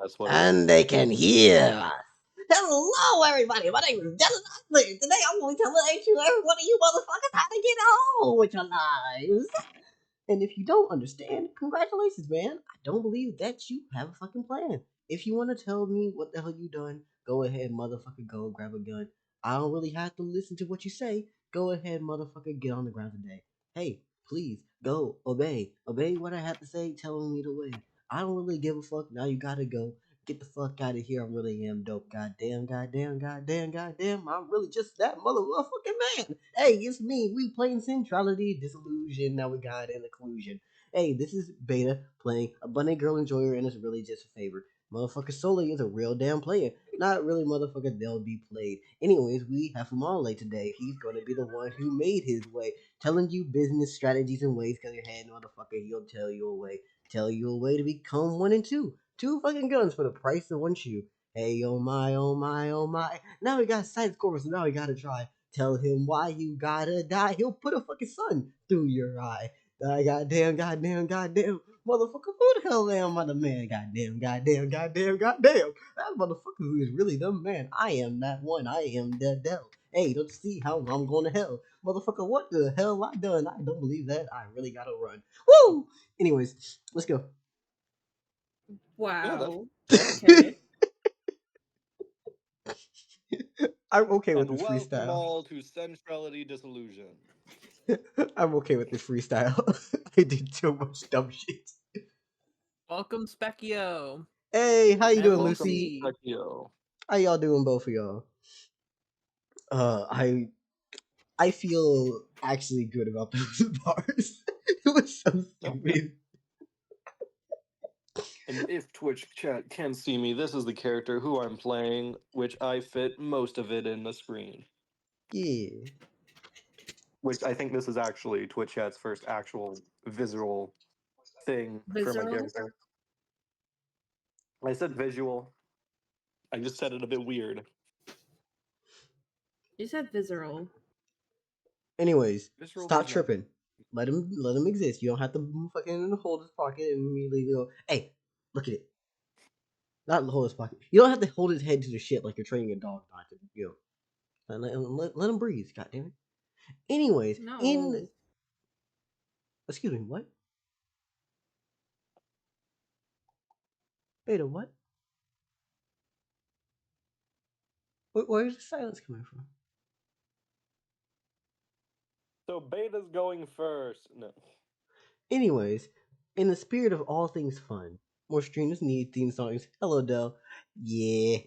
That's what And they can hear us. Hello, everybody. My name is Dellizar. Today I'm going to let you, every one of you motherfuckers, how to get home with your lives. And if you don't understand, congratulations, man. I don't believe that you have a fucking plan. If you want to tell me what the hell you done, go ahead, motherfucker, go grab a gun. I don't really have to listen to what you say. Go ahead, motherfucker, get on the ground today. Hey, please, go, obey. Obey what I have to say, telling me the way. I don't really give a fuck. Now you gotta go. Get the fuck out of here. I really am dope. Goddamn, goddamn, goddamn, goddamn. I'm really just that motherfucking man. Hey, it's me. We playing Centrality Disillusion. Now we got an occlusion. Hey, this is Beta playing Abundant Girl Enjoyer, and it's really just a favor. Motherfucker Soli is a real damn player. Not really motherfucker they'll be played. Anyways, we have Fumale today. He's going to be the one who made his way. Telling you business strategies and ways, because your head motherfucker, he'll tell you a way. Tell you a way to become 1 and 2. 2 fucking guns for the price of 1 shoe. Hey, oh my, oh my, oh my. Now we got Sidus Corvus, so now we gotta try. Tell him why you gotta die. He'll put a fucking sun through your eye. Goddamn, goddamn, goddamn. Motherfucker, who the hell am I the man? Goddamn, goddamn, goddamn, goddamn. That motherfucker who is really the man. I am that one. I am the devil. Hey, don't you see how I'm going to hell? Motherfucker, what the hell I done? I don't believe that. I really gotta run. Woo! Anyways, let's go. Wow. Yeah, Okay. I'm okay with and this welcome freestyle. all to Centrality Disillusion. I'm okay with this freestyle. I did too much dumb shit. Welcome, Specchio. Hey, how you And doing, Welcome, Lucy? Specchio. How y'all doing, both of y'all? I feel actually good about those bars. It was so stupid. And if Twitch chat can see me, this is the character who I'm playing, which I fit most of it in the screen. Yeah. Which I think this is actually Twitch chat's first actual visual thing for my Visceral? character. I said visual. I just said it a bit weird. You said visceral. Anyways, Visceral stop visual. tripping. Let him exist. You don't have to fucking hold his pocket and immediately go, hey, look at it. Not hold his pocket. You don't have to hold his head to the shit like you're training a dog not to, let him breathe, goddammit. Anyways, No. excuse me, what? Beta, what? Where's the silence coming from? So Beta's going first. No. Anyways, in the spirit of all things fun, more streamers need theme songs. Hello, Dell. Yeah.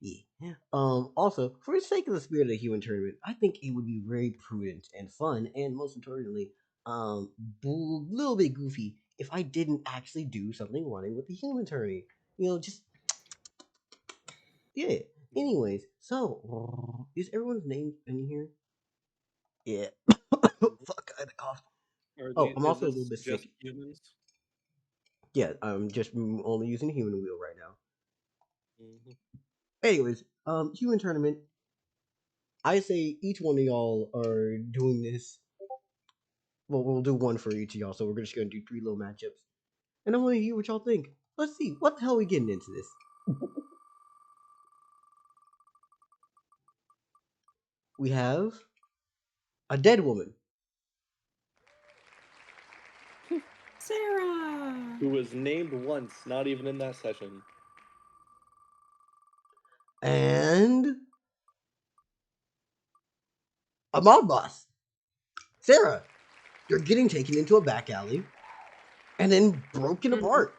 Yeah. Also, for the sake of the spirit of the human tournament, I think it would be very prudent and fun, and most importantly, little bit goofy if I didn't actually do something running with the human tourney. Just yeah. Anyways, so is everyone's name in here? Yeah. Fuck, I had a cough. I'm also a little bit just sick. humans? Yeah, I'm just only using the human wheel right now. Mm-hmm. Anyways, human tournament. I say each one of y'all are doing this. Well, we'll do one for each of y'all, so we're just gonna do 3 little matchups. And I want to hear what y'all think. Let's see, what the hell are we getting into this? We have a dead woman. Sarah! Who was named once, not even in that session. And a mob boss. Sarah, you're getting taken into a back alley and then broken apart.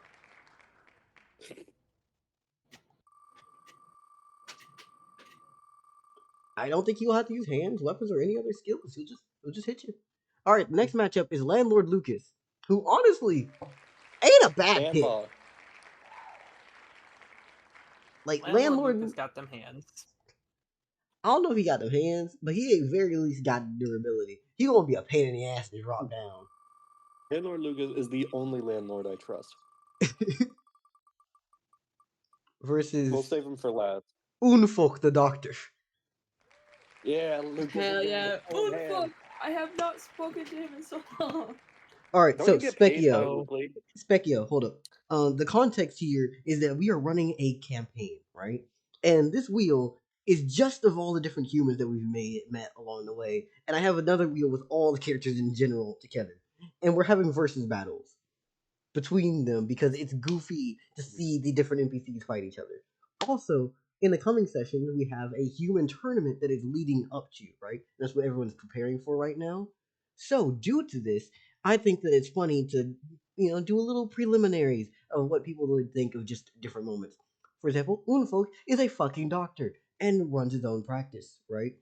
I don't think he'll have to use hands, weapons, or any other skills. He'll just hit you. All right, the next matchup is Landlord Lucas, who honestly ain't a bad pick. Like Landlord Lucas got them hands. I don't know if he got them hands, but he at very least got durability. He gonna be a pain in the ass to drop down. Landlord Lucas is the only landlord I trust. Versus we'll save him for last. Unfolk the Doctor. Yeah, Lucas. Hell yeah. Unfolk! I have not spoken to him in so long. Alright, so Specchio, Specchio, hold up. The context here is that we are running a campaign, right? And this wheel is just of all the different humans that we've met along the way. And I have another wheel with all the characters in general together. And we're having versus battles between them because it's goofy to see the different NPCs fight each other. Also, in the coming session, we have a human tournament that is leading up to, right? That's what everyone's preparing for right now. So, due to this, I think that it's funny to, do a little preliminaries of what people would think of just different moments. For example, Unfolk is a fucking doctor and runs his own practice, right?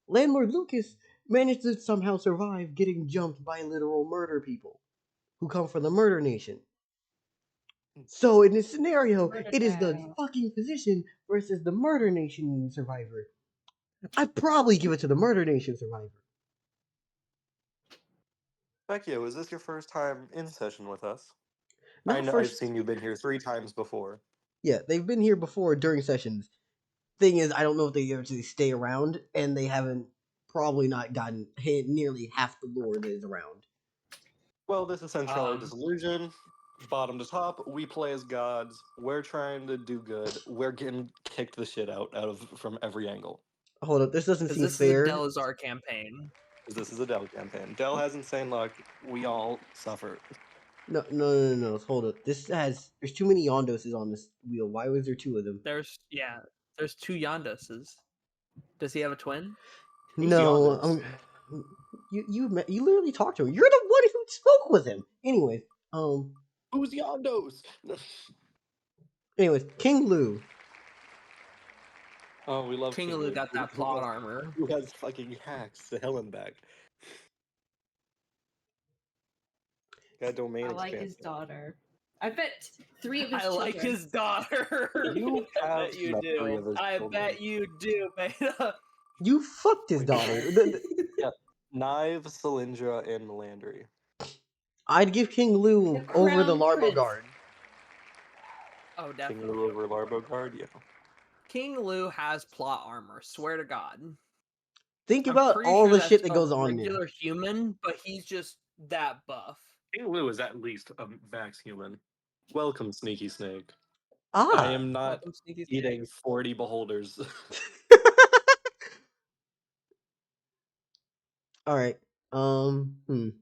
Landlord Lucas managed to somehow survive getting jumped by literal murder people who come from the murder nation. So in this scenario, it is the fucking physician versus the murder nation survivor. I'd probably give it to the murder nation survivor. Vecchio, is this your first time in session with us? I Not know I've first. seen you've been here 3 times before. Yeah, they've been here before during sessions. Thing is, I don't know if they actually stay around, and they haven't probably not gotten nearly half the lore that is around. Well, this is Centrality Disillusion. Bottom to top, we play as gods. We're trying to do good. We're getting kicked the shit out of from every angle. Hold up, this doesn't Because seem this fair. is a Dellizar campaign. This is a Dell campaign. Dell has insane luck. We all suffer. No. Hold up. There's too many Yondoses on this wheel. Why was there 2 of them? There's 2 Yondoses. Does he have a twin? Who's No, Yondos? you literally talked to him. You're the one who spoke with him. Anyways, Who's Yondos? King Lou. Oh, we love King Lou got that plot armor. Who has fucking hacks to hell and back. Got domain I like expansion. his daughter. I bet 3 of his I children. like his daughter. You I have bet you met 3 do. of his I children. bet you do, Beta. You fucked his Wait, daughter. Yeah, Knive, Cylindra, and Melandry. I'd give King Lou The over the Crown Larbo Prince. Guard. Oh, King definitely. Lou over Larbo Guard, yeah. King Lou has plot armor. Swear to God. Think I'm about pretty all sure the that's shit that a goes on there. regular human, but he's just that buff. King Lou is at least a Vax human. Welcome, Sneaky Snake. Ah. I am not Welcome, Sneaky eating Snake. 40 beholders. All right. Can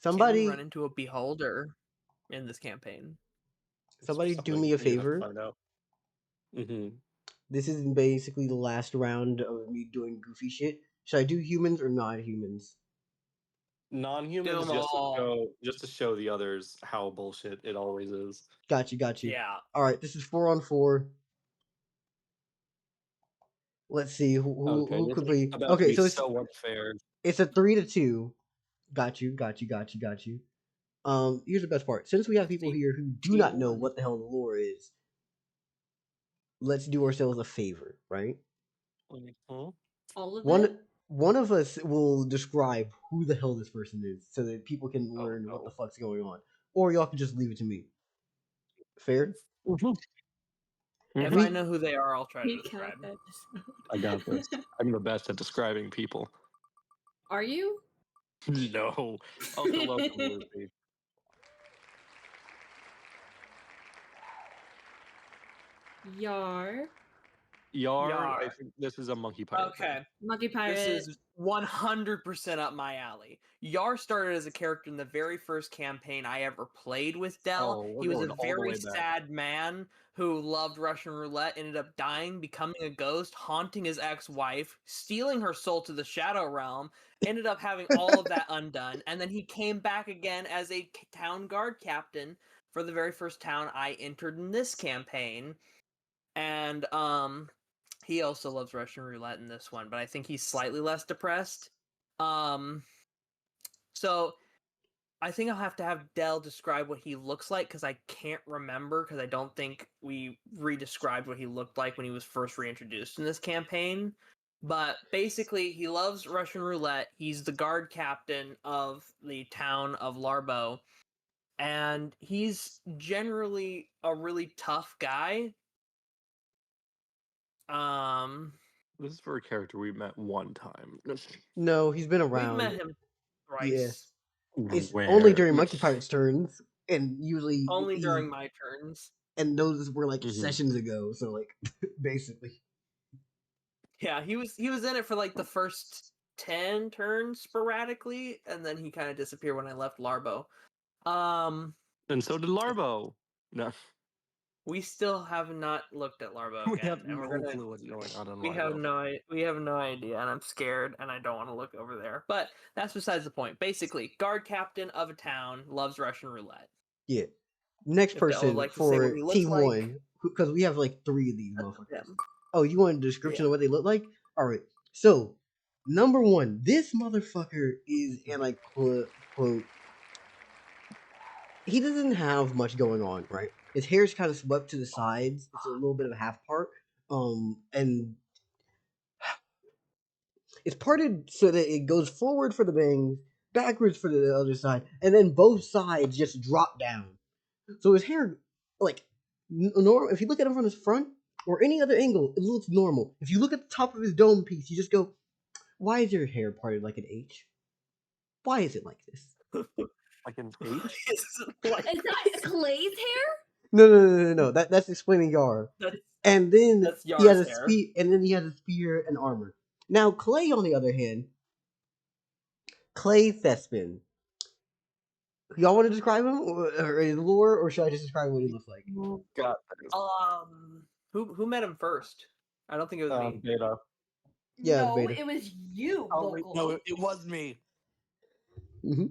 Somebody, we run into a beholder in this campaign? somebody, do Something me a you have to favor. find out. Mm-hmm. This is basically the last round of me doing goofy shit. Should I do humans or non-humans? Non-humans Do 'em all. just to show the others how bullshit it always is. Got you. Yeah. All right, this is 4-on-4. Let's see who This could is be. about to Okay, be so so unfair. it's a 3-2. Got you. Here's the best part. Since we have people here who do not know what the hell the lore is, let's do ourselves a favor, right? Mm-hmm. All of One it? one of us will describe who the hell this person is, so that people can Oh, learn no. what the fuck's going on, or y'all can just leave it to me. Fair? Mm-hmm. If We- I know who they are, I'll try to You describe. can't. I got this. I'm the best at describing people. Are you? No. Also, welcome, Lucy. Yar. Yar, I Yar. think this is a monkey pirate thing. Okay. Monkey pirate. This is 100% up my alley. Yar started as a character in the very first campaign I ever played with Dell. Oh, we're He was a going all the very way back. sad man who loved Russian roulette, ended up dying, becoming a ghost, haunting his ex-wife, stealing her soul to the Shadow Realm, ended up having all of that undone, and then he came back again as a town guard captain for the very first town I entered in this campaign. And he also loves Russian roulette in this one, but I think he's slightly less depressed. So I think I'll have to have Dell describe what he looks like because I can't remember because I don't think we redescribed what he looked like when he was first reintroduced in this campaign. But basically, he loves Russian roulette. He's the guard captain of the town of Larbo, and he's generally a really tough guy. This is for a character we met one time. no, he's been We've around. met him thrice. Yeah. It's Where? only during Monkey Pirate's turns, and usually Only during my turns. and those were like Mhm. sessions ago. So like basically, Yeah, he was in it for like the first 10 turns sporadically, and then he kind of disappeared when I left Larbo. And so did Larbo. No, We still have not looked at Larbo again, we have and no we're gonna. clue what's going on in We Larbo. have no idea, and I'm scared, and I don't want to look over there. But that's besides the point. Basically, guard captain of a town loves Russian roulette. yeah. Next If Dell would person like to say what for he looks team like, one, because we have like 3 of these that's motherfuckers. him. Oh, you want a description of what they look like? All right. So, number 1, this motherfucker is, and I quote, he doesn't have much going on, right? His hair's kind of swept to the sides. It's a little bit of a half part. And it's parted so that it goes forward for the bangs, backwards for the other side, and then both sides just drop down. So his hair, like, normal. If you look at him from his front or any other angle, it looks normal. If you look at the top of his dome piece, you just go, "Why is your hair parted like an H? Why is it like this?" Like an H? Like, Is that Clay's hair? No. That's explaining Yar. that's And then That's he has Yar's a hair. spear, and then he has a spear and armor. Now Clay, on the other hand, Clay Thespin. Y'all want to describe him or his lore, or should I just describe what he looks like? Got who met him first? I don't think it was me. Beta. Yeah, No, beta. it was you, Oh wait, Vocal. no, it was me. Hmm.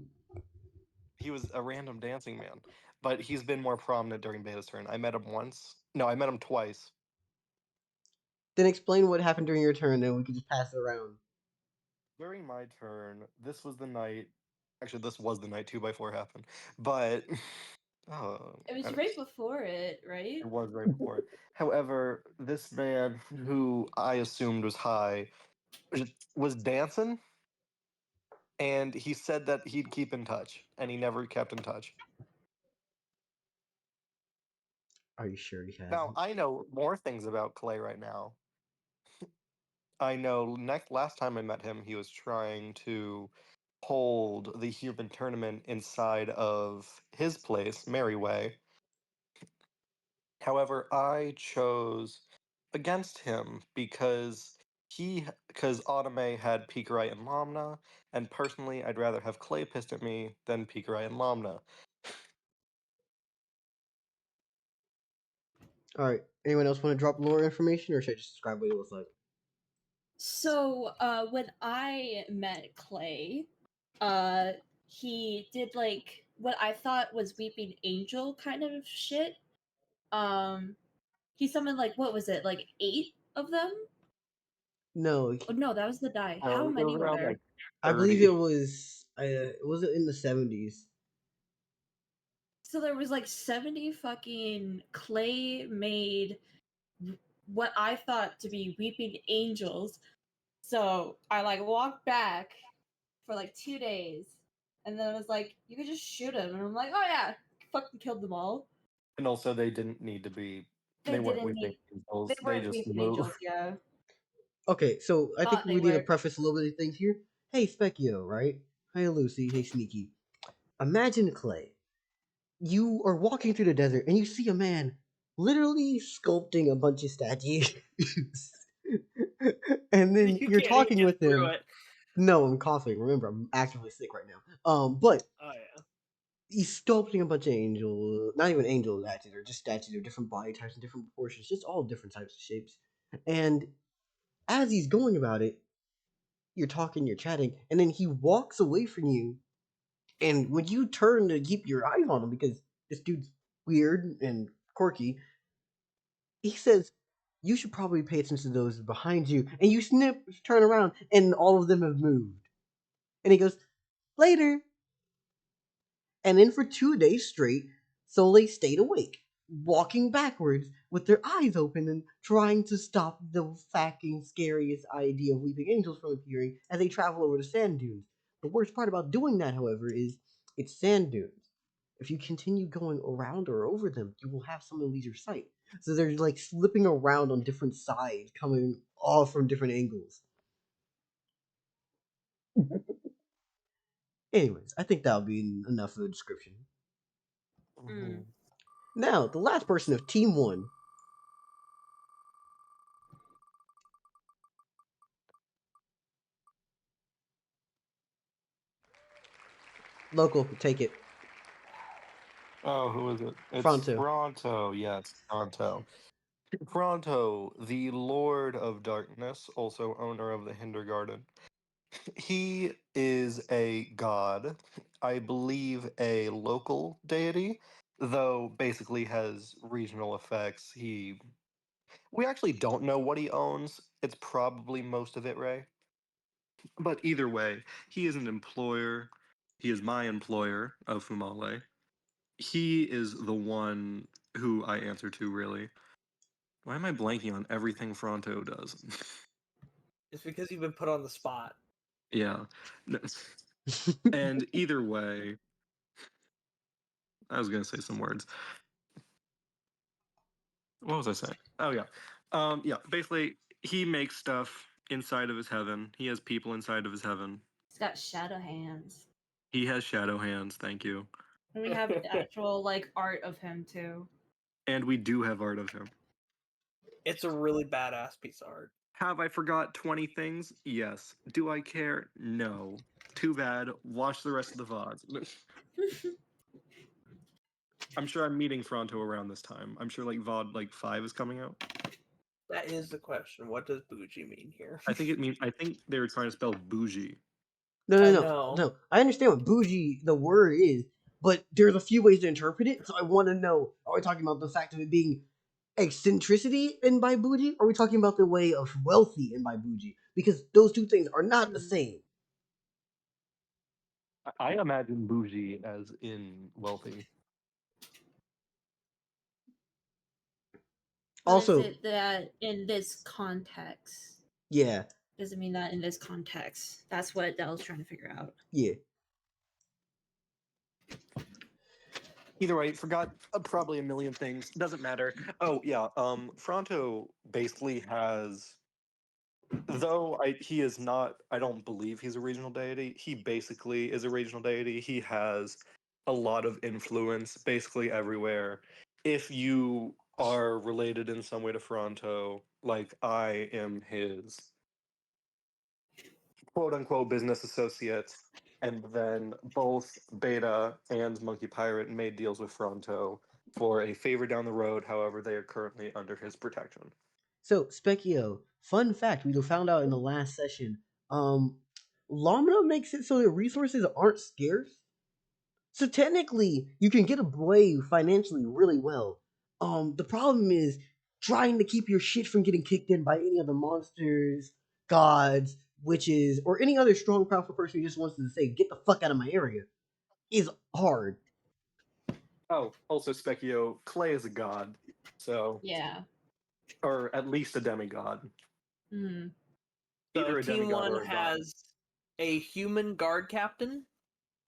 He was a random dancing man, but he's been more prominent during Beta's turn. I met him once. No, I met him twice. Then explain what happened during your turn, then we can just pass it around. During my turn, this was the night. Actually, this was the night 2x4 happened, but It was anyways, right before it, right? it was right before it. However, this man who I assumed was high was dancing, and he said that he'd keep in touch, and he never kept in touch. Are you sure he has? Now I know more things about Clay right now. I know last time I met him, he was trying to hold the human tournament inside of his place, Merryway. However, I chose against him because Automay had Pikarai and Lomna, and personally, I'd rather have Clay pissed at me than Pikarai and Lomna. All right. Anyone else want to drop lore information, or should I just describe what he looks like? So, when I met Clay, he did like what I thought was Weeping Angel kind of shit. He summoned like what was it, like 8 of them? No, Oh no, that was the die. Oh, How it was many were around there? like I believe 30. it was. Was it in the 70s? So there was like 70 fucking clay made what I thought to be weeping angels. So I like walked back for like 2 days, and then I was like, you could just shoot him, and I'm like, oh yeah, fucking killed them all. And also, they didn't need to be. They They weren't didn't weeping need. angels. They They weren't just weeping moved. angels, yeah. Okay, so I think Thought they we need to were. preface a little bit of things here. Hey, Specchio, right? Hey, Lucy. Hey, Sneaky. Imagine Clay. You are walking through the desert and you see a man literally sculpting a bunch of statues. And then You you're can't even talking get with through him. it. No, I'm coughing. Remember, I'm actively sick right now. But Oh yeah. he's sculpting a bunch of angels, not even angels actually, they're just statues of different body types and different proportions, just all different types of shapes. And as he's going about it, you're talking, you're chatting, and then he walks away from you. And when you turn to keep your eyes on him, because this dude's weird and quirky, he says, "You should probably pay attention to those behind you." And you turn around, and all of them have moved. And he goes, "Later." And then for 2 days straight, Soleil stayed awake, walking backwards with their eyes open and trying to stop the fucking scariest idea of weeping angels from appearing as they travel over the sand dunes. The worst part about doing that, however, is it's sand dunes. If you continue going around or over them, you will have someone lose your sight. So they're like slipping around on different sides, coming all from different angles. Anyways, I think that'll be enough of a description. Mm. Now, the last person of Team 1. Local, take it. Oh, who is it? It's Fronto. Fronto, yes, Fronto. Fronto, the Lord of Darkness, also owner of the Hintergarden. He is a god, I believe a local deity, though basically has regional effects. We actually don't know what he owns. It's probably most of it, Ray. But either way, he is an employer. He is my employer of Fumale. He is the one who I answer to, really. Why am I blanking on everything Fronto does? It's because you've been put on the spot. Yeah. And either way, I was going to say some words. What was I saying? Oh, yeah. Yeah, basically, he makes stuff inside of his heaven. He has people inside of his heaven. He's got shadow hands. He has shadow hands, thank you. And we have actual like art of him too. And we do have art of him. It's a really badass piece of art. Have I forgot 20 things? Yes. Do I care? No. Too bad. Watch the rest of the VODs. I'm sure I'm meeting Fronto around this time. I'm sure like VOD like 5 is coming out. That is the question. What does bougie mean here? I think they were trying to spell bougie. No. I understand what bougie the word is, but there's a few ways to interpret it. So I want to know: are we talking about the fact of it being eccentricity in by bougie, or are we talking about the way of wealthy in by bougie? Because those two things are not the same. I imagine bougie as in wealthy. But Also, is it that in this context? yeah, Does it mean that in this context? That's what Dell's trying to figure out. yeah. Either way, forgot probably a million things. Doesn't matter. Oh yeah, Fronto basically has, though he is not. I don't believe he's a regional deity. He basically is a regional deity. He has a lot of influence basically everywhere. If you are related in some way to Fronto, like I am his quote unquote business associate, and then both Beta and Monkey Pirate made deals with Fronto for a favor down the road. However, they are currently under his protection. So, Specchio, fun fact we found out in the last session, Lamina makes it so that resources aren't scarce. So technically, you can get away financially really well. The problem is trying to keep your shit from getting kicked in by any other monsters, gods, witches, or any other strong, powerful person who just wants to say, "Get the fuck out of my area," is hard. Oh, also Specchio, Clay is a god, so Yeah. or at least a demigod. Mm. So Either a Team demigod 1 or a god. has a human guard captain,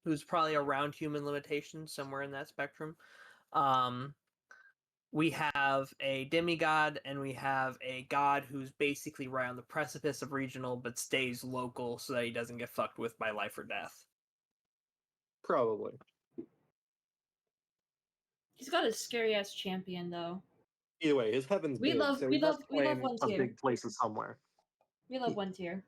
who's probably around human limitations, somewhere in that spectrum. We have a demigod, and we have a god who's basically right on the precipice of regional, but stays local so that he doesn't get fucked with by life or death. Probably. He's got a scary ass champion though. Either way, his heaven's We big, love- so we he must love- we love claim one a tier. big place somewhere. We love one tier.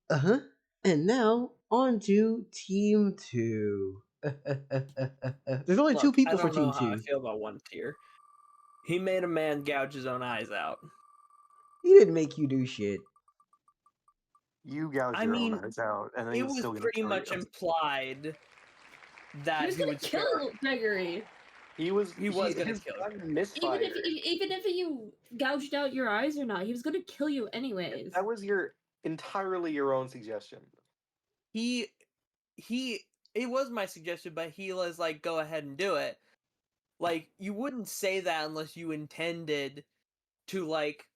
And now on to Team 2. There's only two Look, people I for don't know Team how I 2. feel about one tier. He made a man gouge his own eyes out. He didn't make you do shit. You gouge I your mean, own eyes out, and then it he's was still gonna pretty kill much you. implied that He was gonna kill Gregory. He was gonna his kill gun him. misfired. Even if you gouged out your eyes or not, he was gonna kill you anyways. That was entirely your own suggestion. He it was my suggestion, but he was like, go ahead and do it. Like, you wouldn't say that unless you intended to, like,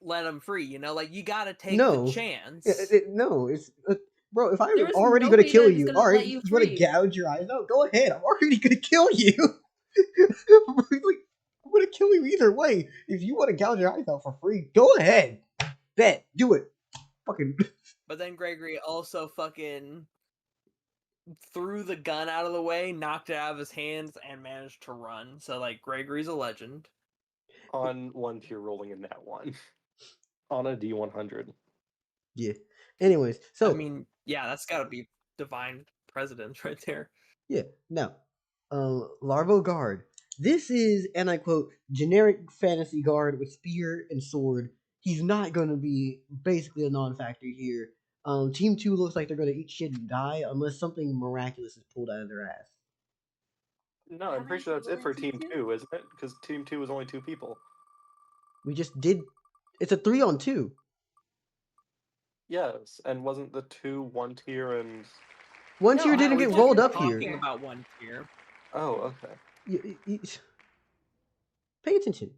let him free, you know? Like, you gotta take the chance. No, it's bro. If I'm There was already no gonna way kill that he's you, gonna all right, let you you want to free. gouge your eyes out? Go ahead. I'm already gonna kill you. Like, I'm gonna kill you either way. If you want to gouge your eyes out for free, go ahead. Bet, do it. Fucking. But then Gregory also fucking threw the gun out of the way, knocked it out of his hands, and managed to run. So, like, Gregory's a legend. On 1 tier rolling in that one. On a D100. Yeah. Anyways, so I mean, yeah, that's got to be divine presidents right there. yeah. Now, Larvo Guard. This is, and I quote, generic fantasy guard with spear and sword. He's not going to be basically a non-factor here. Team 2 looks like they're going to eat shit and die unless something miraculous is pulled out of their ass. No, How I'm pretty many sure that's people it for in Team Team 2? 2, isn't it? Because Team 2 is only 2 people. We just did. It's a 3-on-2. Yes, and wasn't the 2 1 tier and... One No, tier I didn't was get just rolled up talking here. about 1 tier. Oh, okay. Pay attention.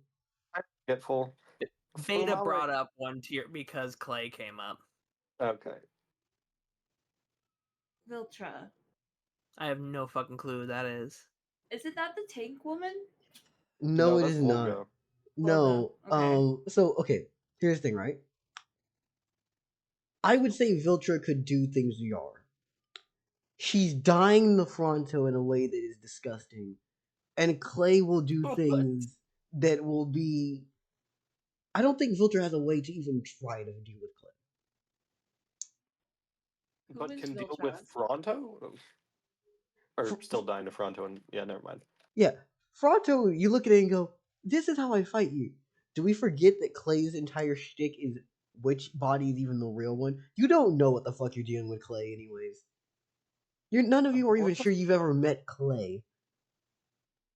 I'm forgetful. Beta Fumale- brought up 1 tier because Clay came up. Okay. Viltra. I have no fucking clue who that is. Isn't that the tank woman? No, it that's is Volga. not. No. Volga, Okay. Here's the thing, right? I would say Viltra could do things we are. She's dying the Fronto in a way that is disgusting. And Clay will do What? things that will be. I don't think Viltra has a way to even try to deal with Clay. Who But is can deal Viltra? with Fronto? Or still dying to Fronto, and yeah, never mind. Yeah. Fronto, you look at it and go, this is how I fight you. Do we forget that Clay's entire shtick is which body is even the real one? You don't know what the fuck you're dealing with Clay, anyways. None of you are even sure you've ever met Clay.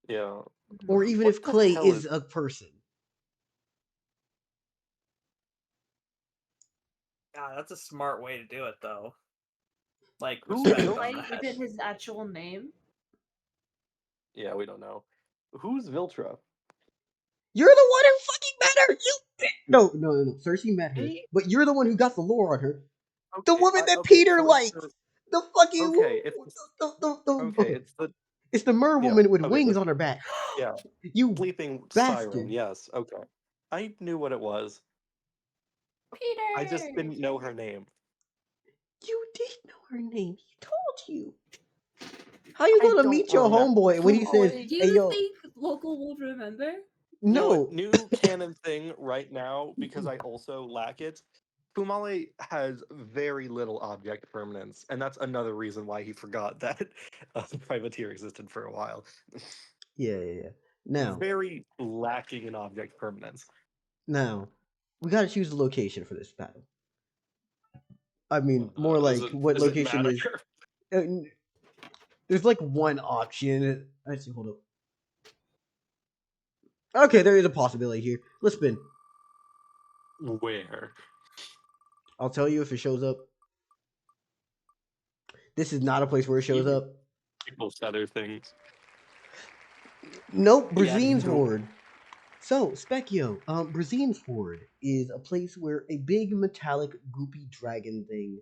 Yeah. Or even What if the Clay hell is a person. God, that's a smart way to do it, though. Like, Who respect built on Clay that. isn't his actual name. Yeah, we don't know. Who's Viltra? You're the one who fucking met her! No. Circe met her. Me? But you're the one who got the lore on her. Okay, The woman that okay, Peter so likes! The fucking... okay, Okay. it's the... It's the mer Yeah, woman with okay, wings on her back. Yeah. You Sleeping bastard. Siren, yes, okay. I knew what it was. Peter! I just didn't know her name. You did know her name. He told you. How you I gonna don't meet your remember. homeboy when he says, Fumale- Do hey you yo, think local would remember? You know no. what? New canon thing right now, because I also lack it. Fumale has very little object permanence, and that's another reason why he forgot that Privateer existed for a while. Yeah. Now, Very lacking in object permanence. we gotta choose the location for this battle. I mean, more like what Does it location matter? is. There's like one option. Actually, hold up. Okay, there is a possibility here. Let's spin. Where? I'll tell you if it shows up. This is not a place where it shows up. People stutter things. Nope, Yeah, Brazine's no. Horde. So, Specchio, Brazine's Horde is a place where a big metallic goopy dragon thing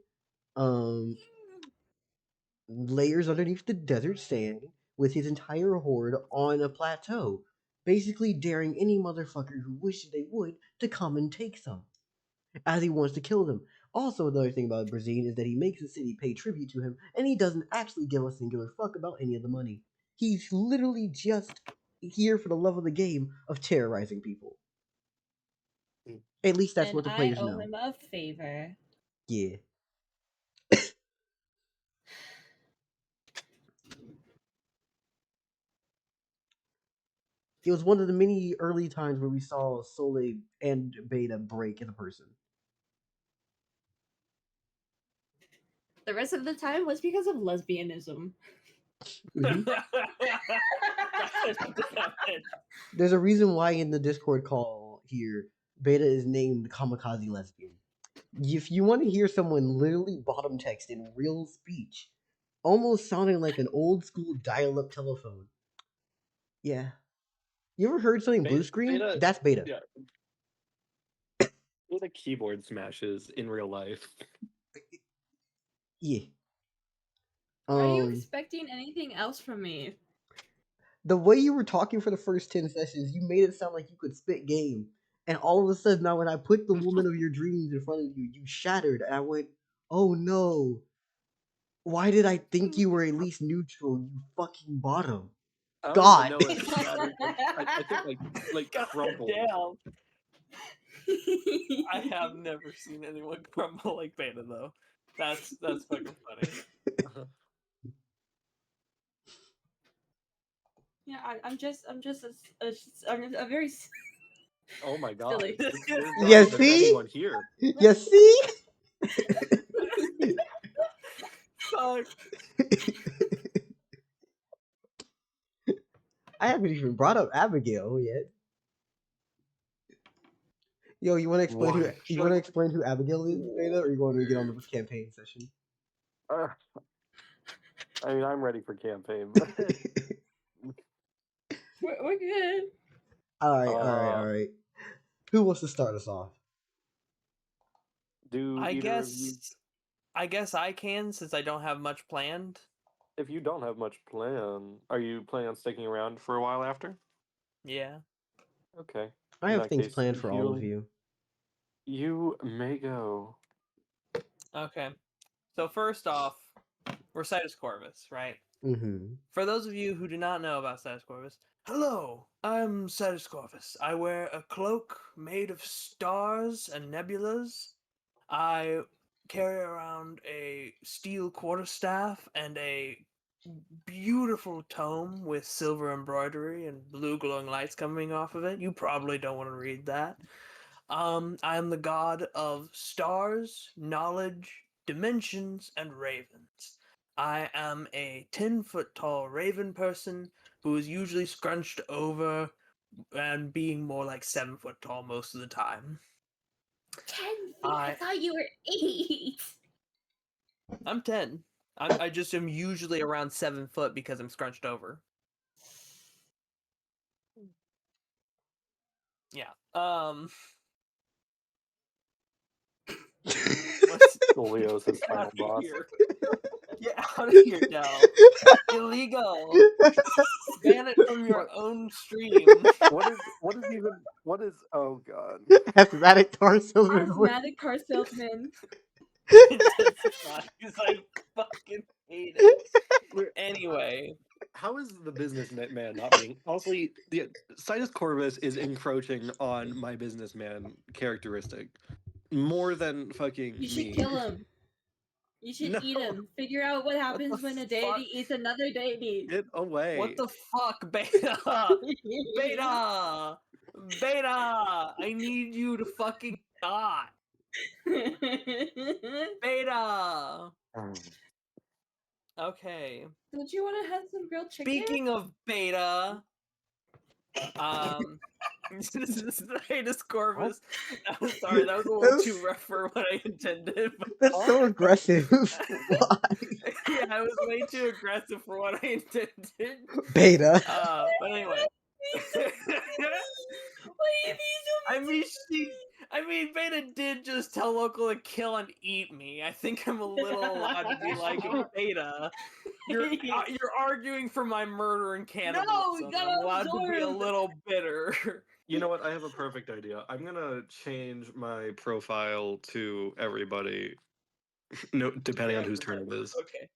layers underneath the desert sand with his entire horde on a plateau, basically daring any motherfucker who wishes they would to come and take some, as he wants to kill them. Also, another thing about Brazine is that he makes the city pay tribute to him, and he doesn't actually give a singular fuck about any of the money. He's literally just here for the love of the game of terrorizing people. At least that's And what the I players owe know. him a favor. Yeah. It was one of the many early times where we saw Soleil and Beta break in a person. The rest of the time was because of lesbianism. Mhm. God damn it. There's a reason why in the Discord call here, Beta is named Kamikaze Lesbian. If you want to hear someone literally bottom text in real speech, almost sounding like an old school dial-up telephone. Yeah. You ever heard something blue screen? Beta, That's Beta. yeah. Beta keyboard smashes in real life. Yeah. Are you expecting anything else from me? The way you were talking for the first 10 sessions, you made it sound like you could spit game. And all of a sudden, now when I put the woman of your dreams in front of you, you shattered. And I went, oh no. Why did I think you were at least neutral, you fucking bottom? I don't God. even know if scattered. I think like God crumpled. damn. I have never seen anyone crumble like Beta though. That's fucking funny. Yeah, I'm just a very Oh my god. silly. There's not Yeah, even see? anyone here. You see? Fuck. I haven't even brought up Abigail yet. Yo, you want to explain Why? who Abigail is, Beta, or you want me to get on the campaign session? I mean, I'm ready for campaign. We're good. All right. Who wants to start us off? Do I either of you? guess I can since I don't have much planned. If you don't have much plan, are you planning on sticking around for a while after? Yeah. Okay. I In have that things case, planned for all of you. You may go. Okay. So first off, we're Sidus Corvus, right? Mm-hmm. For those of you who do not know about Sidus Corvus, hello, I'm Sidus Corvus. I wear a cloak made of stars and nebulas. I carry around a steel quarterstaff and a beautiful tome with silver embroidery and blue glowing lights coming off of it. You probably don't want to read that. I am the god of stars, knowledge, dimensions, and ravens. I am a 10-foot tall raven person who is usually scrunched over and being more like 7 foot tall most of the time. 10 feet. I thought you were 8. I'm 10. I just am usually around 7 foot because I'm scrunched over. Yeah. What's Leo's his Get final out of boss. here. Get out of here, Dell. Illegal. Ban it from your own stream. What is oh god. Asthmatic tar silver. Asthmatic car salesman. Because I fucking hate it. Anyway. How is the businessman not being? Also, the Sidus Corvus is encroaching on my businessman characteristic more than fucking You should me. kill him. You should No. eat him. Figure out what happens when a deity eats another deity. Get away! What the fuck, Beta? Beta! Beta! I need you to fucking die. Beta! Okay. Don't you want to have some grilled chicken? Speaking of Beta, Sidus Corvus. I'm sorry, that was a little too rough for what I intended. That's so aggressive. Yeah, I was way too aggressive for what I intended. Beta. But anyway. I mean, Beta did just tell Local to kill and eat me. I think I'm a little allowed to be like, Beta, you're arguing for my murder and cannibalism. No, I'm allowed to be a little bitter. You know what? I have a perfect idea. I'm gonna change my profile to everybody, no, depending on whose turn it is. Okay.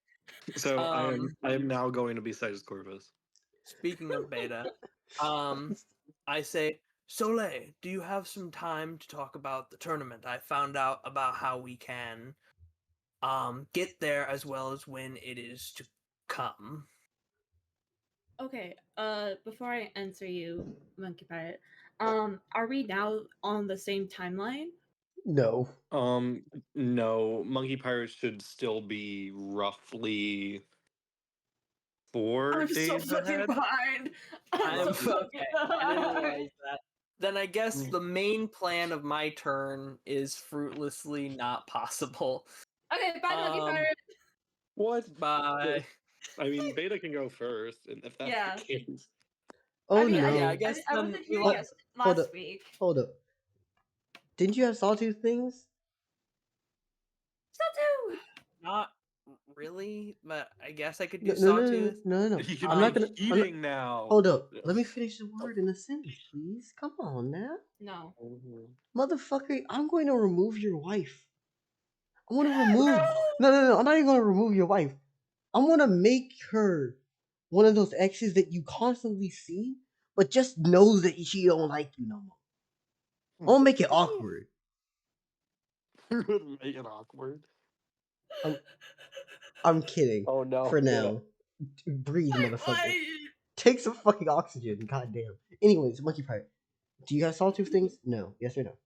So I am now going to be Sidus Corvus. Speaking of Beta, I say, Soleil, do you have some time to talk about the tournament? I found out about how we can get there as well as when it is to come. Okay, before I answer you, Monkey Pirate, are we now on the same timeline? No. No. Monkey Pirates should still be roughly 4 I'm days so fucking ahead. behind. I'm so fucking okay. I didn't behind. realize that. Then I guess the main plan of my turn is fruitlessly not possible. Okay, bye, Monkey Pirate. What? Bye. I mean, Beta can go first, and if that's Yeah. the case. Oh I mean, no. Yeah, I guess I then wasn't here we'll- last week. Hold up. Didn't you have Sawtooth things? Sawtooth! Not really, but I guess I could do No. Sawtooth. You can I'm not gonna. eating now. Hold up. Let me finish the word in a sentence, please. Come on now. No. Motherfucker, I'm going to remove your wife. I want to remove. No. I'm not even gonna remove your wife. I'm gonna make her one of those exes that you constantly see, but just knows that she don't like you no more. I'm gonna make it awkward. You're gonna make it awkward. I'm kidding. Oh no. For Yeah. now. Breathe, motherfucker. Why? Take some fucking oxygen, goddamn. Anyways, Monkey Pirate. Do you guys Sawtooth things? No. Yes or no?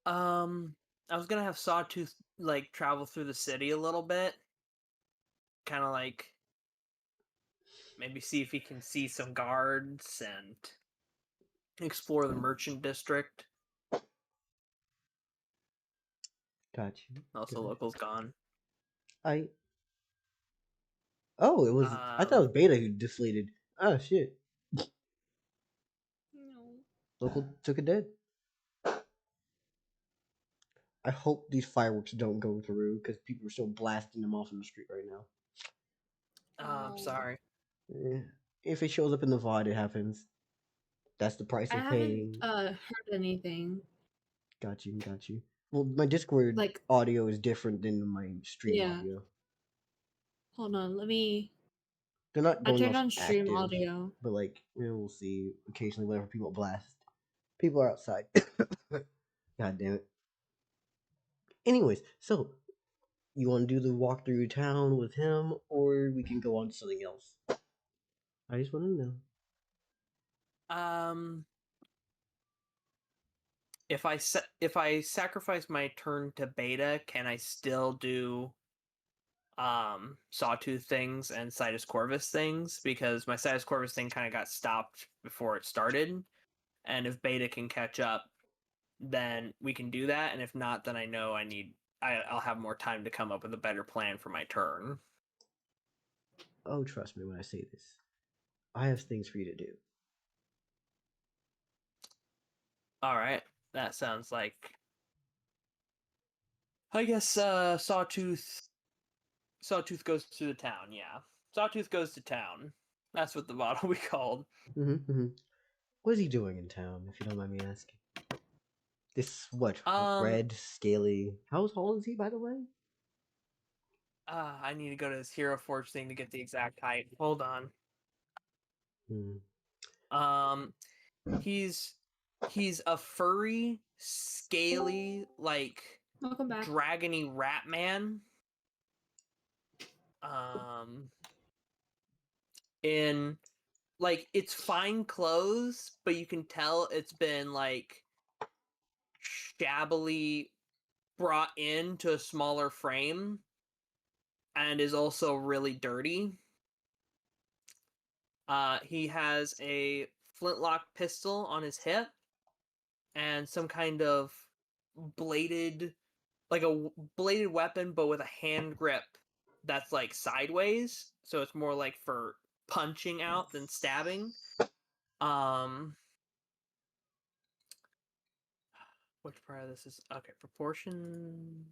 I was gonna have Sawtooth like travel through the city a little bit, kind of like maybe see if he can see some guards and explore the merchant district. Got you. Also, Good. locals gone. Oh, it was. I thought it was Beta who deflated. Oh shit. No. Local took a dead. I hope these fireworks don't go through because people are still blasting them off in the street right now. I'm sorry. If it shows up in the VOD, it happens. That's the price I of haven't paying. heard anything. Got you. Well, my Discord Like, audio is different than my stream yeah. audio. Hold on, let me. They're not I going turned off on stream active, audio. but like we'll see. Occasionally, whenever people blast, people are outside. God damn it. Anyways, so you want to do the walk through town with him, or we can go on to something else? I just want to know. If I sacrifice my turn to Beta, can I still do Sawtooth things and Sidus Corvus things? Because my Sidus Corvus thing kind of got stopped before it started, and if Beta can catch up, then we can do that. And if not, then I know I'll have more time to come up with a better plan for my turn. Oh, trust me when I say this. I have things for you to do. All right, that sounds like. I guess Sawtooth goes to the town. Yeah, Sawtooth goes to town. That's what the bottle we called. What is he doing in town, if you don't mind me asking? This what? Um, Red, scaly. How tall is he, by the way? I need to go to his Hero Forge thing to get the exact height. Hold on. He's a furry, scaly, like Welcome back. dragony rat man. In like it's fine clothes, but you can tell it's been like shabbily brought into a smaller frame and is also really dirty. He has a flintlock pistol on his hip and some kind of bladed weapon, but with a hand grip that's like sideways, so it's more like for punching out than stabbing. Which part of this is okay? Proportion.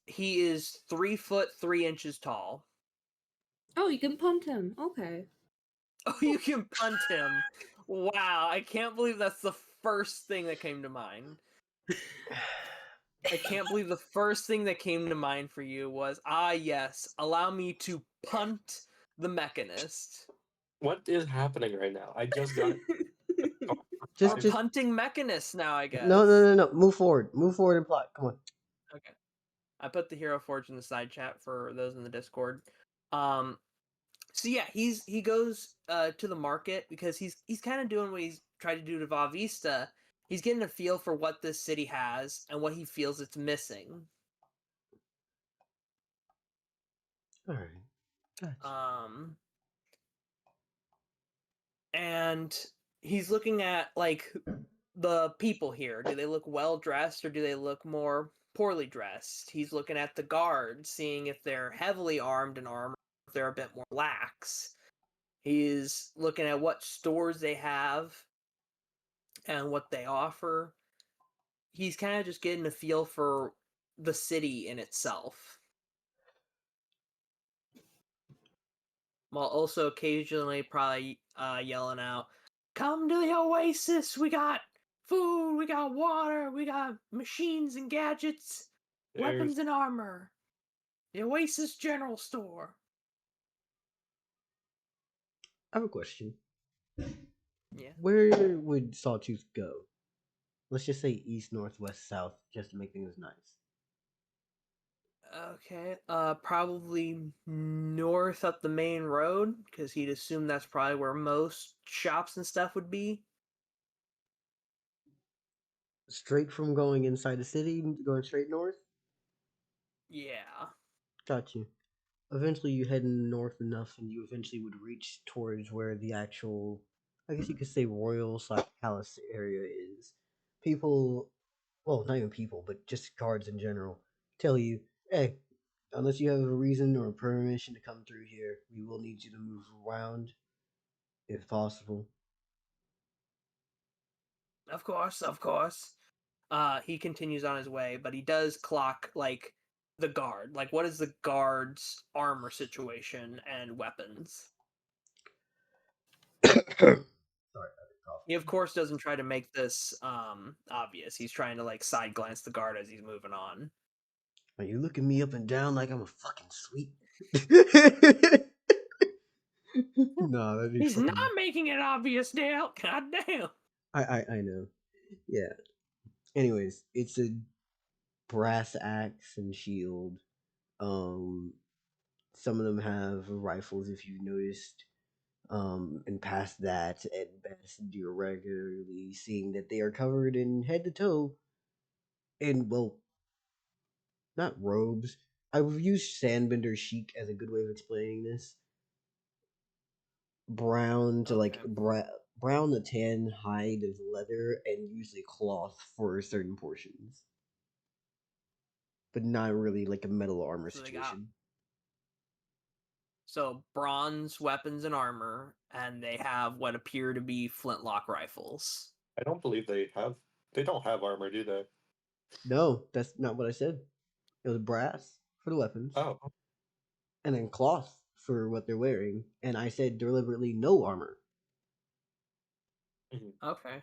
He is 3 foot 3 inches tall. Oh, you can punt him. Okay. Oh, you can punt him. Wow, I can't believe that's the first thing that came to mind. I can't believe the first thing that came to mind for you was, yes, allow me to punt the Mechanist. What is happening right now? I just got. We're punting Mechanists now, I guess. No. Move forward and plot. Come on. Okay. I put the Hero Forge in the side chat for those in the Discord. So yeah, he goes to the market because he's kind of doing what he's tried to do to Va Vista. He's getting a feel for what this city has and what he feels it's missing. All right. Gotcha. And he's looking at like the people here. Do they look well dressed or do they look more poorly dressed? He's looking at the guards, seeing if they're heavily armed and armored, if they're a bit more lax. He's looking at what stores they have and what they offer. He's kind of just getting a feel for the city in itself. While also occasionally probably yelling out, come to the oasis. We got food, we got water, we got machines and gadgets, weapons and armor. The Oasis General Store. I have a question. Yeah. Where would Sawtooth go? Let's just say east, north, west, south, just to make things nice. Okay. Probably north up the main road, because he'd assume that's probably where most shops and stuff would be. Straight from going inside the city, going straight north? Yeah. Got you. Eventually you head north enough and you eventually would reach towards where the actual, I guess you could say, royal / palace area is. People, well, not even people, but just guards in general, tell you, hey, unless you have a reason or a permission to come through here, we will need you to move around, if possible. Of course, of course. He continues on his way, but he does clock, like, the guard. Like, what is the guard's armor situation and weapons? Sorry, I had a cough. He, of course, doesn't try to make this obvious. He's trying to, like, side glance the guard as he's moving on. Are you looking me up and down like I'm a fucking sweet? No, that'd be He's fucking... not making it obvious, Dale. God damn. I know. Yeah. Anyways, it's a brass axe and shield. Some of them have rifles, if you've noticed. And past that, at best, you're regularly seeing that they are covered in head to toe in, well, not robes. I would use sandbender chic as a good way of explaining this. Brown to like brown to tan hide of leather and usually cloth for certain portions, but not really like a metal armor So they got situation. bronze weapons and armor, and they have what appear to be flintlock rifles. I don't believe they have. They don't have armor, do they? No, that's not what I said. It was brass for the weapons. Oh. And then cloth for what they're wearing. And I said deliberately no armor. Okay.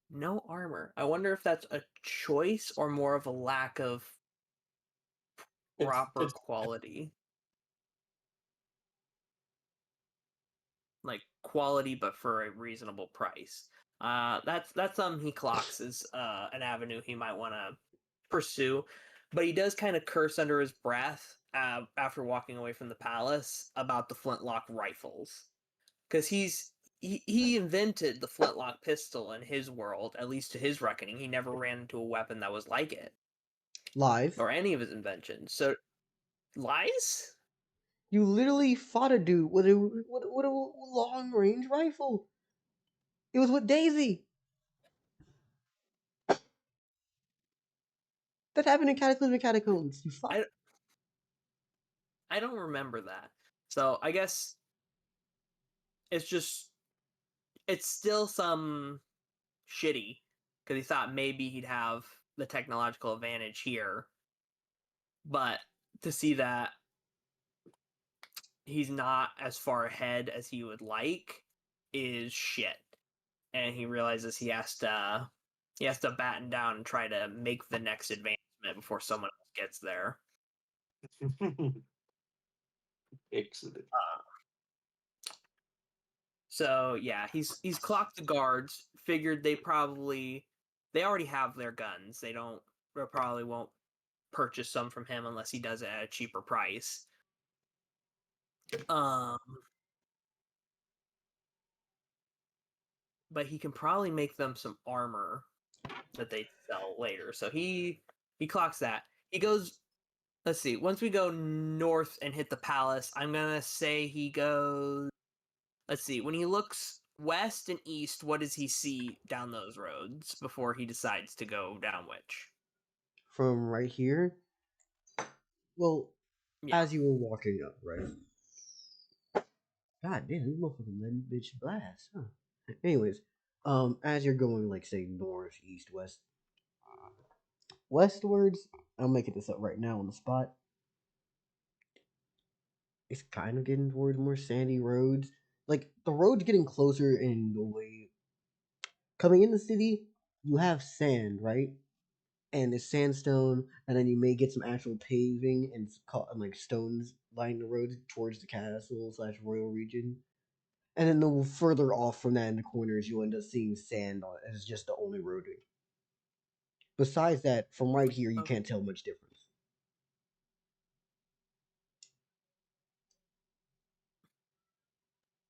No armor. I wonder if that's a choice or more of a lack of proper quality. Like quality, but for a reasonable price. That's something he clocks as an avenue he might want to pursue. But he does kind of curse under his breath after walking away from the palace about the flintlock rifles, because he invented the flintlock pistol in his world, at least to his reckoning. He never ran into a weapon that was like it. Live. Or any of his inventions. So, lies? You literally fought a dude with a long range rifle. It was with Daisy. That happened in Cataclysmic Catacombs. You fuck. I don't remember that. So I guess it's still some shitty, because he thought maybe he'd have the technological advantage here, but to see that he's not as far ahead as he would like is shit. And he realizes he has to batten down and try to make the next advancement before someone else gets there. Excellent. So yeah, he's clocked the guards. Figured they already have their guns. They probably won't purchase some from him unless he does it at a cheaper price. But he can probably make them some armor that they sell later. So he clocks that. He goes. Let's see. Once we go north and hit the palace, I'm gonna say he goes. Let's see. When he looks west and east, what does he see down those roads before he decides to go down which? From right here? Well, Yeah. as you were walking up, right? God damn, this motherfucking letting bitch blast, huh? Anyways, as you're going, like, say, north, east, west, westwards, I'm making this up right now on the spot. It's kind of getting towards more sandy roads. like the road's getting closer in the way coming in the city. You have sand, right? And it's sandstone, and then you may get some actual paving and like stones lining the road towards the castle slash royal region. And then the further off from that in the corners, you end up seeing sand on it. It's just the only roadway. Besides that, from right here, you can't tell much difference.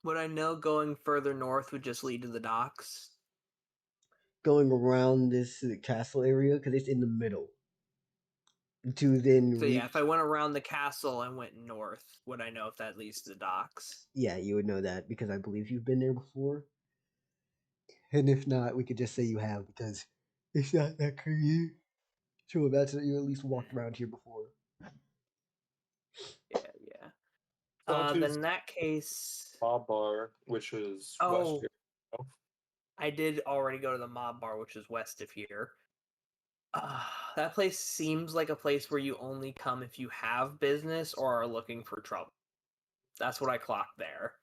Would I know going further north would just lead to the docks? Going around this castle area, because it's in the middle. To then So reach. yeah, if I went around the castle and went north, would I know if that leads to the docks? Yeah, you would know that because I believe you've been there before. And if not, we could just say you have because it's not that crazy. So imagine that you at least walked around here before. Yeah. Then in that case, Mob Bar, which is oh, west. I did already go to the mob bar, which is west of here. That place seems like a place where you only come if you have business or are looking for trouble. That's what I clocked there.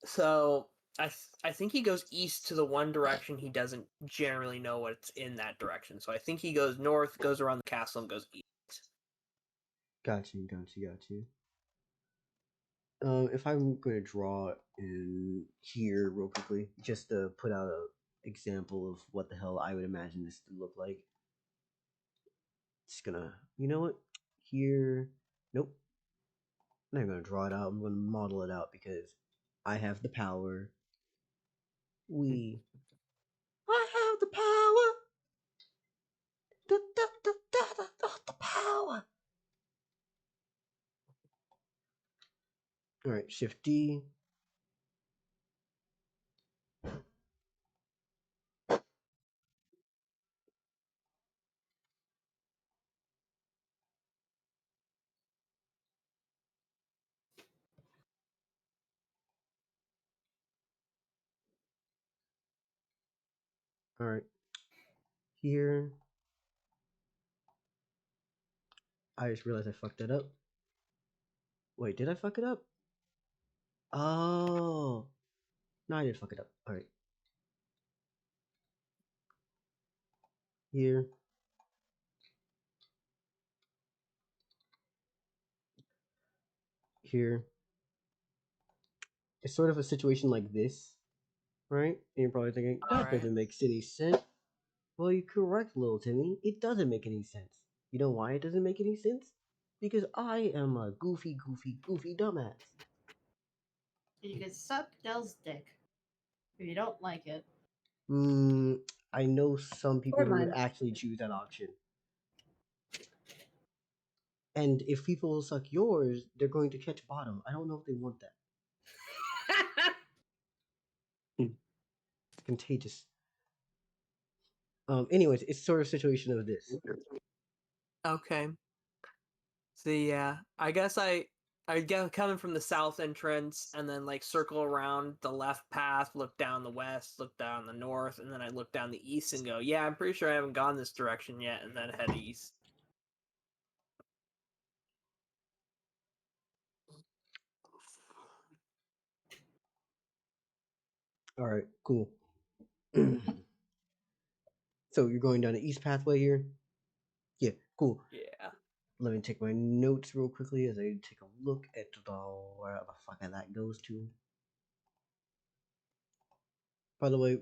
So I think he goes east to the one direction. He doesn't generally know what's in that direction. So I think he goes north, goes around the castle, and goes east. Got you. If I'm going to draw in here real quickly, just to put out an example of what the hell I would imagine this to look like. Just gonna, you know what? Here, nope. I'm not gonna draw it out. I'm gonna model it out because I have the power. I have the power. The power. All right, Shift D. All right. Here. I just realized I fucked that up. Wait, did I fuck it up? Oh. No, I didn't fuck it up. All right. Here. Here. It's sort of a situation like this, right? And you're probably thinking, that doesn't make any sense. Well, you're correct, little Timmy. It doesn't make any sense. You know why it doesn't make any sense? Because I am a goofy dumbass. You can suck Dell's dick if you don't like it. I know some people Or who would mine. actually choose that option. And if people suck yours, they're going to catch bottom. I don't know if they want that. It's contagious. Anyways, it's sort of a situation of this. Okay. So yeah, I guess I get coming from the south entrance and then like circle around the left path, look down the west, look down the north, and then I look down the east and go, yeah, I'm pretty sure I haven't gone this direction yet, and then head east. All right, cool. So you're going down the east pathway here? Yeah, cool. Yeah. Let me take my notes real quickly as I take a look at where the fuck that goes to. By the way,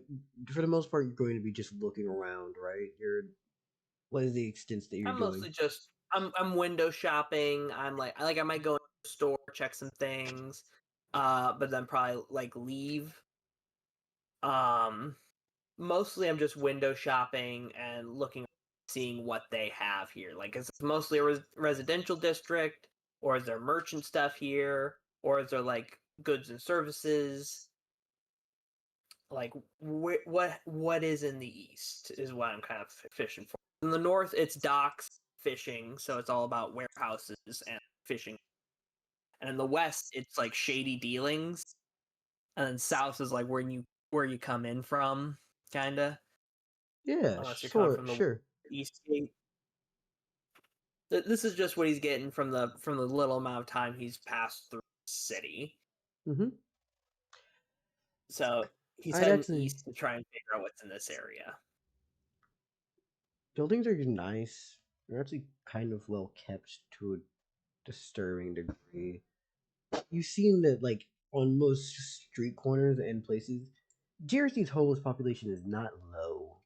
for the most part, you're going to be just looking around, right? What is the extent that you're I'm doing? mostly just I'm window shopping. I'm like I might go into the store, check some things, but then probably like leave. Mostly I'm just window shopping and looking, seeing what they have here. Like, is it mostly a residential district, or is there merchant stuff here, or is there like goods and services? Like, what is in the east is what I'm kind of fishing for. In the north, it's docks, fishing, so it's all about warehouses and fishing. And in the west, it's like shady dealings, and then south is like where you come in from, kinda. Yeah, Unless you're coming from the sure. east gate. This is just what he's getting from the little amount of time he's passed through city. Mm-hmm. So he's I'd heading actually. east to try and figure out what's in this area. Buildings are nice. They're actually kind of well kept to a disturbing degree. You've seen that, like, on most street corners and places, Jersey's homeless population is not low.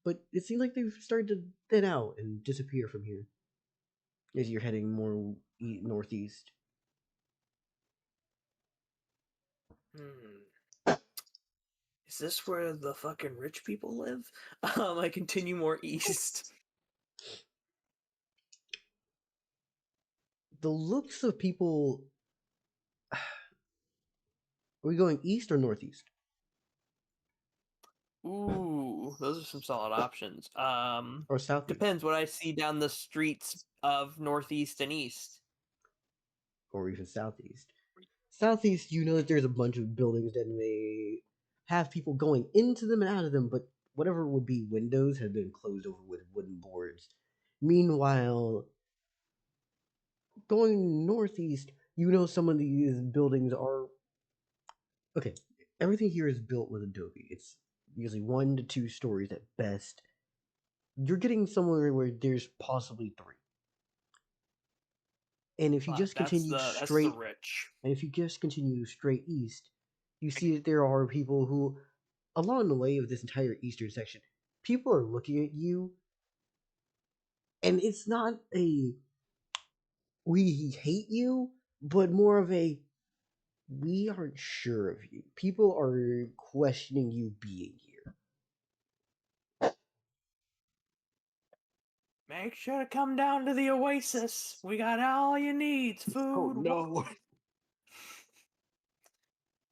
But it seems like they've started to thin out and disappear from here as you're heading more northeast. Is this where the fucking rich people live? I continue more east. The looks of people. Are we going east or northeast? Ooh, those are some solid options. Or southeast? Depends what I see down the streets of northeast and east. Or even southeast. Southeast, you know that there's a bunch of buildings that may have people going into them and out of them, but whatever would be windows have been closed over with wooden boards. Meanwhile, going northeast, you know some of these buildings are. Okay, everything here is built with Adobe. It's usually 1 to 2 stories at best. You're getting somewhere where there's possibly 3. And if you just continue That's the straight, rich. and if you just continue straight east, you see that there are people who, along the way of this entire eastern section, people are looking at you, and it's not a we hate you, but more of a we aren't sure of you. People are questioning you being here. Make sure to come down to the Oasis. We got all you need. Food, Oh no.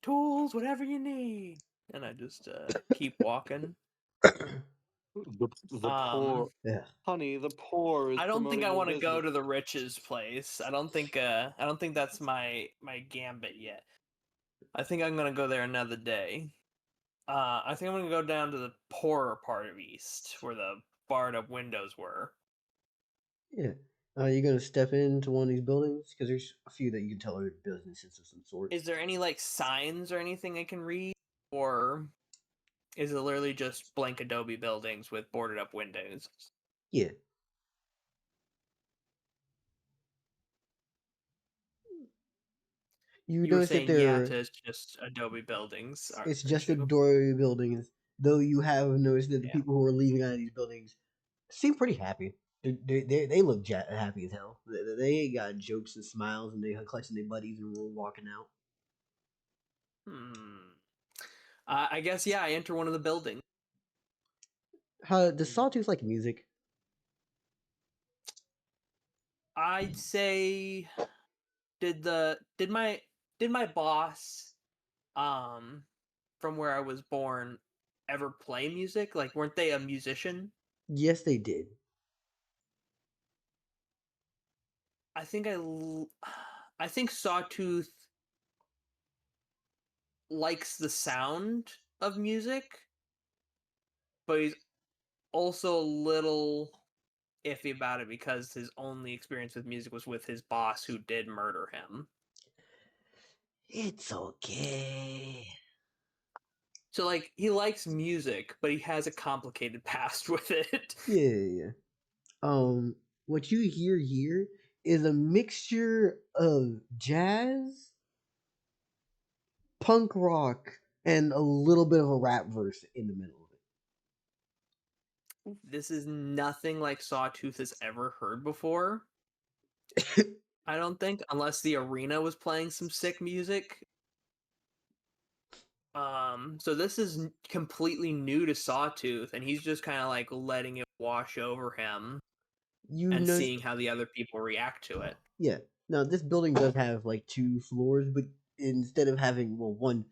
tools, whatever you need. And I just keep walking. The poor, Yeah. honey. The poor is I don't think promoting I your want to go business. to the rich's place. I don't think that's my gambit yet. I think I'm gonna go there another day. I think I'm gonna go down to the poorer part of East, where the barred up windows were. Yeah. You're gonna step into one of these buildings because there's a few that you can tell are businesses of some sort. Is there any like signs or anything I can read, or is it literally just blank adobe buildings with boarded up windows? Yeah. You You were notice that saying yeah there to just adobe buildings. it's Aren't just you? adobe buildings, though you have noticed that the Yeah. people who are leaving out of these buildings seem pretty happy. They look happy as hell. They got jokes and smiles, and they clutching their buddies and we're walking out. I guess yeah. I enter one of the buildings. Does Sawtooth like music? I'd say did my boss from where I was born ever play music? Like weren't they a musician? Yes, they did. I think I think Sawtooth likes the sound of music, but he's also a little iffy about it because his only experience with music was with his boss who did murder him. It's okay. So like he likes music, but he has a complicated past with it. Yeah. What you hear here is a mixture of jazz, punk rock, and a little bit of a rap verse in the middle of This is nothing like Sawtooth has ever heard before. it. I don't think, unless the arena was playing some sick music. So this is completely new to Sawtooth, and he's just kind of like letting it wash over him You and know, seeing how the other people react to it. yeah. Now this building does have like 2 floors, but instead of having one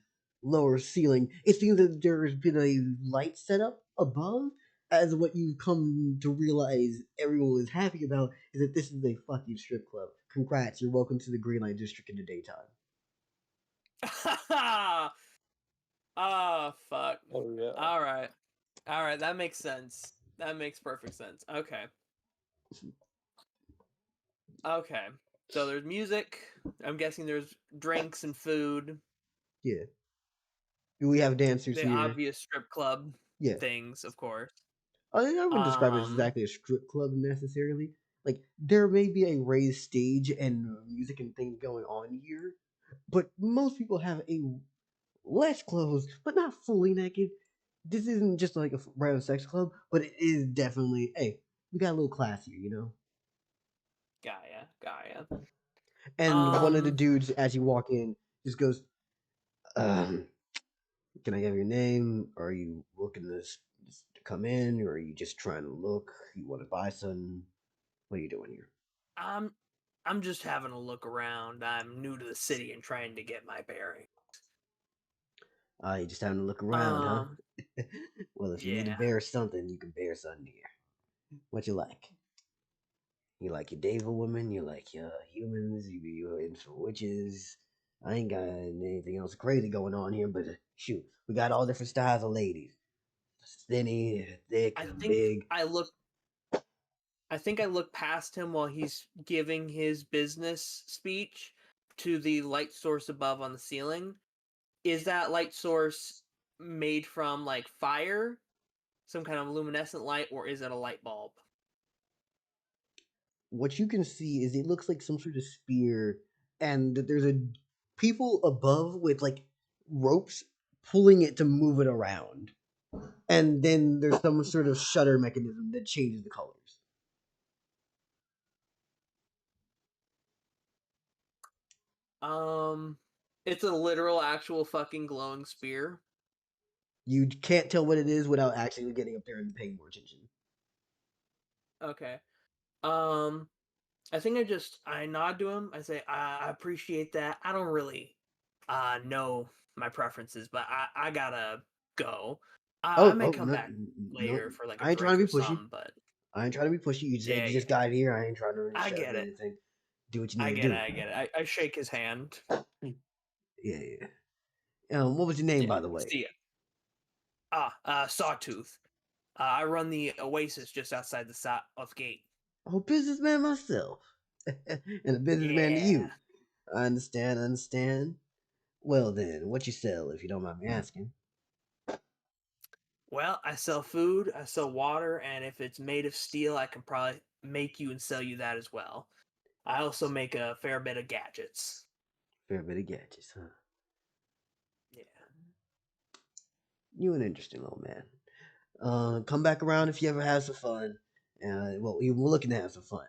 lower ceiling, it seems that there's been a light set up above. As what you've come to realize everyone is happy about is that this is a fucking strip club. Congrats, you're welcome to the Green Light District in the daytime. Oh, fuck. Oh yeah. All right, that makes sense. That makes perfect sense. Okay. So there's music. I'm guessing there's drinks and food. Yeah. We have dancers The here. obvious strip club Yeah. things, of course. I wouldn't describe it as exactly a strip club necessarily. Like there may be a raised stage and music and things going on here, but most people have a less clothes, but not fully naked. This isn't just like a random sex club, but it is definitely, hey, we got a little class here, you know. Gaia. And one of the dudes, as you walk in, just goes, um, "Can I have your name? Are you looking to come in, or are you just trying to look? You want to buy something? What are you doing here?" I'm just having a look around. I'm new to the city and trying to get my bearing. You just having to look around, huh? Well, if you need to Yeah. bear something, you can bear something here. What you like? You like your Deva woman? You like your humans? You into witches? I ain't got anything else crazy going on here, but shoot, we got all different styles of ladies. Skinny, thick, I think big. I think I look past him while he's giving his business speech to the light source above on the ceiling. Is that light source made from like fire, some kind of luminescent light, or is it a light bulb? What you can see is it looks like some sort of spear, and there's a people above with like ropes pulling it to move it around. And then there's some sort of shutter mechanism that changes the colors. It's a literal, actual fucking glowing spear. You can't tell what it is without actually getting up there and paying more attention. Okay. I think I nod to him. I say, I appreciate that. I don't really know my preferences, but I gotta go. I Oh, may oh, come no, back no. later for like a I ain't trying drink to or be pushy. something, but I ain't trying to be pushy. You yeah, said you just got here. I ain't trying to I shove get or it. anything. Do what you I need to get it. do. I get it. I shake his hand. Yeah, yeah. What was your name, Yeah. by the way? See ya. Sawtooth. I run the Oasis just outside the South Gate. Oh, businessman myself. And a businessman to Yeah. you. I understand. Well then, what you sell, if you don't mind me asking? Well, I sell food, I sell water, and if it's made of steel, I can probably make you and sell you that as well. I also make a fair bit of gadgets. Fair bit of gadgets, huh? Yeah. You an interesting little man. Come back around if you ever have some fun. Well, we're looking to have some fun.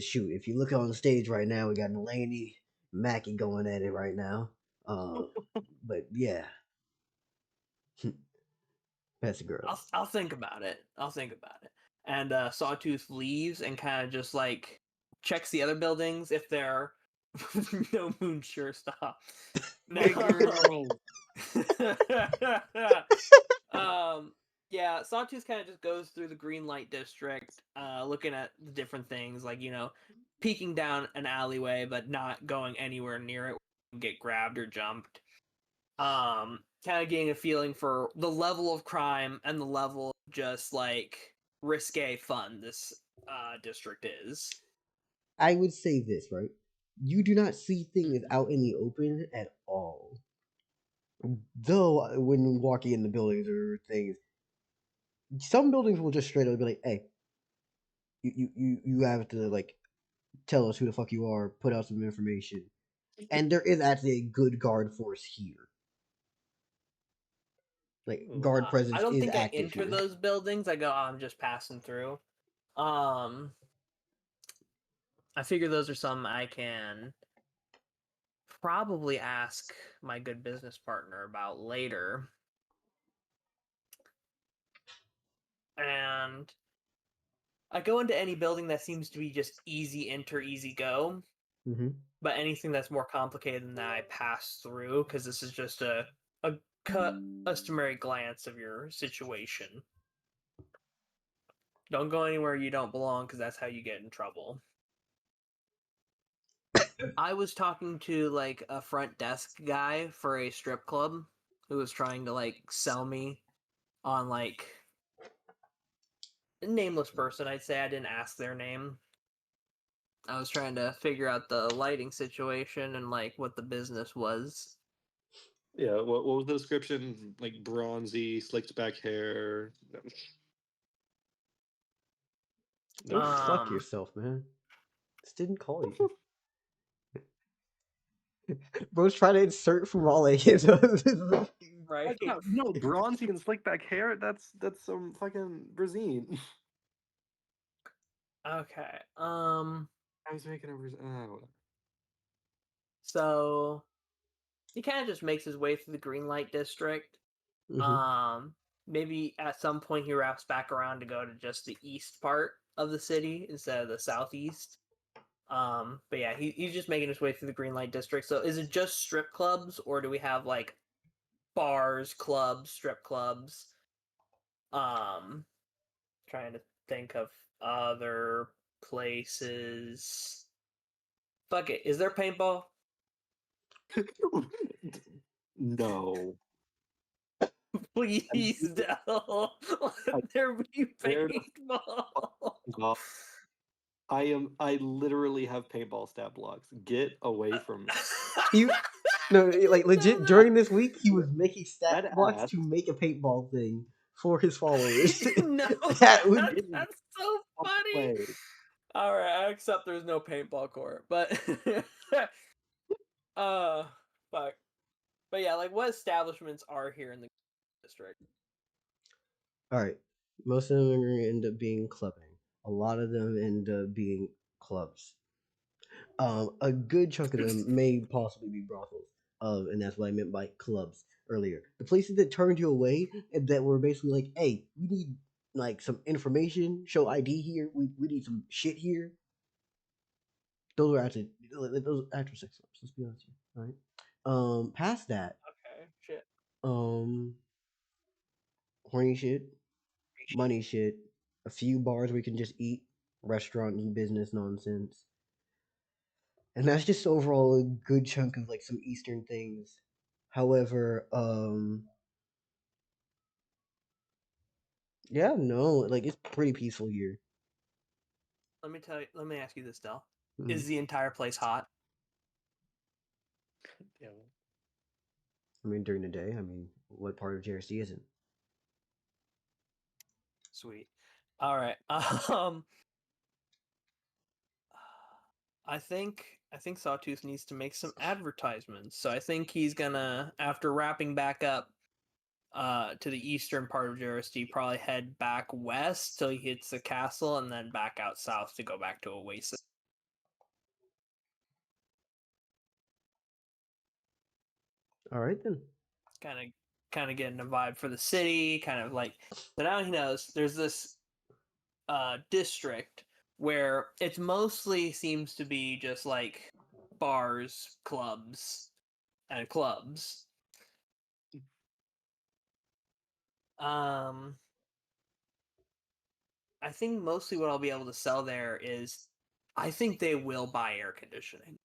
Shoot, if you look on the stage right now, we got Mulaney, Mackie going at it right now. But yeah, that's the girls. I'll think about it. I'll think about it. And Sawtooth leaves and kind of just like checks the other buildings if they're no moon. Sure, stop. Girl. um, yeah, Sawtooth kind of just goes through the green light district, looking at the different things, like peeking down an alleyway, but not going anywhere near it, where you can get grabbed or jumped. Kind of getting a feeling for the level of crime and the level of just like risque fun this district is. I would say this, right? You do not see things out in the open at all. Though, when walking in the buildings or things, some buildings will just straight up be like, "Hey, you have to like tell us who the fuck you are, put out some information." And there is actually a good guard force here. Like Ooh, guard I presence don't is think I active enter here. those buildings. I go, oh, I'm just passing through. Um, I figure those are some I can probably ask my good business partner about later. And I go into any building that seems to be just easy enter, easy go. Mm-hmm. But anything that's more complicated than that, I pass through because this is just a customary glance of your situation. Don't go anywhere you don't belong because that's how you get in trouble. I was talking to like a front desk guy for a strip club who was trying to like sell me on like a nameless person. I'd say I didn't ask their name. I was trying to figure out the lighting situation and like what the business was. Yeah, what was the description? Like bronzy, slicked back hair. Go fuck Um, yourself, man. Just didn't call you. Bro's trying to insert Fumale into right. No, bronzy and slick back hair. That's some fucking Brazilian. Okay. I was making a whatever. So he kind of just makes his way through the green light district. Mhm. Maybe at some point he wraps back around to go to just the east part of the city instead of the southeast. But yeah, he's just making his way through the green light district. So is it just strip clubs, or do we have like bars, clubs, strip clubs? Trying to think of other places. Fuck it. Is there paintball? No. Please, Dell. I Let there be swear to paintball. God, I literally have paintball stat blocks. Get away from me. He no, like legit. No. During this week, he was making That stat blocks ass. to make a paintball thing for his followers. No, That would that's so funny. Play. All right, I accept there's no paintball court, but fuck. But yeah, like what establishments are here in the district? all right. Most of them are going to end up being clubbing. A lot of them end up being clubs. A good chunk of them may possibly be brothels. And that's what I meant by clubs earlier. The places that turned you away and that were basically like, hey, we need like some information, show ID here. We need some shit here. Those are actually sex clubs. Let's be honest here. All right. Past that, Okay, shit. horny shit, money shit, a few bars we can just eat, restaurant and business nonsense. And that's just overall a good chunk of like some Eastern things. However, yeah, no, like it's pretty peaceful here. Let me ask you this, Del. Mhm. Is the entire place hot? Yeah. I mean, during the day, I mean, what part of JRC isn't? Sweet. All right. I think Sawtooth needs to make some advertisements. So I think he's gonna, after wrapping back up to the eastern part of JRSD, probably head back west till he hits the castle and then back out south to go back to Oasis. All right then. Kind of getting a vibe for the city, kind of like, so now he knows there's this district where it mostly seems to be just like bars, clubs, and clubs. I think mostly what I'll be able to sell there is, I think they will buy air conditioning.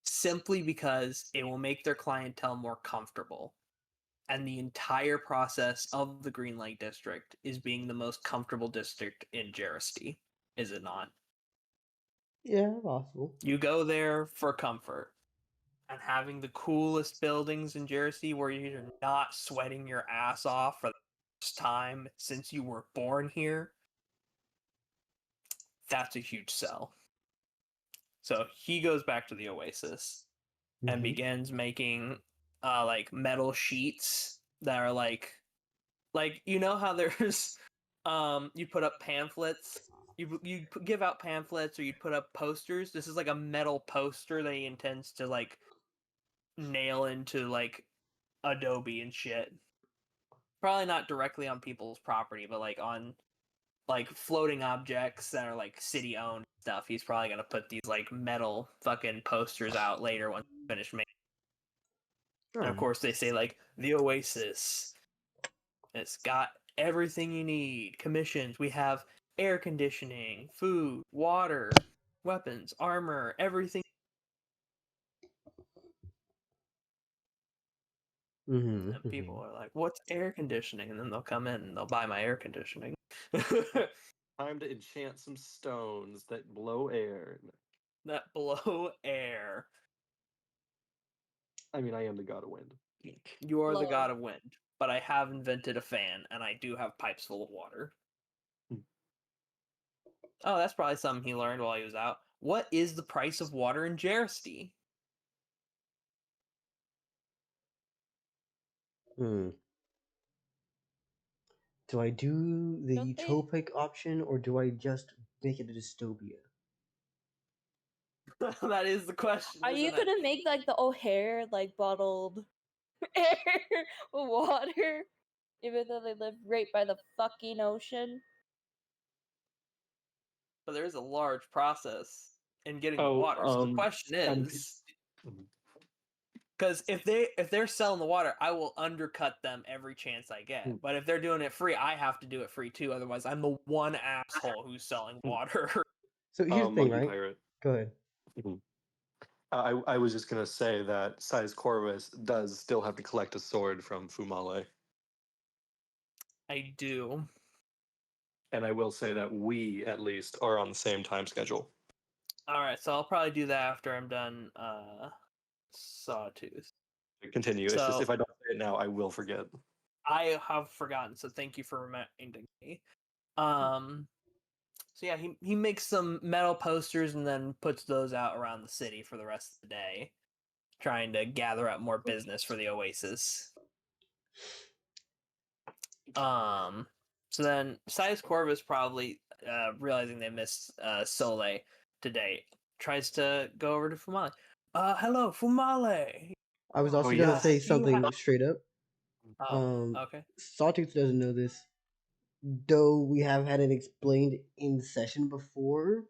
Simply because it will make their clientele more comfortable. And the entire process of the Green Light District is being the most comfortable district in Jersey, is it not? Yeah, possible. You go there for comfort. And having the coolest buildings in Jersey where you're not sweating your ass off for the first time since you were born here, that's a huge sell. So he goes back to the Oasis and Mhm. begins making like metal sheets that are like you know how there's you put up pamphlets, you give out pamphlets, or you put up posters. This is like a metal poster that he intends to like nail into like Adobe and shit. Probably not directly on people's property, but like on like floating objects that are like city owned stuff. He's probably gonna put these like metal fucking posters out later when finished making. And of course they say like the Oasis. It's got everything you need. Commissions. We have air conditioning, food, water, weapons, armor, everything. Mhm. And people are like, "What's air conditioning?" And then they'll come in and they'll buy my air conditioning. Time to enchant some stones that blow air. That blow air. I mean, I am the god of wind. You are the Blow. god of wind, but I have invented a fan, and I do have pipes full of water. Oh, that's probably something he learned while he was out. What is the price of water in Jersey? Do I do the Don't they- utopic option or do I just make it a dystopia? That is the question. Are you isn't it? gonna make like the O'Hare like bottled air water, even though they live right by the fucking ocean? But there is a large process in getting the Oh, water. So the question and- is, because if they're selling the water, I will undercut them every chance I get. But if they're doing it free, I have to do it free too. Otherwise, I'm the one asshole who's selling water. So here's the thing, Monkey right? Pirate. Go ahead. I was just gonna say that Sidus Corvus does still have to collect a sword from Fumale, I do. and I will say that we at least are on the same time schedule. All right, so I'll probably do that after I'm done Sawtooth. Continue. It's just So- if I don't say it now, I will forget. I have forgotten, so thank you for reminding me. So yeah, he makes some metal posters and then puts those out around the city for the rest of the day, trying to gather up more business for the Oasis. So then Sidus Corvus, probably realizing they missed Sole today, tries to go over to Fumale. Hello, Fumale. I was also Oh, gonna yeah. say You something have- straight up. Okay. Sawtooth doesn't know this, though we have had it explained in session before.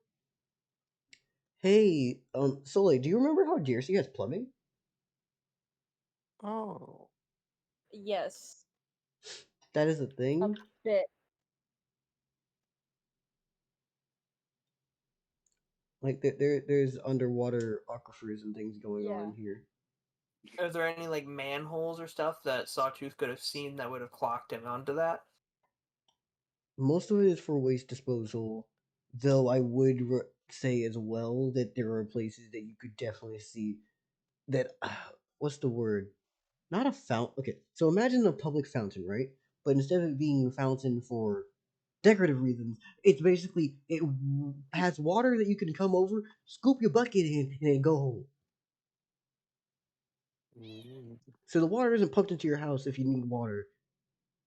Hey, Soleil, do you remember how Jersey has plumbing? Oh. Yes. That is a thing. Bit. Like there's underwater aquifers and things going Yeah. on here. Are there any like manholes or stuff that Sawtooth could have seen that would have clocked him onto that? Most of it is for waste disposal, though I would say as well that there are places that you could definitely see that. What's the word? Not a fountain. Okay, so imagine a public fountain, right? But instead of it being a fountain for decorative reasons, it's basically has water that you can come over, scoop your bucket in, and then go home. So the water isn't pumped into your house if you need water,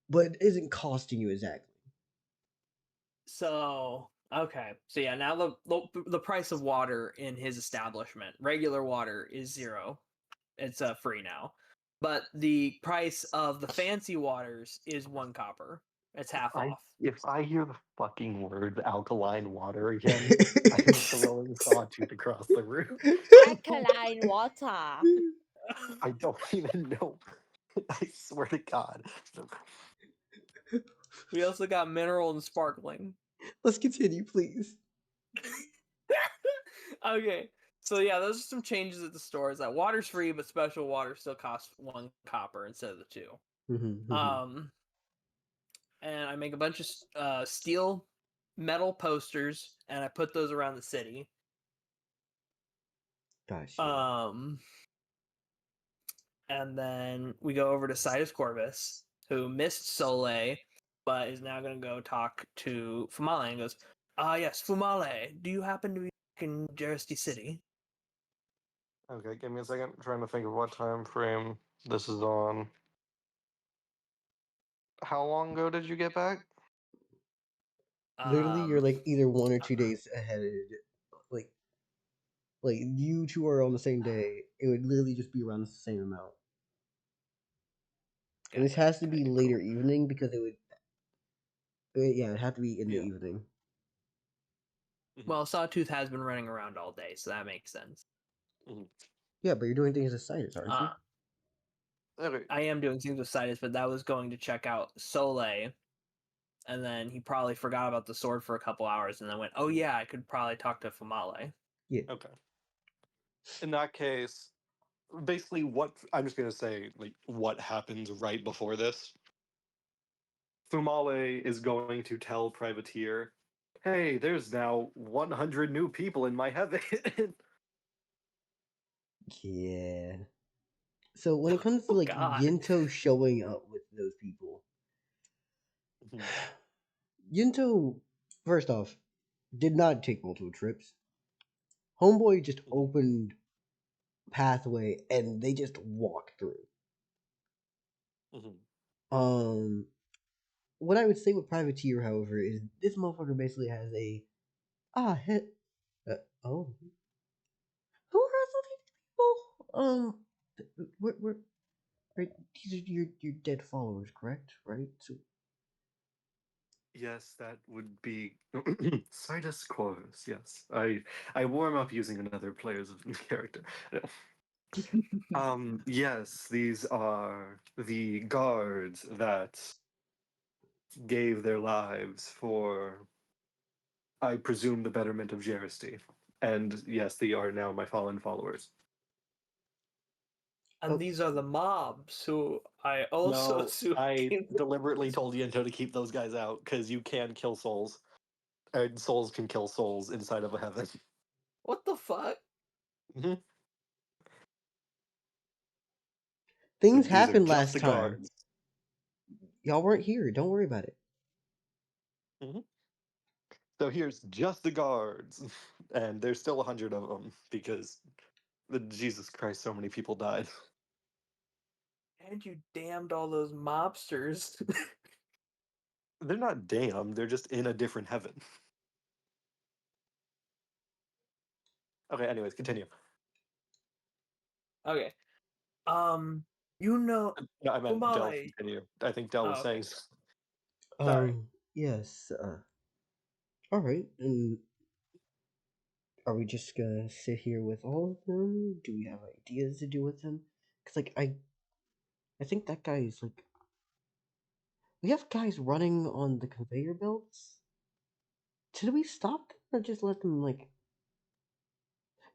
but it isn't costing you exactly. So okay, so yeah, now the price of water in his establishment, regular water, is 0. It's free now, but the price of the fancy waters is 1 copper. It's half off. If I hear the fucking word alkaline water again, I am throwing Sawtooth across the room. Alkaline water. I don't even know. I swear to God. We also got mineral and sparkling. Let's continue, please. Okay, so yeah, those are some changes at the store. Is that water's free, but special water still costs 1 copper instead of the 2. And I make a bunch of steel metal posters, and I put those around the city. Gosh. And then we go over to Sidus Corvus, who missed Soleil, but is now going to go talk to Fumale and goes, yes, Fumale, do you happen to be in Jersey City? Okay, give me a second. I'm trying to think of what time frame this is on. How long ago did you get back? Literally, you're like either 1 or 2 days ahead. Like you two are on the same day. It would literally just be around the same amount. And this has to be later evening because it would. It'd have to be in the evening. Well, Sawtooth has been running around all day, so that makes sense. Yeah, but you're doing things as Sidus, aren't you? Okay. I am doing things with Sidus, but that was going to check out Soleil, and then he probably forgot about the sword for a couple hours, and then went, "Oh yeah, I could probably talk to Fumale." Yeah. Okay. In that case, basically, what I'm just gonna say, like, what happens right before this. Fumale is going to tell Privateer, Hey, there's now 100 new people in my heaven. Yeah. So when it comes to Oh, like God. Yinto showing up with those people, Mhm. Yinto, first off, did not take multiple trips. Homeboy just Mhm. opened pathway and they just walked through. Mhm. Um, what I would say with Privateer, however, is this motherfucker basically has a hit. Oh, who are some of these people? We're right. These are your dead followers, correct? Right. So Yes, that would be Sidus Corvus. Yes, I warm up using another player's character. Yes, these are the guards that gave their lives for, I presume, the betterment of Jeristy. And yes, they are now my fallen followers. And oh, these are the mobs who I also No, assume I came. deliberately told Yento to keep those guys out because you can kill souls. And souls can kill souls inside of a heaven. What the fuck? Mhm. So things these are happened just last the time. guards. Y'all weren't here. Don't worry about it. Mhm. So here's just the guards, and there's still 100 of them because Jesus Christ, so many people died. And you damned all those mobsters. They're not damned; they're just in a different heaven. Okay. Anyways, continue. Okay. You know, No, I meant Dell. Fumale. Continue. I think Dell was Oh, okay. saying. Sorry. Yes. All right. And are we just gonna sit here with all of them? Do we have ideas to do with them? Cause like I think that guy is like we have guys running on the conveyor belts. Should we stop them or just let them like?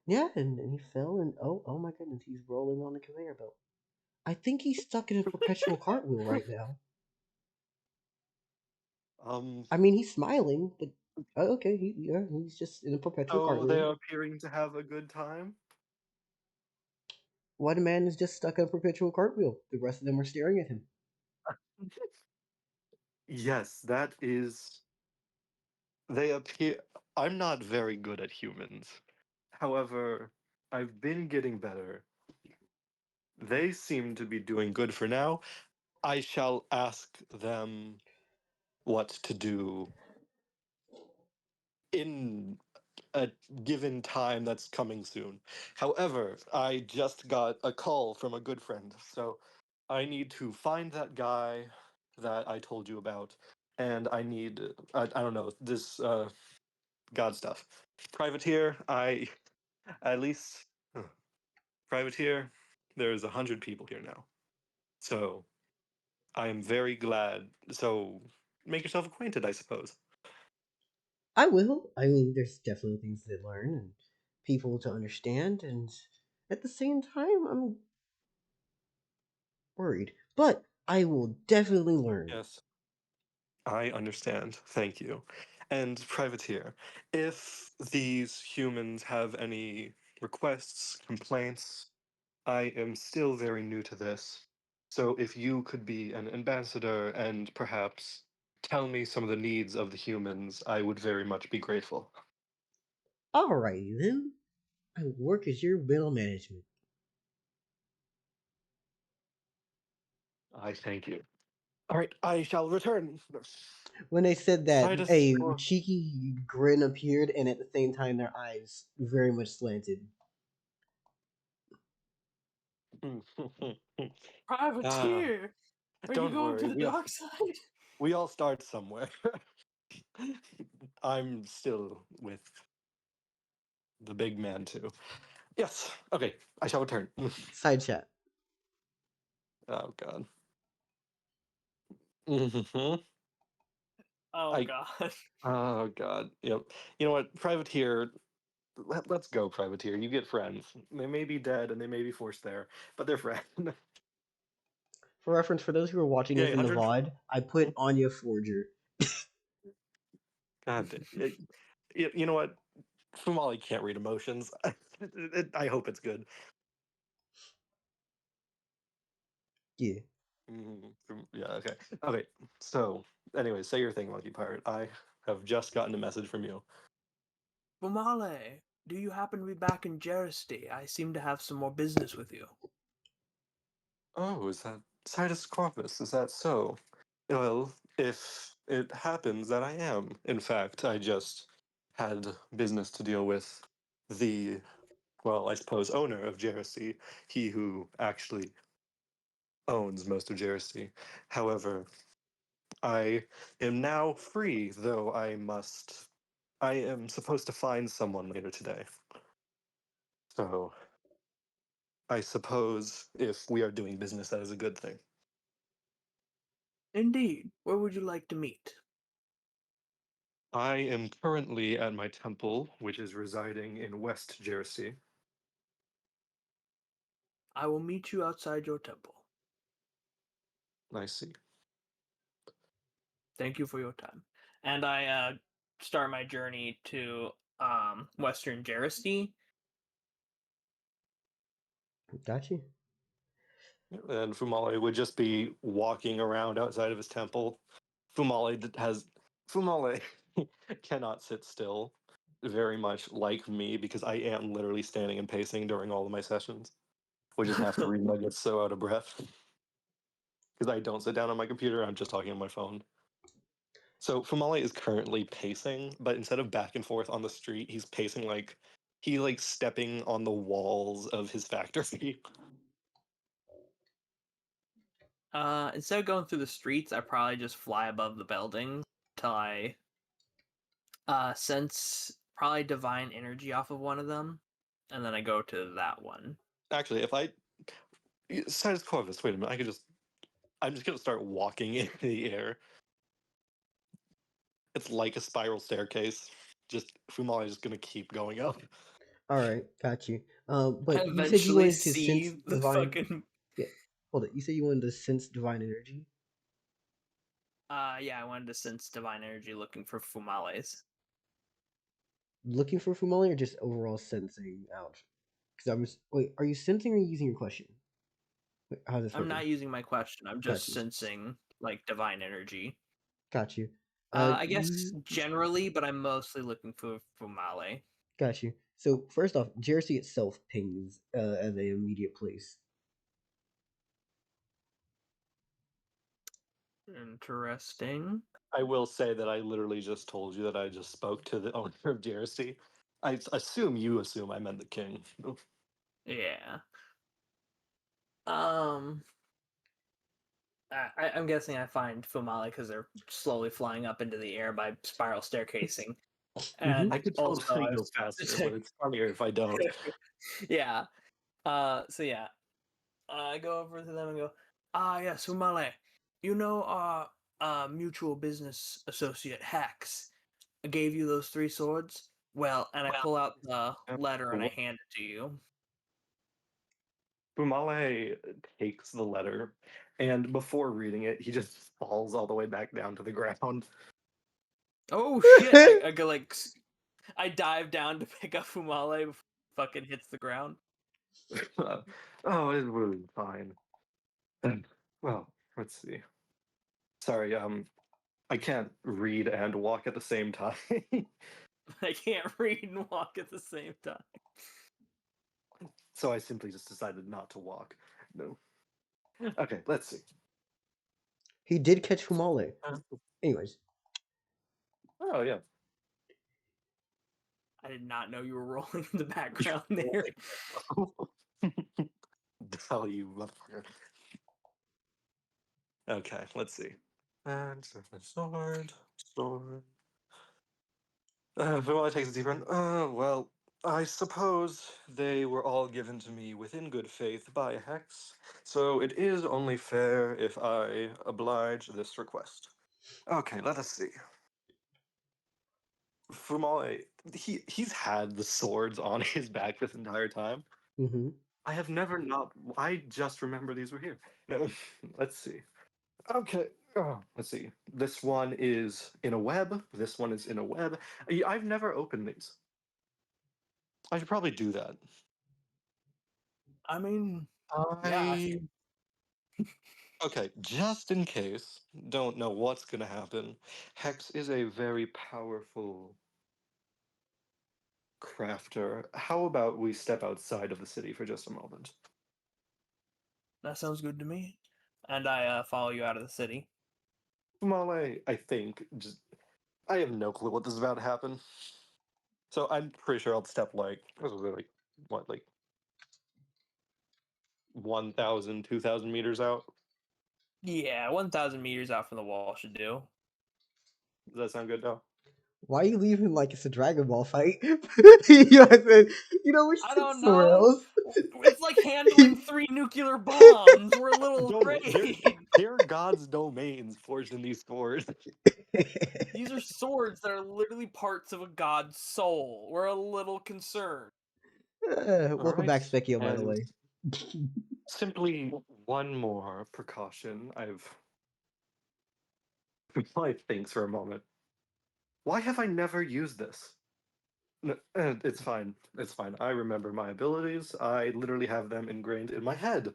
Yeah, and he fell and oh my goodness, he's rolling on the conveyor belt. I think he's stuck in a perpetual cartwheel right now. Um. I mean, he's smiling, but okay, he's just in a perpetual So they're cartwheel. appearing to have a good time. One man is just stuck in a perpetual cartwheel. The rest of them are staring at him. Yes, that is. They appear. I'm not very good at humans. However, I've been getting better. They seem to be doing good for now. I shall ask them what to do in a given time that's coming soon. However, I just got a call from a good friend, so I need to find that guy that I told you about, and I need, I don't know, this God stuff. Privateer, I at least Privateer, there's 100 people here now. So I am very glad. So make yourself acquainted, I suppose. I will. I mean, there's definitely things to learn and people to understand, and at the same time, I'm worried. But I will definitely learn. Yes, I understand. Thank you. And Privateer, if these humans have any requests, complaints, I am still very new to this. So if you could be an ambassador and perhaps tell me some of the needs of the humans, I would very much be grateful. Alrighty then. I will work as your middle management. I thank you. All right, I shall return. When they said that, Sidus a or cheeky grin appeared, and at the same time, their eyes very much slanted. Ah, Privateer! Are you don't going to worry. the dark side? We all start somewhere. I'm still with the big man too. Yes. Okay. I shall return. Side chat. Oh God. Mhm. Oh, I. God. Oh God. Yep. You know what? Privateer. Let's go, Privateer. You get friends. They may be dead and they may be forced there, but they're friends. For reference, for those who are watching this Yay, in the 100. VOD, I put Anya Forger. God, you know what? Fumale can't read emotions. I hope it's good. Yeah. Yeah, okay. Okay, so, anyway, say your thing, Lucky Pirate. I have just gotten a message from you. Fumale, do you happen to be back in Jeristy? I seem to have some more business with you. Oh, is that Sidus Corvus? Is that so? Well, if it happens that I am, in fact, I just had business to deal with the, well, I suppose, owner of Jersey, he who actually owns most of Jersey. However, I am now free, though I am supposed to find someone later today. So, I suppose if we are doing business, that is a good thing. Indeed. Where would you like to meet? I am currently at my temple, which is residing in West Jersey. I will meet you outside your temple. I see. Thank you for your time. And I start my journey to Western Jeristy. Got you. And Fumale would just be walking around outside of his temple. Fumale cannot sit still, very much like me, because I am literally standing and pacing during all of my sessions, which is half the reason I get so out of breath. Because I don't sit down on my computer, I'm just talking on my phone. So Fumale is currently pacing, but instead of back and forth on the street, he's pacing like stepping on the walls of his factory. Instead of going through the streets, I probably just fly above the buildings till I sense probably divine energy off of one of them, and then I go to that one. Actually, if I Sidus Corvus, wait a minute, I'm just gonna start walking in the air. It's like a spiral staircase. Just Fumale is just gonna keep going up. All right, got you. I But you said you eventually wanted to see sense the divine. fucking. Yeah, hold it. You said you wanted to sense divine energy. Yeah, I wanted to sense divine energy looking for Fumales. Looking for Fumale or just overall sensing out? Because wait. Are you sensing or using your question? Wait, how's this I'm working? not using my question. I'm Got just you. sensing like divine energy. Got you. I guess You generally, but I'm mostly looking for Fumale. got you. So first off, Jersey itself pings as an immediate place. Interesting. I will say that I literally just told you that I just spoke to the owner of Jersey. I assume you assume I meant the king. Yeah. I'm guessing I find Fumale because they're slowly flying up into the air by spiral staircasing. Mm-hmm. And I could also, totally go faster, but it's funnier if I don't. yeah. So yeah, I go over to them and go, yes, Fumale, you know our mutual business associate Hex gave you those 3 swords? Well, and I pull out the letter and I hand it to you. Fumale takes the letter, and before reading it, he just falls all the way back down to the ground. Oh shit! I go like, I dive down to pick up Fumale before he fucking hits the ground. Oh, it's really fine. Well, let's see. Sorry, I can't read and walk at the same time. I can't read and walk at the same time. So I simply just decided not to walk. No. Okay, let's see. He did catch Fumale. Anyways, Oh yeah. I did not know you were rolling in the background there. Tell you, motherfucker. Okay, let's see. And sword. Fumale takes a deep breath. Well, I suppose they were all given to me within good faith by a hex, so it is only fair if I oblige this request. Okay, let us see. Fumale, he's had the swords on his back this entire time. mm-hmm. I have never not. I just remember these were here. No, let's see. Okay, Let's see. This one is in a web. This one is in a web. I've never opened these. I should probably do that. I mean, yeah. Okay, just in case, don't know what's gonna happen. Hex is a very powerful crafter. How about we step outside of the city for just a moment? That sounds good to me. And I follow you out of the city. Fumale, I think, I have no clue what this is about to happen. So I'm pretty sure I'll step like, what, like 1,000, 2,000 meters out? Yeah, 1,000 meters out from the wall should do. Does that sound good now? Why are you leaving like it's a Dragon Ball fight? We should I sit don't somewhere know. else. It's like handling 3 nuclear bombs. We're a little afraid. They're God's domains forged in these swords. These are swords that are literally parts of a god's soul. We're a little concerned. Welcome back, Specchio, by the And way. simply one more precaution. Life thinks for a moment. Why have I never used this? No, it's fine. It's fine. I remember my abilities. I literally have them ingrained in my head.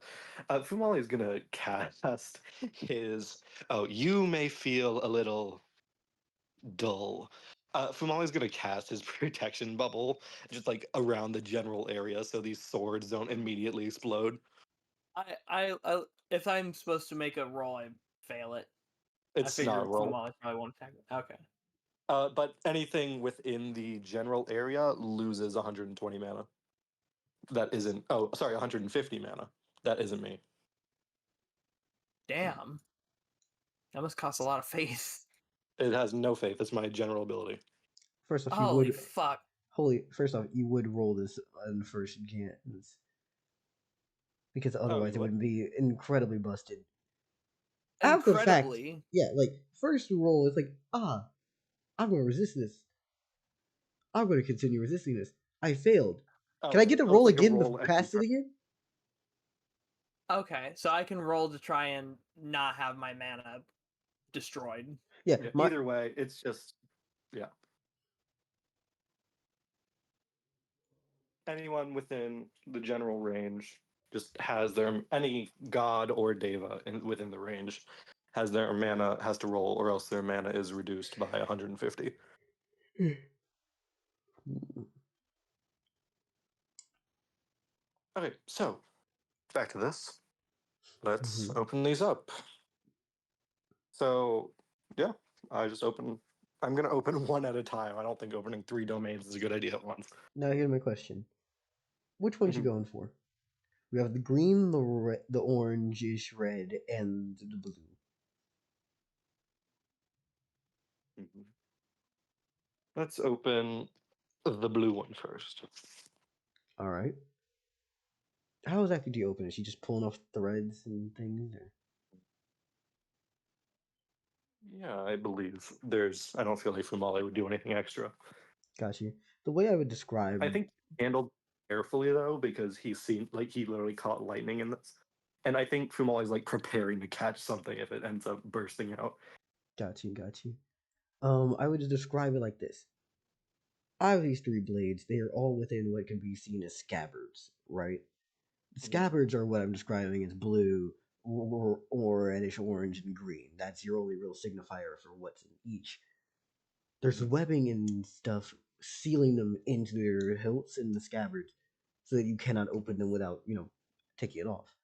Fumale is gonna cast his. Oh, you may feel a little dull. Fumale is gonna cast his protection bubble just like around the general area, so these swords don't immediately explode. If I'm supposed to make a roll, I fail it. I It's figure not a roll. Fumale probably won't attack it. Okay. But anything within the general area loses 120 mana. That isn't. Oh, sorry, 150 mana. That isn't me. Damn. That must cost a lot of faith. It has no faith. It's my general ability. First off, Holy fuck. First off, you would roll this on the first chance because otherwise you it would? would be incredibly busted. After the fact, Incredibly. yeah, like first roll, it's like, I'm going to resist this. I'm going to continue resisting this. I failed. Can I get to Oh, roll it's like a again roll to every pass it turn. again? Okay, so I can roll to try and not have my mana destroyed. Yeah, Yeah, my either way, it's just yeah. Anyone within the general range just has their any god or deva within the range has their mana has to roll, or else their mana is reduced by 150. Okay, so back to this. Let's Mhm. open these up. So yeah, I'm gonna open one at a time. I don't think opening 3 domains is a good idea at once. Now here's my question: which one's you Mhm. going for? We have the green, the orangish red, and the blue. Mhm. Let's open the blue one first. All right. How exactly do you open it? Is she just pulling off threads and things? Or? Yeah, I believe I don't feel like Fumale would do anything extra. Got you. The way I would describe, I think he handled carefully though, because he seemed like he literally caught lightning in this. And I think Fumale's like preparing to catch something if it ends up bursting out. got you. I would describe it like this: out of these three blades, they are all within what can be seen as scabbards, right? The scabbards are what I'm describing as blue, or reddish orange, and green. That's your only real signifier for what's in each. There's webbing and stuff sealing them into their hilts and the scabbards so that you cannot open them without, taking it off.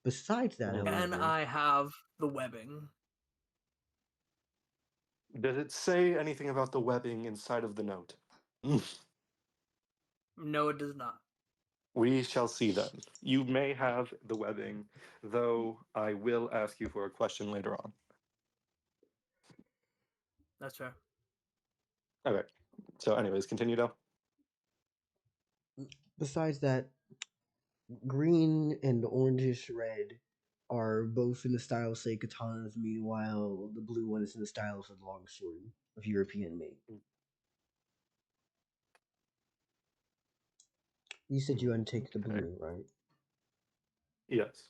Besides that, And however, I have the webbing. Does it say anything about the webbing inside of the note? No, it does not. We shall see then. You may have the webbing, though I will ask you for a question later on. That's fair. Okay. So, anyways, continue though. besides that, green and orangish red are both in the style of, say, katanas, meanwhile, the blue one is in the style of a longsword of European make. You said you untake the Okay. blue, right? Yes.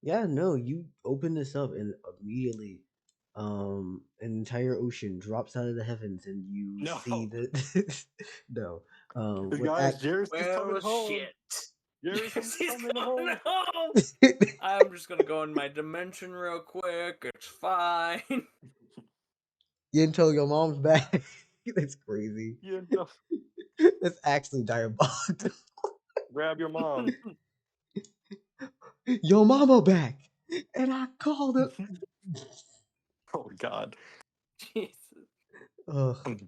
Yeah, no, you open this up and immediately an entire ocean drops out of the heavens and you No. see that no. What Guys, Jerry's coming Well, home. shit. Jerry's He's coming coming home. home. I'm just gonna go in my dimension real quick. It's fine. You didn't tell your mom's back. That's crazy. You know, That's actually diabolical. grab your mom. Your mama back. And I called her. Oh God. Jesus. Ugh.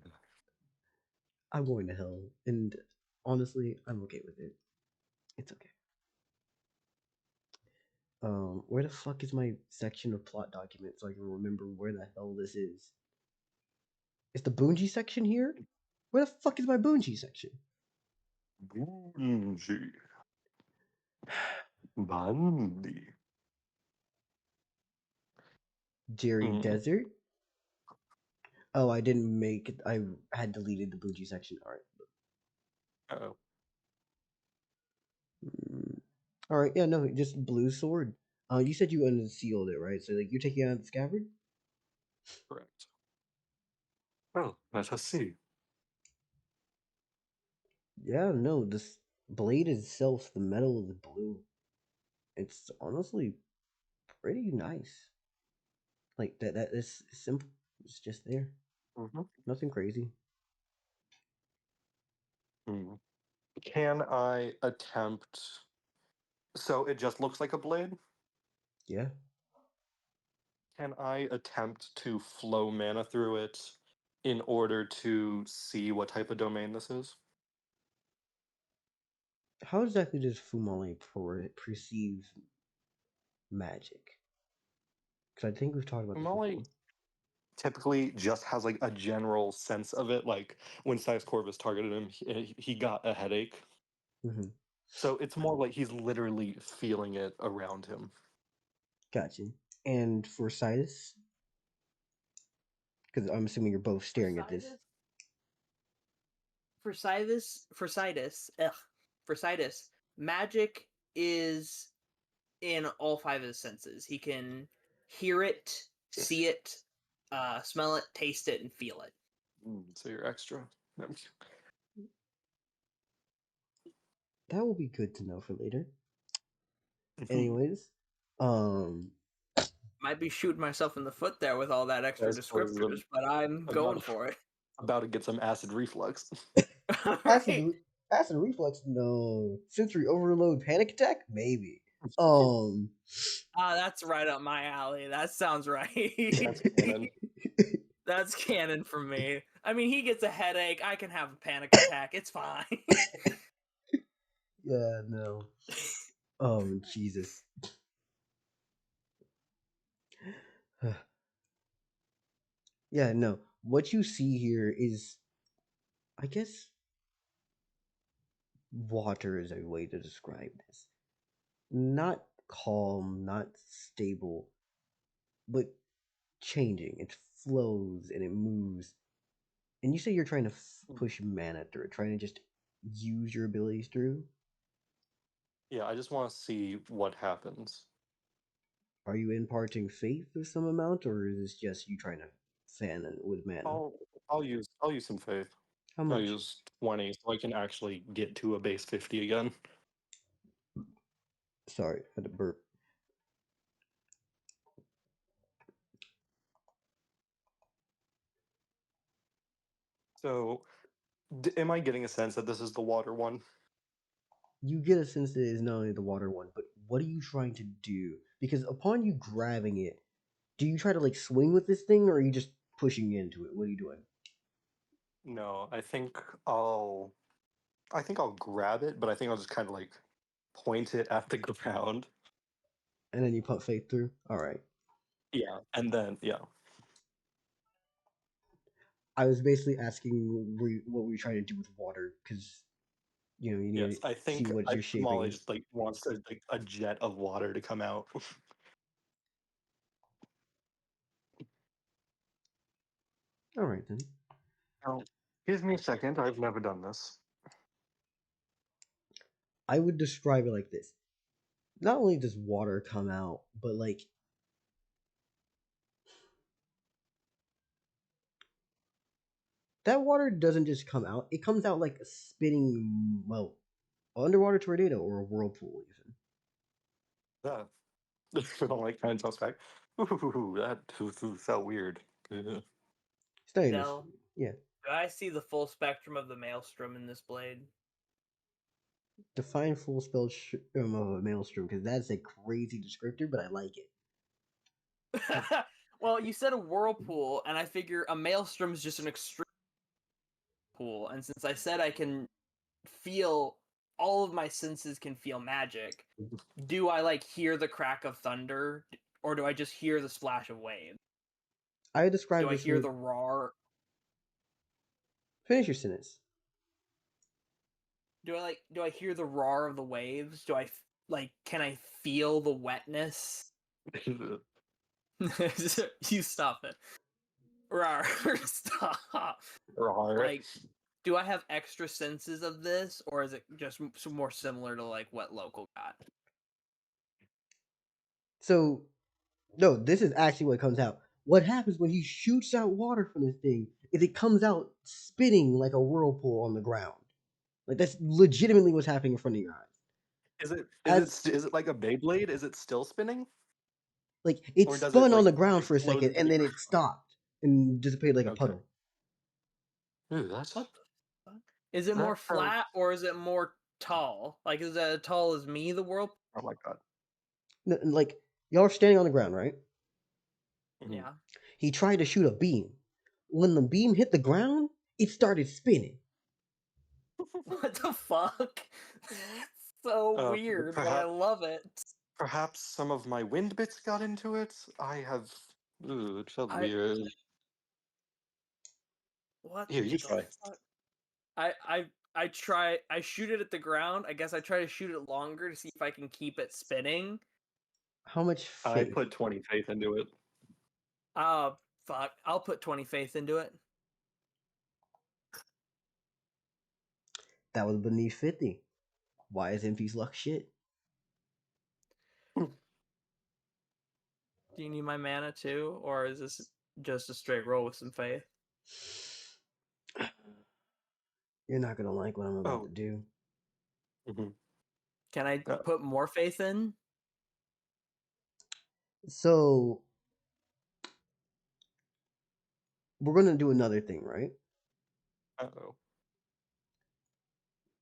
I'm going to hell. And honestly, I'm okay with it. It's okay. Where the fuck is my section of plot documents so I can remember where the hell this is? Is the Bungie section here? Where the fuck is my Bungie section? Bungie. Bundy. Jerry Desert? Oh, I didn't make it. I had deleted the Bungie section. Alright. Oh, Alright, yeah, no, just blue sword. You said you unsealed it, right? So, like, you're taking out the scabbard? correct. Well, let us see. Yeah, no, this blade itself, the metal is blue. It's honestly pretty nice. Like that is simple. It's just there. Mm-hmm. Nothing crazy. Can I attempt? So it just looks like a blade. Yeah. Can I attempt to flow mana through it in order to see what type of domain this is? How exactly does Fumale perceive magic? Because I think we've talked about this Molly before. typically just has like a general sense of it. Like when Corvus targeted him, he got a headache. Mm-hmm. So it's more like he's literally feeling it around him. Gotcha. And for Sidus? Because I'm assuming you're both staring at this. For Sidus, magic is in all five of his senses. He can hear it, see it, smell it, taste it, and feel it. So you're extra. That will be good to know for later. Anyways, might be shooting myself in the foot there with all that extra descriptors, but I'm going for it. About to get some acid reflux. acid reflux? No. Sensory overload panic attack? Maybe. That's right up my alley. That sounds right. That's canon. That's canon for me. I mean, he gets a headache. I can have a panic attack. It's fine. Yeah, no. Oh, Jesus. Yeah, no. What you see here is, I guess, water is a way to describe this. Not calm, not stable, but changing. It flows and it moves. And you say you're trying to push mana through it, trying to just use your abilities through? Yeah, I just want to see what happens. Are you imparting faith of some amount, or is this just you trying to fan it with mana? I'll use some faith. How I'll much? use 20 so I can actually get to a base 50 again. Sorry, I had to burp. So, am I getting a sense that this is the water one? You get a sense that it is not only the water one, but what are you trying to do? Because upon you grabbing it, do you try to like swing with this thing, or are you just pushing into it? What are you doing? No, I think I'll grab it, but I think I'll just kind of like point it at the ground. And then you pump faith through? Alright. Yeah, and then yeah. I was basically asking what were you trying to do with water, because you need Yes, I to see think what you're shaping. Molly just like wants a jet of water to come out. Alright then. Now, give me a second. I've never done this. I would describe it like this. not only does water come out, but like that water doesn't just come out; it comes out like a spinning, well, underwater tornado or a whirlpool, even. Yeah. Like kind of jumps back. Ooh, that felt weird. Ugh. It's not even, Dell, yeah. do I see the full spectrum of the maelstrom in this blade? Define full spell of a maelstrom because that's a crazy descriptor, but I like it. Well, you said a whirlpool, and I figure a maelstrom is just an extreme pool. And since I said I can feel, all of my senses can feel magic, do I like hear the crack of thunder, or do I just hear the splash of waves? I describe Do I this hear with the roar? finish your sentence. Do I hear the roar of the waves? Can I feel the wetness? You stop it. Roar. Stop. Like, do I have extra senses of this, or is it just more similar to like what local got? So, no, this is actually what comes out. What happens when he shoots out water from this thing is it comes out spinning like a whirlpool on the ground. Like that's legitimately what's happening in front of your eyes. Is it like a Beyblade? Is it still spinning? Like it Or does it spun on like the ground for a explode second into and the then it stopped and dissipated like a Okay. puddle. Ooh, that's What the fuck? Is it that more sounds flat or is it more tall? Like, is it as tall as me, the world? oh my god. Like y'all are standing on the ground, right? Mhm. Yeah. He tried to shoot a beam. When the beam hit the ground, it started spinning. What the fuck? That's so weird, but I Perhaps love it. some of my wind bits got into it. I have ooh, it felt I weird. what Here, you the try. fuck? I try. I shoot it at the ground. I guess I try to shoot it longer to see if I can keep it spinning. How much I faith? put 20 faith into it. Fuck. I'll put 20 faith into it. That was beneath 50. Why is MP's luck shit? Do you need my mana too, or is this just a straight roll with some faith? You're not gonna like what I'm about Oh. to do. Mhm. Can I put more faith in? So we're gonna do another thing, right? Uh-oh.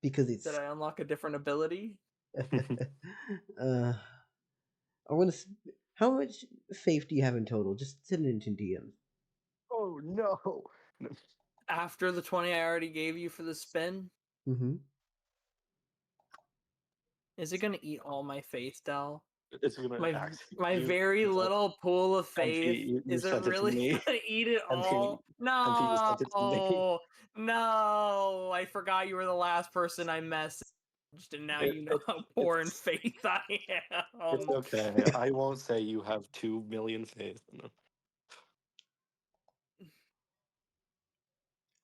Because it's Did I unlock a different ability? uh I wanna how much faith do you have in total? Just send it into DM. Oh no. After the 20 I already gave you for the spin, Mm-hmm. is it gonna eat all my faith, Dell? It's gonna My very little pool of faith. MP, you Is it sent it to really me. gonna eat it MP, all? MP, you No, sent it to me. no! I forgot you were the last person I messaged, and now It, you know it, how poor in it's faith I it's am. okay. I won't say you have 2 million faith. No.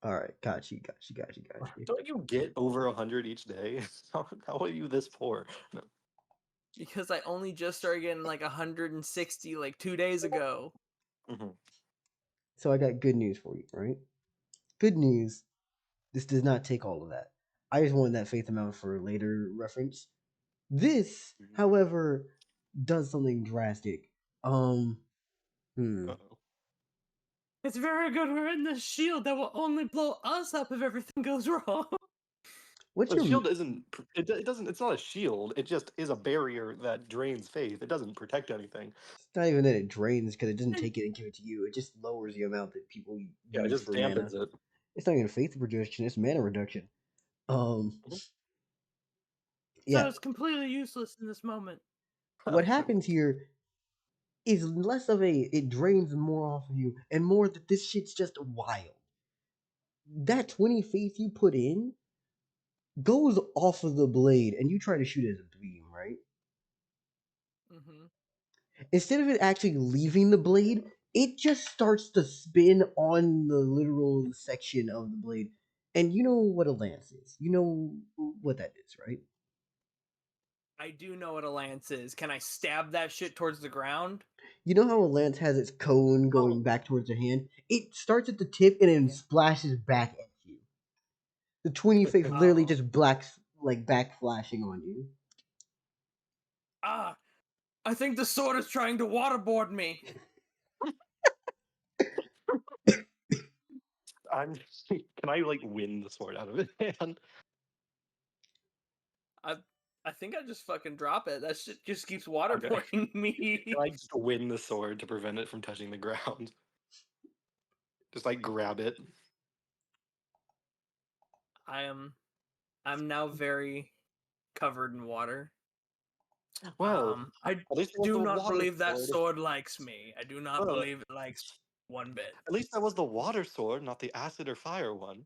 Alright, got you. Don't you get over 100 each day? How are you this poor? No. Because I only just started getting like 160 like 2 days ago. Mhm. So I got good news for you, right? Good news. This does not take all of that. I just wanted that faith amount for later reference. This, however, does something drastic. Uh-oh. It's very good we're in this shield that will only blow us up if everything goes wrong. What's The your shield isn't. It doesn't. It's not a shield. It just is a barrier that drains faith. It doesn't protect anything. It's not even that it drains because it doesn't take it and give it to you. It just lowers the amount that people Yeah, it use just for mana. dampens it. It's not even faith reduction, it's mana reduction. Mhm. So Yeah. it's completely useless in this moment. What happens here is less of a it drains more off of you and more that this shit's just wild. That 20 faith you put in goes off of the blade and you try to shoot it as a beam, right? Mm-hmm. Instead of it actually leaving the blade, it just starts to spin on the literal section of the blade. And you know what a lance is. You know what that is, right? I do know what a lance is. Can I stab that shit towards the ground? You know how a lance has its cone going back towards your hand? It starts at the tip and then splashes back at you. The 20 face literally Oh. just blacks like back flashing on you. Ah, I think the sword is trying to waterboard me. Can I like win the sword out of his hand? I think I just fucking drop it. That shit just keeps waterboarding me. Can I just win the sword to prevent it from touching the ground? Just like grab it. I'm now very covered in water. Well, I at least it was do the not water believe that sword. sword likes me. I do not Well, believe it likes one bit. at least that was the water sword, not the acid or fire one.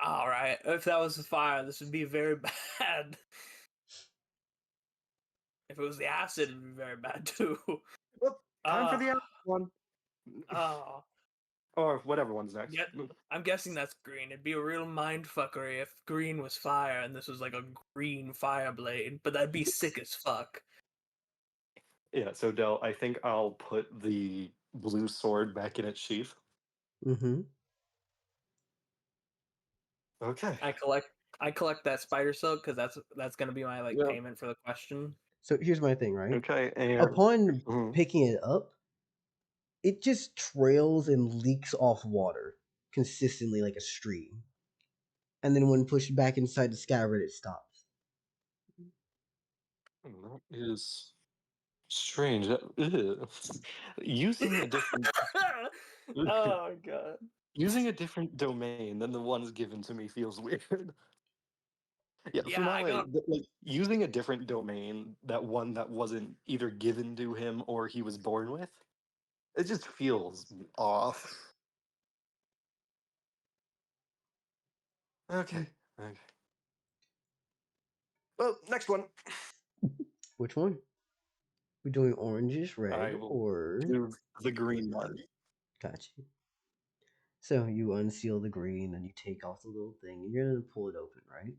All right, if that was the fire, this would be very bad. If it was the acid, it would be very bad too. Well, time for the Ah, acid one. oh, Or whatever one's next. yeah, I'm guessing that's green. It'd be a real mind fuckery if green was fire and this was like a green fire blade, but that'd be sick as fuck. Yeah, so Del, I think I'll put the blue sword back in its sheath. Mm-hmm. Okay. I collect that spider silk because that's gonna be my like Yeah. payment for the question. So here's my thing, right? Okay, and Upon mhm. picking it up, it just trails and leaks off water consistently like a stream. And then when pushed back inside the scabbard, it stops. That is strange. Ew. Using a different Oh god. using a different domain than the ones given to me feels weird. Yeah, Yeah, I Fumale, got like using a different domain, that one that wasn't either given to him or he was born with, it just feels off. Okay. Okay. Well, next one. Which one? We're doing oranges, I red, will or do the green one. gotcha. So you unseal the green and you take off the little thing and you're gonna pull it open, right?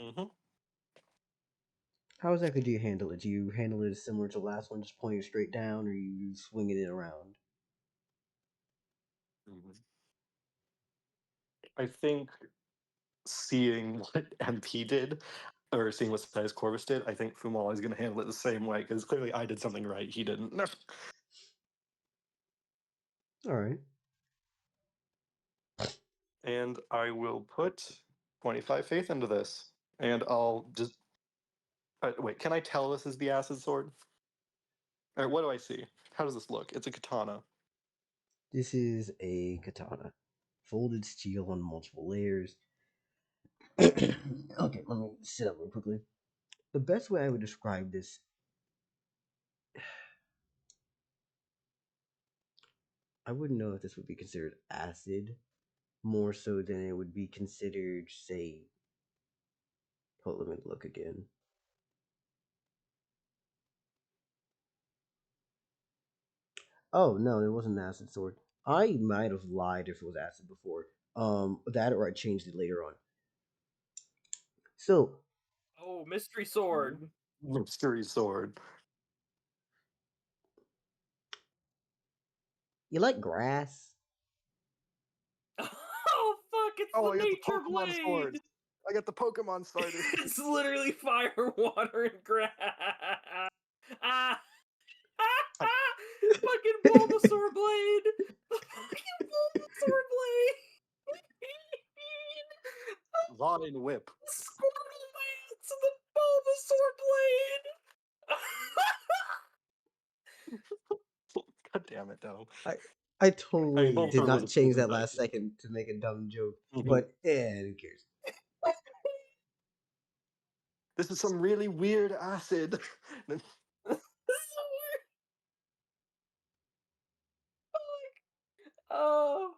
Mm-hmm. How exactly do you handle it? Do you handle it similar to the last one, just pointing straight down, or you swinging it around? Mm-hmm. I think seeing what MP did, or seeing what Size Corvus did, I think Fumale is going to handle it the same way, because clearly I did something right, he didn't. All right. And I will put 25 faith into this. And I'll just... wait, can I tell this is the acid sword? Or what do I see? How does this look? It's a katana. This is a katana, folded steel on multiple layers. Okay, let me sit up real quickly. The best way I would describe this, I wouldn't know if this would be considered acid more so than it would be considered, say, hold, let me look again. Oh no, it wasn't an acid sword. I might have lied if it was acid before. That or I changed it later on. So oh, mystery sword. Mystery sword. you like grass? Oh fuck, it's Oh, the I got the nature Pokemon sword. blade. I got the Pokemon starter. It's literally fire, water, and grass. Ah. Fucking Bulbasaur blade. Fucking Bulbasaur blade. Vine whip. Squirtle lance and the Bulbasaur blade. God damn it, though. I I mean, totally did Bulbasaur was not a change pretty that nice. last second to make a dumb joke, Mhm. but who cares? This is some really weird acid. This is so weird. Oh,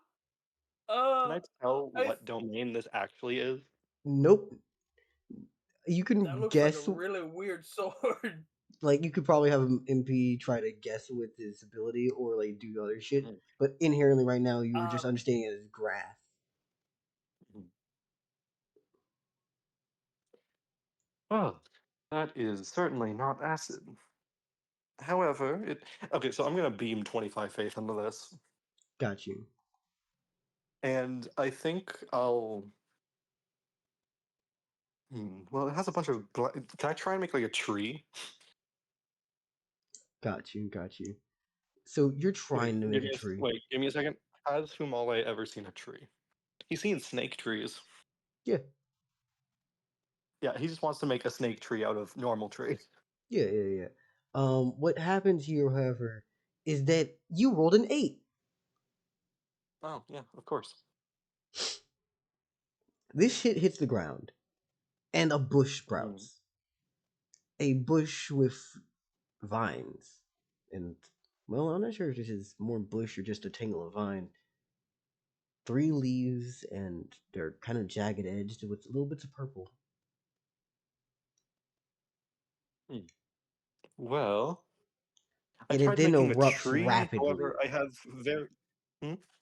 Can I tell I, what domain this actually is? Nope. You that can looks like a guess, really weird sword. like you could probably have an MP try to guess with his ability or like do other shit, Mhm. but inherently right now you were just Um, understanding it as grass. Mhm. Oh, that is certainly not acid. However, okay, so I'm gonna beam 25 faith into this. Got you. And I think I'll well, it has a bunch of can I try and make like a tree? Got you. Got you. So you're trying to make a tree. Wait, give me a second. Has Fumale ever seen a tree? He's seen snake trees. Yeah. Yeah, he just wants to make a snake tree out of normal tree. Yeah. What happens here, however, is that you rolled an 8. Oh, yeah, of course. This shit hits the ground, and a bush Hmm. sprouts. A bush with vines. And, well, I'm not sure if this is more bush or just a tangle of vine. 3 leaves, and they're kind of jagged edged with little bits of purple. Well, I And it tried then making a erupts tree, however, rapidly. I have very.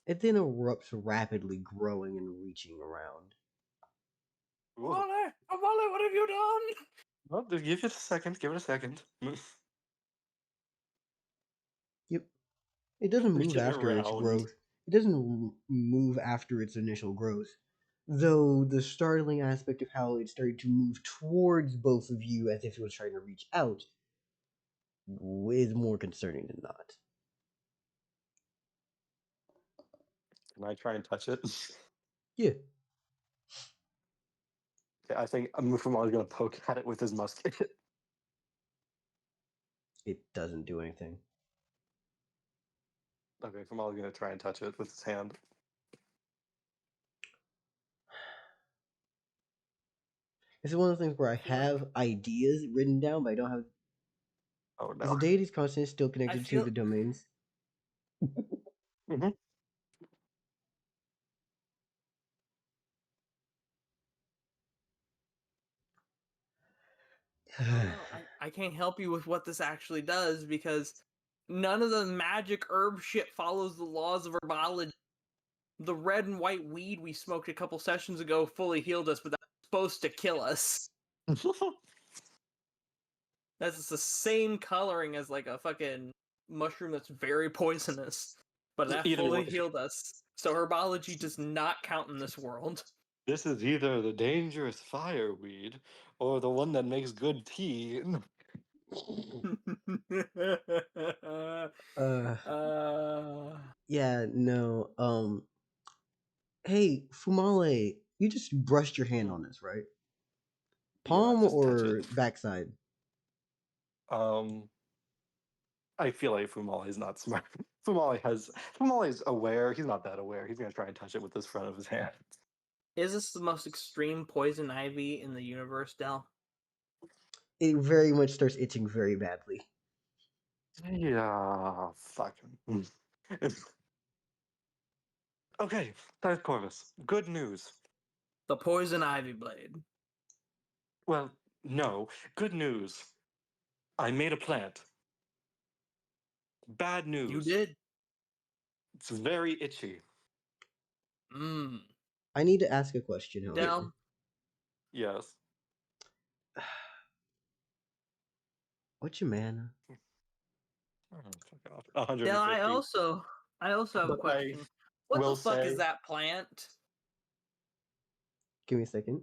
It then erupts rapidly, growing and reaching around. Whoa. Fumale, what have you done? Well, give it a second. Give it a second. Yep. It doesn't move Reaching after its around. growth. It doesn't move after its initial growth. Though the startling aspect of how it started to move towards both of you as if it was trying to reach out is more concerning than not. Can I try and touch it? Yeah. Okay, I think Mufamala is going to poke at it with his musket. It doesn't do anything. Okay, Mufamala is going to try and touch it with his hand. This is one of the things where I have ideas written down, but I don't have. Oh Is no. the deity's consciousness still connected to feel- the domains? Mm-hmm. I don't know. I can't help you with what this actually does because none of the magic herb shit follows the laws of herbology. The red and white weed we smoked a couple sessions ago fully healed us, but that's supposed to kill us. That's the same coloring as like a fucking mushroom that's very poisonous, but that Either fully way. healed us. So herbology does not count in this world. This is either the dangerous fireweed or the one that makes good tea. Uh, uh, yeah, no. Hey, Fumale, you just brushed your hand on this, right? Yeah, Palm just touch it. or backside? I feel like Fumale is not smart. Fumale is aware. He's not that aware. He's gonna try and touch it with this front of his hand. is this the most extreme poison ivy in the universe, Dell? It very much starts itching very badly. Yeah, fuck him. Okay, that's Corvus. Good news. The poison ivy blade. Well, no. Good news. I made a plant. Bad news. You did? It's very itchy. Mmm. I need to ask a question, however. Dell? Yes. What's your mana? Oh, fuck off. 150. Dell, I also have a But I question. What will the fuck is say- that plant? Give me a second.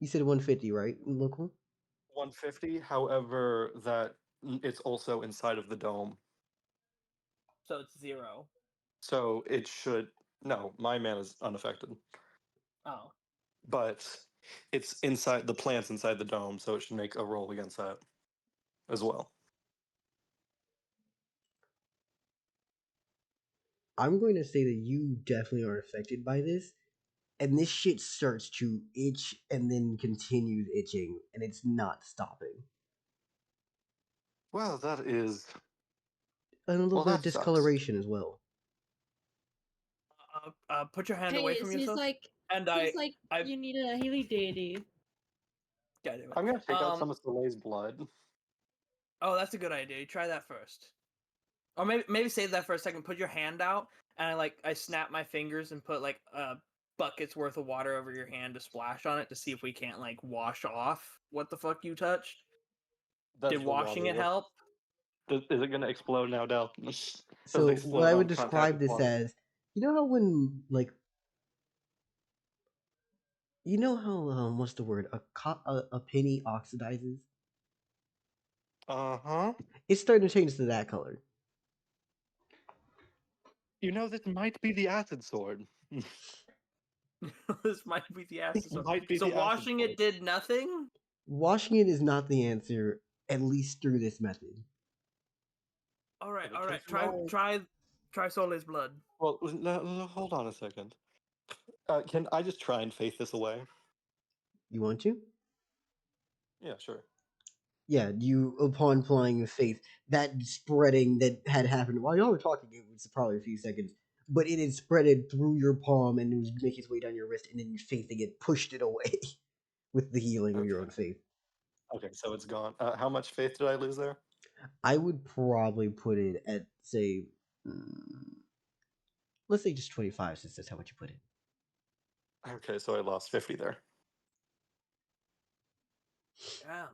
You said 150, right? Local? 150. However, that it's also inside of the dome. So it's 0. So it should. No, my mana is unaffected. Oh. But it's inside the plant's inside the dome, so it should make a roll against that as well. I'm going to say that you definitely are affected by this, and this shit starts to itch and then continues itching, and it's not stopping. Well, that is. And a little Well, bit of that sucks. discoloration as well. Put your hand Hey, away it from seems yourself. like And you need a Healy deity. God damn it. I'm gonna take out some of Soleil's blood. Oh, that's a good idea. You try that first. Or maybe save that for a second. Put your hand out, and I snap my fingers and put like buckets worth of water over your hand to splash on it to see if we can't like wash off what the fuck you touched. That's Did washing it help? Is it going to explode now, Del? Does So it what explode I would on contact describe with this water? as, you know how when like, you know how what's the word? A penny oxidizes. Uh-huh. It's starting to change to that color. You know, this might be the acid sword. This might be the acid sword. Might be So the acid washing sword. it did nothing? Washing it is not the answer, at least through this method. Alright, But it alright. takes Try Soleil's blood. Well, hold on a second. Can I just try and faith this away? You want to? Yeah, sure. Yeah, you upon applying faith, that spreading that had happened while y'all were talking, it was probably a few seconds, but it had spreaded through your palm and it was making its way down your wrist, and then you faithing it pushed it away with the healing of your own faith. Okay, so it's gone. How much faith did I lose there? I would probably put it at, say, let's say just 25, since that's how much you put it. Okay, so I lost 50 there. Damn.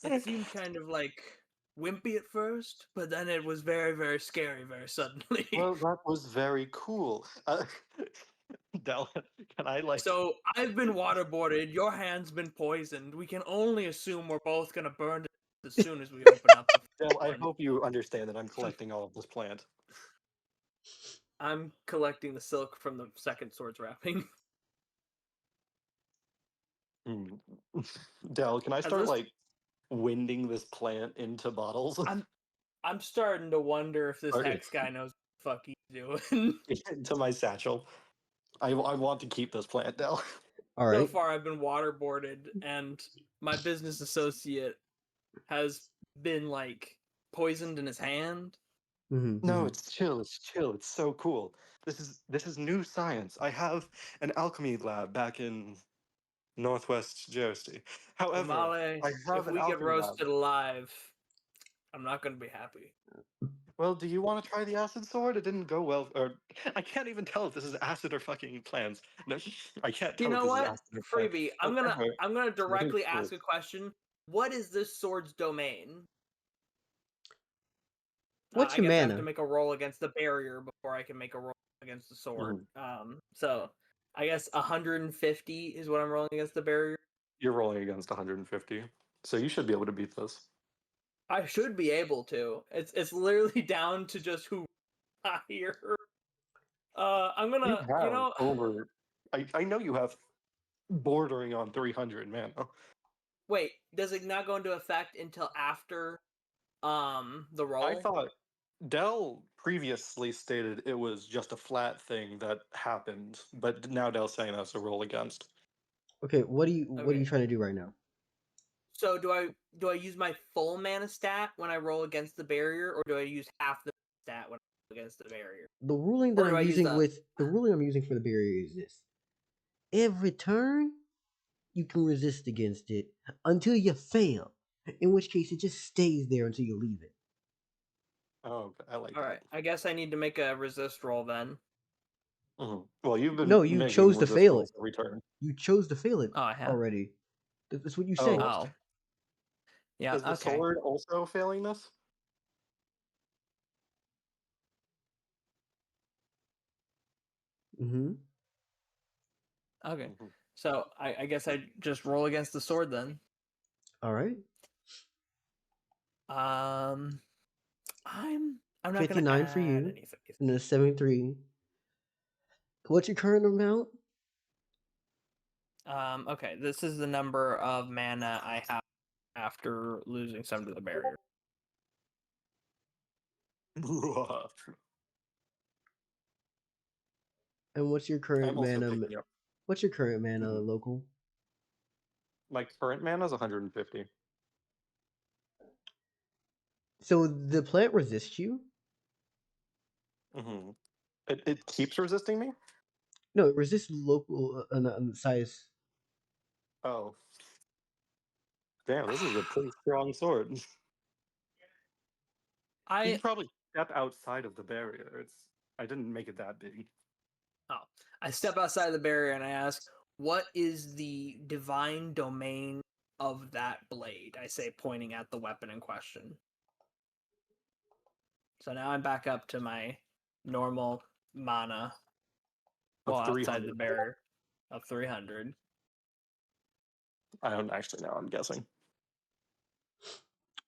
It seemed kind of like wimpy at first, but then it was very, very scary very suddenly. Well, that was very cool. Del, can I like? So I've been waterboarded, your hand's been poisoned. We can only assume we're both gonna burn as soon as we open up the Del, I one. hope you understand that I'm collecting all of this plant. I'm collecting the silk from the second sword's wrapping. Del, can I start this- like winding this plant into bottles? I'm starting to wonder if this Sorry. Hex guy knows what the fuck he's doing. Into my satchel. I want to keep this plant, Del. All So right. far, I've been waterboarded, and my business associate has been like poisoned in his hand. No, it's chill. It's chill. It's so cool. This is new science. I have an alchemy lab back in Northwest Jersey. However, Fumale, I have if an we get alchemy lab. roasted alive, I'm not gonna be happy. Well, do you want to try the acid sword? It didn't go well. Or I can't even tell if this is acid or fucking plants. No, I can't tell You if know this is what, acid or plants. Freebie? However, I'm gonna it's very directly cool. ask a question. What is this sword's domain? What's I your guess I have to mana? make a roll against the barrier before I can make a roll against the sword. So I guess 150 is what I'm rolling against the barrier. You're rolling against 150, so you should be able to beat this. I should be able to. It's literally down to just who higher. I'm gonna, You have over. I know you have bordering on 300 mana. wait. Does it not go into effect until after the roll? I thought Dell previously stated it was just a flat thing that happened, but now Dell's saying that's a roll against. Okay, what are you trying to do right now? So do I use my full mana stat when I roll against the barrier, or do I use half the stat when I roll against the barrier? The ruling that I'm using the ruling I'm using for the barrier is this: every turn you can resist against it until you fail, in which case it just stays there until you leave it. Oh, I like All that. right, I guess I need to make a resist roll then. Well, you've been No, you making chose to resist fail rolls it. every turn. You chose to fail it Oh, I have. already. That's what you say. Oh, yeah. Is the Okay. sword also failing this? Mm-hmm. Okay. So I guess I just roll against the sword then. All right. I'm not gonna 59 add for you, anything. and then 73. What's your current amount? Okay, this is the number of mana I have after losing some to the barrier. And what's your current I'm also mana? picking up. What's your current mana, local? My current mana is 150. So the plant resists you? It keeps resisting me? No, it resists local on size. Oh. Damn, this is a pretty strong sword. You I can probably step outside of the barrier. I didn't make it that big. Oh, I step outside the barrier and I ask, "What is the divine domain of that blade?" I say, pointing at the weapon in question. So now I'm back up to my normal mana. Of Well, outside 300. the barrier of 300. I don't actually know. I'm guessing.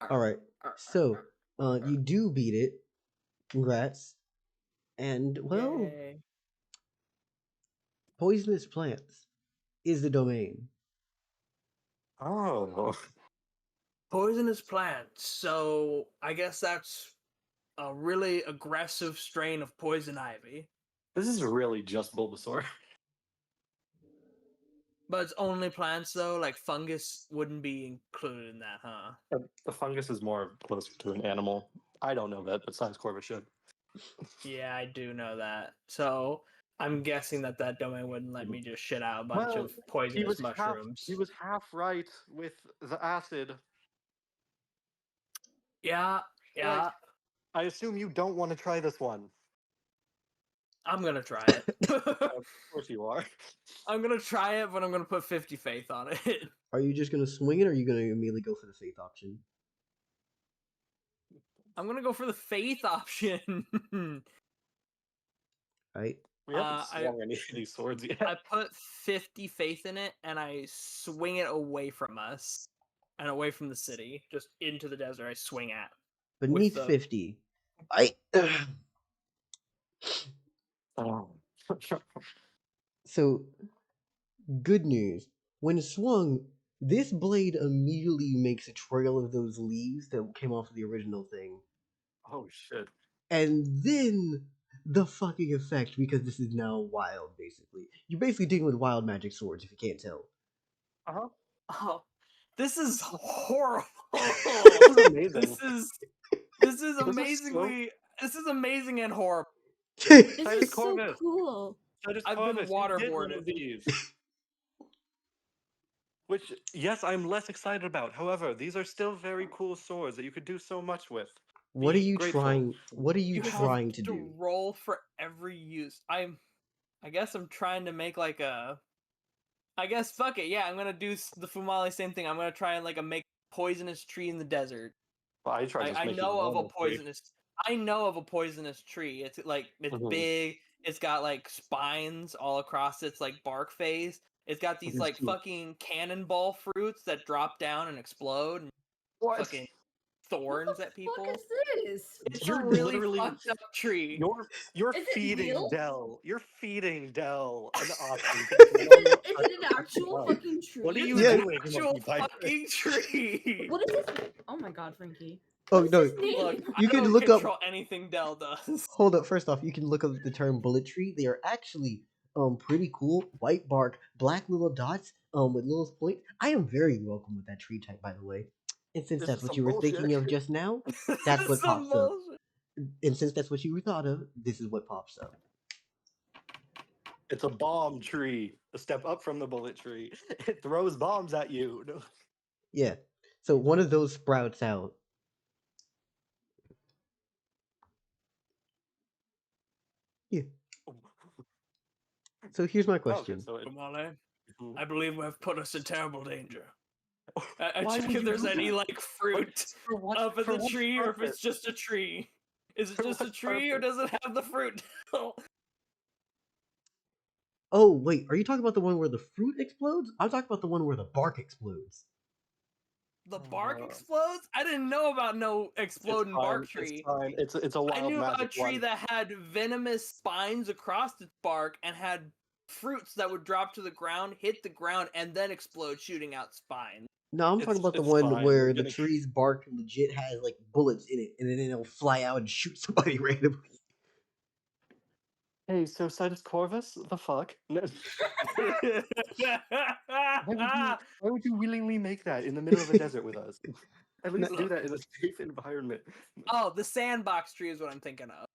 All right. So, you do beat it. Congrats. And well, Yay. poisonous plants is the domain. Oh. Poisonous plants. So I guess that's a really aggressive strain of poison ivy. This is really just Bulbasaur. But it's only plants though, like fungus wouldn't be included in that, huh? The fungus is more closer to an animal. I don't know that, but Science Corvus should. Yeah, I do know that. So I'm guessing that domain wouldn't let me just shit out a bunch Well, of poisonous mushrooms. He was half right with the acid. Yeah. Like, I assume you don't want to try this one. I'm gonna try it. Of course you are. I'm gonna try it, but I'm gonna put 50 faith on it. Are you just gonna swing it, or are you gonna immediately go for the faith option? I'm gonna go for the faith option. Right? We haven't swung any of these swords yet. I put 50 faith in it, and I swing it away from us and away from the city, just into the desert. I swing at. Beneath the- 50. Oh. So, good news. When swung, this blade immediately makes a trail of those leaves that came off of the original thing. Oh shit. And then the fucking effect, because this is now wild, basically. You're basically dealing with wild magic swords, if you can't tell. Uh-huh. Oh, this is horrible. This is amazing. This is amazingly. This is amazing and horrible. This Sidus is so Corvus. cool. Sidus I've been Corvus, you did one waterboarded. of these. Which, yes, I'm less excited about. However, these are still very cool swords that you could do so much with. What are Be you grateful. trying? What are you You trying have to do? roll for every use. I guess I'm trying to make like a. I guess fuck it. Yeah, I'm gonna do the Fumale same thing. I'm gonna try and like make poisonous tree in the desert. Well, I tried just I making know of a normal tree. poisonous. I know of a poisonous tree. It's like it's Mhm. big. It's got like spines all across its like bark face. It's got these like fucking cannonball fruits that drop down and explode and What? fucking What thorns the at people. fuck is this? It's You're a really literally- fucked up tree. You're Is it feeding real? Dell. You're feeding Dell an option. Is it an actual fucking tree? What are you Yeah. doing? Actual Monkey Piper? fucking tree. What is this? Oh my god, Frankie. Oh What's no! his name? Look, You I can don't look up- control anything Dell does. Hold up. First off, you can look up the term bullet tree. They are actually pretty cool. White bark, black little dots with little points. I am very welcome with that tree type, by the way. And since This that's is what some you were bullshit. thinking of just now, This that's is what some pops up. bullshit. And since that's what you were thought of, this is what pops up. It's a bomb tree. A step up from the bullet tree. It throws bombs at you. No. Yeah. So one of those sprouts out. Yeah. So here's my question. Okay, so Fumale, Mhm. I believe we have put us in terrible danger. I Why check would if you there's do any that? like fruit For what? up in for the what tree, or if purpose? it's just a tree. Is it For just a what tree, or purpose? does it have the fruit? Oh wait, are you talking about the one where the fruit explodes? I'm talking about the one where the bark explodes. The bark explodes? I didn't know about no exploding bark tree. It's fine. It's a I wild knew about a magic tree one. that had venomous spines across its bark and had fruits that would drop to the ground, hit the ground, and then explode, shooting out spines. No, I'm talking about the It's one fine. where We're the gonna- tree's bark legit has like bullets in it, and then it'll fly out and shoot somebody randomly. Hey, so Sidus Corvus? The fuck? No. Why would you willingly make that in the middle of a desert with us? At least do that in a safe environment. Oh, the sandbox tree is what I'm thinking of.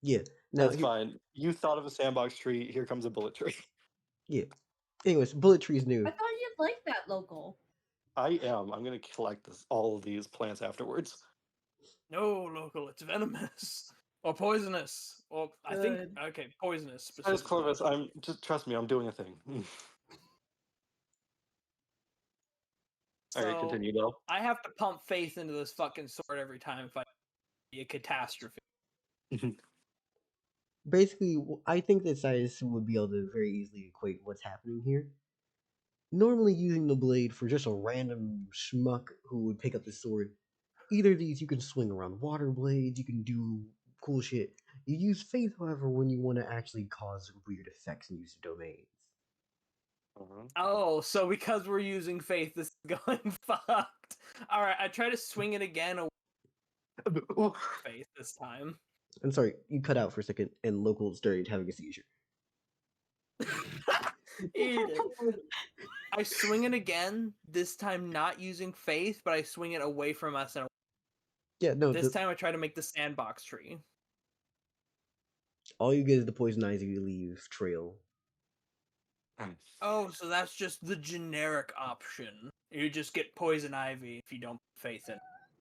Yeah. Now, That's fine. You thought of a sandbox tree. Here comes a bullet tree. yeah. Anyways, bullet tree's new. I thought you'd like that local. I am. I'm gonna collect all of these plants afterwards. No, local, it's venomous. Or poisonous. Or I think Good. okay, poisonous Sidus specifically. Corvus, I'm just trust me, I'm doing a thing. Alright, So continue though. I have to pump faith into this fucking sword every time if I be a catastrophe. Basically, I think that Sidus would be able to very easily equate what's happening here. Normally, using the blade for just a random schmuck who would pick up the sword, either of these you can swing around water blades, you can do cool shit. You use faith, however, when you want to actually cause weird effects and use domains. Oh, so because we're using faith, this is going fucked. Alright, I try to swing it again away from faith this time. I'm sorry, you cut out for a second, and local started having a seizure. Eat it. I swing it again, this time not using faith, but I swing it away from us. And Yeah, no, this time I try to make the sandbox tree. all you get is the poison ivy leaf trail. Oh, so that's just the generic option. You just get poison ivy if you don't put faith in.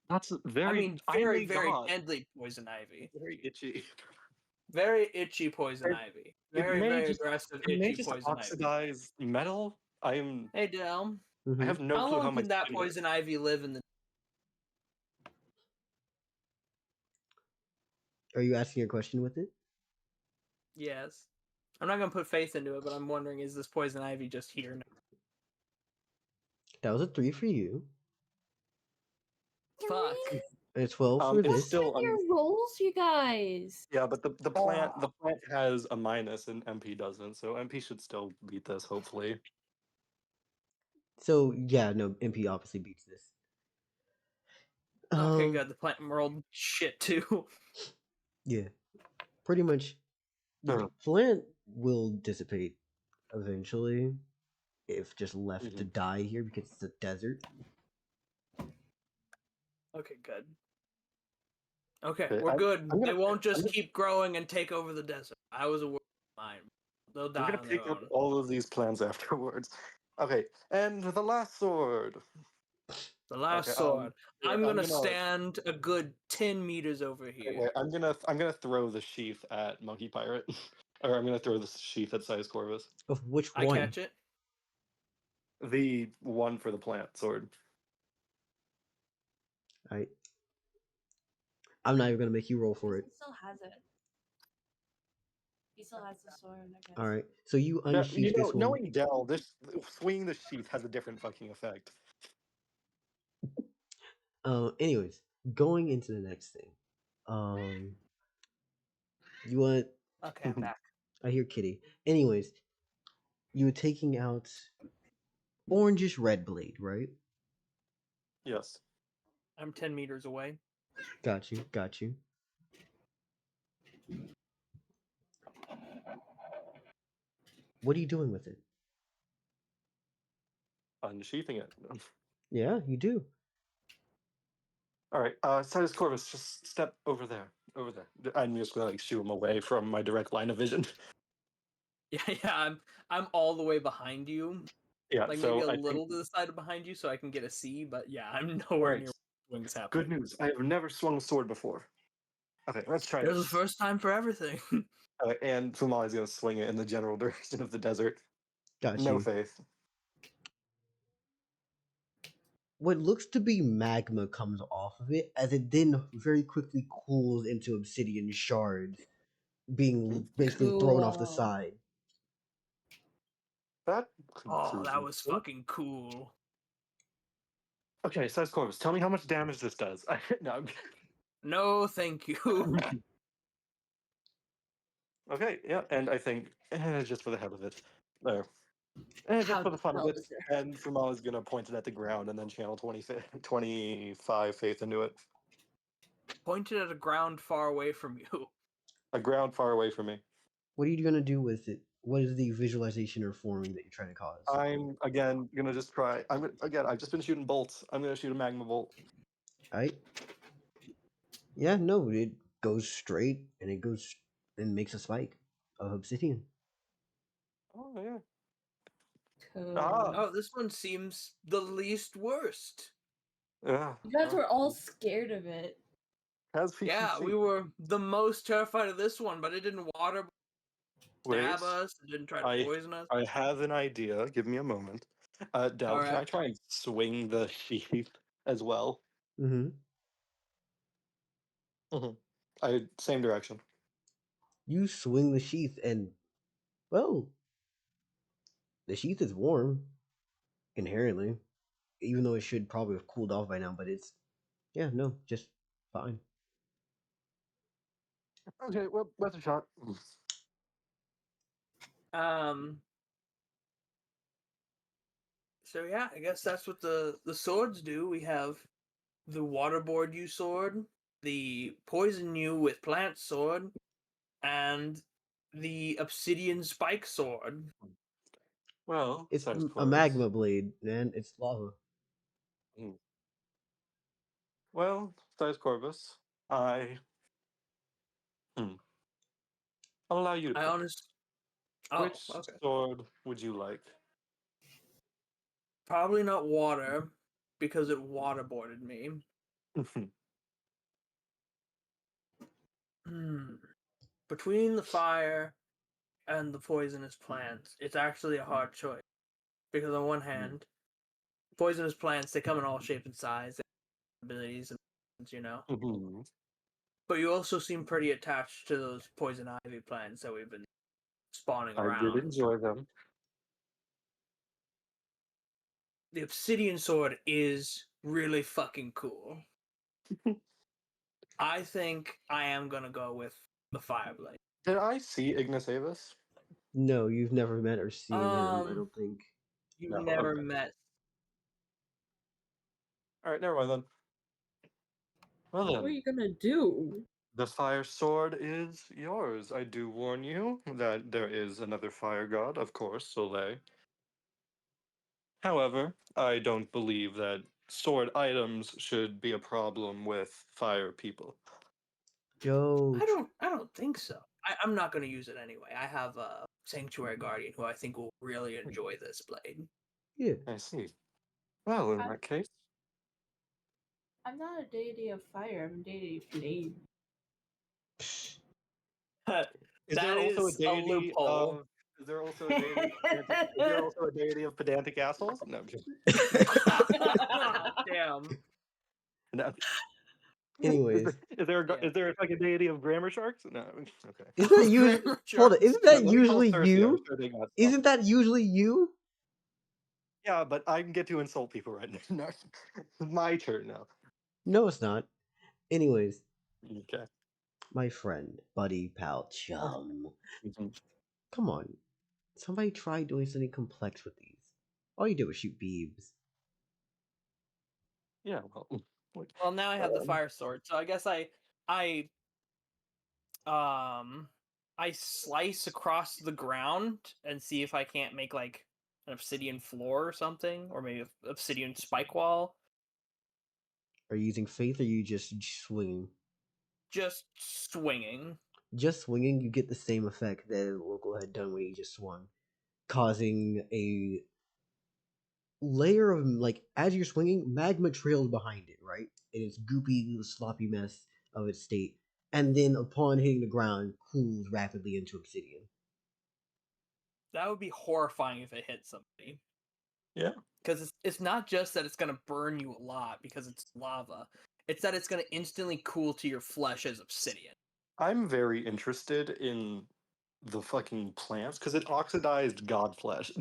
That's very. I mean, very, very deadly poison ivy. Very itchy. Very itchy poison ivy. Very, very aggressive It may itchy just poison ivy. oxidize metal. Hey, Del. I have no How clue how long my can that skin works. poison ivy live in the? Are you asking a question with it? Yes. I'm not gonna put faith into it, but I'm wondering: is this poison ivy just here now? That was a 3 for you. Fuck. And a 12 for It's this. still Your rolls, you guys. yeah, but the plant has a minus and MP doesn't, so MP should still beat this hopefully. So yeah, no, MP obviously beats this. Okay, good. The plant rolled shit too. Yeah, pretty much. The plant will dissipate eventually, if just left to die here because it's a desert. Okay, good. Okay, Okay, we're good. I'm They gonna- won't just keep growing and take over the desert. I was aware of mine. They'll I'm die gonna on their pick up own. all of these plans afterwards. Okay, and the last sword. The last Okay, sword. yeah, I'm gonna stand a good 10 meters over here. Okay, I'm gonna throw the sheath at Monkey Pirate, or I'm gonna throw the sheath at Sidus Corvus. Of which I one? catch it. The one for the plant sword. I'm not even gonna make you roll for it. He still has it. He still has the sword, I guess. All right, so you Yeah, unsheath this one. knowing Dell, this swinging the sheath has a different fucking effect. Anyways, going into the next thing. You want? Okay, I'm back. I hear Kitty. Anyways, you were taking out orangish red blade, right? Yes. I'm 10 meters away. Got you. Got you. What are you doing with it? Unsheathing it. Yeah, you do. All right, Sidus Corvus, just step over there. Over there. I'm just gonna shoo him away from my direct line of vision. Yeah. I'm all the way behind you. Yeah, Like so maybe a I little think, to the side of behind you, so I can get a C. But yeah, I'm nowhere near wings happening. good news. I have never swung a sword before. Okay, let's try There's this. a first time for everything. And Fumale is gonna swing it in the general direction of the desert. Got No you. faith. What looks to be magma comes off of it, as it then very quickly cools into obsidian shards, being basically thrown off the Cool. side. That Oh, that was fucking cool. Okay, Sidus Corvus, tell me how much damage this does. No, I'm No, thank you. okay, yeah, and I think just for the hell of it, there. Just How for the fun of it, deserved. and Fumal is gonna point it at the ground and then channel 25 faith into it. Pointed at a ground far away from you. A ground far away from me. What are you gonna do with it? What is the visualization or forming that you're trying to cause? I'm again gonna just try. I've just been shooting bolts. I'm gonna shoot a magma bolt. Right? Yeah, no, it goes straight and it goes and makes a spike of obsidian. Oh yeah. Cool. Ah. Oh, this one seems the least worst. Yeah. You guys were all scared of it. As we can Yeah, see. we were the most terrified of this one, but it didn't water Wait, stab us. It didn't try to I poison us. I have an idea. Give me a moment. Del, All can I right. try and swing the sheath as well? Mm-hmm. Same direction. You swing the sheath, and well, the sheath is warm inherently, even though it should probably have cooled off by now. But it's just fine. Okay, well, worth a shot. Um. So yeah, I guess that's what the swords do. We have the waterboard you sword, the poison you with plant sword, and the obsidian spike sword. Well, It's says a Corvus. magma blade, man. It's lava. Mm. Well, says Corvus. I hmm, I'll allow you to I pick. honest. Oh, Which okay. sword would you like? Probably not water because it waterboarded me. Hmm. Between the fire and the poisonous plants, it's actually a hard choice. Because on one hand, poisonous plants, they come in all shapes and sizes, abilities, and Mhm. But you also seem pretty attached to those poison ivy plants that we've been spawning I did around. enjoy them. The obsidian sword is really fucking cool. I think I am gonna go with the fireblade. Did I see Ignis Avis? No, you've never met or seen him. I Um, don't think. you've No. never Okay. met. All right. Never mind then. Well What are then, you gonna do? the fire sword is yours. I do warn you that there is another fire god, of course, Soleil. However, I don't believe that sword items should be a problem with fire people. Yo, I don't think so. I'm not gonna use it anyway. I have a sanctuary guardian who I think will really enjoy this blade. yeah. I see. Well, in I'm that case, I'm not a deity of fire. I'm a deity of flame. is That there also a is a deity loophole. of? Is there also a deity of pedantic? Is there also a deity of pedantic assholes? No, I'm just. Damn. No. Anyways, Is there a fucking deity of grammar sharks? No. Okay. isn't that usually? Grammar Hold on, sharks. isn't No, that let me call usually Circe. I'm you? sure they got stuff. Isn't that usually you? Yeah, but I can get to insult people right now. No, my turn now. No, it's not. Anyways, Okay. my friend, buddy, pal, chum. Mhm. Come on, somebody try doing something complex with these. All you did was shoot beeps. Yeah. Well. Look, Well, now I have the um, fire sword, so I guess I um I slice across the ground and see if I can't make like an obsidian floor or something, or maybe an obsidian spike wall. Are you using faith or are you just swinging? Just swinging. Just swinging, you get the same effect that Local had done when he just swung, causing a layer of, like, as you're swinging, magma trails behind it, right? And it's goopy, sloppy mess of its state, and then upon hitting the ground, cools rapidly into obsidian. That would be horrifying if it hit somebody. yeah. Because it's not just that it's gonna burn you a lot because it's lava. It's that it's gonna instantly cool to your flesh as obsidian. I'm very interested in the fucking plants because it oxidized god flesh.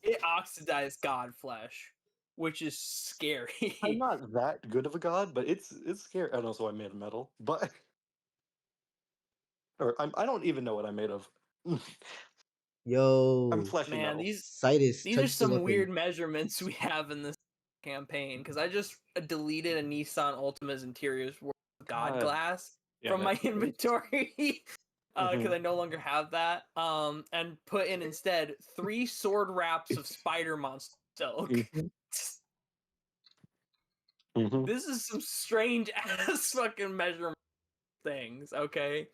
It oxidized god flesh, which is scary. I'm not that good of a god, but it's scary. And also, I'm made of metal, but I don't even know what I'm made of. I'm Yo, flesh and Man, metal. Sidus, these are touch the some weapon. weird measurements we have in this campaign because I just deleted a Nissan Altima's interiors god God glass damn from it. my inventory because Mhm. I no longer have that and put in instead 3 sword wraps of spider monster silk. Mhm. Mhm. This is some strange ass fucking measurement things, okay?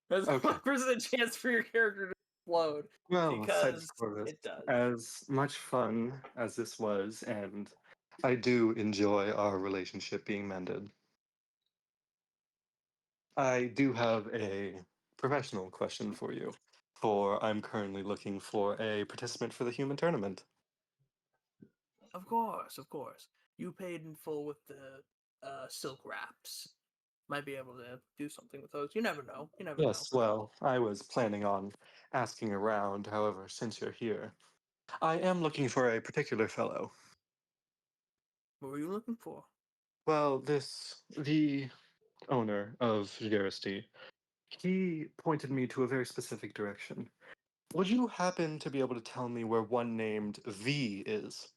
There's Okay. 1% chance for your character to explode Well, because Corvus, it does. as much fun as this was, and I do enjoy our relationship being mended. I do have a professional question for you. For I'm currently looking for a participant for the human tournament. Of course, of course. You paid in full with the silk wraps. Might be able to do something with those. You never know. You never know. Yes, well, I was planning on asking around, however, since you're here. I am looking for a particular fellow. What were you looking for? Well, the owner of Gerasty, he pointed me to a very specific direction. Would you happen to be able to tell me where one named V is?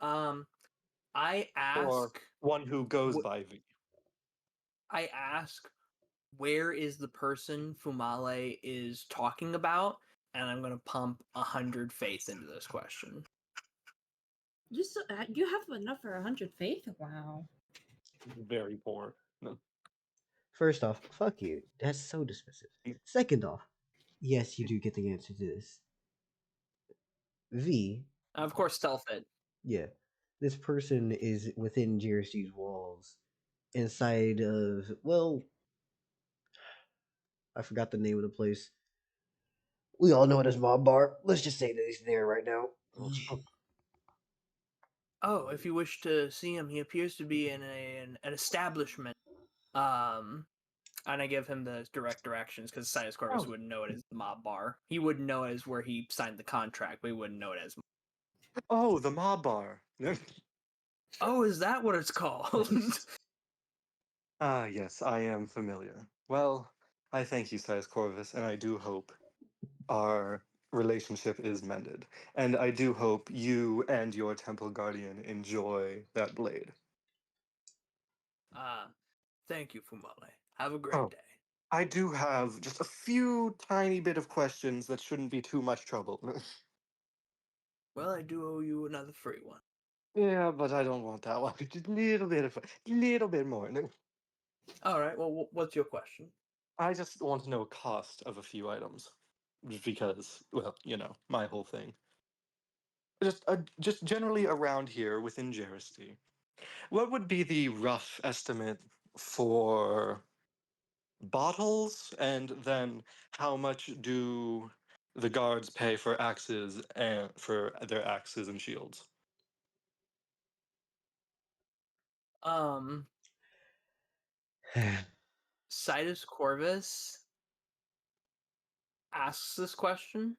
I Or ask. one who goes wh- by V? I ask, where is the person Fumale is talking about? And I'm gonna pump 100 faith into this question. Just you have enough for 100 faith? Wow. Very poor. No. First off, fuck you. That's so dismissive. Second off, yes, you do get the answer to this. V, Of course, stealth it. yeah, this person is within GRC's walls, inside of, well, I forgot the name of the place. We all know it as Mob Bar. Let's just say that he's there right now. Oh, if you wish to see him, he appears to be in an establishment. And I give him the direct directions because Sidus Corvus Oh. wouldn't know it as the mob bar. He wouldn't know it as where he signed the contract, but he wouldn't know it as. Oh, the mob bar. Oh, is that what it's called? Ah, yes, I am familiar. Well, I thank you, Size Corvus, and I do hope our relationship is mended. And I do hope you and your Temple Guardian enjoy that blade. Thank you, Fumale. Have a great Oh, day. I do have just a few tiny bit of questions that shouldn't be too much trouble. Well, I do owe you another free one. Yeah, but I don't want that one. Just a little bit more. All right. Well, what's your question? I just want to know cost of a few items, just because, well, my whole thing. Just generally around here within Jeristy, what would be the rough estimate for bottles, and then how much do the guards pay for axes and for their axes and shields? Um, Sidus Corvus asks this question,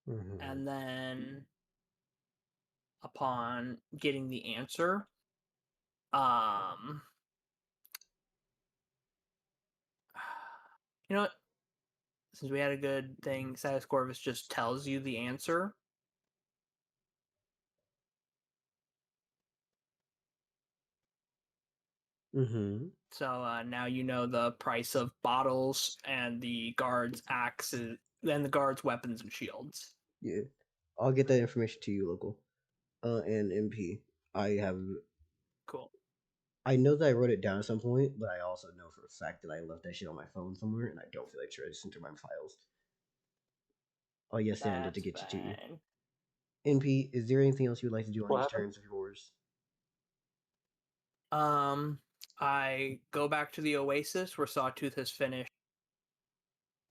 Mhm. and then upon getting the answer, you know what? Since we had a good thing, Sidus Corvus just tells you the answer. Mm-hmm. So now you know the price of bottles and the guards' axes, and the guards' weapons and shields. Yeah. I'll get that information to you, local. And MP. Cool. I know that I wrote it down at some point, but I also know for a fact that I left that shit on my phone somewhere, and I don't feel like trying to enter my files. Oh yes, and I did to get you to you. fine. NP, is there anything else you'd like to do on What these happened? turns of yours? I go back to the Oasis where Sawtooth has finished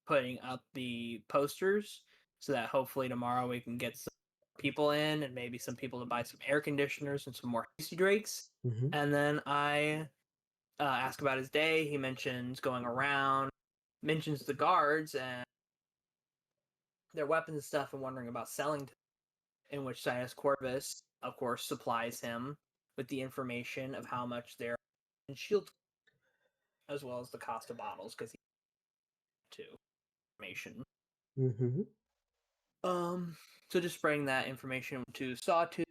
putting up the posters, so that hopefully tomorrow we can get some people in and maybe some people to buy some air conditioners and some more hasty drakes. Mm-hmm. And then I ask about his day. He mentions going around, mentions the guards and their weapons and stuff, and wondering about selling to them, in which Sidus Corvus, of course, supplies him with the information of how much their shield, as well as the cost of bottles, because he to information. Mm-hmm. So just spreading that information to Sawtooth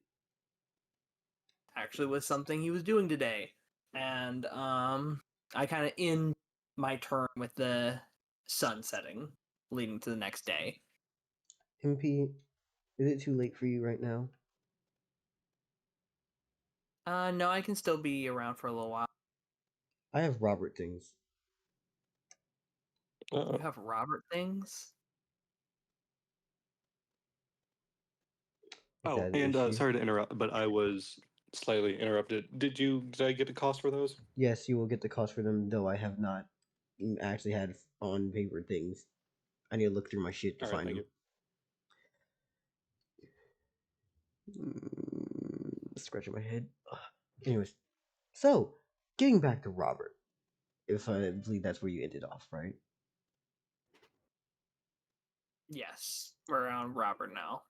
actually was something he was doing today, and I kind of end my turn with the sun setting, leading to the next day. MP, is it too late for you right now? No, I can still be around for a little while. I have Robert things. You have Robert things? Oh, that an and issue? sorry to interrupt, but I was slightly interrupted. Did I get a cost for those? Yes, you will get the cost for them, though I have not actually had on paper things. I need to look through my shit to All right, find thank them. you. Scratching my head. Ugh. Anyways, so getting back to Robert, if I believe that's where you ended off, right? Yes, we're on Robert now.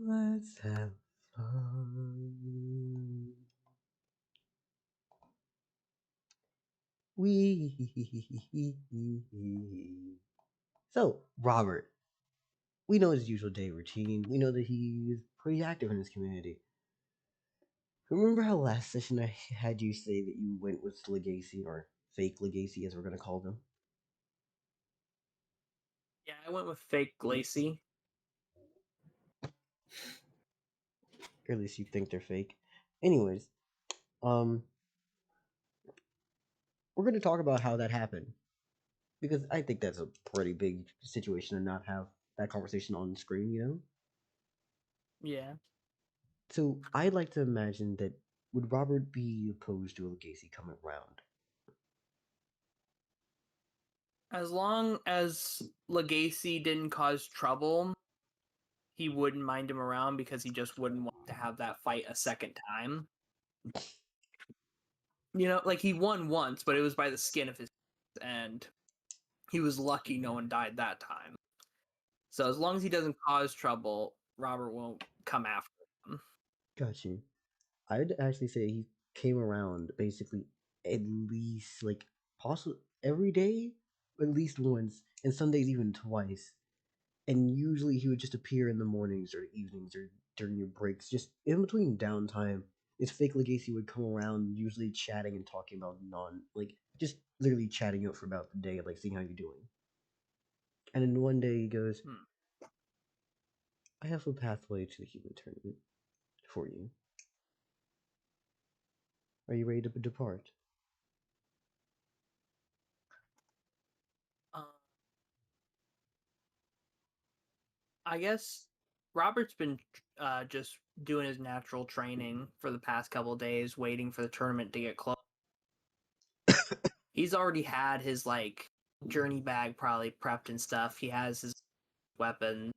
Let's have fun. So, Robert, we know his usual day routine. We know that he's pretty active in his community. Remember how last session I had you say that you went with Legacy, or fake Legacy as we're going to call them? Yeah, I went with fake Glacy. Or at least you think they're fake. Anyways, we're going to talk about how that happened. Because I think that's a pretty big situation to not have that conversation on screen, you know? Yeah. So I'd like to imagine that would Robert be opposed to a Legacy coming around? As long as Legacy didn't cause trouble, he wouldn't mind him around because he just wouldn't want to have that fight a second time. You know, like he won once, but it was by the skin of his teeth, and he was lucky no one died that time. So as long as he doesn't cause trouble, Robert won't come after him. Got you. I'd actually say he came around basically at least like possibly every day, at least once, and some days even twice. And usually he would just appear in the mornings or evenings or during your breaks, just in between downtime. This fake Legacy would come around, usually chatting and talking about just literally chatting out for about the day, like seeing how you're doing. And then one day he goes, I have a pathway to the human tournament for you. Are you ready to depart? I guess Robert's been just doing his natural training for the past couple days, waiting for the tournament to get close. He's already had his like journey bag probably prepped and stuff. He has his weapon.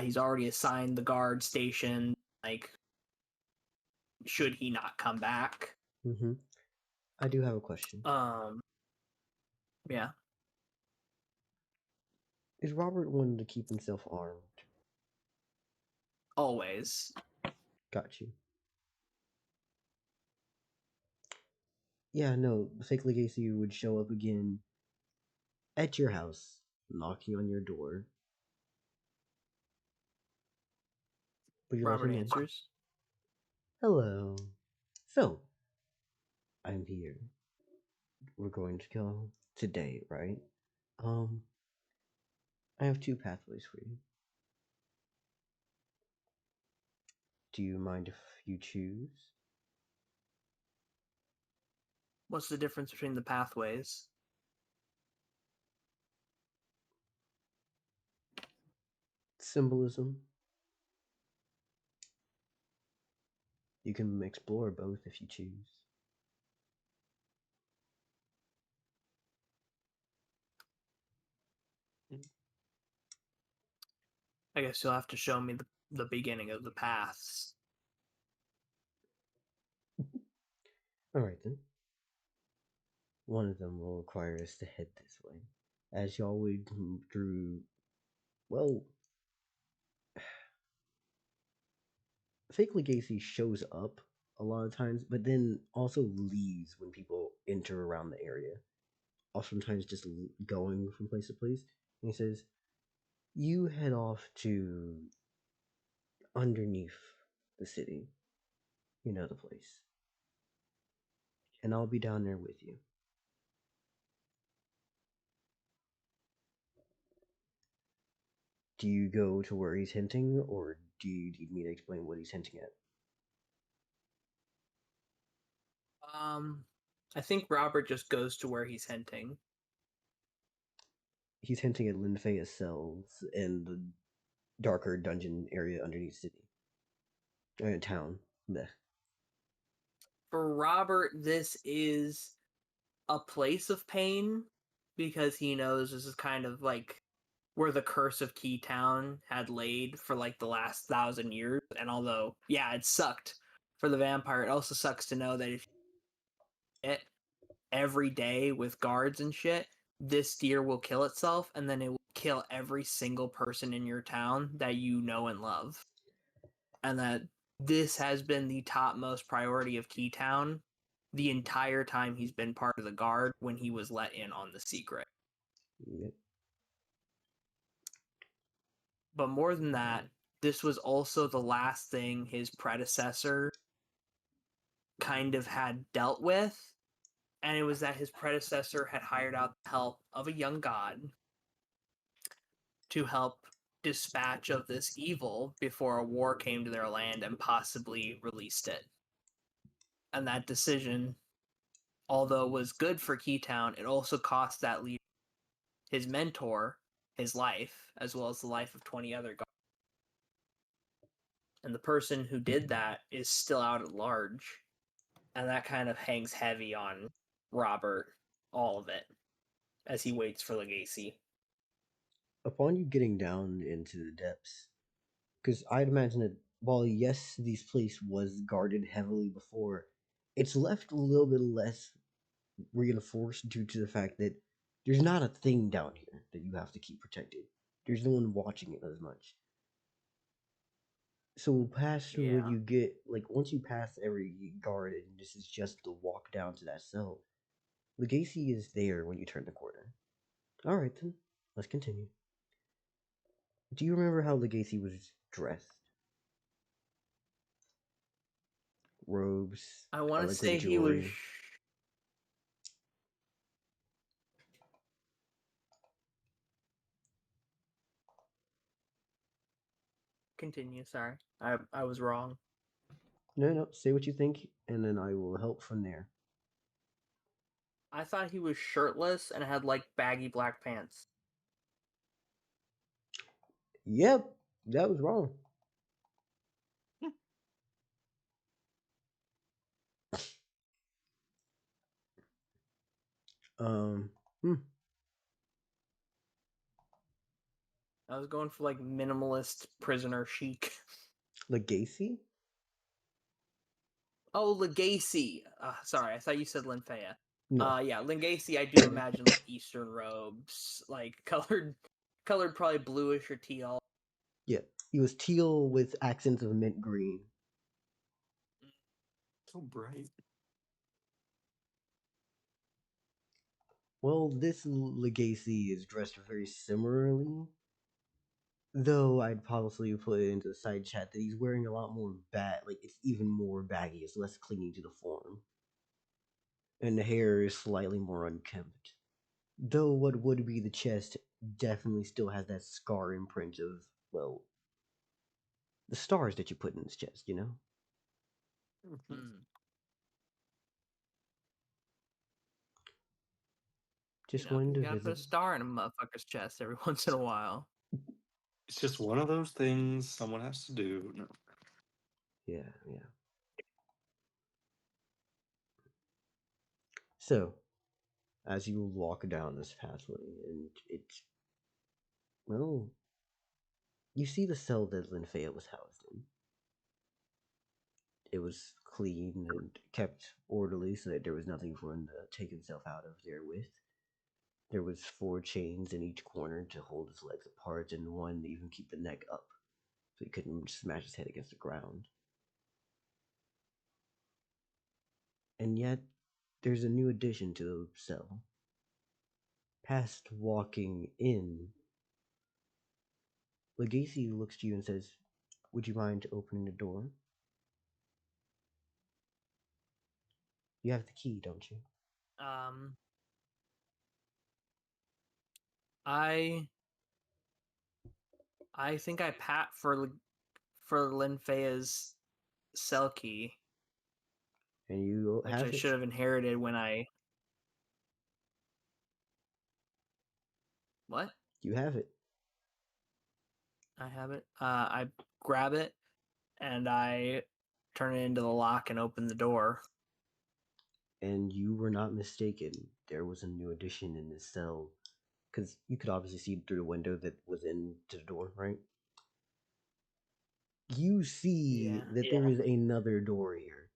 He's already assigned the guard station. Like, should he not come back? Mm-hmm. I do have a question. Yeah. Is Robert wanting to keep himself armed? Always. Got you. Yeah, no, the fake Legacy would show up again at your house, knocking on your door. Would you Robert let him in? answers. Hello. So, I'm here. We're going to go today, right? I have two pathways for you. Do you mind if you choose? What's the difference between the pathways? Symbolism. You can explore both if you choose. I guess you'll have to show me the beginning of the paths. Alright then. One of them will require us to head this way. As y'all would through, well, fake Legacy shows up a lot of times, but then also leaves when people enter around the area. Oftentimes just going from place to place. And he says, you head off to underneath the city. You know the place. And I'll be down there with you. Do you go to where he's hinting, or do you need me to explain what he's hinting at? I think Robert just goes to where he's hinting. He's hinting at Linfea's cells and the darker dungeon area underneath the city. Town. Blech. For Robert, this is a place of pain because he knows this is kind of like where the curse of Keytown had laid for like the last 1,000 years. And although, yeah, it sucked for the vampire, it also sucks to know that if you hit every day with guards and shit, this deer will kill itself and then it will kill every single person in your town that you know and love. And that this has been the topmost priority of Keytown the entire time he's been part of the guard when he was let in on the secret. Yep. But more than that, this was also the last thing his predecessor kind of had dealt with. And it was that his predecessor had hired out the help of a young god to help dispatch of this evil before a war came to their land and possibly released it. And that decision, although was good for Keytown, it also cost that leader, his mentor, his life, as well as the life of 20 other guards. And the person who did that is still out at large. And that kind of hangs heavy on Robert, all of it, as he waits for Legacy. Upon you getting down into the depths, because I'd imagine that while yes, this place was guarded heavily before, it's left a little bit less reinforced due to the fact that there's not a thing down here that you have to keep protected. There's no one watching it as much. So past when you get once you pass every guard and this is just the walk down to that cell, Legacy is there when you turn the corner. Alright then, let's continue. Do you remember how Legacy was dressed? Robes, I want to elegant say he was. jewelry. Continue, sorry. I was wrong. No, say what you think, and then I will help from there. I thought he was shirtless and had like baggy black pants. Yep, that was wrong. Hmm. I was going for like minimalist prisoner chic. Legacy? Oh, Legacy. Sorry, I thought you said Linfea. No. Yeah, Legacy. I do imagine like Eastern robes, like colored probably bluish or teal. Yeah, he was teal with accents of mint green. So bright. Well, this Legacy is dressed very similarly, though I'd possibly put it into the side chat that he's wearing a lot more it's even more baggy, it's less clinging to the form. And the hair is slightly more unkempt. Though what would be the chest definitely still has that scar imprint of, well, the stars that you put in his chest, you know? Just wanted You to gotta put a visit. star in a motherfucker's chest every once in a while. It's just one of those things someone has to do. No. Yeah. So, as you walk down this pathway, and you see the cell that Linfea was housed in. It was clean and kept orderly so that there was nothing for him to take himself out of there with. There was 4 chains in each corner to hold his legs apart, and one to even keep the neck up, so he couldn't smash his head against the ground. And yet, there's a new addition to the cell. Past walking in, Legacy looks to you and says, "Would you mind opening the door?" You have the key, don't you? I think I pat for Linfea's cell key, And you which have I it. should have inherited when I. What? You have it. I have it. I grab it and I turn it into the lock and open the door. And you were not mistaken. There was a new addition in this cell. Because you could obviously see through the window that was into the door, right? You see that there is another door here.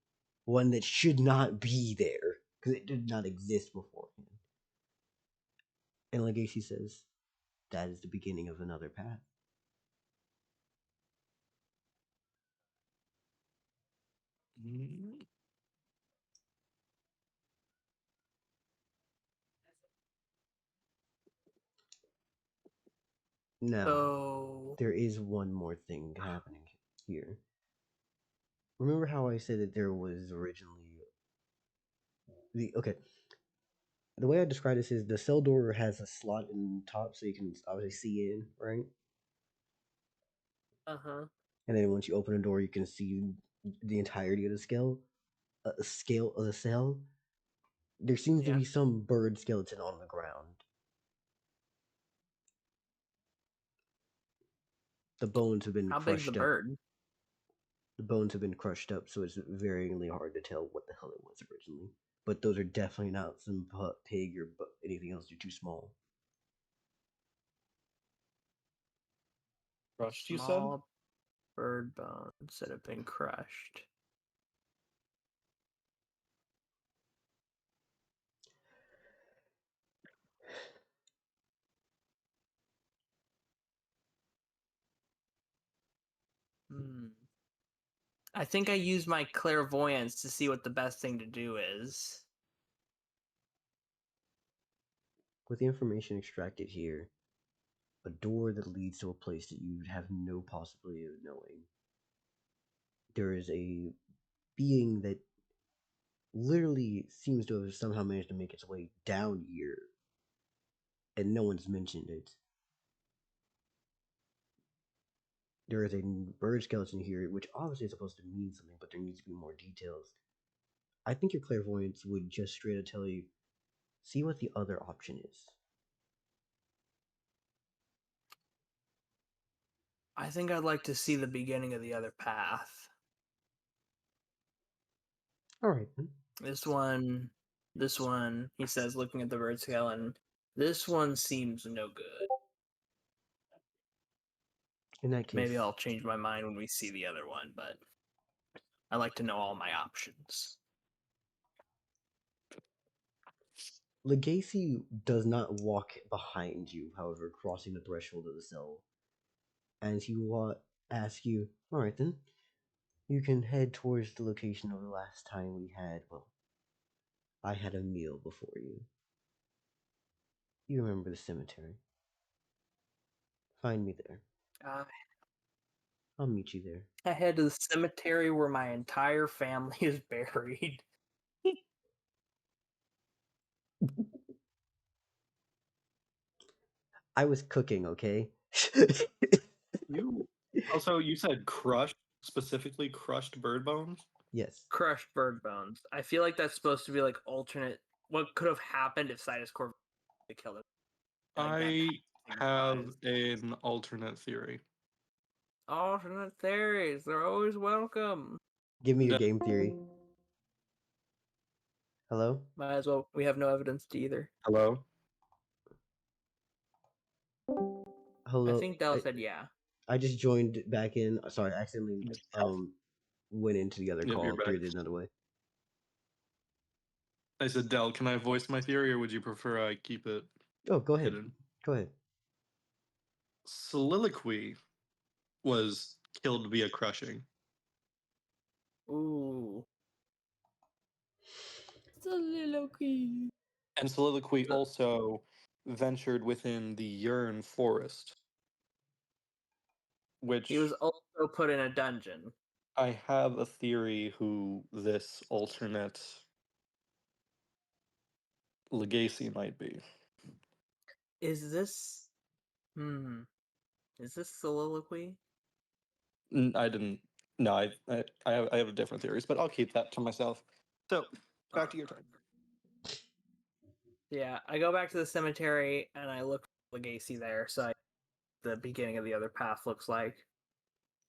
One that should not be there. Because it did not exist beforehand. And Legacy says, that is the beginning of another path. Mm. Now, So there is one more thing happening here. Remember how I said that there was originally okay. The way I describe this is the cell door has a slot in the top so you can obviously see in, right? And then once you open a door, you can see the entirety of the scale of the cell. There seems to be some bird skeleton on the ground. The bones have been How big's the crushed up. bird? The bones have been crushed up, so it's varyingly hard to tell what the hell it was originally. But those are definitely not some pig or anything else. They're too small. Crushed, you said? Small bird bones that have been crushed. I think I use my clairvoyance to see what the best thing to do is. With the information extracted here, a door that leads to a place that you have no possibility of knowing. There is a being that literally seems to have somehow managed to make its way down here, and no one's mentioned it. There is a bird skeleton here, which obviously is supposed to mean something, but there needs to be more details. I think your clairvoyance would just straight up tell you, see what the other option is. I think I'd like to see the beginning of the other path. Alright then. This one, he says, looking at the bird skeleton, this one seems no good. In that case, maybe I'll change my mind when we see the other one, but I like to know all my options. Legacy does not walk behind you, however, crossing the threshold of the cell. As he ask you, alright then, you can head towards the location of the last time we had, I had a meal before you. You remember the cemetery. Find me there. I'll meet you there. I head to the cemetery where my entire family is buried. I was cooking, okay? You said crushed, specifically crushed bird bones? Yes. Crushed bird bones. I feel like that's supposed to be like alternate. What could have happened if Sidus Corvus killed him? I have an alternate theory. Alternate theories. They're always welcome. Give me your game theory. Hello? Might as well. We have no evidence to either. Hello? Hello? I think Dell said yeah. I just joined back in. Sorry, I accidentally went into the other call, threw it another way. I said, Dell, can I voice my theory, or would you prefer I keep it Oh, go ahead. hidden? Go ahead. Soliloquy was killed via crushing. Ooh. Soliloquy. And Soliloquy also ventured within the Yearn forest. Which he was also put in a dungeon. I have a theory who this alternate Legacy might be. Is this Is this Soliloquy? I didn't. No, I have different theories, but I'll keep that to myself. So back to your turn. Yeah, I go back to the cemetery and I look legacy there, so the beginning of the other path looks like.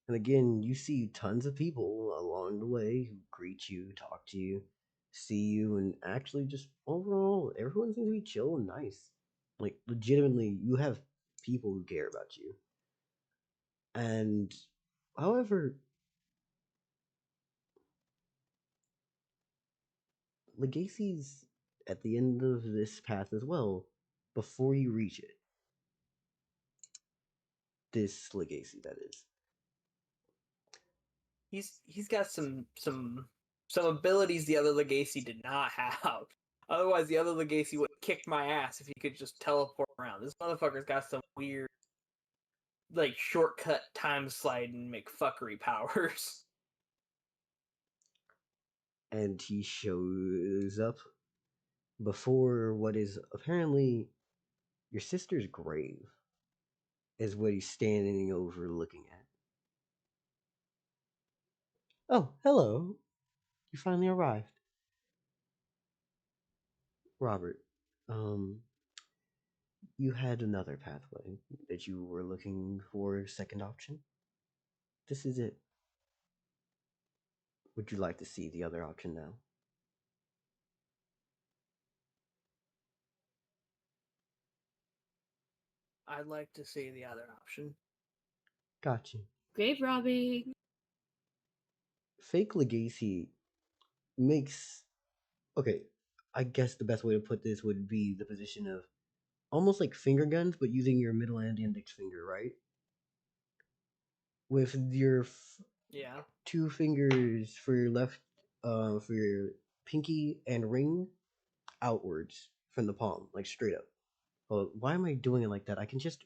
And again, you see tons of people along the way who greet you, talk to you, see you, and actually just overall, everyone seems to be chill and nice. Like, legitimately, you have people who care about you. And, however, Legacy's at the end of this path as well, before you reach it. This Legacy, that is. He's got some abilities the other legacy did not have. Otherwise, the other legacy would kick my ass if he could just teleport around. This motherfucker's got some weird, like, shortcut time sliding McFuckery powers. And he shows up before what is apparently your sister's grave, is what he's standing over looking at. Oh, hello. You finally arrived. Robert, you had another pathway that you were looking for a second option. This is it. Would you like to see the other option now? I'd like to see the other option. Got you. Grave robbing. Fake legacy makes... Okay, I guess the best way to put this would be the position of almost like finger guns, but using your middle and index finger, right? With your Yeah. 2 fingers for your left, for your pinky and ring outwards from the palm, like straight up. Well, why am I doing it like that? I can just...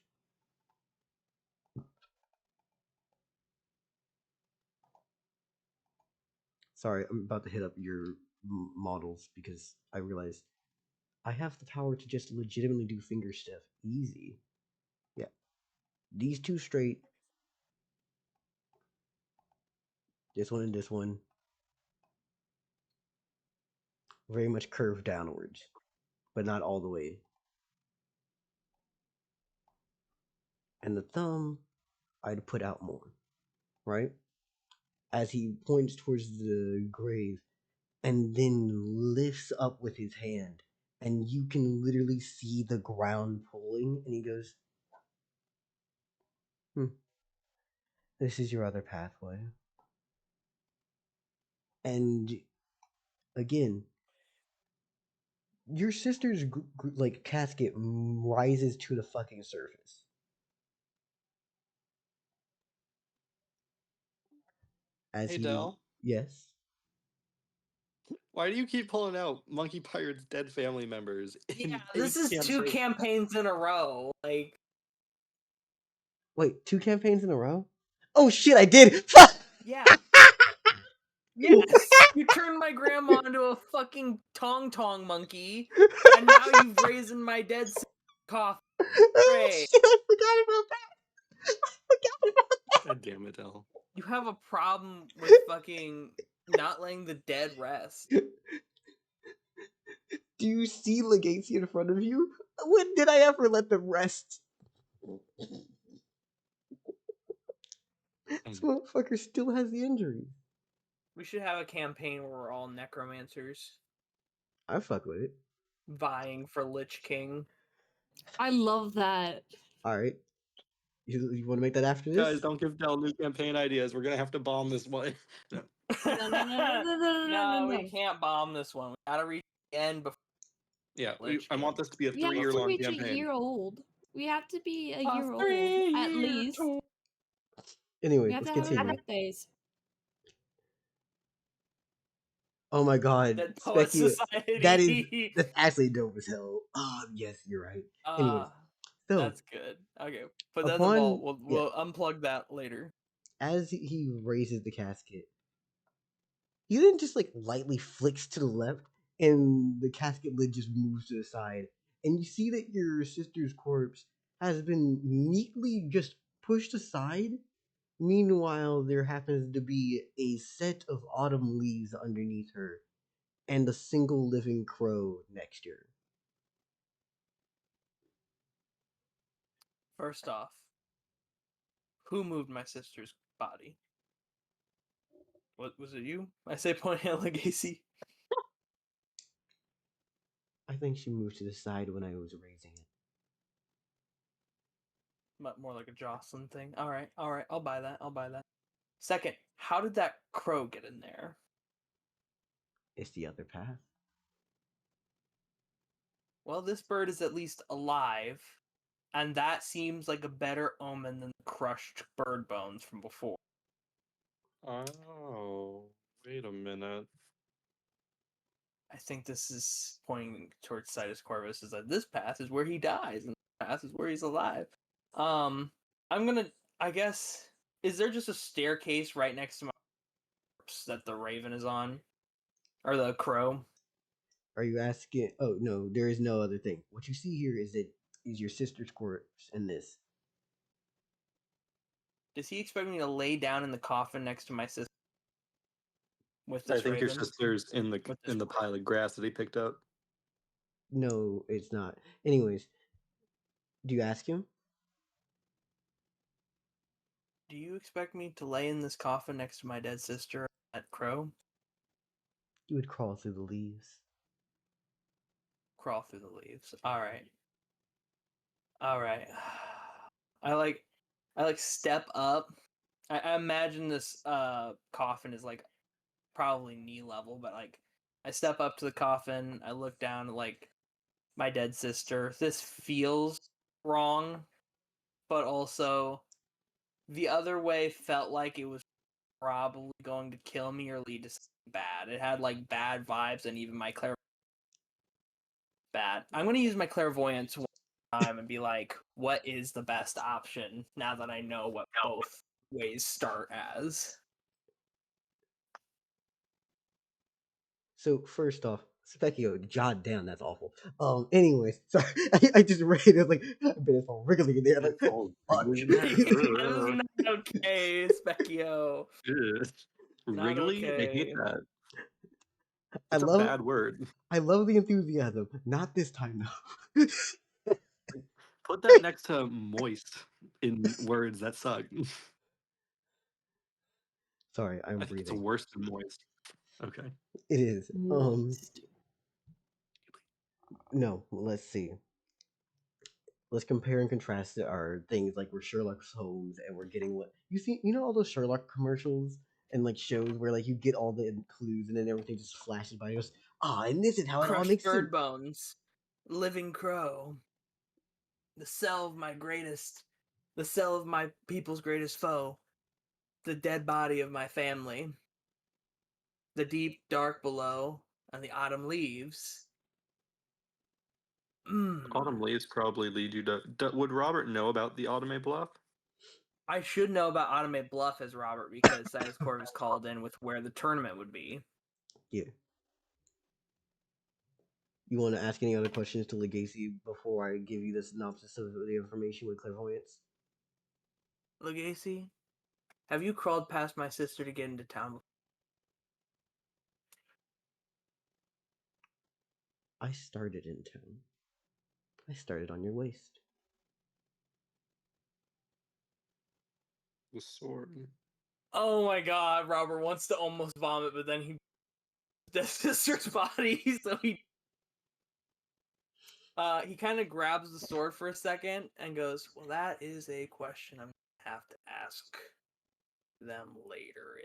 Sorry, I'm about to hit up your models because I realized I have the power to just legitimately do finger stuff easy. Yeah. These 2 straight. This one and this one. Very much curved downwards, but not all the way. And the thumb, I'd put out more, right? As he points towards the grave and then lifts up with his hand, and you can literally see the ground pulling, and he goes, this is your other pathway. And again, your sister's like casket rises to the fucking surface. As Hey, he... Dell. Yes. Why do you keep pulling out Monkey Pirate's dead family members? Yeah, this is 2 campaigns in a row. Like, wait, 2 campaigns in a row? Oh shit, I did. Fuck. yeah. Yes, you turned my grandma into a fucking tong monkey, and now you've raised my dead coffin. Oh shit, I forgot about that. God damn it, Dell. You have a problem with fucking not letting the dead rest. Do you see Legacy in front of you? When did I ever let them rest? This motherfucker still has the injury. We should have a campaign where we're all necromancers I fuck with it. vying for Lich King. I love that. Alright. You want to make that after this? Guys, don't give Dell new campaign ideas. We're gonna have to bomb this one. No, no. We can't bomb this one. We gotta reach the end before. Yeah, I want this to be a We have to 3-year-long reach campaign. a year old. We have to be a year old, 3 at year least. Anyway, We have let's to have our continue. birthdays. Oh my god. Dead Poet Society. That's actually dope as hell. Yes, you're right. Anyways, so That's good. Okay, put that in the upon- vault. We'll unplug that later. as he raises the casket, he then just like lightly flicks to the left, and the casket lid just moves to the side, and you see that your sister's corpse has been neatly just pushed aside. Meanwhile, there happens to be a set of autumn leaves underneath her, and a single living crow next to her. First off, who moved my sister's body? What was it? You? I say pointing at Legacy. I think she moved to the side when I was raising it. More like a Jocelyn thing. All right. I'll buy that. Second, how did that crow get in there? It's the other path. Well, this bird is at least alive, and that seems like a better omen than the crushed bird bones from before. Oh, wait a minute. I think this is pointing towards Sidus Corvus, is that this path is where he dies, and this path is where he's alive. I'm gonna, I guess, is there just a staircase right next to my corpse that the raven is on? Or the crow? Are you asking? Oh no, there is no other thing. What you see here is your sister's corpse in this. Does he expect me to lay down in the coffin next to my sister? With I this think your raven? sister's in the pile of grass that he picked up. No, it's not. Anyways, do you ask him? Do you expect me to lay in this coffin next to my dead sister, that crow? You would crawl through the leaves. Crawl through the leaves. Alright. I like step up. I imagine this coffin is like probably knee level, but like I step up to the coffin, I look down at like my dead sister. This feels wrong, but also the other way felt like it was probably going to kill me or lead to something bad. It had like bad vibes, and even my bad. I'm going to use my clairvoyance one time and be like, what is the best option now that I know what both ways start as? So first off, Specchio, jot down. That's awful. Anyways, sorry. I just read it. I was like, I bet it's all wriggling in there. Like, Oh, fuck. That is not okay, Specchio. Not Wriggly? I hate okay. that. I It's a love bad word. I love the enthusiasm. Not this time though. Put that next to moist in words that suck. Sorry, I'm I think it's breathing. worse than moist. Okay. It is. Moist. No, let's see. Let's compare and contrast our things like we're Sherlock Holmes and we're getting what you see. You know all those Sherlock commercials and like shows where like you get all the clues and then everything just flashes by us. And this is how it all Crushed makes bird sense. bones. Living crow. The cell of my people's greatest foe. The dead body of my family. The deep dark below, and the autumn leaves. Autumn leaves probably lead you to. Would Robert know about the Autumn Bluff? I should know about Automate Bluff as Robert because Sidus Corvus called in with where the tournament would be. Yeah. You want to ask any other questions to Legacy before I give you the synopsis of the information with clairvoyance? Legacy, have you crawled past my sister to get into town? I started in town. I started on your waist. The sword. Oh my god, Robert wants to almost vomit, but then he his sister's body, so he kind of grabs the sword for a second and goes, well, that is a question I'm gonna have to ask them later.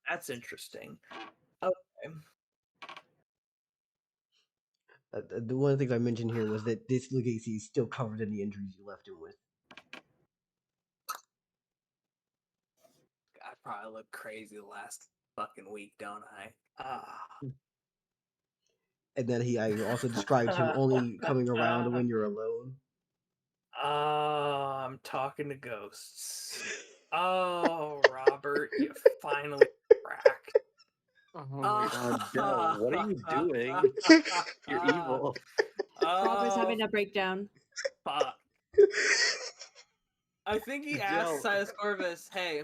That's interesting. Okay. The one of the things I mentioned here was that this Legacy is still covered in the injuries you left him with. I probably look crazy the last fucking week, don't I? And then I also described him only coming around when you're alone. I'm talking to ghosts. Oh, Robert, you finally cracked. Oh my god, Dell, what are you doing? You're evil. Robert's having a breakdown. Fuck. I think he asked Silas Corvus, hey,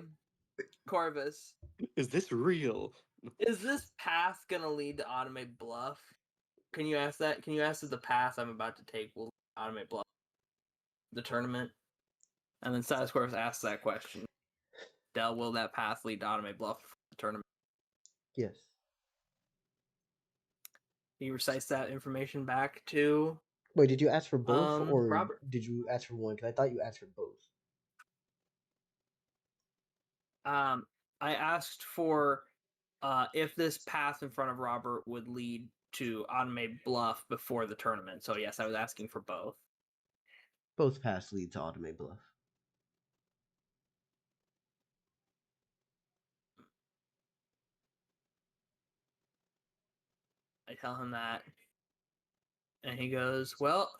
Corvus, Is this real? is this path gonna lead to Automate Bluff? Can you ask that? Can you ask if the path I'm about to take will automate Bluff? the tournament? And then Sidus Corvus asks that question. Del, will that path lead to Anime Bluff for the tournament? Yes. He recites that information back to Wait, did you ask for both, or Robert. did you ask for one? Because I thought you asked for both. I asked for if this path in front of Robert would lead to Anime Bluff before the tournament. So yes, I was asking for both. Both paths lead to Automate Bluff. I tell him that, and he goes, "Well,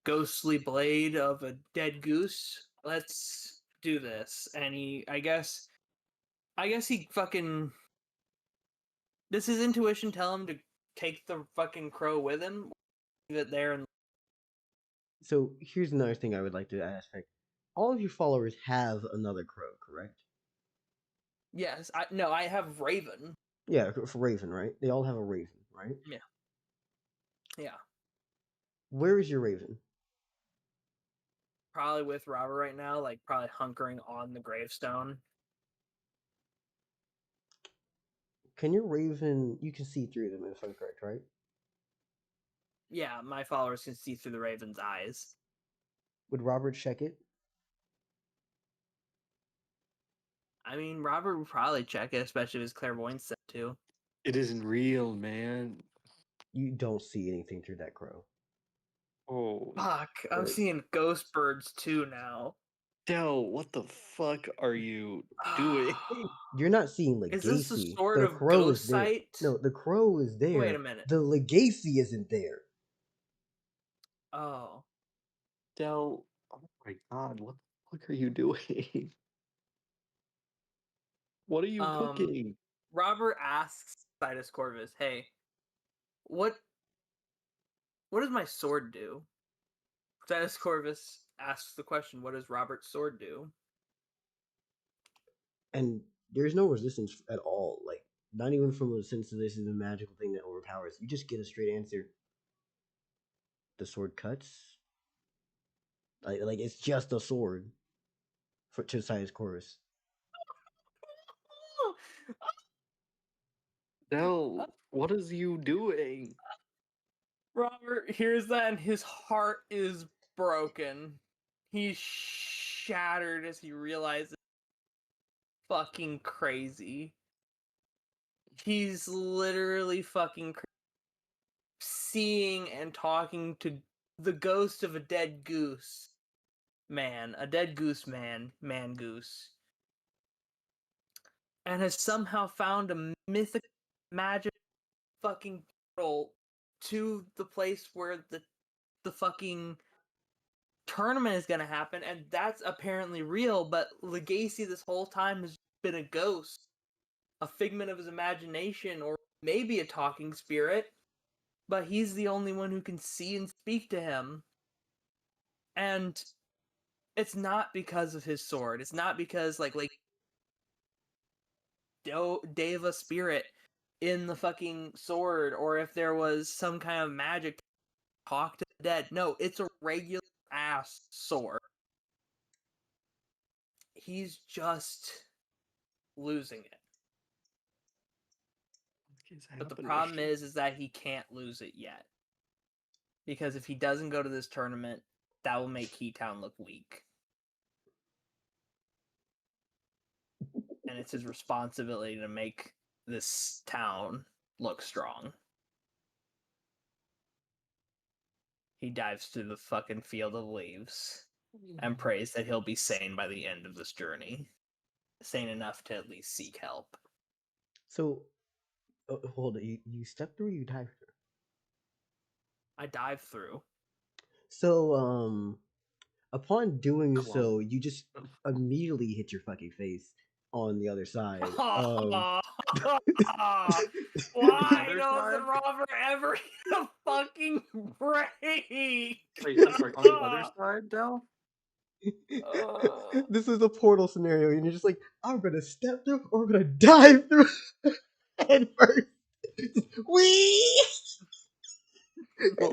ghostly blade of a dead goose. Let's do this." And I guess he fucking. Does his intuition tell him to take the fucking crow with him? Leave it there and. So here's another thing I would like to ask. Like, all of your followers have another crow, correct? Yes, I have Raven. Yeah, for Raven, right? They all have a Raven, right? Yeah. Yeah. Where is your Raven? Probably with Robert right now, like probably hunkering on the gravestone. Can your Raven? You can see through them if I'm correct, right? Yeah, my followers can see through the Raven's eyes. Would Robert check it? I mean, Robert would probably check it, especially if his clairvoyance set too. It isn't real, man. You don't see anything through that crow. Oh, Fuck, I'm Right. seeing ghost birds too now. Del, what the fuck are you doing? You're not seeing Legacy. Is this the sort the of crow ghost is there. sight? No, the crow is there. Wait a minute. The Legacy isn't there. Oh. Del, oh my god, what the fuck are you doing? What are you cooking? Robert asks Sidus Corvus, "Hey, what does my sword do?" Sidus Corvus asks the question, "What does Robert's sword do?" And there's no resistance at all. Like, not even from a sense of this is a magical thing that overpowers. You just get a straight answer. The sword cuts. Like it's just a sword. To Sidus Corvus. Del, what is you doing? Robert hears that and his heart is broken. He's shattered as he realizes fucking crazy. He's literally fucking seeing and talking to the ghost of a dead goose. Man, a dead goose man goose. And has somehow found a mythic magic fucking portal to the place where the fucking tournament is gonna happen, and that's apparently real, but Legacy this whole time has been a ghost, a figment of his imagination, or maybe a talking spirit, but he's the only one who can see and speak to him. And it's not because of his sword. It's not because like Deva spirit in the fucking sword, or if there was some kind of magic to talk to the dead. No, it's a regular ass sword. He's just losing it. But the problem is that he can't lose it yet. Because if he doesn't go to this tournament, that will make Keytown look weak. And it's his responsibility to make this town look strong. He dives through the fucking field of leaves and prays that he'll be sane by the end of this journey. Sane enough to at least seek help. So, hold it. You step through or you dive through? I dive through. So, upon doing so, you just immediately hit your fucking face on the other side. Why doesn't Robert ever hit a fucking break? Wait, I'm sorry, on the other side, Del? This is a portal scenario, and you're just like, I'm gonna step through or I'm gonna dive through head first. Wee! Well,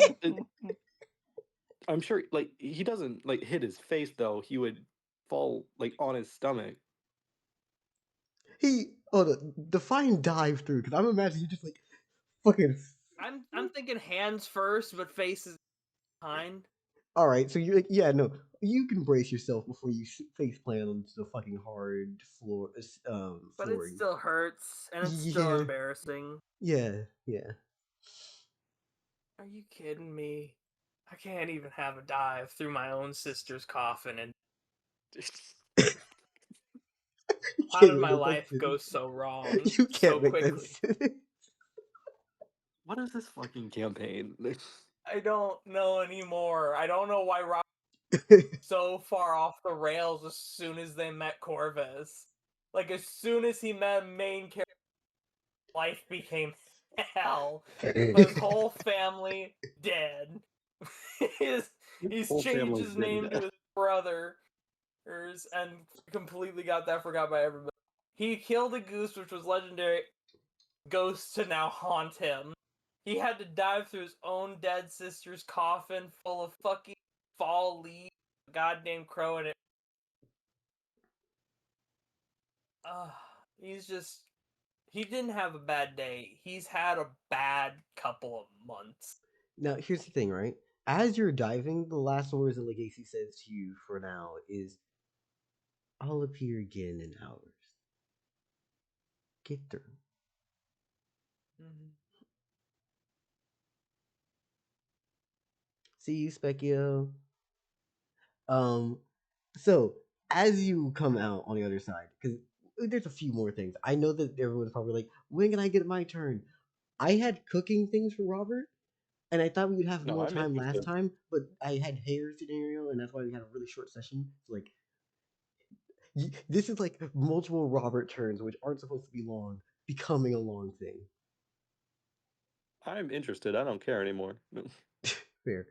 I'm sure, like, he doesn't like hit his face though. He would fall like on his stomach. Define dive through, because I'm imagining you just like fucking. I'm thinking hands first, but face is behind. All right, so you're like, yeah, no, you can brace yourself before you face plant onto the fucking hard floor, But it flooring. still hurts, and it's still Yeah, embarrassing. yeah. Are you kidding me? I can't even have a dive through my own sister's coffin, and how did my life go so wrong You so can't make that quickly? sense. What is this fucking campaign? I don't know anymore. I don't know why Rob so far off the rails as soon as they met Corvus. Like, as soon as he met main character, life became hell. His whole family dead. He's Whole changed family's his been name to dead. his brother and completely got that forgot by everybody. He killed a goose, which was legendary. Ghosts to now haunt him. He had to dive through his own dead sister's coffin full of fucking fall leaves, goddamn crow in it. He's just. He didn't have a bad day. He's had a bad couple of months. Now, here's the thing, right? As you're diving, the last words that Legacy says to you for now is, "I'll appear again in hours. Get through." Mm-hmm. See you, Specchio. So as you come out on the other side, because there's a few more things. I know that everyone's probably like, "When can I get my turn?" I had cooking things for Robert, and I thought we would have No, more I'm time last interested. time, but I had hair scenario, and that's why we had a really short session. So like, this is like multiple Robert turns, which aren't supposed to be long, becoming a long thing. I'm interested. I don't care anymore. Fair.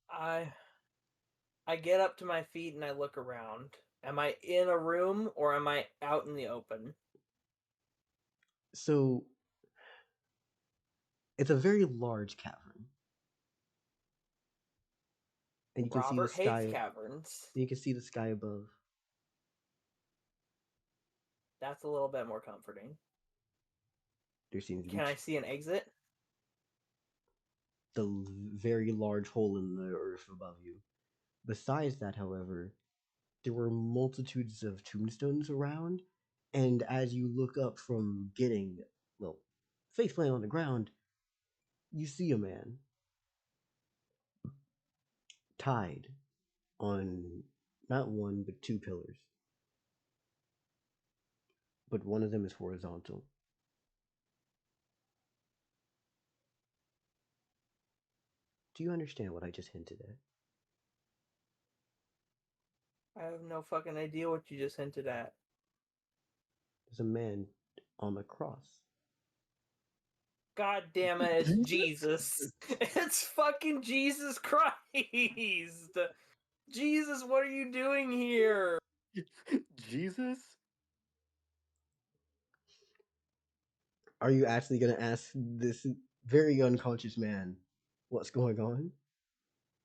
I get up to my feet and I look around. Am I in a room or am I out in the open? So it's a very large cavern, and you can see the Robert hates sky. caverns. You can see the sky above. That's a little bit more comforting. There seems to be Can I see an exit? the very large hole in the earth above you. Besides that, however, there were multitudes of tombstones around, and as you look up from getting, well, face plant on the ground, you see a man tied on not one but two pillars, but one of them is horizontal. Do you understand what I just hinted at? I have no fucking idea what you just hinted at. There's a man on the cross. God damn it, it's Jesus. It's fucking Jesus Christ. Jesus, what are you doing here? Jesus? Are you actually going to ask this very unconscious man what's going on?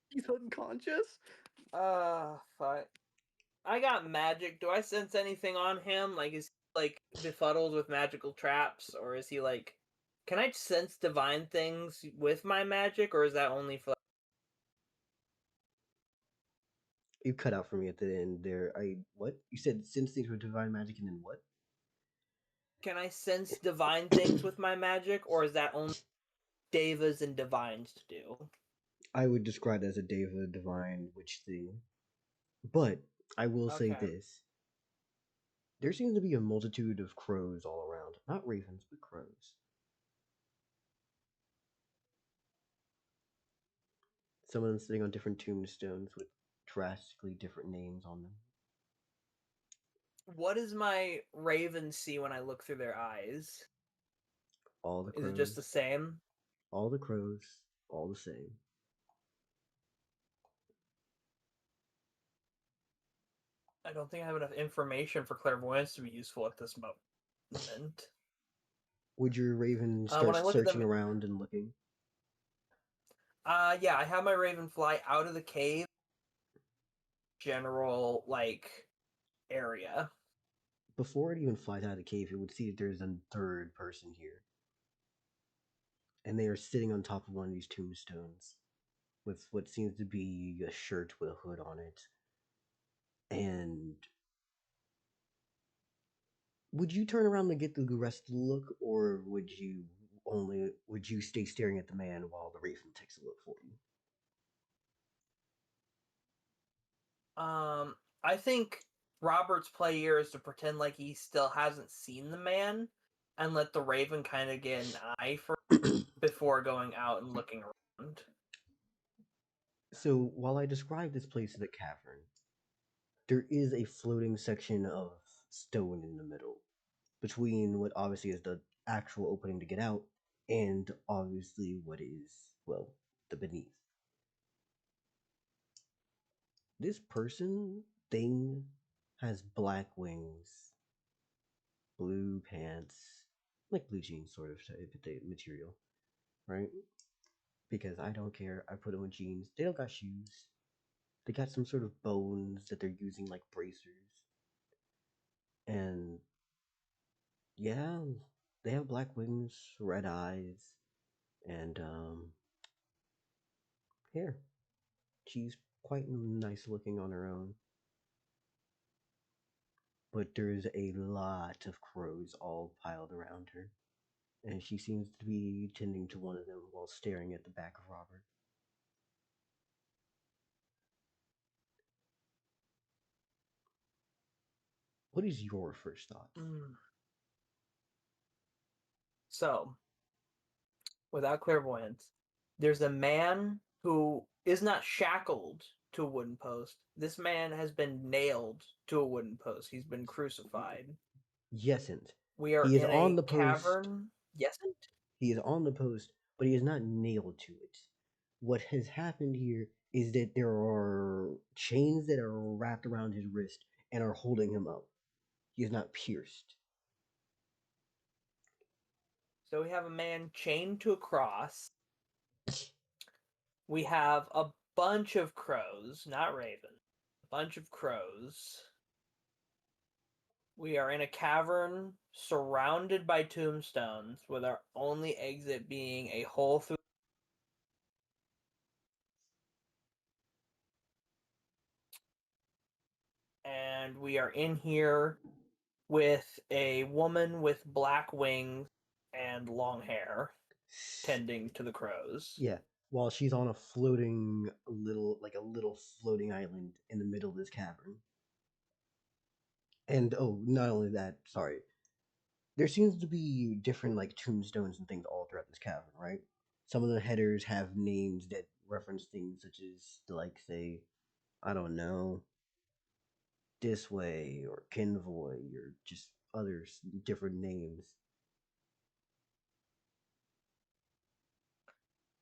He's unconscious? Fuck. I got magic. Do I sense anything on him? Like, is he, like, befuddled with magical traps? Or is he, like... Can I sense divine things with my magic? Or is that only for... You cut out for me at the end there. What? You said sense things with divine magic and then what? Can I sense divine things with my magic? Or is that only devas and divines to do? I would describe it as a deva divine witch thing. But I will say Okay. this. There seems to be a multitude of crows all around. Not ravens, but crows. Some of them sitting on different tombstones with drastically different names on them. What does my raven see when I look through their eyes? All the Is it just the crows. same? All the crows. All the same. I don't think I have enough information for clairvoyance to be useful at this moment. Would your raven When start I look at searching them, around and looking? Yeah, I have my raven fly out of the cave. General, area. Before it even flies out of the cave, it would see that there's a third person here. And they are sitting on top of one of these tombstones with what seems to be a shirt with a hood on it. And would you turn around to get the rest of the look, or would you stay staring at the man while the raven takes a look for you? I think Robert's play here is to pretend like he still hasn't seen the man and let the raven kind of get an eye for before going out and looking around. So while I describe this place as a cavern, there is a floating section of stone in the middle between what obviously is the actual opening to get out and obviously what is, well, the beneath. This thing has black wings, blue pants, like blue jeans sort of material, right? Because I don't care, I put on jeans. They don't got shoes. They got some sort of bones that they're using like bracers. And yeah, they have black wings, red eyes, and hair. She's quite nice looking on her own. But there's a lot of crows all piled around her, and she seems to be tending to one of them while staring at the back of Robert. What is your first thought? So, without clairvoyance, there's a man who is not shackled to a wooden post. This man has been nailed to a wooden post. He's been crucified. Yesn't. We are He is in on a the post. cavern. Yesn't? He is on the post, but he is not nailed to it. What has happened here is that there are chains that are wrapped around his wrist and are holding him up. He is not pierced. So we have a man chained to a cross. We have a bunch of crows, not ravens. A bunch of crows. We are in a cavern surrounded by tombstones, with our only exit being a hole through. And we are in here with a woman with black wings and long hair tending to the crows. Yeah, while she's on a floating a little floating island in the middle of this cavern. And oh, not only that, sorry. There seems to be different like tombstones and things all throughout this cavern, right? Some of the headers have names that reference things such as like say, I don't know, this way or Kinvoy or just other different names.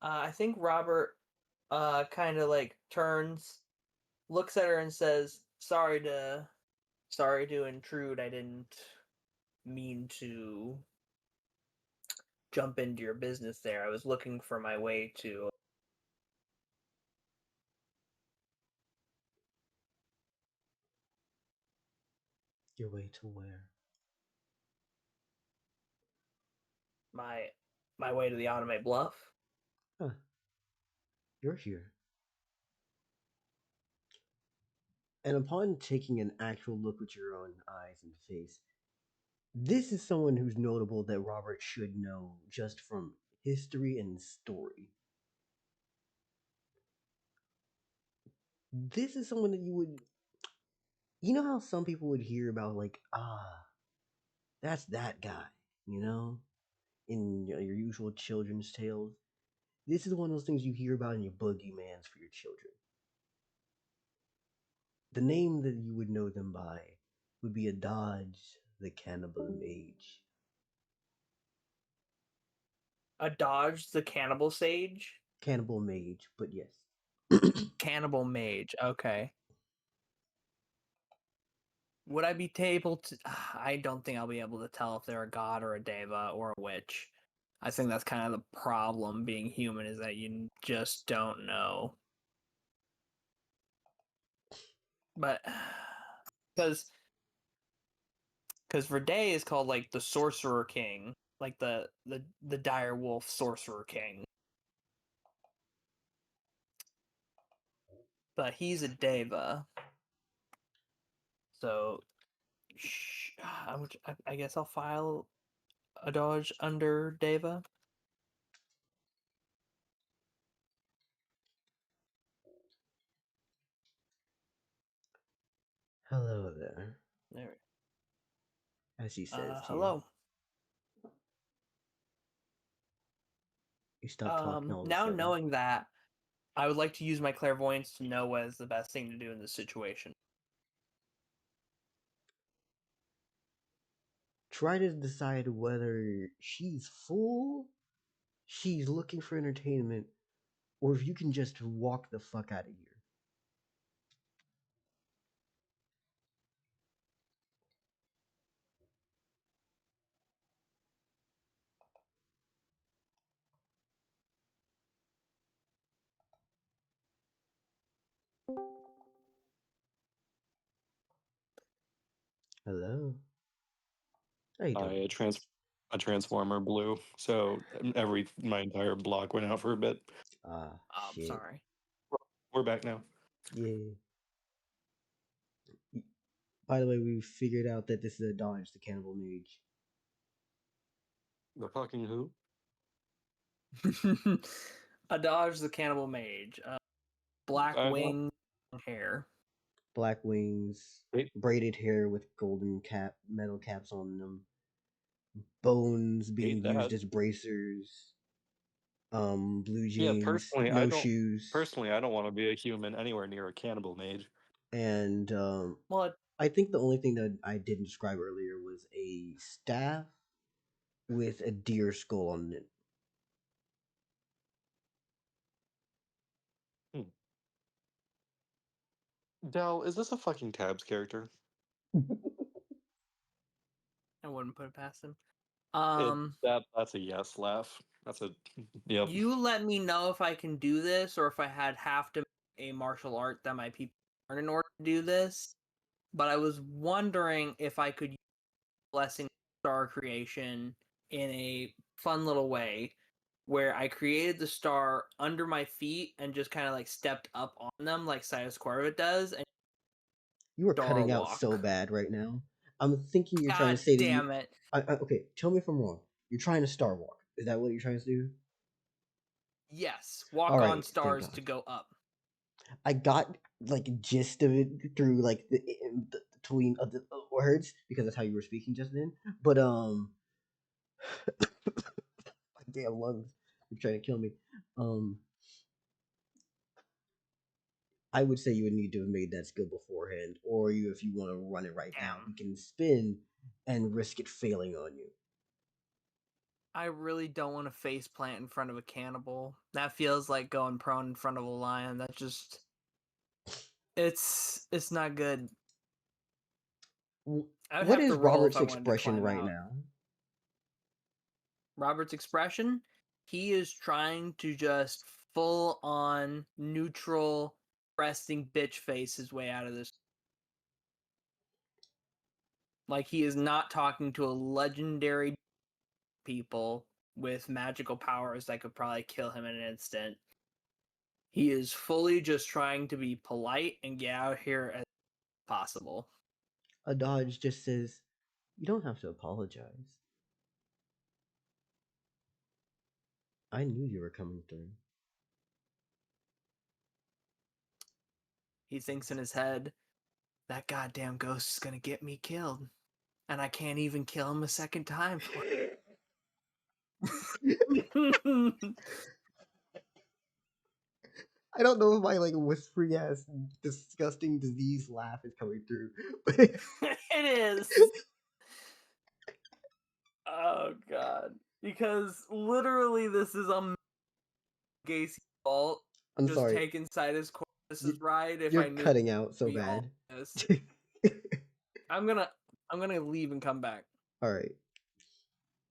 I think Robert kind of turns, looks at her and says, sorry to intrude. I didn't mean to jump into your business there. I was looking for my way to. Your way to where? My way to the Automate Bluff. Huh. You're here. And upon taking an actual look with your own eyes and face, this is someone who's notable that Robert should know just from history and story. This is someone that you know how some people would hear about, like, that's that guy, you know, in your usual children's tales. This is one of those things you hear about in your boogeyman's for your children. The name that you would know them by would be a Dodge the Cannibal Mage. A Dodge the Cannibal Sage? Cannibal Mage, but yes. Cannibal Mage, okay. Would I be able to? I don't think I'll be able to tell if they're a god or a deva or a witch. I think that's kind of the problem being human, is that you just don't know. But because Verde is called like the Sorcerer King, like the dire wolf Sorcerer King. But he's a Deva. So I guess I'll file a dodge under Deva. Hello there. There. As he says to you. Hello. You stop talking all of a Now sudden. knowing that, I would like to use my clairvoyance to know what is the best thing to do in this situation. Try to decide whether she's full, she's looking for entertainment, or if you can just walk the fuck out of here. Hello. How you doing? A transformer blew, so my entire block went out for a bit. I'm Shit. sorry. We're back now. Yeah. By the way, we figured out that this is a dodge, the cannibal mage. The fucking who? A dodge the cannibal mage. Black wing hair. Black wings, braided hair with golden metal caps on them. Bones being used as bracers. Blue jeans, no shoes. Personally, I don't want to be a human anywhere near a cannibal mage. And Well, I think the only thing that I didn't describe earlier was a staff with a deer skull on it. Dell, is this a fucking Tabs character? I wouldn't put it past him. That's a yes laugh. That's a yep. You let me know if I can do this, or if I have to make a martial art that my people learn in order to do this. But I was wondering if I could use blessing star creation in a fun little way, where I created the star under my feet and just kind of like stepped up on them, like Sidus Corvus does. And you are cutting out so bad right now. I'm thinking you're trying to say that you. Damn it! Okay, tell me if I'm wrong. You're trying to star walk. Is that what you're trying to do? Yes, walk on stars to go up. I got like a gist of it through like the between of the words, because that's how you were speaking just then. But my damn lungs, you're trying to kill me. I would say you would need to have made that skill beforehand, or if you want to run it right now, you can spin and risk it failing on you. I really don't want to face plant in front of a cannibal. That feels like going prone in front of a lion. That just it's not good. What is Robert's expression right now? Robert's expression? He is trying to just full on neutral resting bitch face his way out of this. Like, he is not talking to a legendary people with magical powers that could probably kill him in an instant. He is fully just trying to be polite and get out here as possible. A dodge just says, you don't have to apologize. I knew you were coming through. He thinks in his head, that goddamn ghost is gonna get me killed. And I can't even kill him a second time for it. I don't know if my like whispery ass disgusting disease laugh is coming through. But it is. Oh god. Because literally this is Gacy's fault. I'm just sorry. taking Sidus Corvus's ride if You're I knew cutting out so bad. I'm gonna leave and come back. Alright.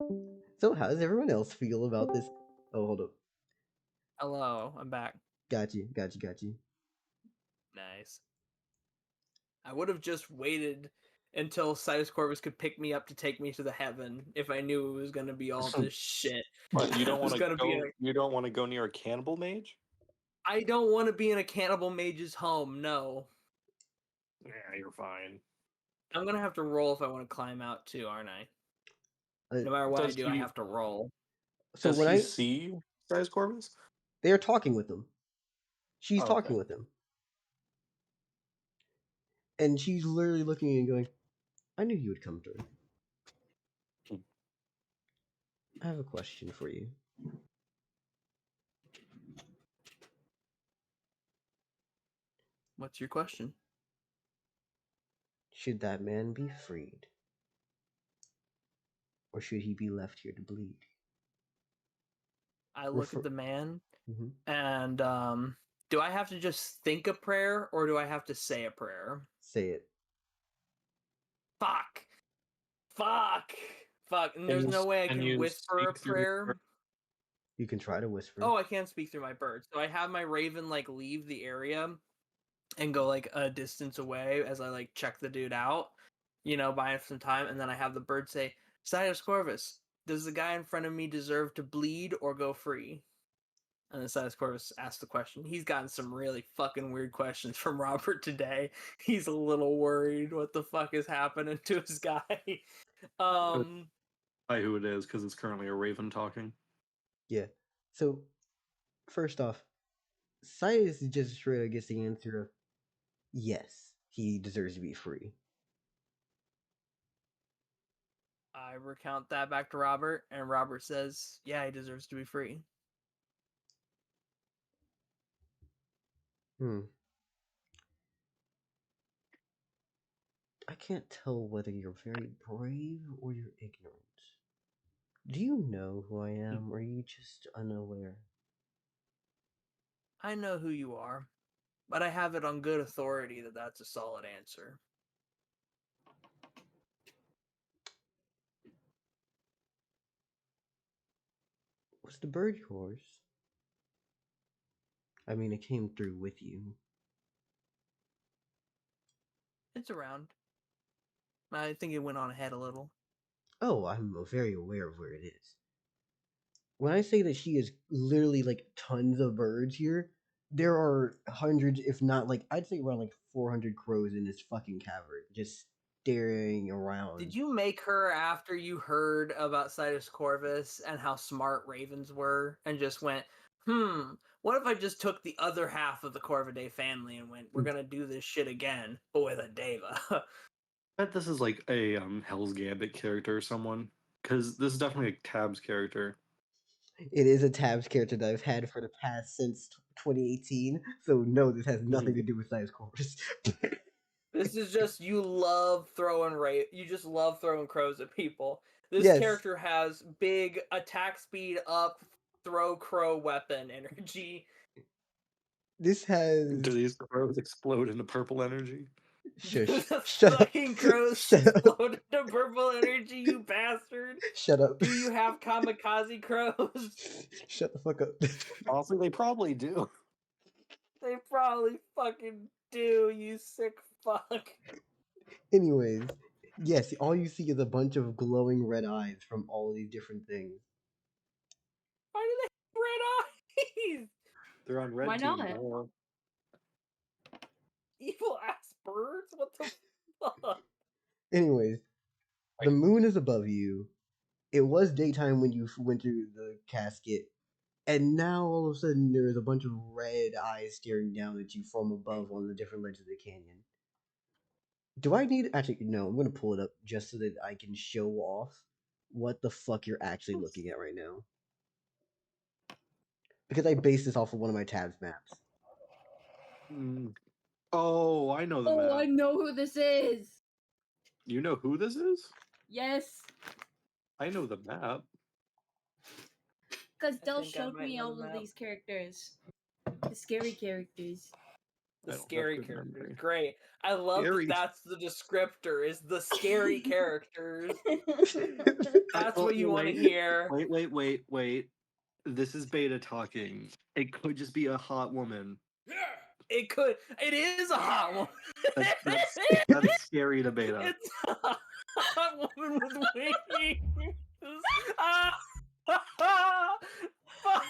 So, how does everyone else feel about this? Oh, hold up. Hello, I'm back. Got you. Nice. I would have just waited until Sidus Corvus could pick me up to take me to the heaven if I knew it was going to be all this shit. What, you don't It was want to gonna be go? You don't want to go near a cannibal mage? I don't want to be in a cannibal mage's home. No, Yeah, you're fine. I'm gonna have to roll if I want to climb out too, aren't I? Uh, No matter what I Does do, I he- have to roll. so Does when he see Sidus Corvus? they are talking with them, she's Oh, talking okay. with him, and she's literally looking and going, "I knew you would come through." I have a question for you. What's your question? Should that man be freed? Or should he be left here to bleed? I look at the man Mhm. and do I have to just think a prayer or do I have to say a prayer? Say it. Fuck. And there's no way I can whisper a prayer. You can try to whisper. Oh, I can't speak through my bird. So I have my raven like leave the area and go like a distance away as I like check the dude out, buy him some time, and then I have the bird say, Sidus Corvus, does the guy in front of me deserve to bleed or go free? And then Sidus Corvus asked the question. He's gotten some really fucking weird questions from Robert today. He's a little worried what the fuck is happening to his guy. By who it is, because it's currently a raven talking. Yeah. So, first off, Sidus just straight up gets the answer of yes, he deserves to be free. I recount that back to Robert, and Robert says, yeah, he deserves to be free. I can't tell whether you're very brave or you're ignorant. Do you know who I am, or are you just unaware? I know who you are, but I have it on good authority that that's a solid answer. Was the bird yours? I mean, it came through with you. It's around. I think it went on ahead a little. Oh, I'm very aware of where it is. When I say that she is literally like tons of birds here, there are hundreds, if not like, I'd say around like 400 crows in this fucking cavern, just staring around. Did you make her after you heard about Sidus Corvus and how smart ravens were and just went, what if I just took the other half of the Corvidae family and went, we're gonna do this shit again, but with a Deva? I bet this is like a Hell's Gambit character or someone, because this is definitely a Tabs character. It is a Tabs character that I've had for the past since 2018, so no, this has nothing to do with Sidus Corvus. This is just you just love throwing crows at people. This Yes. character has big attack speed up, throw crow weapon energy. This has. Do these crows explode into purple energy? Shush. The Shut up. fucking crows Shut up. explode into purple energy, you bastard. Shut up. Do you have kamikaze crows? Shut the fuck up. Honestly, they probably do. They probably fucking do, you sick fuck. Anyways, yes, all you see is a bunch of glowing red eyes from all these different things. Why do they have red eyes? They're on red Why team not? more. Evil ass birds? What the fuck? Anyways, the moon is above you. It was daytime when you went through the casket, and now all of a sudden there's a bunch of red eyes staring down at you from above on the different ledges of the canyon. Do I need... Actually, no, I'm going to pull it up just so that I can show off what the fuck you're actually looking at right now. Because I based this off of one of my tabs maps. Oh, I know the map. Oh, I know who this is. You know who this is? Yes, I know the map. because Del think I showed might me know all the of map. these characters, the scary characters. The don't have scary good characters. memory. Great. I love Scary. that that's the descriptor, is the scary characters. That's Oh, what you want to wait. hear. Wait. This is Beta talking. It could just be a hot woman. It could. It is a hot one. That's scary to Beta. It's a hot woman with wings. Ah! Fuck.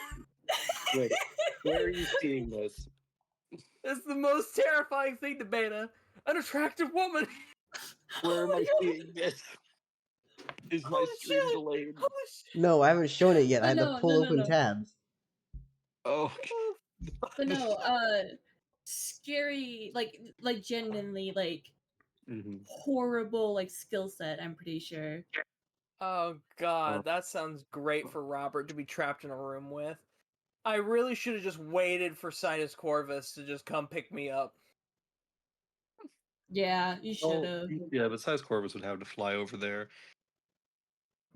Wait, where are you seeing this? It's the most terrifying thing to Beta. An attractive woman. Where am my I God. seeing this? Is my Holy stream shit. delayed? Holy shit. No, I haven't shown it yet. I But had to no, pull no, no, open no. tabs. Oh, But no, scary, like genuinely, like Mhm. horrible, like skill set. I'm pretty sure. Oh god, that sounds great for Robert to be trapped in a room with. I really should have just waited for Sidus Corvus to just come pick me up. Yeah, you should have. Yeah, but Size Corvus would have to fly over there,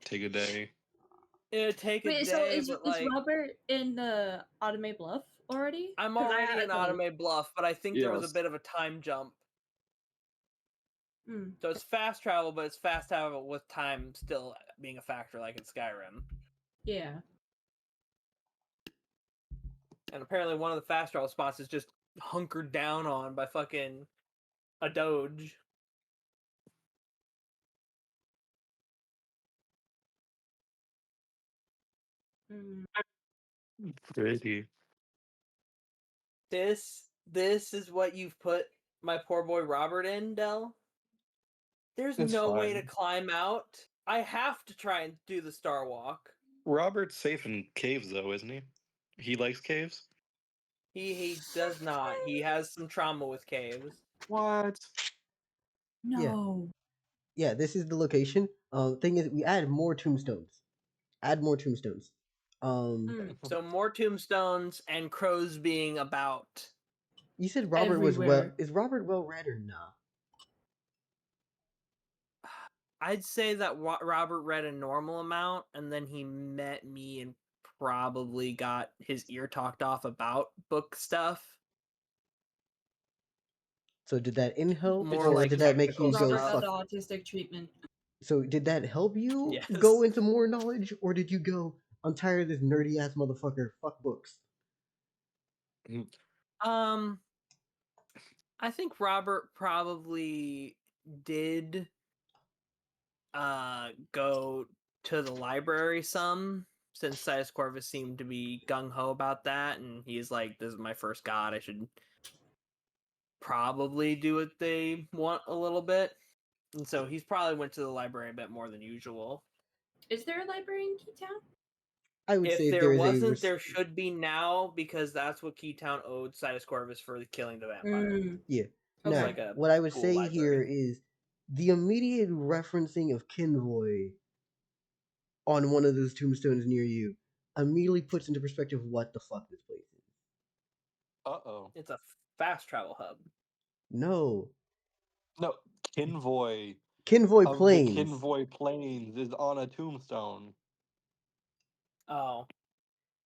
take a day. It'd take a Wait, day, so is but like Robert in the Automate Bluff already? I'm 'Cause I already had in to- Automate Bluff, but I think there was a Yes. bit of a time jump. Hmm. So it's fast travel, but it's fast travel with time still being a factor, like in Skyrim. Yeah. And apparently, one of the fast travel spots is just hunkered down on by fucking a doge. Hmm. Pretty. This is what you've put my poor boy Robert in, Dell. There's It's no way to fine. climb out. I have to try and do the Star Walk. Robert's safe in caves, though, isn't he? He likes caves. He does not. He has some trauma with caves. What? No. Yeah, this is the location. Thing is, we add more tombstones. Add more tombstones. Hmm. So more tombstones and crows being about. You said Robert was well. Everywhere. Is Robert well read or nah? I'd say that Robert read a normal amount, and then he met me and probably got his ear talked off about book stuff. So did that in help, More or like did that make technical you go Robert got fuck? the autistic treatment. So did that help you Yes. go into more knowledge, or did you go? I'm tired of this nerdy ass motherfucker. Fuck books. I think Robert probably did go to the library some, since Sidus Corvus seemed to be gung-ho about that, and he's like, this is my first god, I should probably do what they want a little bit. And so he's probably went to the library a bit more than usual. Is there a library in Keytown? I would If say there there is wasn't, there should be now, because that's what Keytown owed Sidus Corvus for killing the vampire. Yeah. It's Now, like a what I would school say library. here is the immediate referencing of Kinvoy on one of those tombstones near you immediately puts into perspective what the fuck this place is. Uh-oh. It's a fast travel hub. No. No, Kinvoy Kinvoy of Plains. the Kinvoy Plains is on a tombstone. Oh.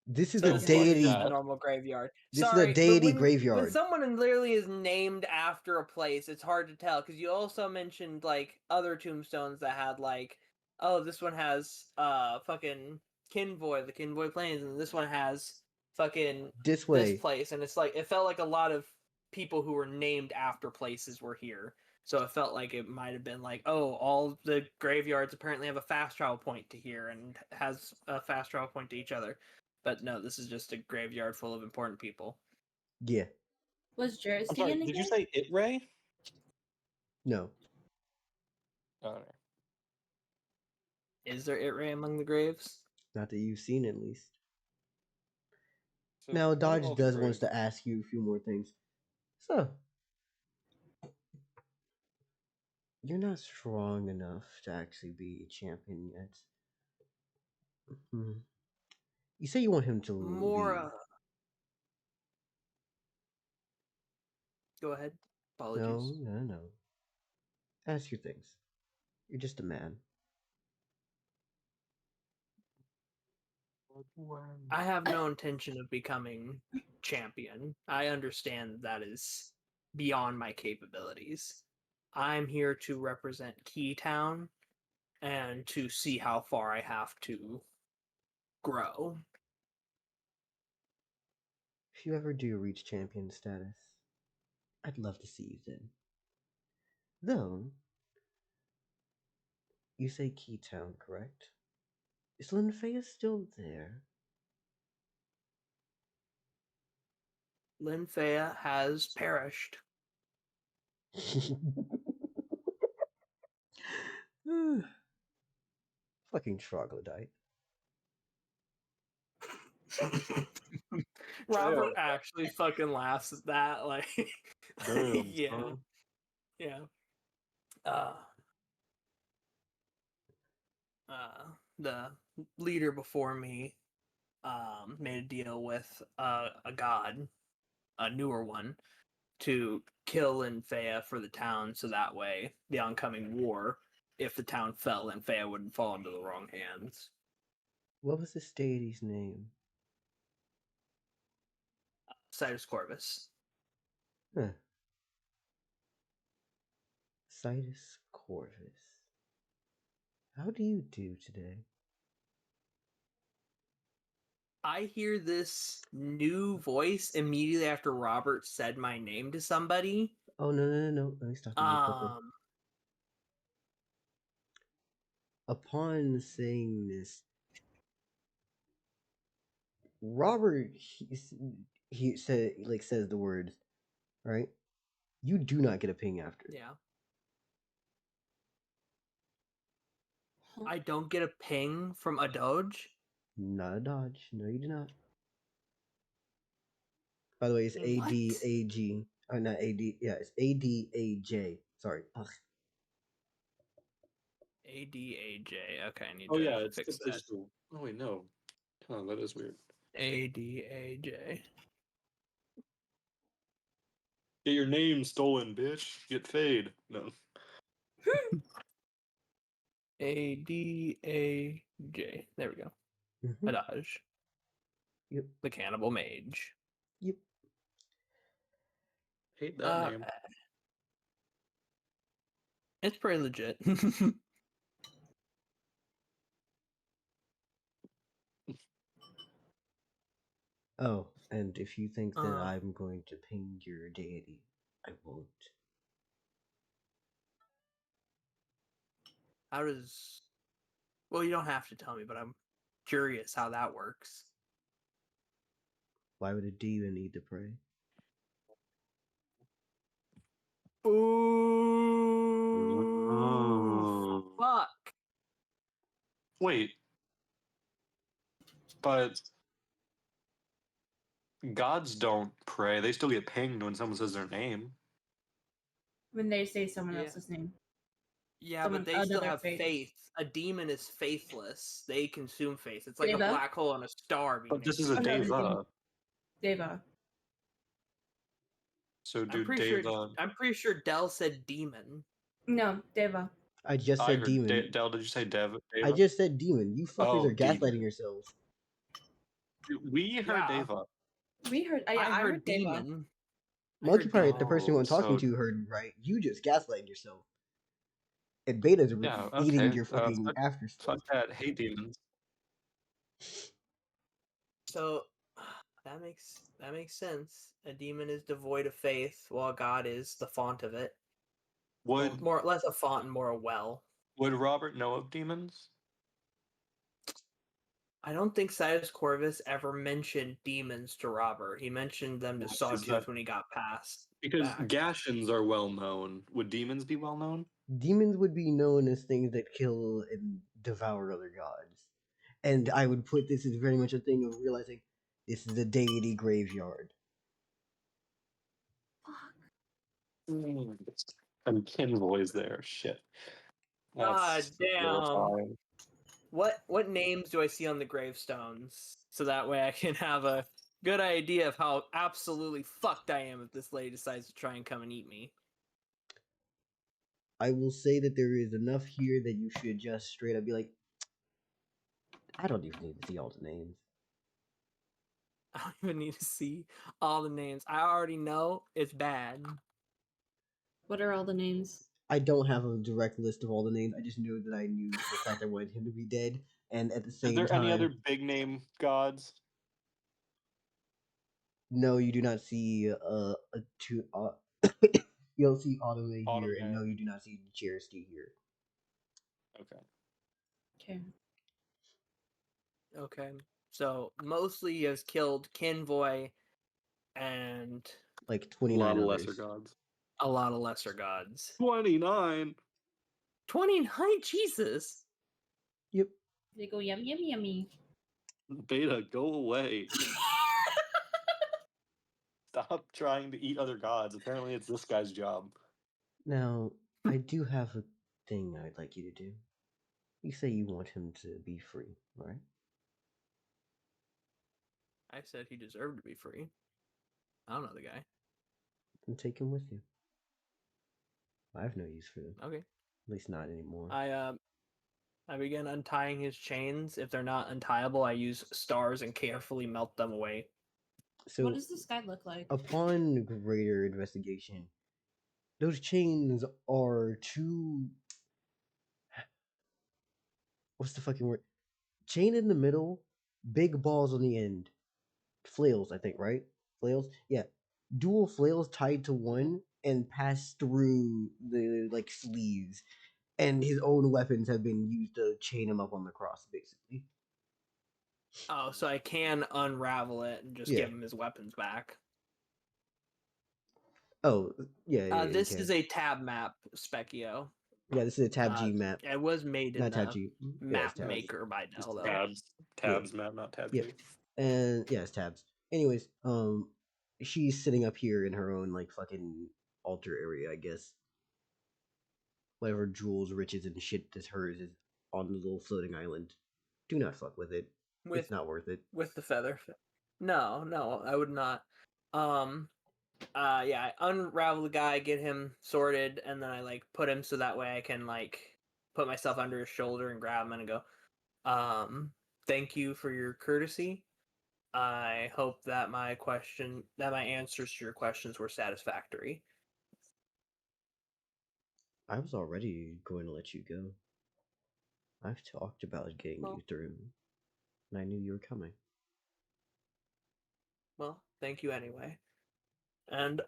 This is So a this is just deity. a normal graveyard. This is a Sorry, but deity when graveyard. someone literally is named after a place, it's hard to tell, because you also mentioned like other tombstones that had like, oh, this one has fucking Kinvoy, the Kinvoy Plains, and this one has fucking This way. this place, and it's like it felt like a lot of people who were named after places were here. So it felt like it might have been like, oh, all the graveyards apparently have a fast travel point to here and has a fast travel point to each other. But no, this is just a graveyard full of important people. Yeah. Was Jersey I'm sorry, in did you again? say it, Ray? No. Okay. Is there Itray among the graves? Not that you've seen, at least. So, Now, what Dodge about does Ray? wants to ask you a few more things. So, you're not strong enough to actually be a champion yet. You say you want him to More. leave. Go ahead. Apologies. No. Ask your things. You're just a man. I have no intention of becoming champion. I understand that is beyond my capabilities. I'm here to represent Keytown and to see how far I have to grow. If you ever do reach champion status, I'd love to see you then. Though, you say Keytown, correct? Is Linfea still there? Linfea has perished. Fucking troglodyte. Robert actually fucking laughs at that. Like, Damn, yeah, son. yeah. The leader before me made a deal with a god, a newer one, to kill Linfea for the town, so that way the oncoming war, if the town fell, Linfea wouldn't fall into the wrong hands. What was this deity's name? Sidus Corvus. Huh. Sidus Corvus. How do you do today? I hear this new voice immediately after Robert said my name to somebody. Oh, no. Let me stop you real quickly. Upon saying this, Robert he said says the words, right? You do not get a ping after. Yeah. I don't get a ping from a Doge? Not a dodge. No, you do not. By the way, it's What? ADAG. Oh, not AD. Yeah, it's ADAJ. Sorry. Ugh. ADAJ. Okay, I need Oh to yeah, it's fix simply that. just a... Oh wait, no. Oh, that is weird. ADAJ. Get your name stolen, bitch. Get fade. No. ADAJ. There we go. Mhm. Adage. Yep. The Cannibal Mage. Yep. Hate that name. It's pretty legit. Oh, and if you think that I'm going to ping your deity, I won't. How does... Well, you don't have to tell me, but I'm curious how that works. Why would a demon need to pray? Ooh, fuck. Wait. But gods don't pray. They still get pinged when someone says their name. When they say someone Yeah. else's name. Yeah, but they still have faith. A demon is faithless. They consume faith. It's like Deva? a black hole on a star. But this is a Oh, no, deva. Deva. So I'm do pretty sure Dell said demon. No, Deva. I just I said heard demon. Dell, did you say Deva? I just said demon. You fuckers Oh, are gaslighting demon. yourselves. We heard Yeah. Deva. We heard. I heard Deva. demon. Monkey Pirate, demon. the person who I'm talking to, heard right. You just gaslighting yourself. And Beta's eating your fucking after stuff. Fuck that. Hate demons. So that makes sense. A demon is devoid of faith, while God is the font of it. Would More less a font and more a well. Would Robert know of demons? I don't think Sidus Corvus ever mentioned demons to Robert. He mentioned them to Sawtooth when he got past. Because Gashins are well known. Would demons be well known? Demons would be known as things that kill and devour other gods. And I would put this as very much a thing of realizing this is a deity graveyard. And Kinvoy's there. Shit. God damn. Terrifying. What names do I see on the gravestones? So that way I can have a good idea of how absolutely fucked I am if this lady decides to try and come and eat me. I will say that there is enough here that you should just straight up be like, I don't even need to see all the names. I don't even need to see all the names. I already know it's bad. What are all the names? I don't have a direct list of all the names. I just know that I knew for a fact I wanted him to be dead, and at the Is same there time, any other big name gods? no, you do not see you don't see Autome here, and no, you do not see Cherski here. Okay. Okay. Okay. So mostly he has killed Kinvoy and Like A 29 lot of others. lesser gods. a lot of lesser gods. 29. 29? Jesus. Yep. They go yummy, yummy, yummy. Beta, go away. Stop trying to eat other gods. Apparently, it's this guy's job. Now, I do have a thing I'd like you to do. You say you want him to be free, right? I said he deserved to be free. I don't know the guy. Then take him with you. I have no use for them. Okay. At least not anymore. I begin untying his chains. If they're not untieable, I use stars and carefully melt them away. So, What does this guy look like? upon greater investigation, those chains are too. What's the fucking word? Chain in the middle, big balls on the end. Flails, I think, right? Flails? Yeah. Dual flails tied to one and passed through the like sleeves. And his own weapons have been used to chain him up on the cross, basically. Oh, so I can unravel it and just give him his weapons back. Oh, yeah. This is a tab map, Specchio. Yeah, this is a tab G map. It was made in Not tab the G. map maker by Just Dell, though. tabs map, not tab G. And yeah, it's tabs. Anyways, she's sitting up here in her own like fucking altar area, I guess. Whatever jewels, riches, and shit that's hers is on the little floating island. Do not fuck with it. It's not worth it. With the feather. No, I would not. Yeah, I unravel the guy, get him sorted, and then I like put him so that way I can like put myself under his shoulder and grab him and go, thank you for your courtesy. I hope that my answers to your questions were satisfactory. I was already going to let you go. I've talked about getting you through, and I knew you were coming. Well, thank you anyway. And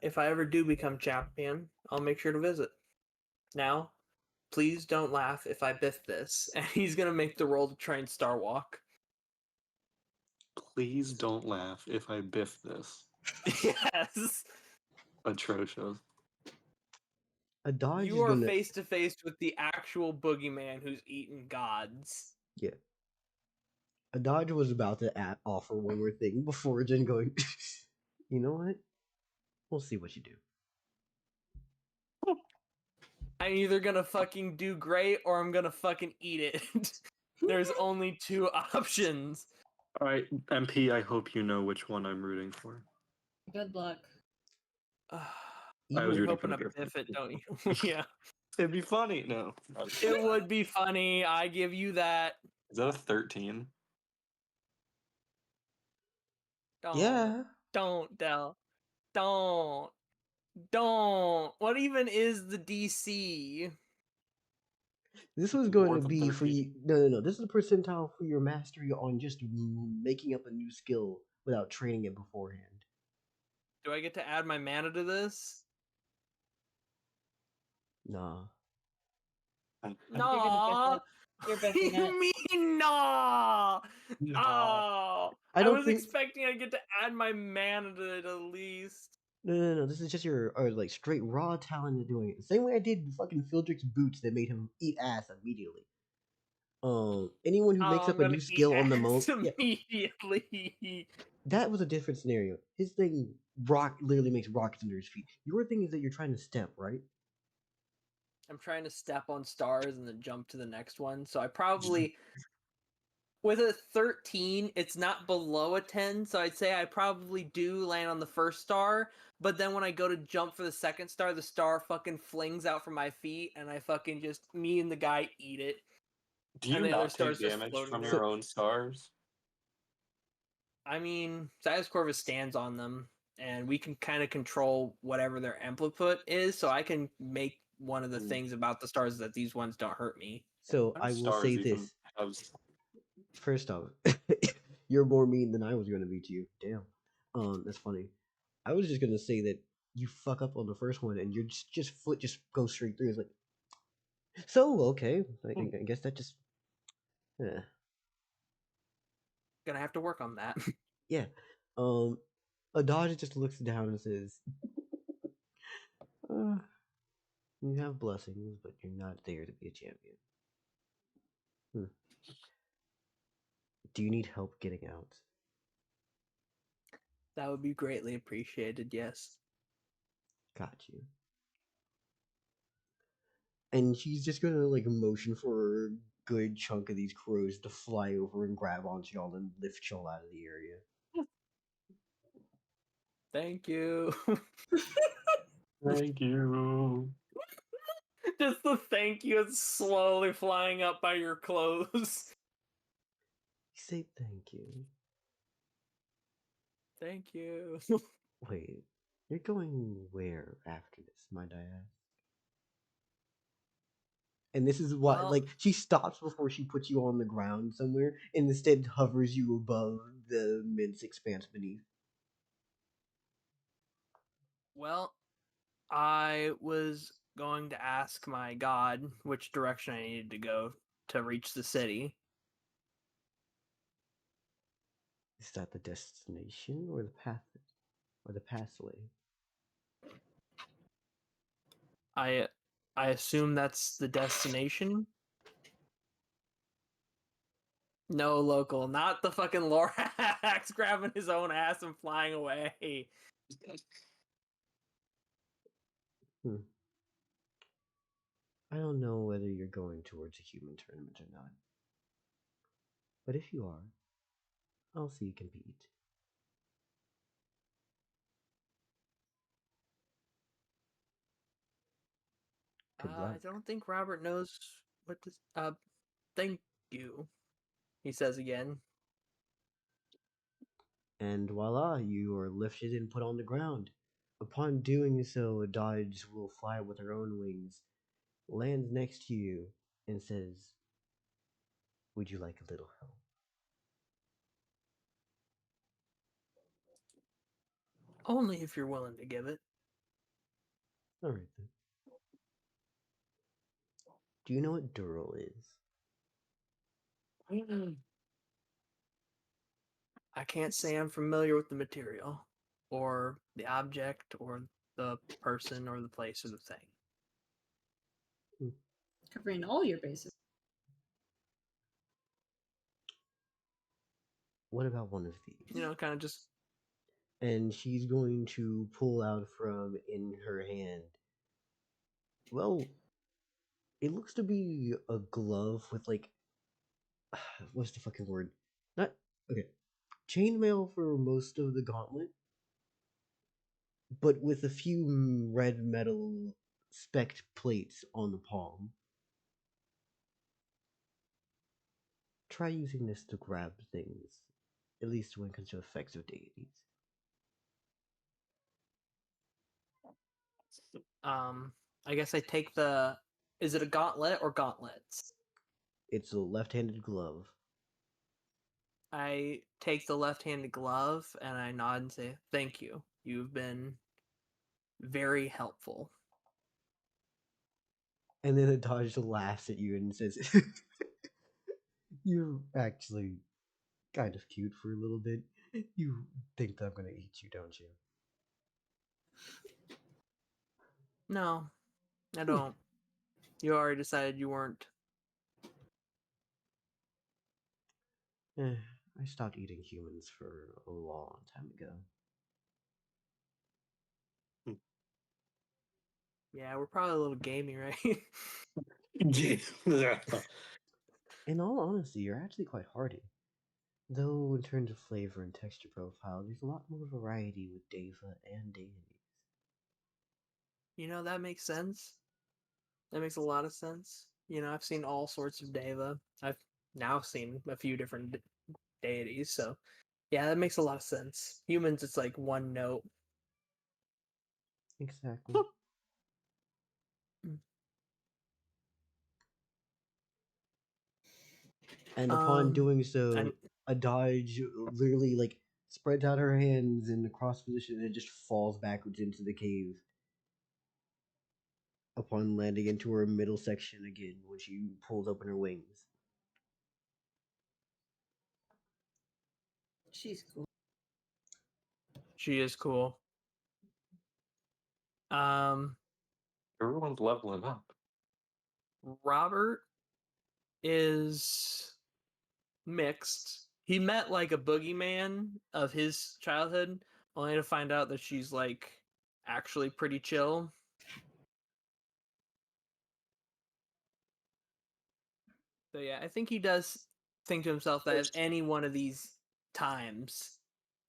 if I ever do become champion, I'll make sure to visit. Now, please don't laugh if I biff this. And he's gonna make the roll to try and star walk. Please don't laugh if I biff this. Yes. Atrocious. A dodge you are face to face with the actual boogeyman who's eaten gods. Yeah. A dodge was about to offer one more thing before Jen going, you know what? We'll see what you do. I'm either gonna fucking do great or I'm gonna fucking eat it. There's only two options. Alright, MP, I hope you know which one I'm rooting for. Good luck. I was You're rooting hoping for to the biff it, don't you? Yeah. It'd be funny. No. It would be funny. I give you that. Is that a 13? Don't. Yeah. Don't, Del. Don't. What even is the DC? This was going More to than be 13. for you. No. This is a percentile for your mastery on just making up a new skill without training it beforehand. Do I get to add my mana to this? Nah. No. You're What do biffing you it. mean, no? No. Oh, I was think- expecting I'd get to add my mana to it at least. No. This is just your like straight raw talent of doing it. The same way I did fucking Phildrik's boots that made him eat ass immediately. Anyone who makes up a new skill on the most, immediately. that was a different scenario. His thing, rock literally makes rockets under his feet. Your thing is that you're trying to step, right? I'm trying to step on stars and then jump to the next one. So I probably, with a 13, it's not below a 10. So I'd say I probably do land on the first star. But then when I go to jump for the second star, the star fucking flings out from my feet and I fucking just, me and the guy eat it. Do you and the other not take stars just damage floating from there. your own stars? I mean, Sidus Corvus stands on them. and we can kind of control whatever their amplitude is. So I can make one of the things about the stars that these ones don't hurt me. So I will say this. First off, you're more mean than I was going to be to you. Damn. That's funny. I was just going to say that you fuck up on the first one and your foot just goes straight through. It's like, so okay. I guess that just. Yeah. Gonna have to work on that. Yeah. Adaj just looks down and says, "You have blessings, but you're not there to be a champion. Do you need help getting out?" That would be greatly appreciated, yes. Got you. And she's just gonna like motion for a good chunk of these crows to fly over and grab onto y'all and lift y'all out of the area. Thank you. Thank you. Just the thank you is slowly flying up by your clothes. Say thank you. Thank you. Wait, you're going where after this, might I ask? And this is why, like, she stops before she puts you on the ground somewhere, and instead hovers you above the immense expanse beneath. Well, I was going to ask my god which direction I needed to go to reach the city. Is that the destination or the path or the pathway? I assume that's the destination. No, local, not the fucking Lorax grabbing his own ass and flying away. I don't know whether you're going towards a human tournament or not. But if you are, I'll see you compete. Good luck. I don't think Robert knows what to... thank you, he says again. And voila, you are lifted and put on the ground. Upon doing so, Dodge will fly with her own wings, lands next to you, and says, "Would you like a little help?" Only if you're willing to give it. Alright then. Do you know what Dural is? I can't say I'm familiar with the material, or the object, or the person, or the place, or the thing. Covering all your bases. What about one of these? You know, kind of just... And she's going to pull out from in her hand. Well, it looks to be a glove with like, what's the fucking word? Not okay. Chainmail for most of the gauntlet, but with a few red metal specked plates on the palm. Try using this to grab things, at least when it comes to effects of deities. I guess I take the... Is it a gauntlet or gauntlets? It's a left-handed glove. I take the left-handed glove and I nod and say, "Thank you. You've been very helpful." And then Adaj laughs at you and says, "You're actually kind of cute for a little bit. You think that I'm gonna eat you, don't you?" No, I don't. You already decided you weren't. I stopped eating humans for a long time ago. Yeah, we're probably a little gamey, right? In all honesty, you're actually quite hearty. Though in terms of flavor and texture profile, there's a lot more variety with Deva and deities. You know, that makes sense. That makes a lot of sense. You know, I've seen all sorts of Deva. I've now seen a few different deities, so yeah, that makes a lot of sense. Humans, it's like one note. Exactly. And upon doing so, a dodge literally like spreads out her hands in the cross position and it just falls backwards into the cave. Upon landing into her middle section again when she pulls open her wings. She's cool. She is cool. Everyone's leveling up. Robert is mixed. He met like a boogeyman of his childhood, only to find out that she's like actually pretty chill. So yeah, I think he does think to himself that if any one of these times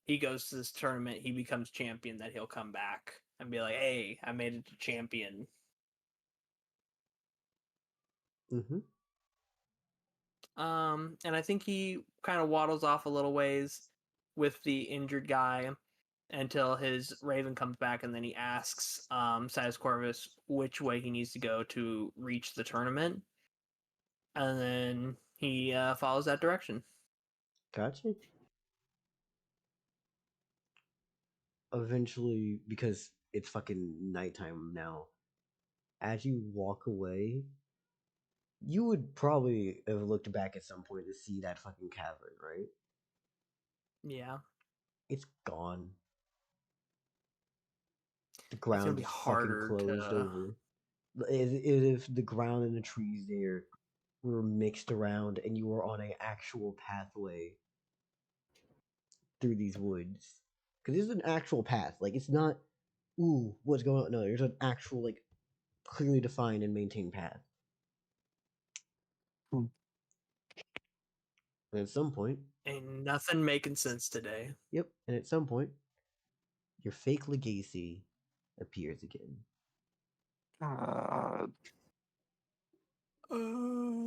he goes to this tournament, he becomes champion, that he'll come back and be like, "Hey, I made it to champion." Mm-hmm. And I think he kind of waddles off a little ways with the injured guy until his Raven comes back, and then he asks Sidus Corvus which way he needs to go to reach the tournament, and then he follows that direction. Gotcha. Eventually, because it's fucking nighttime now, as you walk away, you would probably have looked back at some point to see that fucking cavern, right? Yeah. It's gone. The It's gonna ground be is fucking harder closed to. over. As if the ground and the trees there were mixed around and you were on an actual pathway through these woods. Because this is an actual path. Like, it's not, ooh, what's going on? No, there's an actual, like, clearly defined and maintained path. Hmm. And at some point, Ain't nothing making sense today. yep, and at some point, your fake legacy appears again.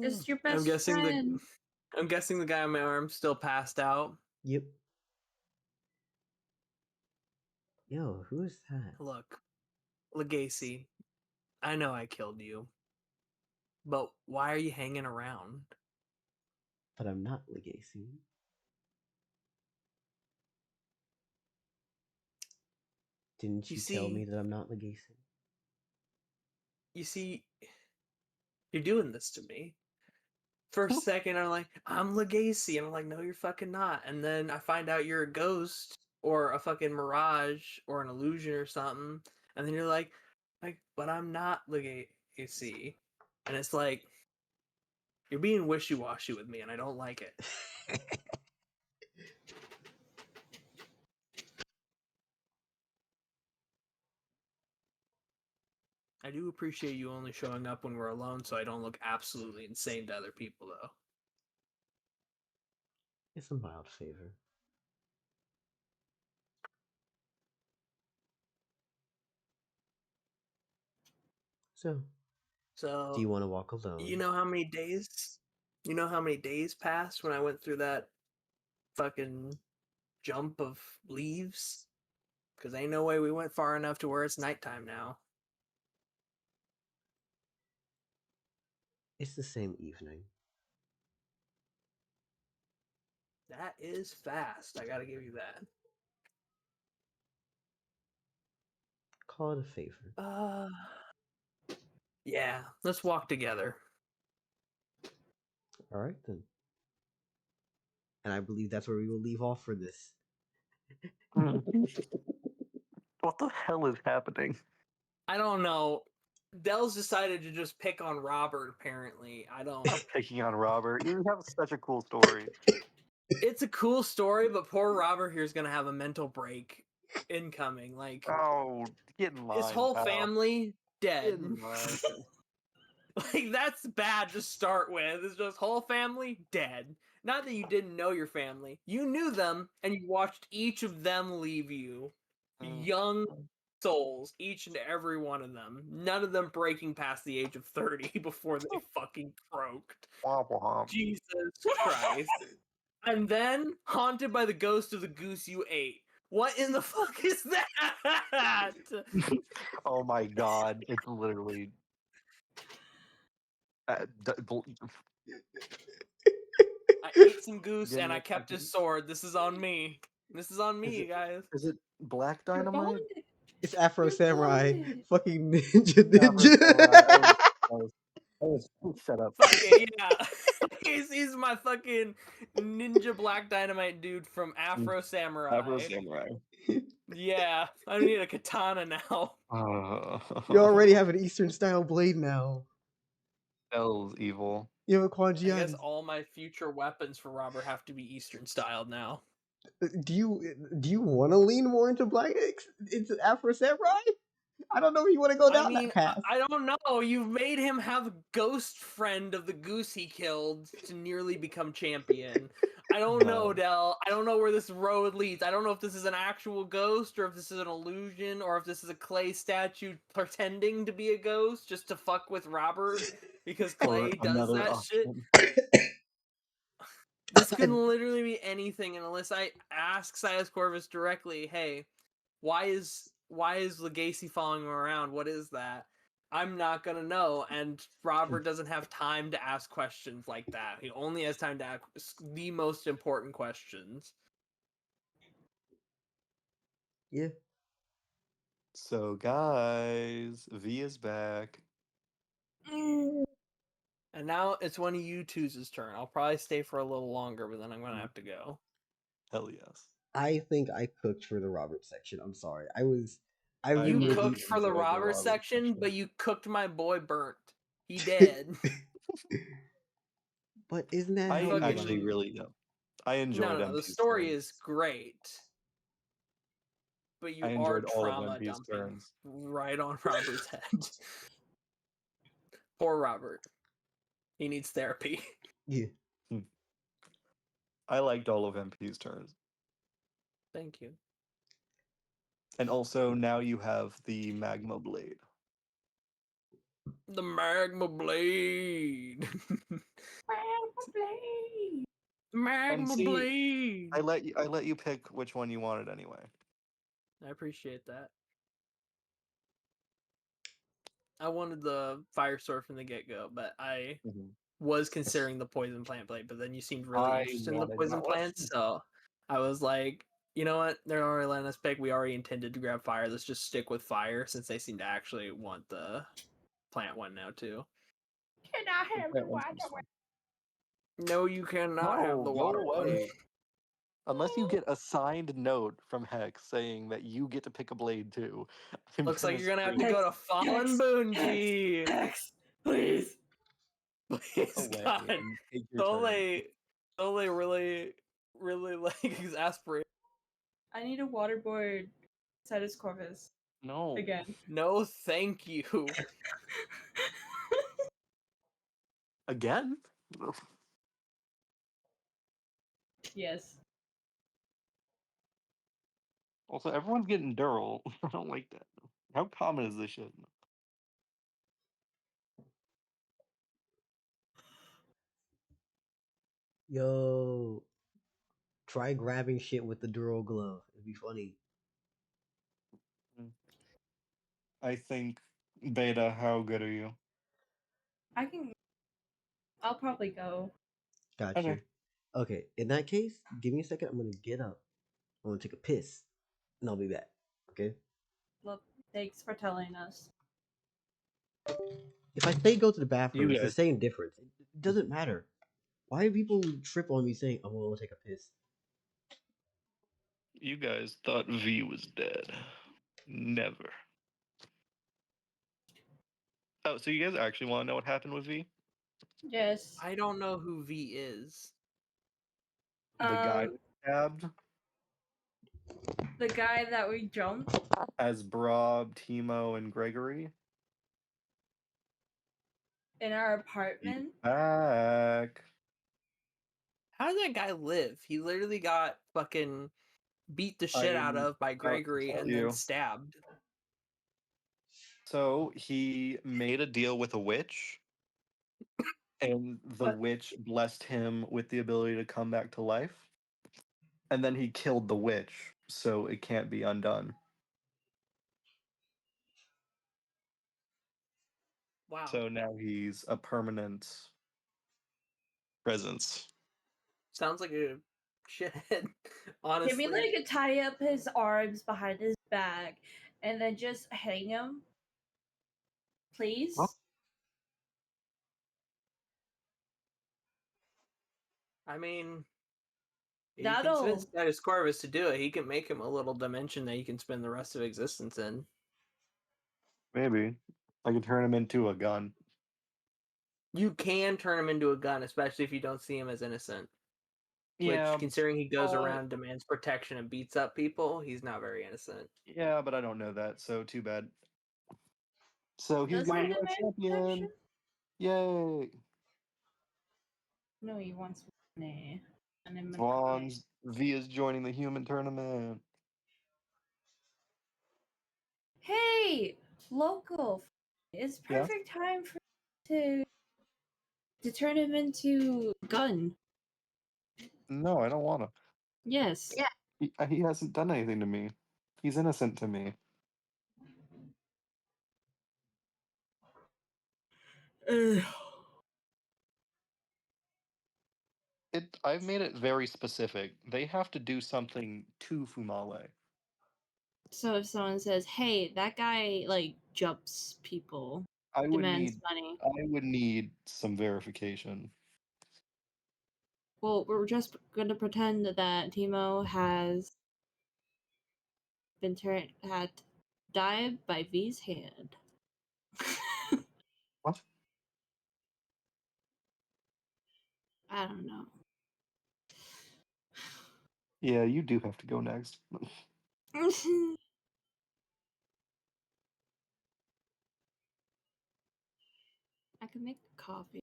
It's your best friend. I'm guessing the guy on my arm still passed out. Yep. Yo, who is that? Look, Legacy, I know I killed you, but why are you hanging around? But I'm not legacy. Didn't you tell me that I'm not legacy? You see, you're doing this to me. For a second, I'm like, I'm Legacy. And I'm like, no, you're fucking not. And then I find out you're a ghost or a fucking mirage or an illusion or something. And then you're like, but I'm not Legacy. And it's like, you're being wishy-washy with me, and I don't like it. I do appreciate you only showing up when we're alone, so I don't look absolutely insane to other people, though. It's a mild favor. So, do you want to walk alone? You know how many days? You know how many days passed when I went through that fucking jump of leaves? Because ain't no way we went far enough to where it's nighttime now. It's the same evening. That is fast. I gotta give you that. Call it a favor. Yeah, let's walk together. All right, then. And I believe that's where we will leave off for this. What the hell is happening? I don't know. Dell's decided to just pick on Robert, apparently. I don't... I'm picking on Robert. You have such a cool story. It's a cool story, but poor Robert here is going to have a mental break incoming. Like, oh, get in line, his whole pal. family dead. Like, that's bad to start with. It's just whole family dead. Not that you didn't know your family. You knew them, and you watched each of them leave you. Young souls, each and every one of them. None of them breaking past the age of 30 before they fucking croaked. womp womp. Jesus Christ. And then, haunted by the ghost of the goose you ate. What in the fuck is that? Oh my god, it's literally. I ate some goose Give and me I a kept his second. sword. This is on me. This is on me, guys. Is it black You're dynamite? bonded. It's Afro You're Samurai, bonded. fucking ninja. Shut up. Fuck it, yeah. He's my fucking ninja black dynamite dude from Afro Samurai. Afro Samurai. Yeah, I need a katana now. You already have an Eastern style blade now. Hell's evil. You have a I guess Quanjian. all my future weapons for Robert have to be Eastern styled now. Do you want to lean more into into Afro Samurai? I don't know if you want to go down that path. I don't know. You've made him have a ghost friend of the goose he killed to nearly become champion. I don't know, Dell. I don't know where this road leads. I don't know if this is an actual ghost or if this is an illusion or if this is a clay statue pretending to be a ghost just to fuck with Robert because Clay does that shit. This can literally be anything, and unless I ask Sidus Corvus directly, hey, why is Legacy following him around? What is that? I'm not gonna know, and Robert doesn't have time to ask questions like that. He only has time to ask the most important questions. Yeah. So guys, V is back. And now it's one of you two's turn. I'll probably stay for a little longer, but then I'm gonna have to go. Hell yes. I think I cooked for the Robert section. I'm sorry. You really cooked for the enjoyed Robert section, but you cooked my boy Burnt. He dead. But isn't that I how actually really know. I enjoyed No, the MP's story turns. is great. But you I are enjoyed all of trauma MP's dumping turns. right on Robert's head. Poor Robert. He needs therapy. Yeah. I liked all of MP's turns. Thank you. And also now you have the magma blade. The magma blade. Magma blade. Magma see, blade. I let you pick which one you wanted anyway. I appreciate that. I wanted the fire sword from the get-go, but I was considering the poison plant blade, but then you seemed really I interested in the wanted poison that one. plants, so I was like, you know what? They're already letting us pick. We already intended to grab fire. Let's just stick with fire since they seem to actually want the plant one now too. Can I have the water one? No, you cannot have the No, water go one. away. Unless you get a signed note from Hex saying that you get to pick a blade too. Looks like you're gonna have to scream. go to Fallen Bungie. Hex, please. Please, Away God. and take your turn. Don't really like exasperate. I need a waterboard Sidus Corvus No. again. No, thank you. Again? Yes. Also, everyone's getting Dural. I don't like that. How common is this shit? Yo. Try grabbing shit with the Duro glove. It'd be funny. I think, Beta, how good are you? I'll probably go. Gotcha. Okay. Okay, in that case, give me a second. I'm gonna get up. I'm gonna take a piss. And I'll be back. Okay? Well, thanks for telling us. If I say go to the bathroom, You it's the guys. same difference. It doesn't matter. Why do people trip on me saying, I'm gonna take a piss? You guys thought V was dead. Never. Oh, so you guys actually want to know what happened with V? Yes. I don't know who V is. The guy stabbed The guy that we jumped. as Brob, Timo, and Gregory. In our apartment. Back. How did that guy live? He literally got fucking beat the shit out I'm of by about to Gregory tell and you. then stabbed. So he made a deal with a witch, and the witch blessed him with the ability to come back to life. And then he killed the witch so it can't be undone. Wow. So now he's a permanent presence. Sounds like a shithead, honestly. Can we like tie up his arms behind his back and then just hang him? Please? What? I mean, you That'll- can convince Sidus Corvus to do it. He can make him a little dimension that he can spend the rest of existence in. Maybe. I could turn him into a gun. You can turn him into a gun, especially if you don't see him as innocent. Yeah, Which, considering he goes but- around, demands protection, and beats up people, he's not very innocent. Yeah, but I don't know that, so too bad. So he's Does gonna he be our demand champion. protection? Yay! No, he wants money. And then Swans V is joining the human tournament. Hey, local. It's Yeah? perfect time for to turn him into gun. No, I don't want to. Yes. He hasn't done anything to me. He's innocent to me. I've made it very specific. They have to do something to Fumale. So if someone says, "Hey, that guy like jumps people, I would demands need money," some verification. well, we're just going to pretend that Timo has had died by V's hand. What? I don't know. Yeah, you do have to go next. I could make coffee.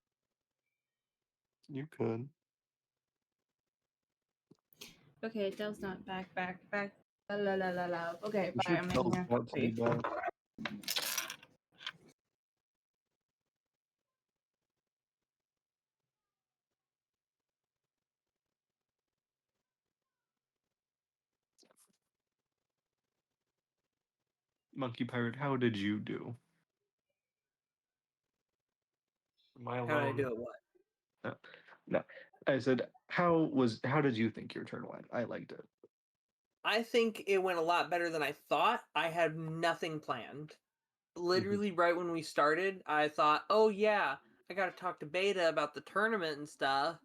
You could. Okay, Dell's not back. La la la la la. Okay, I'm bye. sure I'm Tel's making about to be coffee. back. Monkey Pirate, how did you do? Am I alone? How did I do it? What? No. I said, how did you think your turn went? I liked it. I think it went a lot better than I thought. I had nothing planned. Literally, right when we started, I thought, oh yeah, I gotta talk to Beta about the tournament and stuff.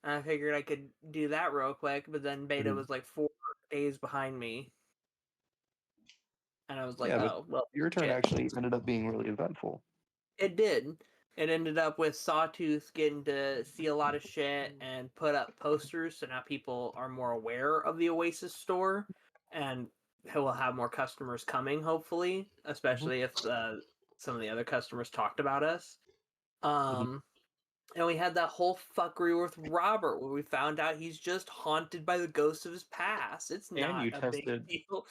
And I figured I could do that real quick, but then Beta Mhm. was like 4 days behind me. And I was like, Yeah, but oh, well, your turn shit. actually ended up being really eventful. It did. It ended up with Sawtooth getting to see a lot of shit and put up posters, so now people are more aware of the Oasis store, and we'll have more customers coming, hopefully, especially if some of the other customers talked about us. And we had that whole fuckery with Robert, where we found out he's just haunted by the ghost of his past. It's And not you a big deal.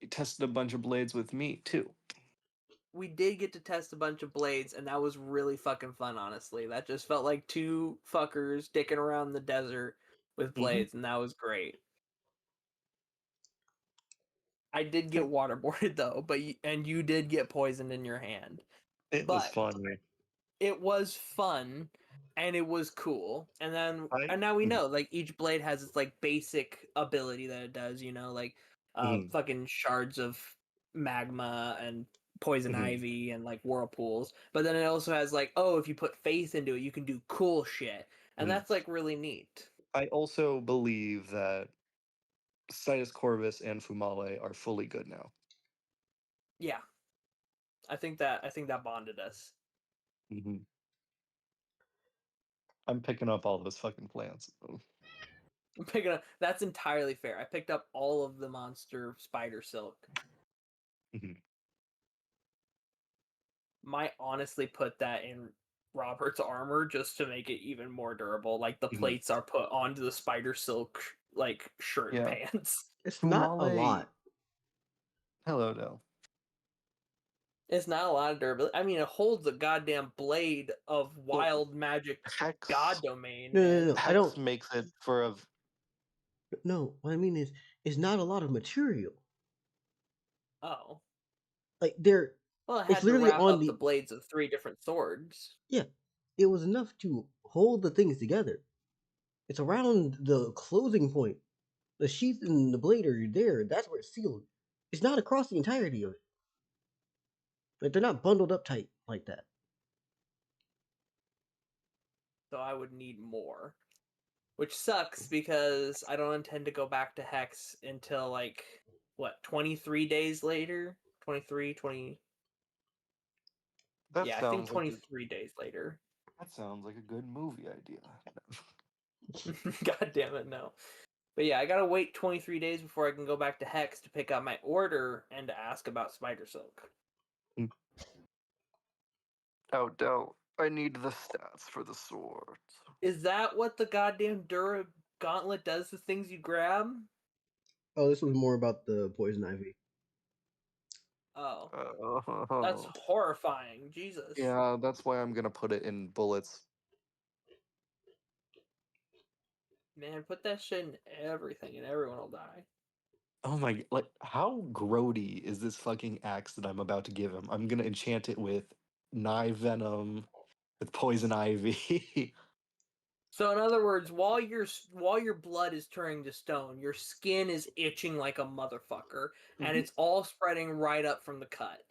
You tested a bunch of blades with me too. We did get to test a bunch of blades, and that was really fucking fun, honestly. That just felt like two fuckers dicking around the desert with blades, and that was great. I did get waterboarded, though, and you did get poisoned in your hand. It was fun. It was fun, and it was cool. And then, and now we Mhm. know, like, each blade has its, like, basic ability that it does, you know, like, fucking shards of magma and poison ivy and like whirlpools, but then it also has like, oh, if you put faith into it, you can do cool shit, and that's like really neat. I also believe that Sidus Corvus and Fumale are fully good now. Yeah, I think that bonded us. I'm picking up all those fucking plants. I'm picking up. That's entirely fair. I picked up all of the monster spider silk. Might honestly put that in Robert's armor just to make it even more durable. Like the plates are put onto the spider silk like shirt and pants. It's not a lot. Hello, Dell. It's not a lot of durability. I mean, it holds a goddamn blade of wild magic god domain. No. I don't. Makes it for a. No, what I mean is, is not a lot of material. Oh. Like they're, Well, it it's had to literally wrap on up the the. blades of 3 different swords. Yeah, it was enough to hold the things together. It's around the closing point. The sheath and the blade are there. That's where it's sealed. It's not across the entirety of it. Like they're not bundled up tight like that. So I would need more. Which sucks because I don't intend to go back to Hex until, like, what, 23 days later? 23, 20... That Yeah, I think sounds like 23 days later. that sounds like a good movie idea. God damn it, no. But yeah, I gotta wait 23 days before I can go back to Hex to pick up my order and to ask about Spider Silk. Oh, don't. I need the stats for the swords. Is that what the goddamn Dura Gauntlet does, the things you grab? Oh, this was more about the poison ivy. Oh. Oh. That's horrifying. Jesus. Yeah, that's why I'm gonna put it in bullets. Man, put that shit in everything and everyone will die. Oh my, like, how grody is this fucking axe that I'm about to give him? I'm gonna enchant it with knife venom, with poison ivy. So in other words, while your blood is turning to stone, your skin is itching like a motherfucker, and it's all spreading right up from the cut.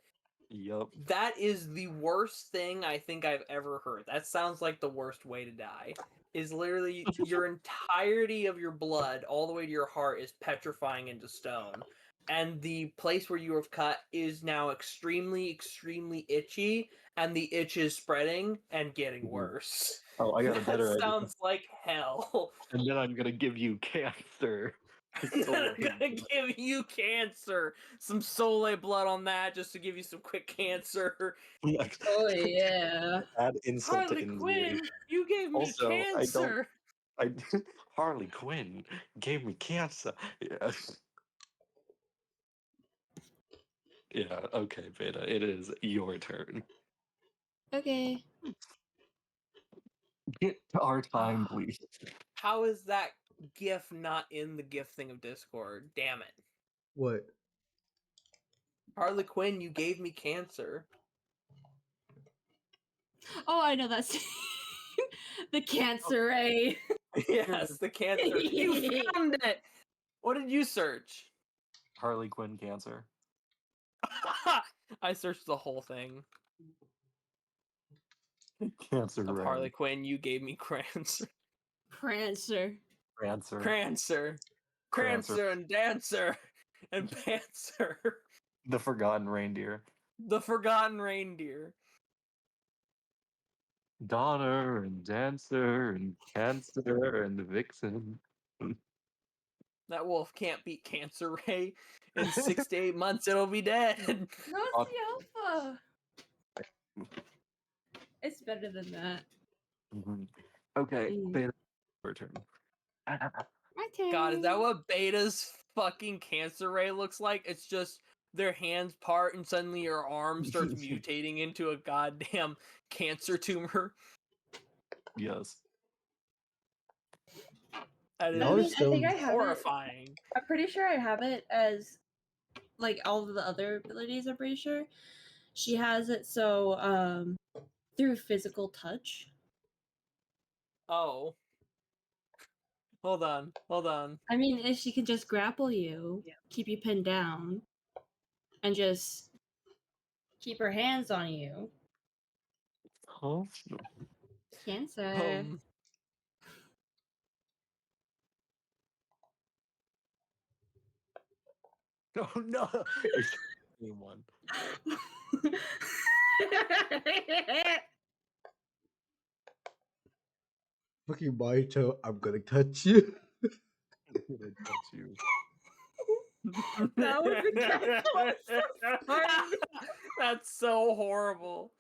Yup. That is the worst thing I think I've ever heard. That sounds like the worst way to die. Is literally your entirety of your blood, all the way to your heart, is petrifying into stone. And the place where you have cut is now extremely, extremely itchy, and the itch is spreading and getting worse. Oh, I got a better That idea. sounds like hell. And then I'm gonna give you cancer. I'm gonna give you cancer. Some Soleil blood on that just to give you some quick cancer. Oh yeah. Add insult to Harley injury. Quinn, you gave me Also, cancer. I Harley Quinn gave me cancer. Yeah. Yeah, okay, Beta. It is your turn. Okay. Get to our time, please. How is that GIF not in the GIF thing of Discord? Damn it. What? Harley Quinn, you gave me cancer. Oh, I know that scene. The cancer ray. Yes, the cancer. You found it! What did you search? Harley Quinn cancer. I searched the whole thing. Cancer Of ray. Harley Quinn, you gave me cancer. Prancer. Cancer. Crancer. Crancer. Crancer and Dancer. And Panther. The forgotten reindeer. The Forgotten Reindeer. Donner and Dancer and Cancer and Vixen. That wolf can't beat Cancer Ray. In 6 to 8 months, it'll be dead. No, it's the alpha. It's better than that. Okay, Mm. Beta, your turn. My turn. God, is that what Beta's fucking Cancer Ray looks like? It's just their hands part and suddenly your arm starts mutating into a goddamn cancer tumor. Yes. That It is always I think I sounds- have horrifying. it. I'm pretty sure I have it as like all of the other abilities. I'm pretty sure she has it so through physical touch. Oh. Hold on. I mean, if she can just grapple you, keep you pinned down, and just keep her hands on you. Huh? Cancer. Oh no! It's the same one. Fucking Baito, I'm gonna touch you. I'm gonna touch you. That was the best one so far. That's so horrible.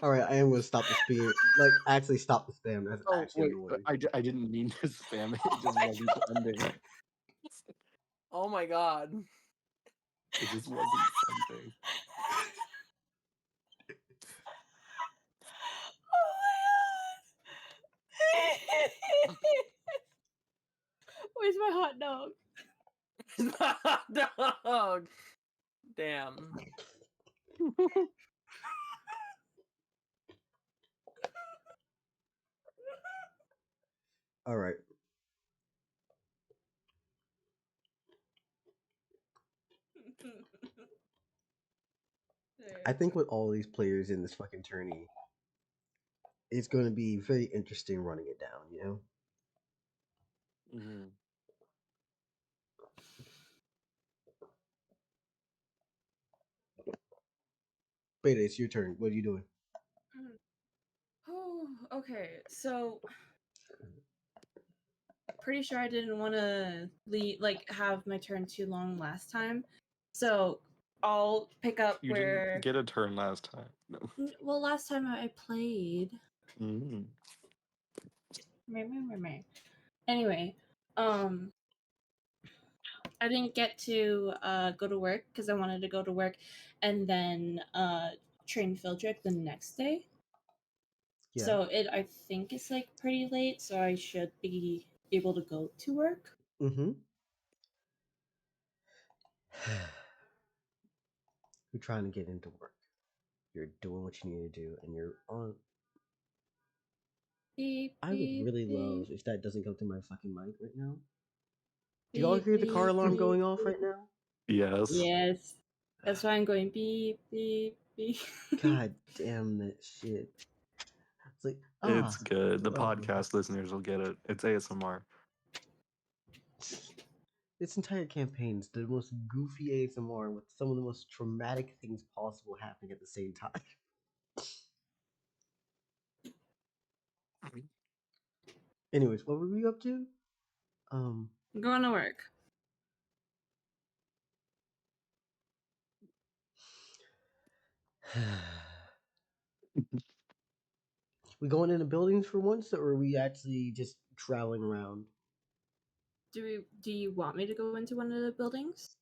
Alright, I am gonna stop the spam. Like, actually stop the spam. That's Oh actually wait, annoying. I didn't mean to spam it. It just wasn't sending. Oh my god. It just wasn't sending. Where's my hot dog? Dog. Damn. All right. I think with all these players in this fucking tourney, it's going to be very interesting running it down, you know? Mm-hmm. Beta, it's your turn. What are you doing? Oh, okay. So pretty sure I didn't want to have my turn too long last time. So I'll pick up You where didn't get a turn last time. No. well, last time I played. Mm. Anyway, I didn't get to go to work because I wanted to go to work and then train Phildrik the next day. Yeah. So I think it's like pretty late, so I should be able to go to work. Mm-hmm. You're trying to get into work. You're doing what you need to do, and you're on. Beep, I would beep, really beep, love if that doesn't come through my fucking mic right now. Do beep, y'all hear the car beep, alarm beep, going off beep. right now? Yes. Yes. That's why I'm going beep, beep, beep. God damn that shit. It's like, It's good. The oh. podcast listeners will get it. It's ASMR. This entire campaign is the most goofy ASMR with some of the most traumatic things possible happening at the same time. Anyways, what were we up to? I'm going to work. We going into buildings for once, or are we actually just traveling around? Do you want me to go into one of the buildings?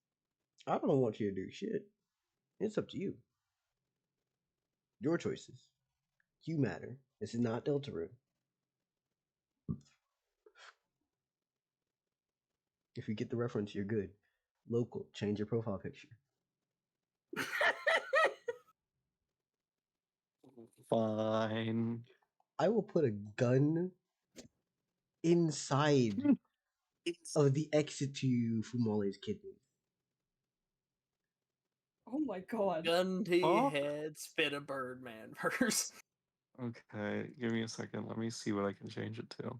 I don't want you to do shit. It's up to you. Your choices. You matter. This is not Deltarune. If you get the reference, you're good. Local. Change your profile picture. Fine. I will put a gun inside of the exit to Fumale's kidneys. Oh my god. Gun to your Fuck. head, spit a Birdman verse. Okay, give me a second. Let me see what I can change it to.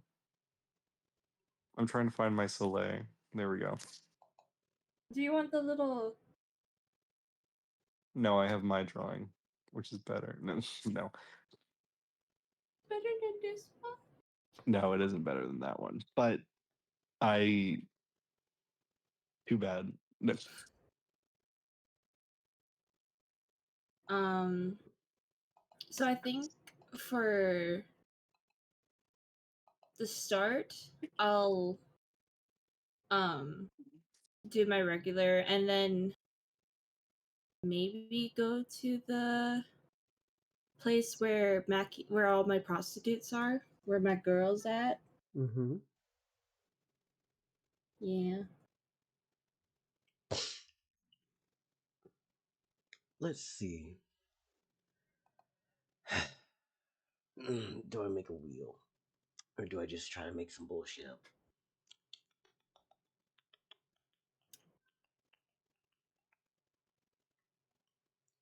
I'm trying to find my Soleil. There we go. Do you want the little... No, I have my drawing, which is better. No, no, better than this one? no, it isn't better than that one. But I, too bad. No. So I think for the start, I'll do my regular and then maybe go to the place where where all my prostitutes are, where my girls at. Mm-hmm. Yeah. Let's see. Do I make a wheel? Or do I just try to make some bullshit up?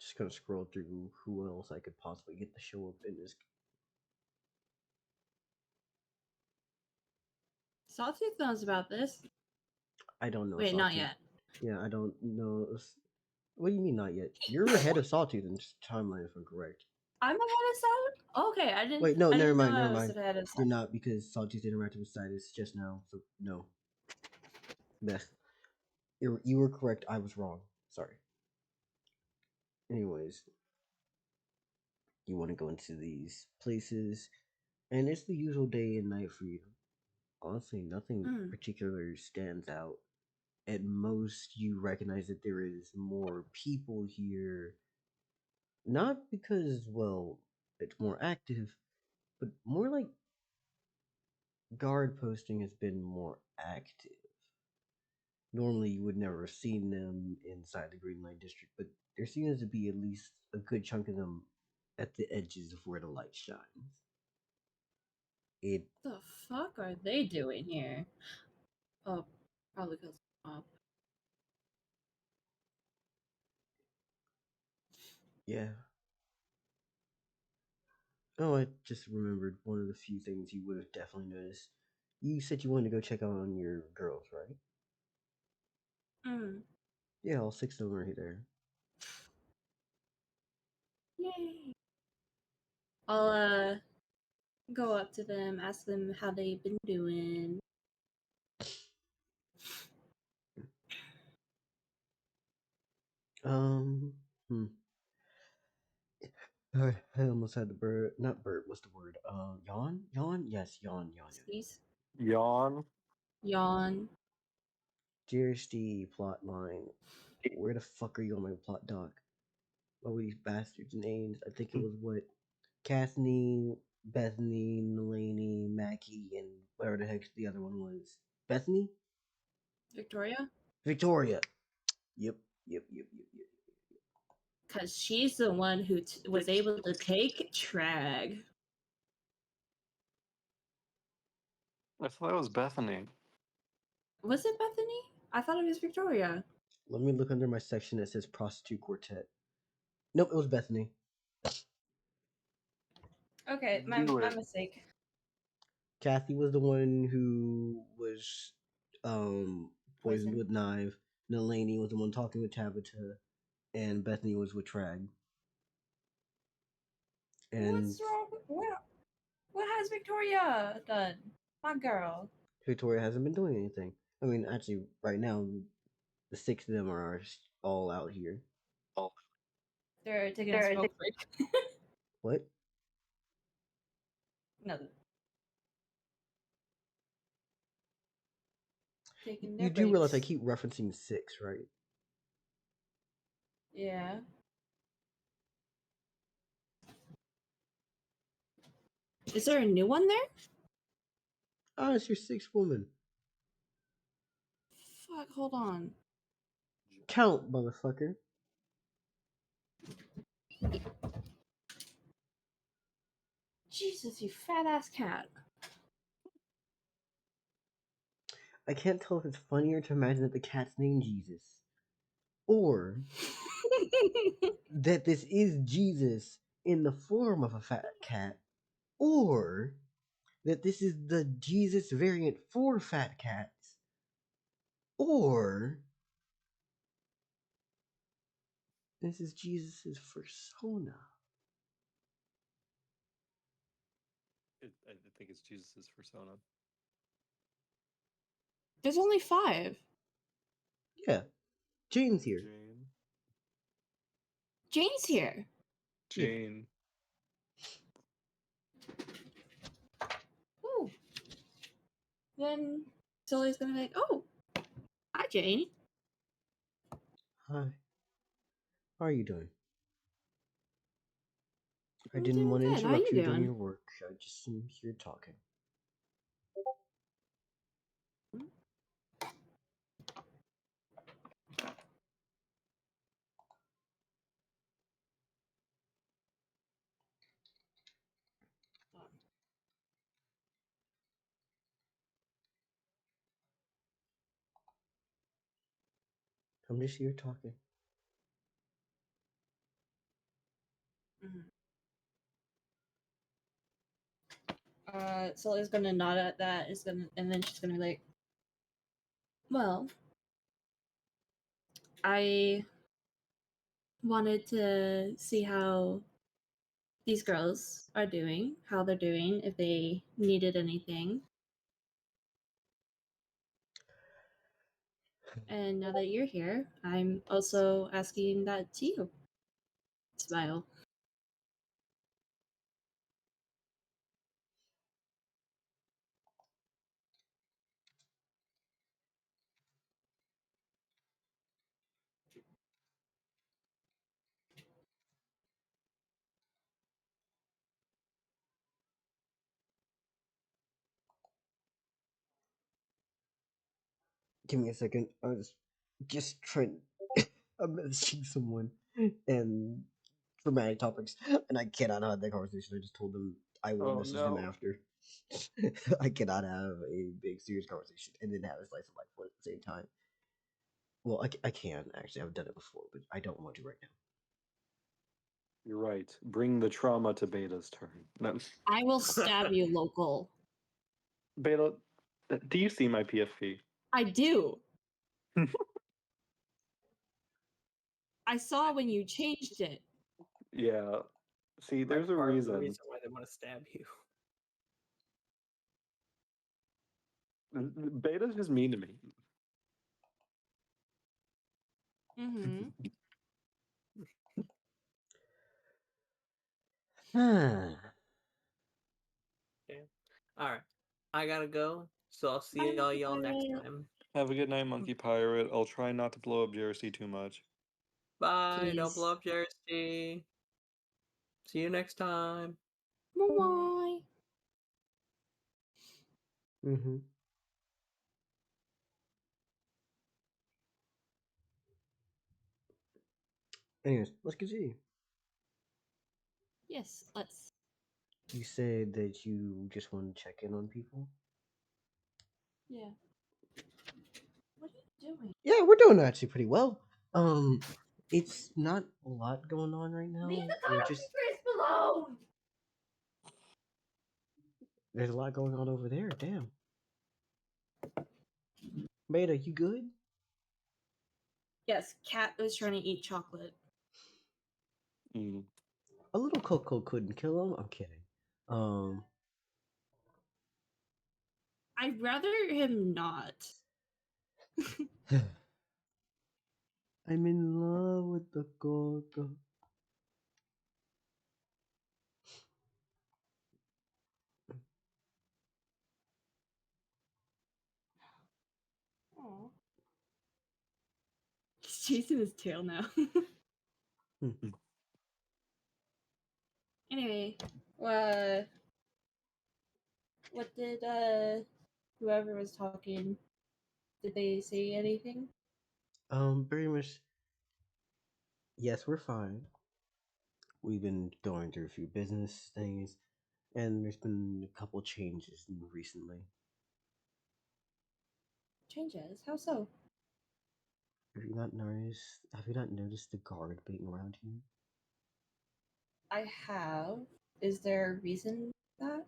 Just gonna scroll through who else I could possibly get to show up in this. Sawtooth knows about this. I don't know. Wait, Sawtooth. not yet. Yeah, I don't know. What do you mean not yet? You're ahead of Sawtooth in timeline, if I'm correct. I'm ahead of Sawtooth? Okay, I didn't. Wait, no, I never didn't mind, know never I was mind. ahead of You're Sawtooth. not, because Sawtooth interacted with Sidus just now. So no. Meh. You were correct. I was wrong. Sorry. Anyways, you want to go into these places, and it's the usual day and night for you. Honestly, nothing particular stands out. At most, you recognize that there is more people here. Not because, well, it's more active, but more like guard posting has been more active. Normally, you would never have seen them inside the Green Light District, but there seems to be at least a good chunk of them at the edges of where the light shines. It The fuck are they doing here? Oh, probably because yeah. Oh, I just remembered one of the few things you would have definitely noticed. You said you wanted to go check out on your girls, right? Mm. Yeah, all 6 of them are there. Yay. I'll go up to them, ask them how they've been doing. Hmm. I almost had the bird. Not bird. What's the word? Yawn. Yawn. Yes, yawn. Yawn. Sneeze. Yawn. Yawn. JSD plot line. Where the fuck are you on my plot doc? What were these bastards' names? I think it was what? Kathleen, Bethany, Nalani, Mackie, and whatever the heck the other one was. Bethany? Victoria? Victoria. Yep. Because she's the one who was able to take Trag. I thought that was Bethany. Was it Bethany? I thought it was Victoria. Let me look under my section that says Prostitute Quartet. Nope, it was Bethany. Okay, my mistake. Kathy was the one who was poisoned Poison. with knife. Nalani was the one talking with Tabitha, and Bethany was with Trag. And What's wrong? What has Victoria done? My girl. Victoria hasn't been doing anything. I mean, actually, right now, the 6 of them are all out here. Oh. They're taking a smoke break. What? Nothing. Taking their You do realize I breaks. keep referencing 6, right? Yeah. Is there a new one there? Ah, it's your 6th woman. Fuck, hold on. Count, motherfucker. Jesus, you fat ass cat. I can't tell if it's funnier to imagine that the cat's named Jesus, or that this is Jesus in the form of a fat cat, or that this is the Jesus variant for fat cats, or this is Jesus' persona. I think it's Jesus' persona. There's only 5. Yeah, Jane's here. Jane's here. Jane. Ooh. Then Sully's gonna be like, oh, hi, Jane. Hi. How are you doing? I I'm didn't doing want to good. How interrupt you you doing doing? your work. I just am here talking. I'm just here talking. Sully's gonna nod at that. And then she's gonna be like, well, I wanted to see how these girls are doing, how they're doing, if they needed anything. And now that you're here, I'm also asking that to you. Smile. Give me a second. I was just trying. I'm messaging someone and dramatic topics, and I cannot have that conversation. I just told them I will Oh message them no. after. I cannot have a big serious conversation and then have a slice of life one at the same time. Well, I can actually. I've done it before, but I don't want to right now. You're right. Bring the trauma to Beta's turn. No. I will stab you, local. Beta, do you see my PFP? I do. I saw when you changed it. Yeah. See, there's a Part of the reason. reason why they want to stab you. Beta's just mean to me. Mm-hmm. All right, I gotta go. So I'll see all y'all next time. Have a good night, Monkey Pirate. I'll try not to blow up Jersey too much. Bye. Don't Please. blow up Jersey. See you next time. Bye. Mm-hmm. Anyways, let's continue. Yes, let's. You said that you just want to check in on people. Yeah. What are you doing? Yeah, we're doing actually pretty well. It's not a lot going on right now. Leave the We're common just secrets alone! there's a lot going on over there. Damn. Beta, you good? Yes, Cat was trying to eat chocolate. Mm. A little cocoa couldn't kill him. I'm kidding. I'd rather him not. I'm in love with the cocoa. Aww. He's chasing his tail now. Anyway, what did whoever was talking, did they say anything? Very much. Yes, we're fine. We've been going through a few business things, and there's been a couple changes recently. Changes? How so? Have you not noticed? Have you not noticed the guard being around here? I have. Is there a reason for that?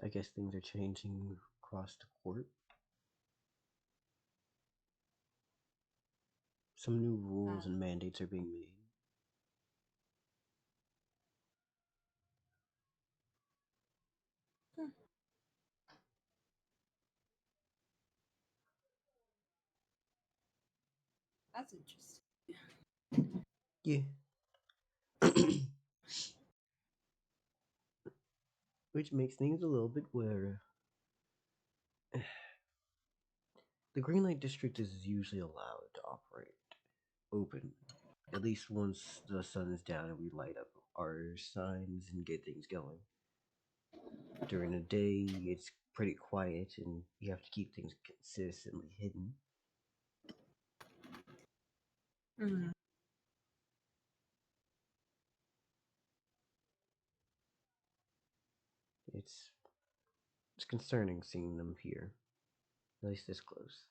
I guess things are changing across the court. Some new rules and mandates are being made. That's interesting. Yeah. Which makes things a little bit weirder. The Green Light District is usually allowed to operate open, at least once the sun is down and we light up our signs and get things going. During the day, it's pretty quiet and you have to keep things consistently hidden. Mm. It's concerning seeing them here, at least this close.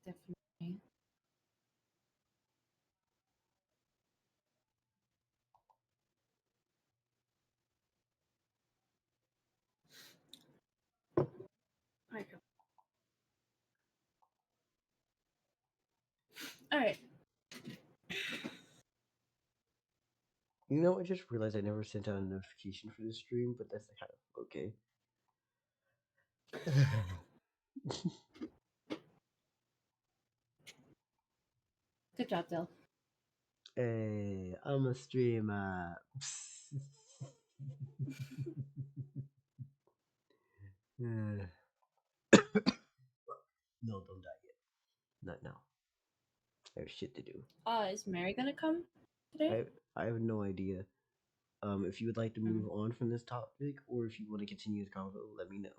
Definitely. Alright. You know, I just realized I never sent out a notification for this stream, but that's kind of okay. Good job, Dill. Hey, I'm a streamer. No, don't die yet. Not now. I have shit to do. Is Mary gonna come today? I have no idea. If you would like to move on from this topic, or if you want to continue the convo, let me know.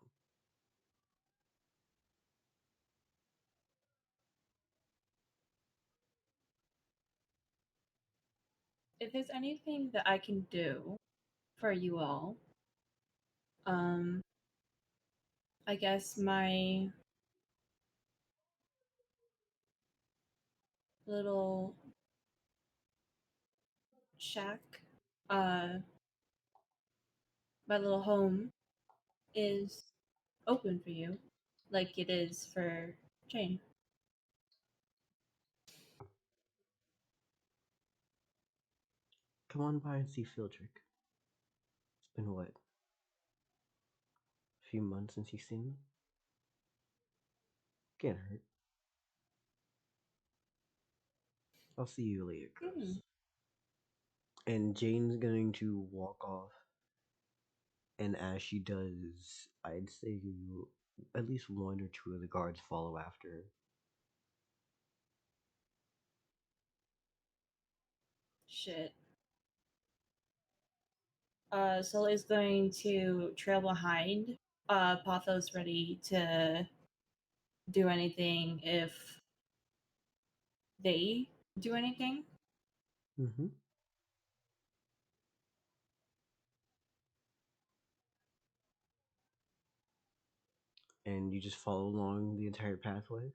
if there's anything that I can do for you all, I guess my little shack, my little home is open for you, like it is for Jane. Come on by and see Phildrik. It's been what? A few months since you've seen them? Can't hurt. I'll see you later, Gross. And Jane's going to walk off. And as she does, I'd say at least one or two of the guards follow after her. Shit. Sol is going to trail behind. Potho's ready to do anything if they do anything. Mm-hmm. And you just follow along the entire pathway?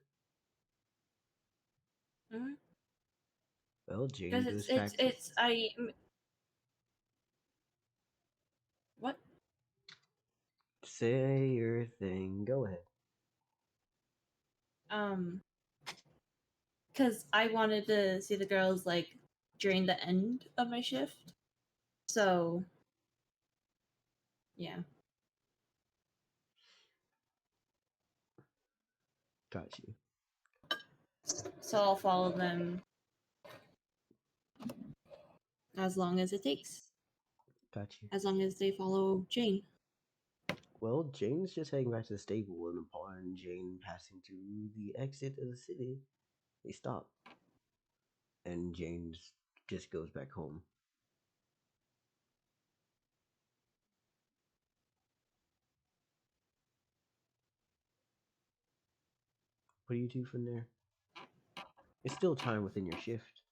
Mm-hmm. Well, Jane Because goes back What? Say your thing. Go ahead. Because I wanted to see the girls, like, during the end of my shift. So, yeah. Got you. So I'll follow them as long as it takes. Got you. As long as they follow Jane. Well, Jane's just heading back to the stable, and upon Jane passing through the exit of the city, they stop. And Jane just goes back home. What do you do from there? It's still time within your shift.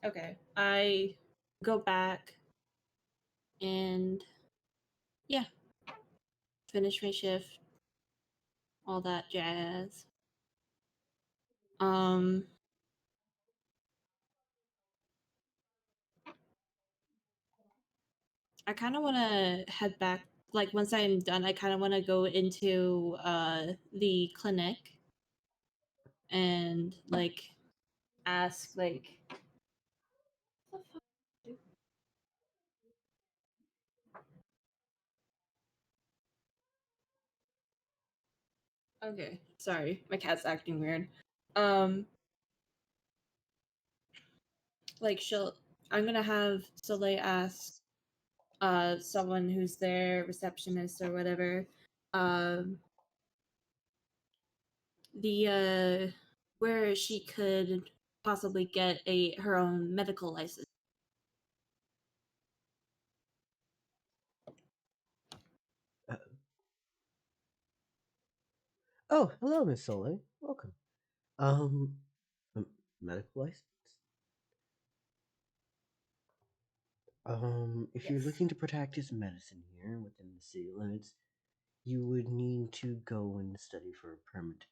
Okay. I go back and, yeah, finish my shift. All that jazz. I kind of want to head back. Like, once I'm done, I kind of want to go into the clinic and, like, ask, like, what the fuck? Okay, sorry, my cat's acting weird. Like, I'm gonna have Soleil ask someone who's their receptionist or whatever, the where she could possibly get her own medical license. Oh, hello, Miss Soleil. Welcome. Medical license? If you're Yes. looking to practice medicine here within the city limits, you would need to go and study for a permit.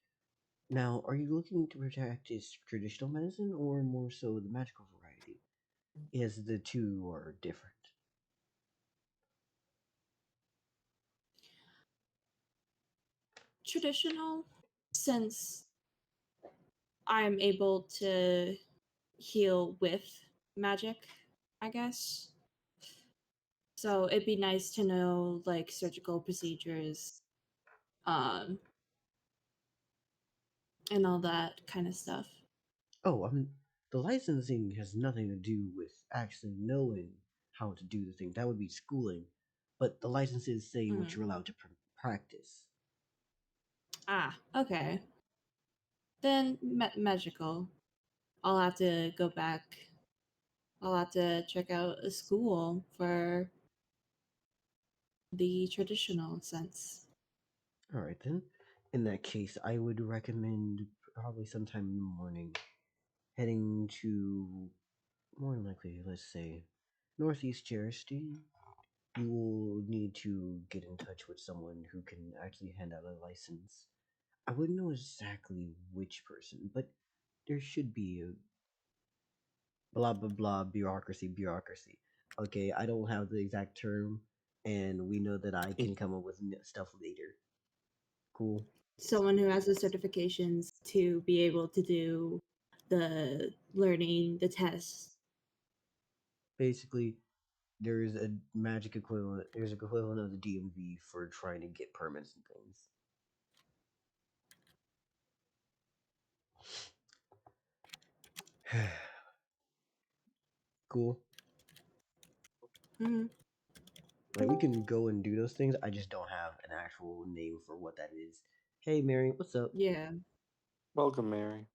Now, are you looking to practice traditional medicine or more so the magical variety? As the two are different. Traditional, since I'm able to heal with magic, I guess. So it'd be nice to know, like, surgical procedures, um, and all that kind of stuff. Oh, the licensing has nothing to do with actually knowing how to do the thing. That would be schooling. But the licenses say what you're allowed to practice. Ah, okay. Then magical. I'll have to go back. I'll have to check out a school for the traditional sense. Alright then. In that case, I would recommend probably sometime in the morning heading to more than likely, let's say, Northeast Charity, you will need to get in touch with someone who can actually hand out a license. I wouldn't know exactly which person, but there should be a blah blah blah bureaucracy. Okay, I don't have the exact term, and we know that I can come up with stuff later. Cool. Someone who has the certifications to be able to do the learning, the tests. Basically, there is a magic equivalent. There's an equivalent of the DMV for trying to get permits and things. Cool. Mm-hmm. Like we can go and do those things. I just don't have an actual name for what that is. Hey Mary, what's up? Yeah. Welcome, Mary.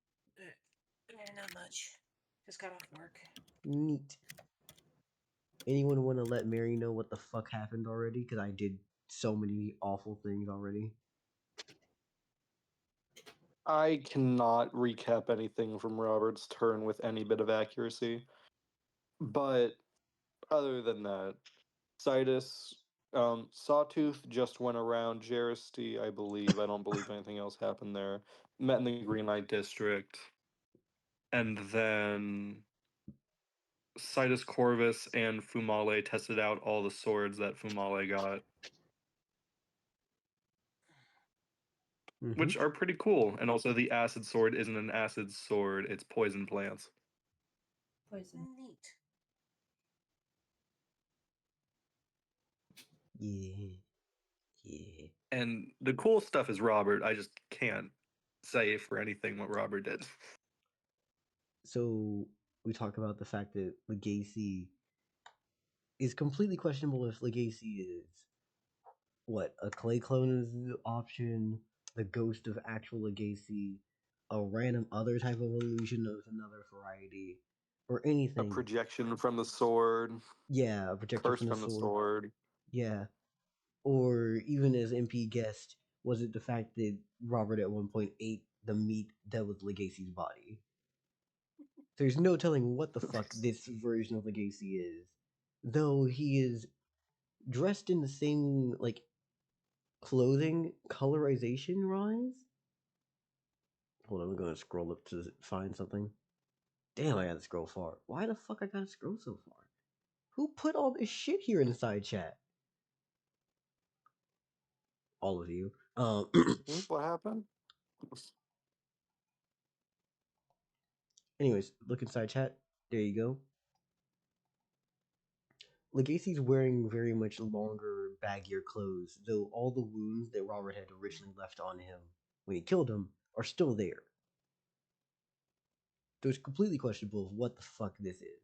Not much. Just got off work. Neat. Anyone want to let Mary know what the fuck happened already? Because I did so many awful things already. I cannot recap anything from Robert's turn with any bit of accuracy. But other than that, Sidus, Sawtooth just went around Jeristy, I believe. I don't believe anything else happened there. Met in the Green Light District. And then Sidus, Corvus, and Fumale tested out all the swords that Fumale got. Which are pretty cool. And also the acid sword isn't an acid sword, it's poison plants. Poison. Neat. Yeah. Yeah. And the cool stuff is Robert. I just can't say for anything what Robert did. So we talk about the fact that Legacy is completely questionable if Legacy is what, a clay clone is the option, the ghost of actual Legacy, a random other type of illusion of another variety, or anything. A projection from the sword. Yeah, a projection Curse from the sword. Yeah. Or even as MP guessed, was it the fact that Robert at one point ate the meat that was Legacy's body? There's no telling what the fuck this version of Legacy is. Though he is dressed in the same, like, clothing colorization rise? Hold on, I'm gonna scroll up to find something. Damn, I gotta scroll far. Why the fuck I gotta scroll so far? Who put all this shit here inside chat? All of you. What happened? Anyways, look inside chat. There you go. Legacy's wearing very much longer, baggier clothes, though all the wounds that Robert had originally left on him when he killed him are still there. So it's completely questionable of what the fuck this is.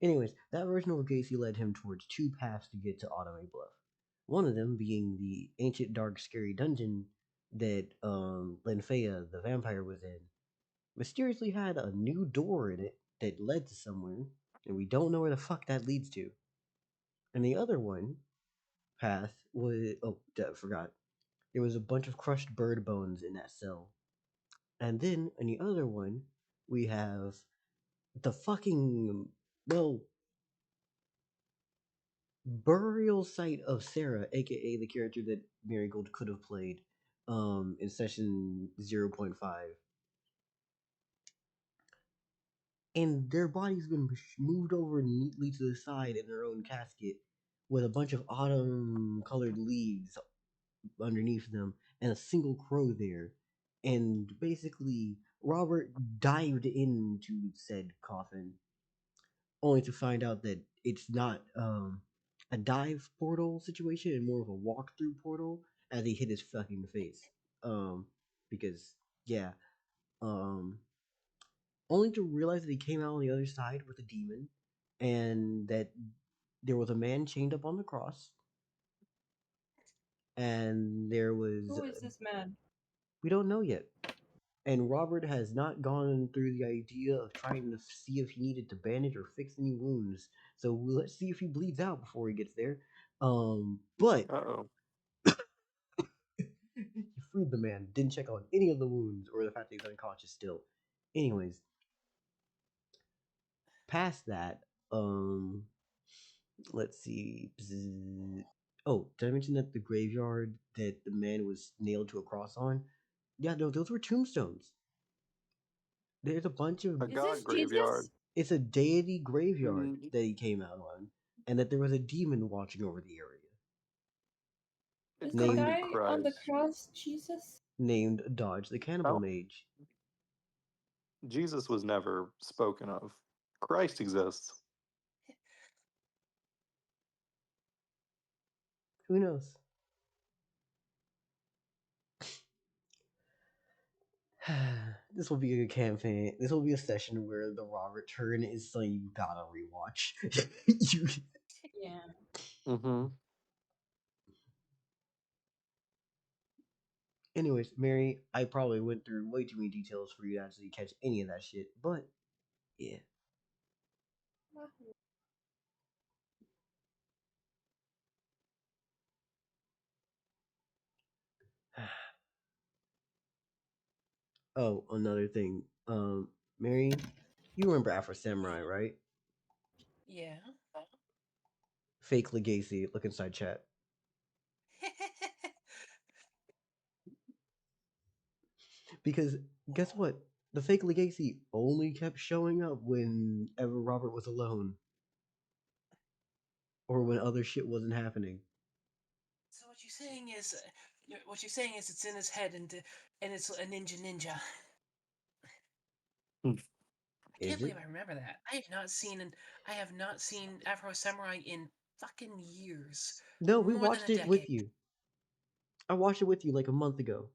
Anyways, that version of Legacy led him towards two paths to get to Automate Bluff. One of them being the ancient, dark, scary dungeon that Linfea, the vampire, was in. Mysteriously had a new door in it that led to somewhere, and we don't know where the fuck that leads to. And the other one path was forgot. There was a bunch of crushed bird bones in that cell. And then in the other one, we have the fucking burial site of Sarah, aka the character that Marigold could have played in session 0.5. And their body's been moved over neatly to the side in their own casket with a bunch of autumn colored leaves underneath them and a single crow there. And basically, Robert dived into said coffin only to find out that it's not a dive portal situation and more of a walk-through portal as he hit his fucking face. Because, yeah. Only to realize that he came out on the other side with a demon and that there was a man chained up on the cross. And there was. Who is this man? We don't know yet. And Robert has not gone through the idea of trying to see if he needed to bandage or fix any wounds. So let's see if he bleeds out before he gets there. But Uh-oh. you freed the man, didn't check on any of the wounds or the fact that he's unconscious still. Anyways, past that, let's see. Oh, did I mention that the graveyard that the man was nailed to a cross on? Yeah, no, those were tombstones. There's a bunch of. A Is god this graveyard. Jesus? It's a deity graveyard Mm, that he came out on, and that there was a demon watching over the area It Is the could named be guy on the Christ. cross Jesus? named Dodge the Cannibal No, Mage. Jesus was never spoken of. Christ exists. Who knows? This will be a campaign. This will be a session where the Robert turn is something you gotta rewatch. You- Yeah. Mm-hmm. Anyways, Mary, I probably went through way too many details for you to actually catch any of that shit, but yeah. Oh, another thing. Mary, you remember Afro Samurai, right? Yeah. Fake Legacy, look inside chat. Because guess what? The fake Legacy only kept showing up whenever Robert was alone. Or when other shit wasn't happening. So what you're saying is, it's in his head, and it's a ninja. Hmm. I can't Is it? believe I remember that. I have not seen Afro Samurai in fucking years. No, we More than watched a it with decade. you. I watched it with you like a month ago.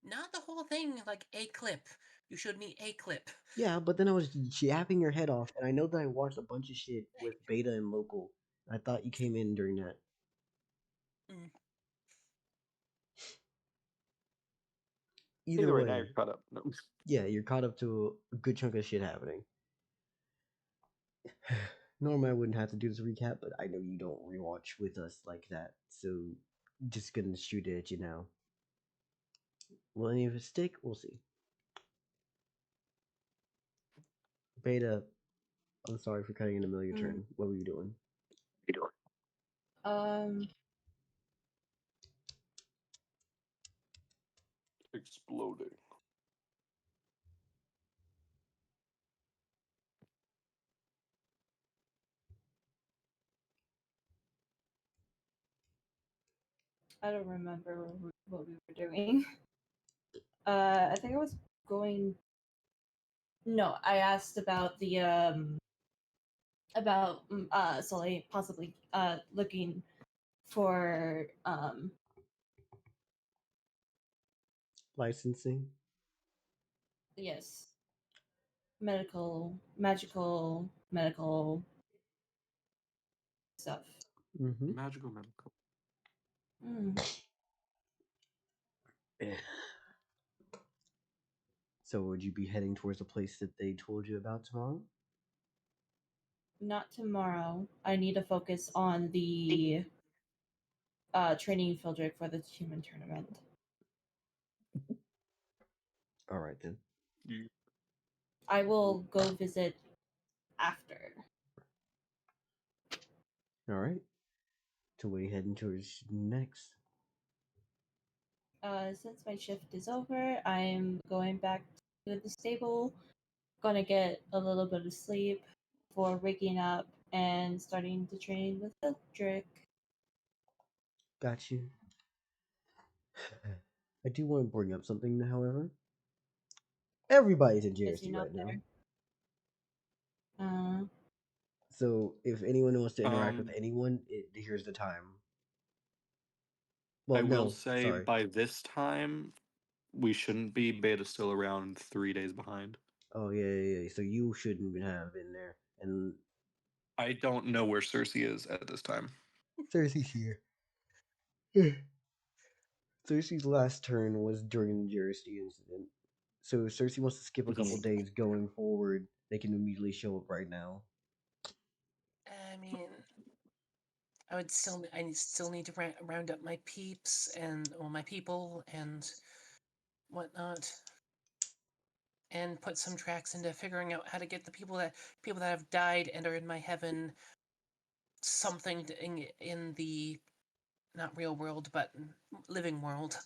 Not the whole thing, like a clip. You showed me a clip. Yeah, but then I was yapping your head off, and I know that I watched a bunch of shit with Beta and Local. I thought you came in during that. Mm. Either Either way, now way, you're caught up. No. yeah, you're caught up to a good chunk of shit happening. Normally, I wouldn't have to do this recap, but I know you don't rewatch with us like that, so just gonna shoot it at you now. Will any of it stick? We'll see. Beta, I'm sorry for cutting in the middle of your turn. What were you doing? Um. Exploding. I don't remember what we were doing. I think I was going. No, I asked about the about Sully possibly looking for Licensing? yes, magical medical stuff. Mm-hmm. Magical medical. Mm. So would you be heading towards the place that they told you about tomorrow? Not tomorrow. I need to focus on the training Phildrik for the human tournament. All right then. I will go visit after. All right. So what are you heading towards next? Since my shift is over, I'm going back to the stable. Gonna get a little bit of sleep before waking up and starting to train with Phildrik. Got you. I do want to bring up something, however. Everybody's in Is he JSD not right now. there? So if anyone wants to interact with Um, anyone, here's the time. Well, I will no, say sorry. by this time, we shouldn't be. Beta's still around 3 days behind. Oh yeah. So you shouldn't have been there. And I don't know where Circe is at this time. Cersei's here. Cersei's last turn was during the Jersey incident. So if Cersei wants to skip a couple days going forward, they can immediately show up right now. I mean, I still need to round up my peeps and my people and whatnot. and put some tracks into figuring out how to get the people that have died and are in my heaven something in the not real world but living world.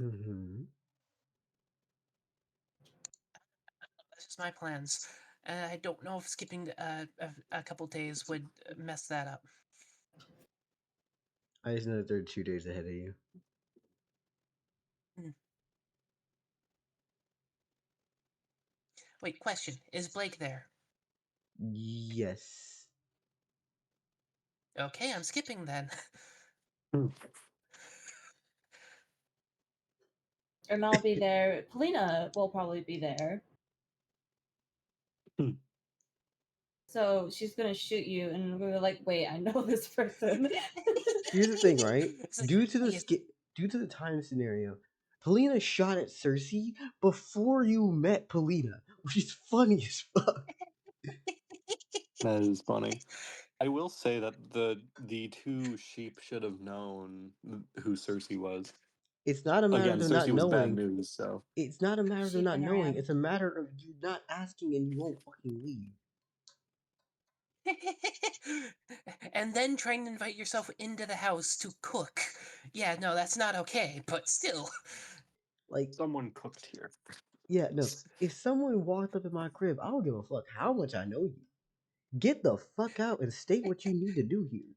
Mm-hmm. That's just my plans. I don't know if skipping a couple days would mess that up. I just know that they're 2 days ahead of you. Wait, question. Is Blake there? Yes. Okay, I'm skipping then. And I'll be there. Polina will probably be there. So she's gonna shoot you, and we're like, "Wait, I know this person." Here's the thing, right? It's like, Due to the yes. due to the time scenario, Polina shot at Circe before you met Polina, which is funny as fuck. That is funny. I will say that the two sheep should have known who Circe was. It's not a matter of Again, them Circe not was bad knowing. news, so It's not a matter of them Sheep not in her knowing. hand. It's a matter of you not asking and you won't fucking leave. And then trying to invite yourself into the house to cook. Yeah, no, that's not okay, but still. Like, someone cooked here. yeah, no. If someone walked up in my crib, I don't give a fuck how much I know you. Get the fuck out and state what you need to do here.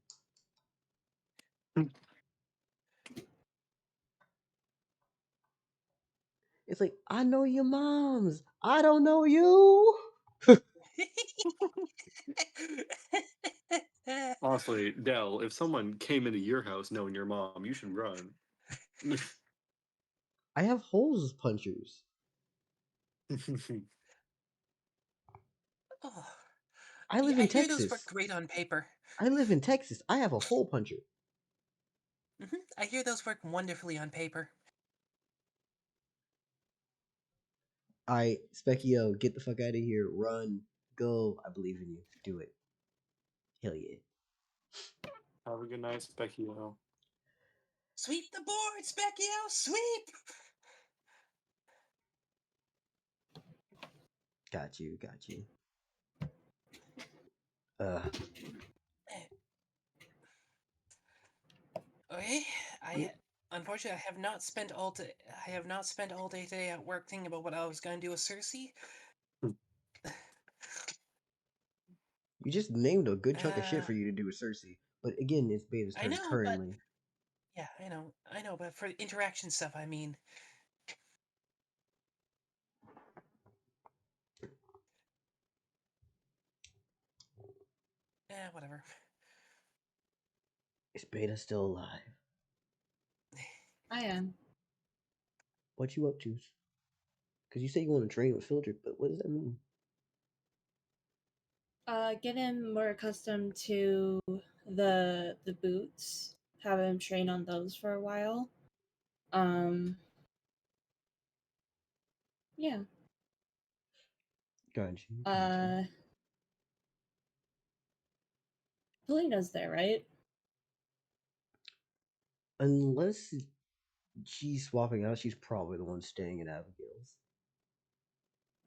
It's like, I know your moms. I don't know you. Honestly, Dell, if someone came into your house knowing your mom, you should run. I have holes punchers. Oh. I live I in hear those work Texas. great on paper. I live in Texas. I have a hole puncher. I hear those work wonderfully on paper. I Specchio, get the fuck out of here. Run. Go. I believe in you. Do it. Hell yeah. Have a good night, Specchio. Sweep the board, Specchio, sweep! Got you. Got you. Uh, Okay, unfortunately I have not spent all day. I have not spent all day today at work thinking about what I was going to do with Circe. you just named a good chunk of shit for you to do with Circe. But again, it's Beta's I turn know, but currently. yeah, I know, but for interaction stuff, I mean. Whatever. Is Beta still alive? I am. What you up to? Because you say you want to train with Phildrik, but what does that mean? Get him more accustomed to the boots. Have him train on those for a while. Yeah. Got you. Polina's there, right? Unless she's swapping out, she's probably the one staying at Abigail's.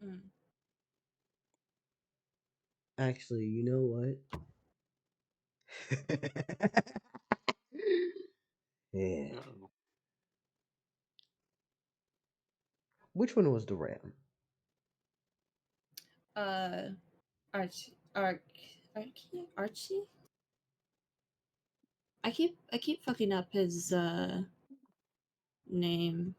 Mm. Actually, you know what? Yeah. Uh-oh. Which one was the ram? Archie. Archie? I keep fucking up his name.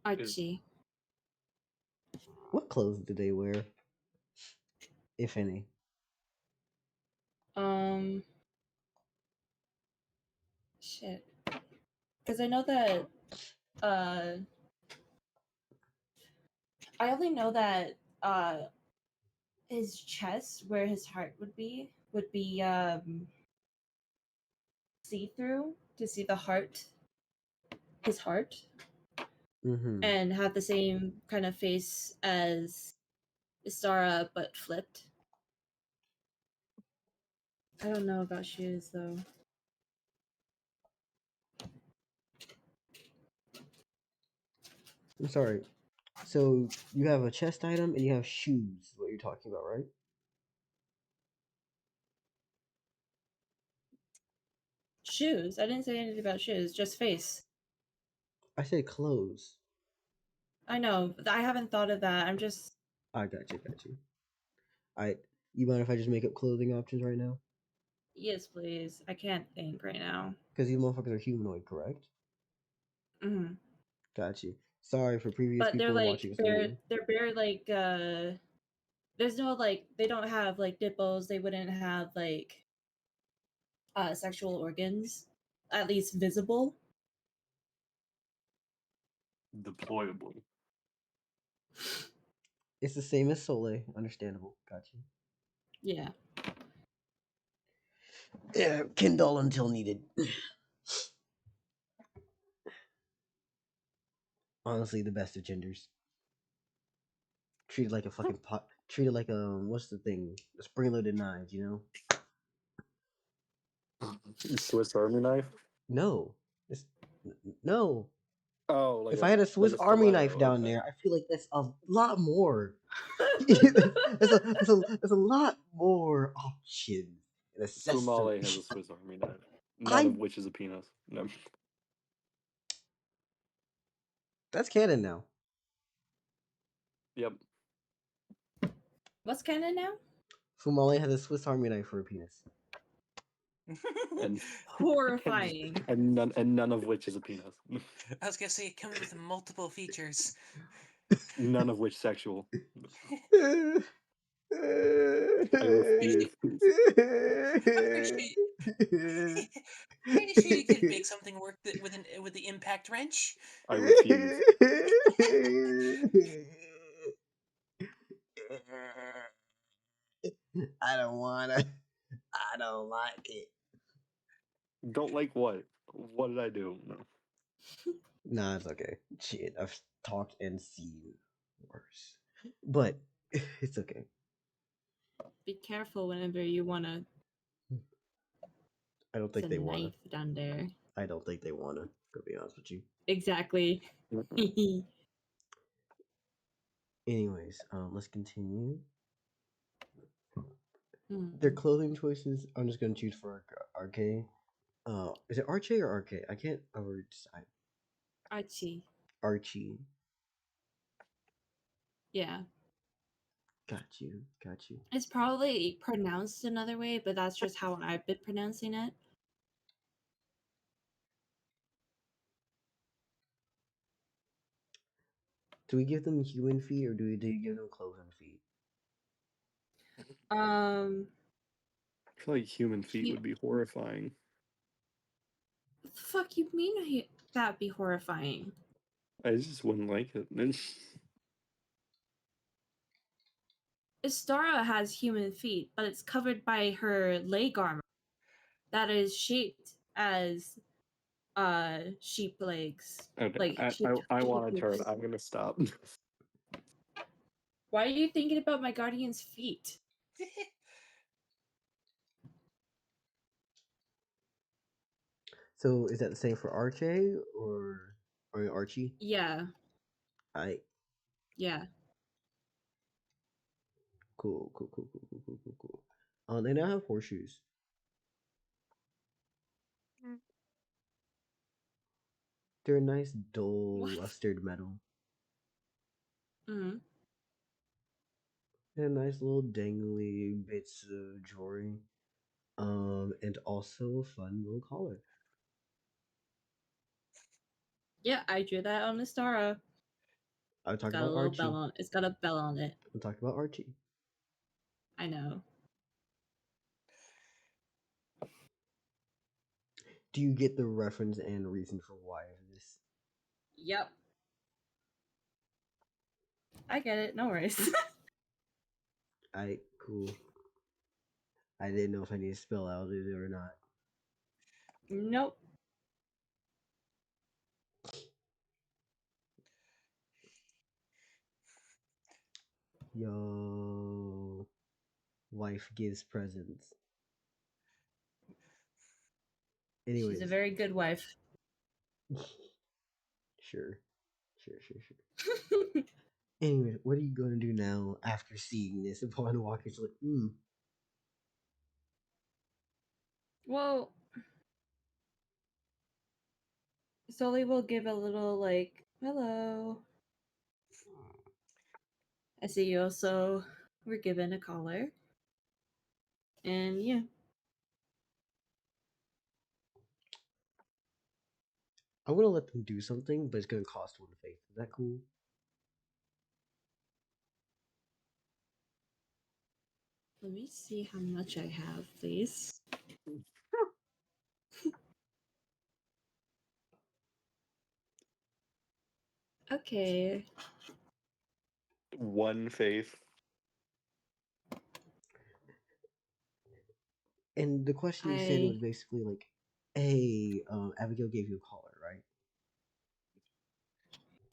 Archie. What clothes did they wear? If any. Shit. Because I know that I only know that his chest, where his heart would be see through to see the heart, his heart. Mm-hmm. and have the same kind of face as Istara, but flipped. I don't know about shoes though. I'm sorry. So you have a chest item and you have shoes. Is what you're talking about, right? Shoes? I didn't say anything about shoes, just face. I said clothes. I know, I haven't thought of that. I'm just. I got you. You mind if I just make up clothing options right now? Yes, please. I can't think right now. Because these motherfuckers are humanoid, correct? Mm-hmm. Got you. Sorry for previous But people watching this video. they're very like there's no like they don't have like nipples, they wouldn't have like sexual organs, at least visible. Deployable. It's the same as Soleil. Understandable. Got you. Yeah. Yeah, Kindle until needed. Honestly, the best of genders. Treated like a fucking pot. Treated like what's the thing? A spring-loaded knives, you know? Swiss Army knife? No, no. Oh, like If I had a Swiss like a Army stiletto, knife down okay. there, I feel like that's a lot more. That's a lot more options. And Fumale has a accessories. Swiss Army knife, none of which is a penis. No. That's canon now. Yep. What's canon now? Fumale has a Swiss Army knife for a penis. And Horrifying. and none of which is a penis. I was gonna say it comes with multiple features. None of which sexual. I I refuse. I'm pretty sure you could make something work with the impact wrench. I refuse. I don't wanna. I don't like it. Don't like what? What did I do? No. Nah, it's okay. Shit, I've talked and seen worse. But it's okay. Be careful whenever you wanna I don't put think a they wanna. knife down there. I don't think they wanna, to be honest with you. Exactly. Anyways, let's continue. Hmm. Their clothing choices, I'm just gonna choose for RK. Is it Archie or RK? I can't ever decide. Archie. Archie. Yeah. Got you. It's probably pronounced another way, but that's just how I've been pronouncing it. Do we give them human feet or do you give them cloven feet? I feel like human feet Hu- would be horrifying. What the fuck you mean that'd be horrifying? I just wouldn't like it. Istara has human feet, but it's covered by her leg armor that is shaped as sheep legs. Okay, Like I want to sheep turn. legs. I'm gonna stop. Why are you thinking about my guardian's feet? So is that the same for Archie or Archie? Yeah. Yeah. Cool. They now have horseshoes. They're a nice, dull, What? lustered metal. Mm-hmm. And nice little dangly bits of jewelry. And also a fun little collar. Yeah, I drew that on Istara. I'm talking Got a about little Archie. bell on. It's got a bell on it. I'm talking about Archie. I know. Do you get the reference and reason for why of this? Yep. I get it. No worries. Cool. I didn't know if I need to spell out it or not. Nope. Yo, wife gives presents. Anyways, She's a very good wife. sure. Anyway, what are you gonna do now after seeing this? And Paul Walker's like, Well, Sully will give a little like, hello. I see you also were given a collar. And yeah. I'm gonna let them do something, but it's gonna cost one faith. Is that cool? Let me see how much I have, please. Okay. One faith. And the question you said was basically like, hey, Abigail gave you a collar, right?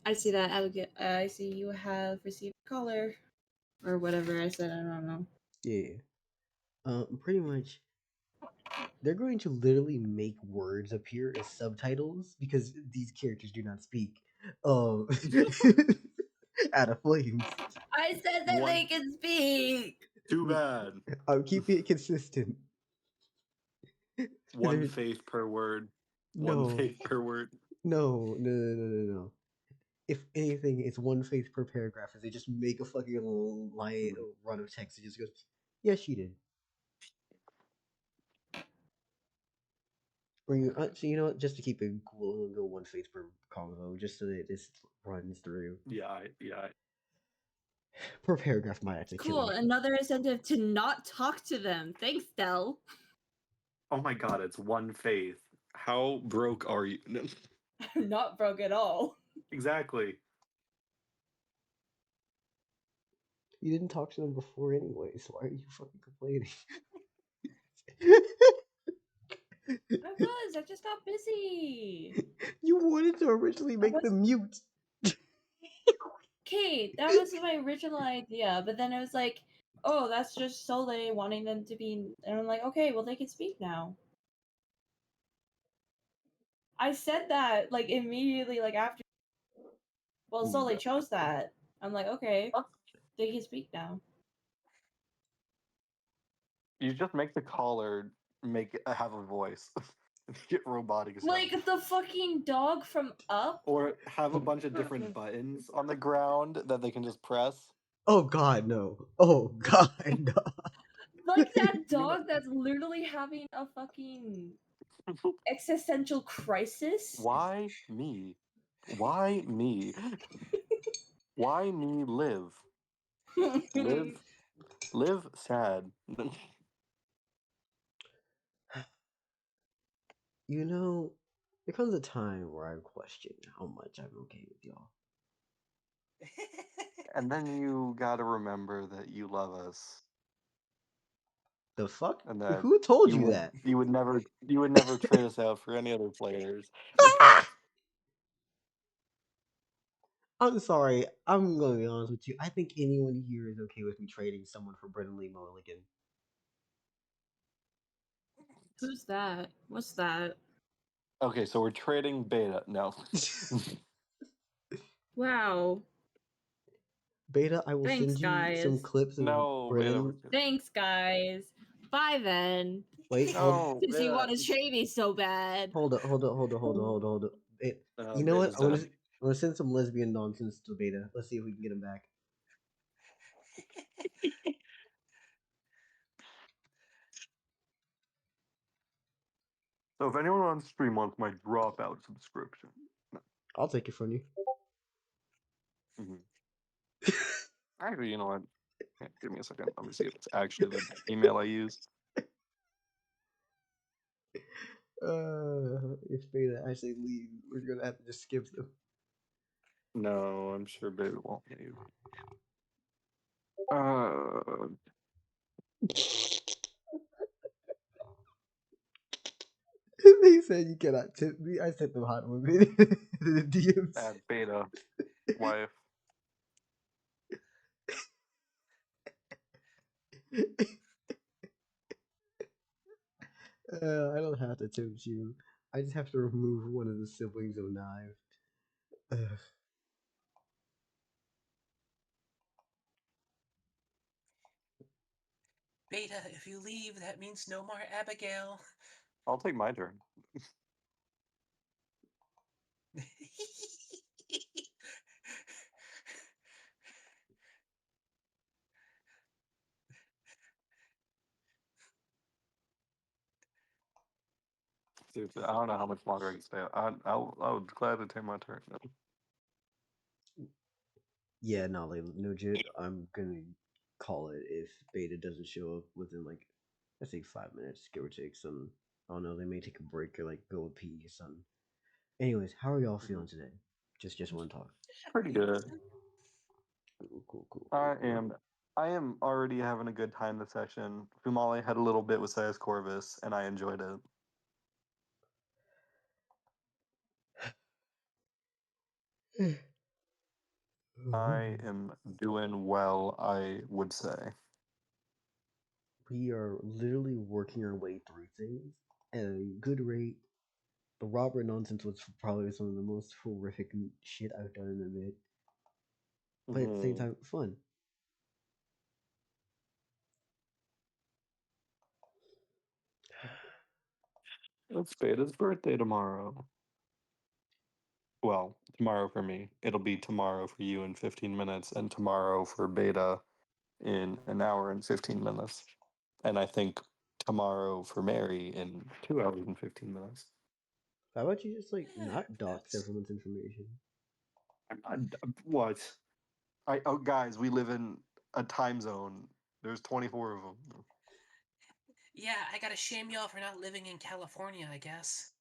I see that. I see you have received a collar. Or whatever I said, I don't know. Yeah. Pretty much, they're going to literally make words appear as subtitles because these characters do not speak. Um, out of flames. I said that they can speak. Too bad. I'm keeping it consistent. One faith per word. No. One faith per word. No. If anything, it's one faith per paragraph. As they just make a fucking line run of text. It just goes, yes, she did. Or so you know what? Just to keep it cool, we'll go one faith per convo, just so that this runs through. Yeah. Per paragraph might actually kill Cool. me. Another incentive to not talk to them. Thanks, Dell. Oh my god, it's one faith. How broke are you? I'm not broke at all. Exactly. You didn't talk to them before anyway, so why are you fucking complaining? I was. I just got busy. You wanted to originally make them mute. Okay, that was my original idea, but then I was like, oh, that's just Soleil wanting them to be. And I'm like, okay, well, they can speak now. I said that, like, immediately, like, after. Well, Soleil chose that. I'm like, okay, they can speak now. You just make the collar have a voice. Get robotic as hell. Like the fucking dog from Up? Or have a bunch of different buttons on the ground that they can just press. Oh god, no. Oh god, no. Like that dog that's literally having a fucking existential crisis? Why me? Why me? Why me live? Live sad. You know, there comes a time where I question how much I'm okay with y'all. And then you gotta remember that you love us. The fuck? And that Who told you that? You would never trade us out for any other players. I'm sorry. I'm gonna be honest with you. I think anyone here is okay with me trading someone for Brennan Lee Mulligan. Who's that? What's that? Okay, so we're trading Beta. No. Wow. Beta, I will Thanks, send you some guys. clips of Brennan. Thanks, guys. Bye then. Wait, hold. Since you want to trade me so bad. Hold up. You know what? I'm gonna send some lesbian nonsense to Beta. Let's see if we can get him back. So if anyone on stream wants my dropout subscription, I'll take it from you. Actually, you know what? Yeah, give me a second. Let me see if it's actually the email I used. If Beta actually leaves, we're gonna have to just skip them. No, I'm sure Beta won't leave. They said you cannot tip me. I sent them hot women in the DMs. At Beta wife. I don't have to tempt you. I just have to remove one of the siblings of Knife. Ugh. Beta, if you leave, that means no more Abigail. I'll take my turn. Seriously, I don't know how much longer I can stay. I would gladly take my turn. Yeah, no, like legit. I'm gonna call it if Beta doesn't show up within like, I think 5 minutes, give or take. Some, I don't know. They may take a break or like go pee or something. Anyways, how are y'all feeling today? Just want to talk. Pretty good. Cool. I am already having a good time this session. Fumale had a little bit with Sidus Corvus, and I enjoyed it. I am doing well, I would say. We are literally working our way through things at a good rate. The Robert nonsense was probably some of the most horrific shit I've done in a bit, but at the same time, fun. It's Beta's birthday tomorrow. Well, tomorrow for me. It'll be tomorrow for you in 15 minutes, and tomorrow for Beta in an hour and 15 minutes. And I think tomorrow for Mary in 2 hours and 15 minutes. How about you just like not dox That's- everyone's information? What? Guys, we live in a time zone. There's 24 of them. Yeah, I gotta shame y'all for not living in California, I guess.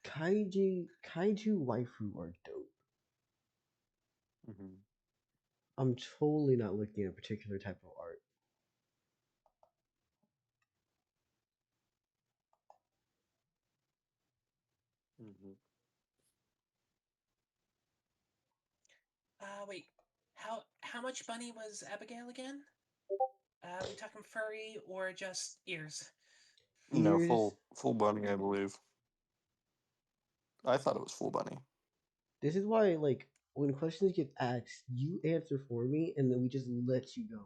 Kaiju waifu are dope. Mm-hmm. I'm totally not looking at a particular type of art. Mm-hmm. Wait. How much bunny was Abigail again? We talking furry or just ears? No, Ears. full bunny, I believe. I thought it was full bunny. This is why, like, when questions get asked, you answer for me, and then we just let you go.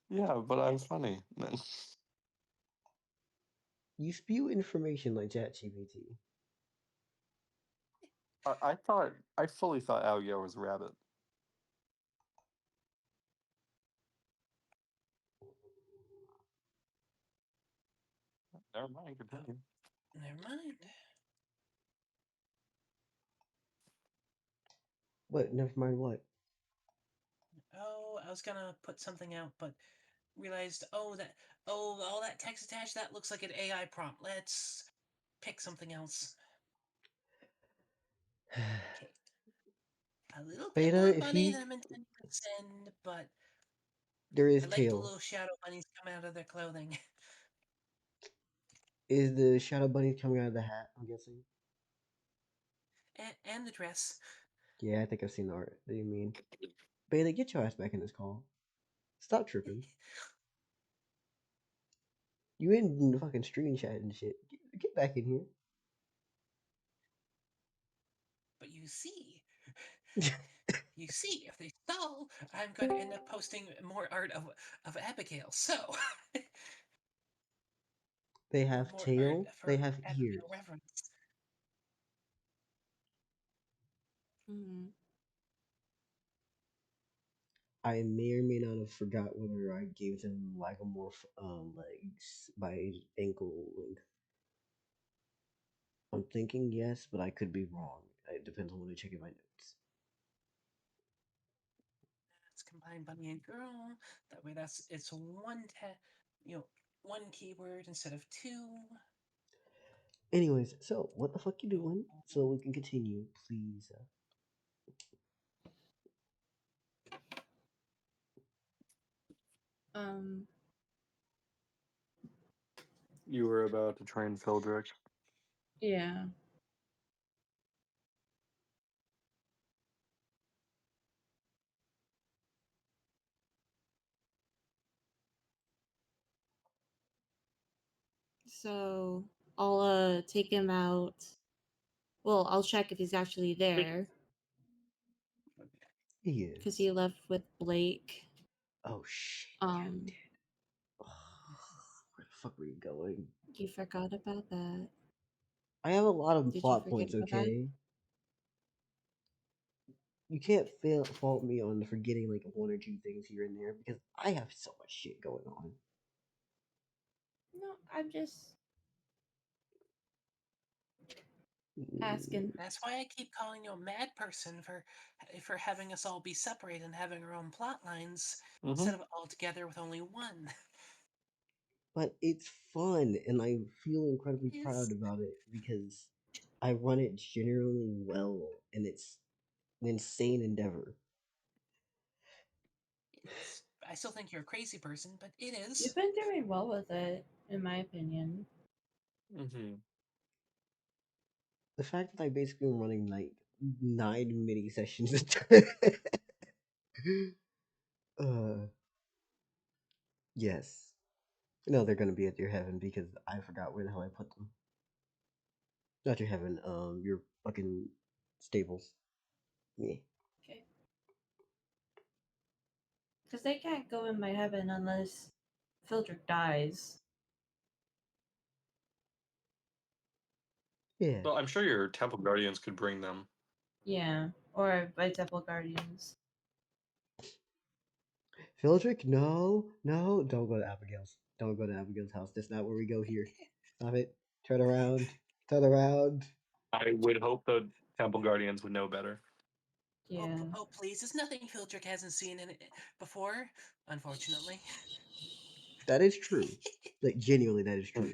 Yeah, but I'm funny. You spew information like ChatGPT. I fully thought Abigail was a rabbit. Never mind, continue. Never mind. What? Never mind what? Oh, I was gonna put something out, but realized, all that text attached, that looks like an AI prompt. Let's pick something else. Okay. A little bit Beta, more if bunny he... than I'm intending to send, but There is I like the tail. little shadow bunnies coming out of their clothing. Is the shadow bunny coming out of the hat, I'm guessing? and the dress. Yeah, I think I've seen the art that you mean. Beta, get your ass back in this call. Stop tripping. You in the fucking screen chat and shit. Get back in here. But you see, if they stall, I'm going to end up posting more art of Abigail. So, They have more art tail, for they have Abigail ears. reference. Mm-hmm. I may or may not have forgot whether I gave them lagomorph legs by ankle length. I'm thinking yes, but I could be wrong. It depends on when I check in my notes. Let's combine bunny and girl. That way, it's one keyword instead of two. Anyways, so what the fuck you doing? So we can continue, please. Um, You were about to train Phildrik. Yeah. So I'll take him out. Well, I'll check if he's actually there He because is. he left with Blake. Oh shit. Um, Where the fuck were you going? you forgot about that. I have a lot of Did you plot forget points, about that? okay? You can't fault me on forgetting like one or two things here and there because I have so much shit going on. No, I'm just Mm, asking. That's why I keep calling you a mad person for having us all be separate and having our own plot lines instead of all together with only one. But it's fun and I feel incredibly It proud is. about it because I run it generally well and it's an insane endeavor. I still think you're a crazy person, but it is. You've been doing well with it, in my opinion. Mm-hmm. The fact that I basically am running like 9 mini sessions yes. No, they're gonna be at your heaven because I forgot where the hell I put them. Not your heaven, your fucking stables. Yeah. Okay. Because they can't go in my heaven unless Phildrik dies. Yeah. Well, I'm sure your temple guardians could bring them. Yeah, or by Temple Guardians. Phildrik, no, no, don't go to Abigail's. Don't go to Abigail's house. That's not where we go here. Stop it. Turn around. Turn around. I would hope the temple guardians would know better. Yeah. Oh, please! There's nothing Phildrik hasn't seen in it before. Unfortunately. That is true. Like genuinely, that is Hmm. true.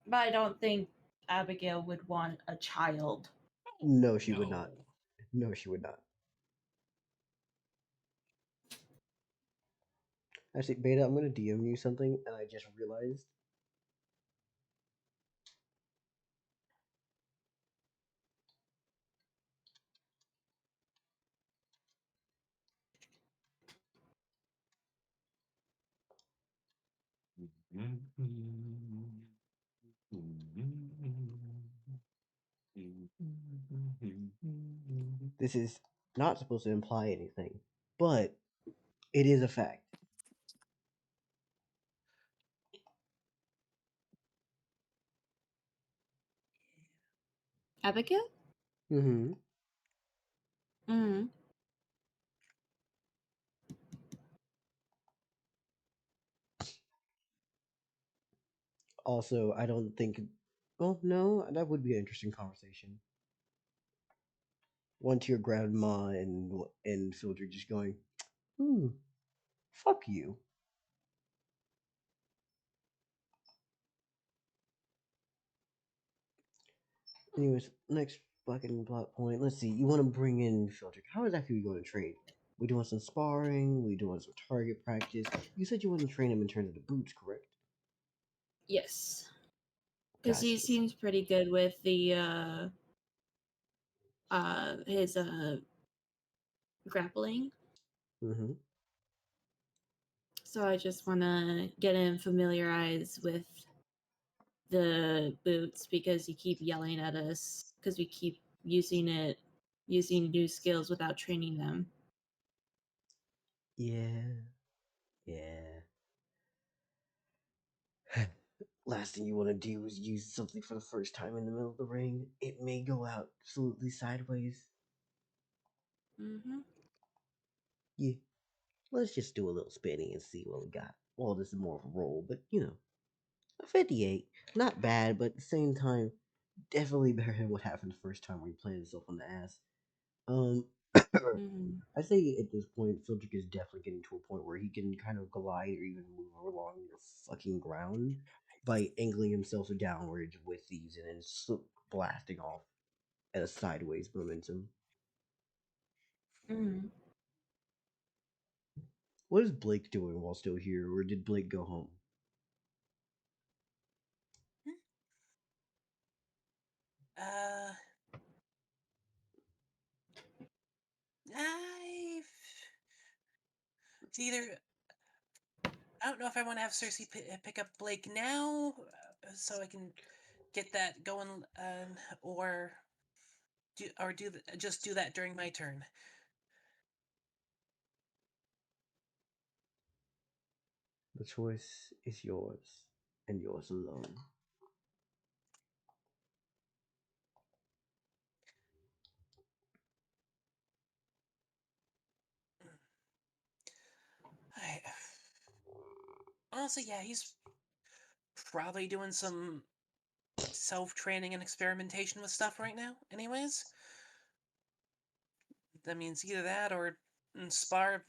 But I don't think Abigail would want a child. No, she would not. No, she would not. Actually, Beta, I'm gonna DM you something, and I just realized. This is not supposed to imply anything, but it is a fact. Abigail? Mm-hmm. Mm. Also, I don't think. Well, no, that would be an interesting conversation. One to your grandma and Phildred just going, fuck you. Anyways, next fucking plot point. Let's see. You want to bring in Phildred. How exactly are we going to trade? We doing some sparring. We doing some target practice. You said you want to train him in terms of the boots, correct? Yes. Because he Gotcha. seems pretty good with the his grappling. Mm-hmm. So I just want to get him familiarized with the boots because he keep yelling at us because we keep using new skills without training them. Yeah. Yeah. Last thing you want to do is use something for the first time in the middle of the ring. It may go out absolutely sideways. Mm-hmm. Yeah. Let's just do a little spinning and see what we got. Well, this is more of a roll, but a 58. Not bad, but at the same time, definitely better than what happened the first time where he planted himself on the ass. Um, Mm-hmm. I say at this point, Phildrik is definitely getting to a point where he can kind of glide or even move along the fucking ground by angling himself downwards with these and then blasting off at a sideways momentum. Mm-hmm. What is Blake doing while still here, or did Blake go home? I it's either I don't know if I want to have Circe pick up Blake now, so I can get that going, or just do that during my turn. The choice is yours, and yours alone. Honestly, yeah, he's probably doing some self-training and experimentation with stuff right now. Anyways, that means either that or spar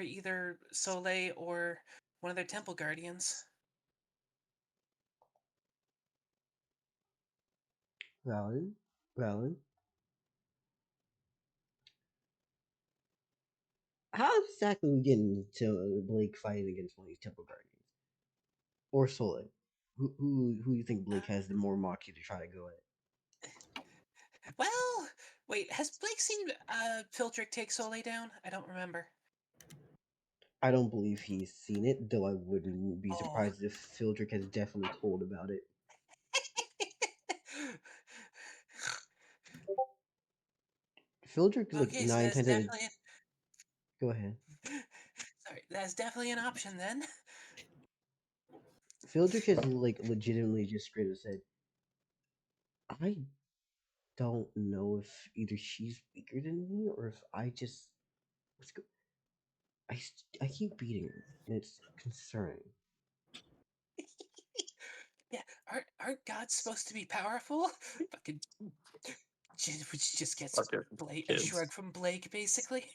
either Soleil or one of their temple guardians. Valid. Valid. How exactly we get into Blake fighting against one of these temple guardians? Or Soleil? Who do you think Blake has the more market to try to go at? Well, wait, has Blake seen Phildrik take Soleil down? I don't remember. I don't believe he's seen it, though I wouldn't be Oh. surprised if Phildrik has definitely told about it. Phildrik, like, Okay, so 9 that's times out of... definitely Go ahead. sorry, that's definitely an option then. Phildrik has, like, legitimately just straight up said, I don't know if either she's weaker than me or if I just... What's go... I keep beating her, and it's concerning. Yeah, aren't gods supposed to be powerful? Fucking which just gets Okay, a kids. shrug from Blake, basically.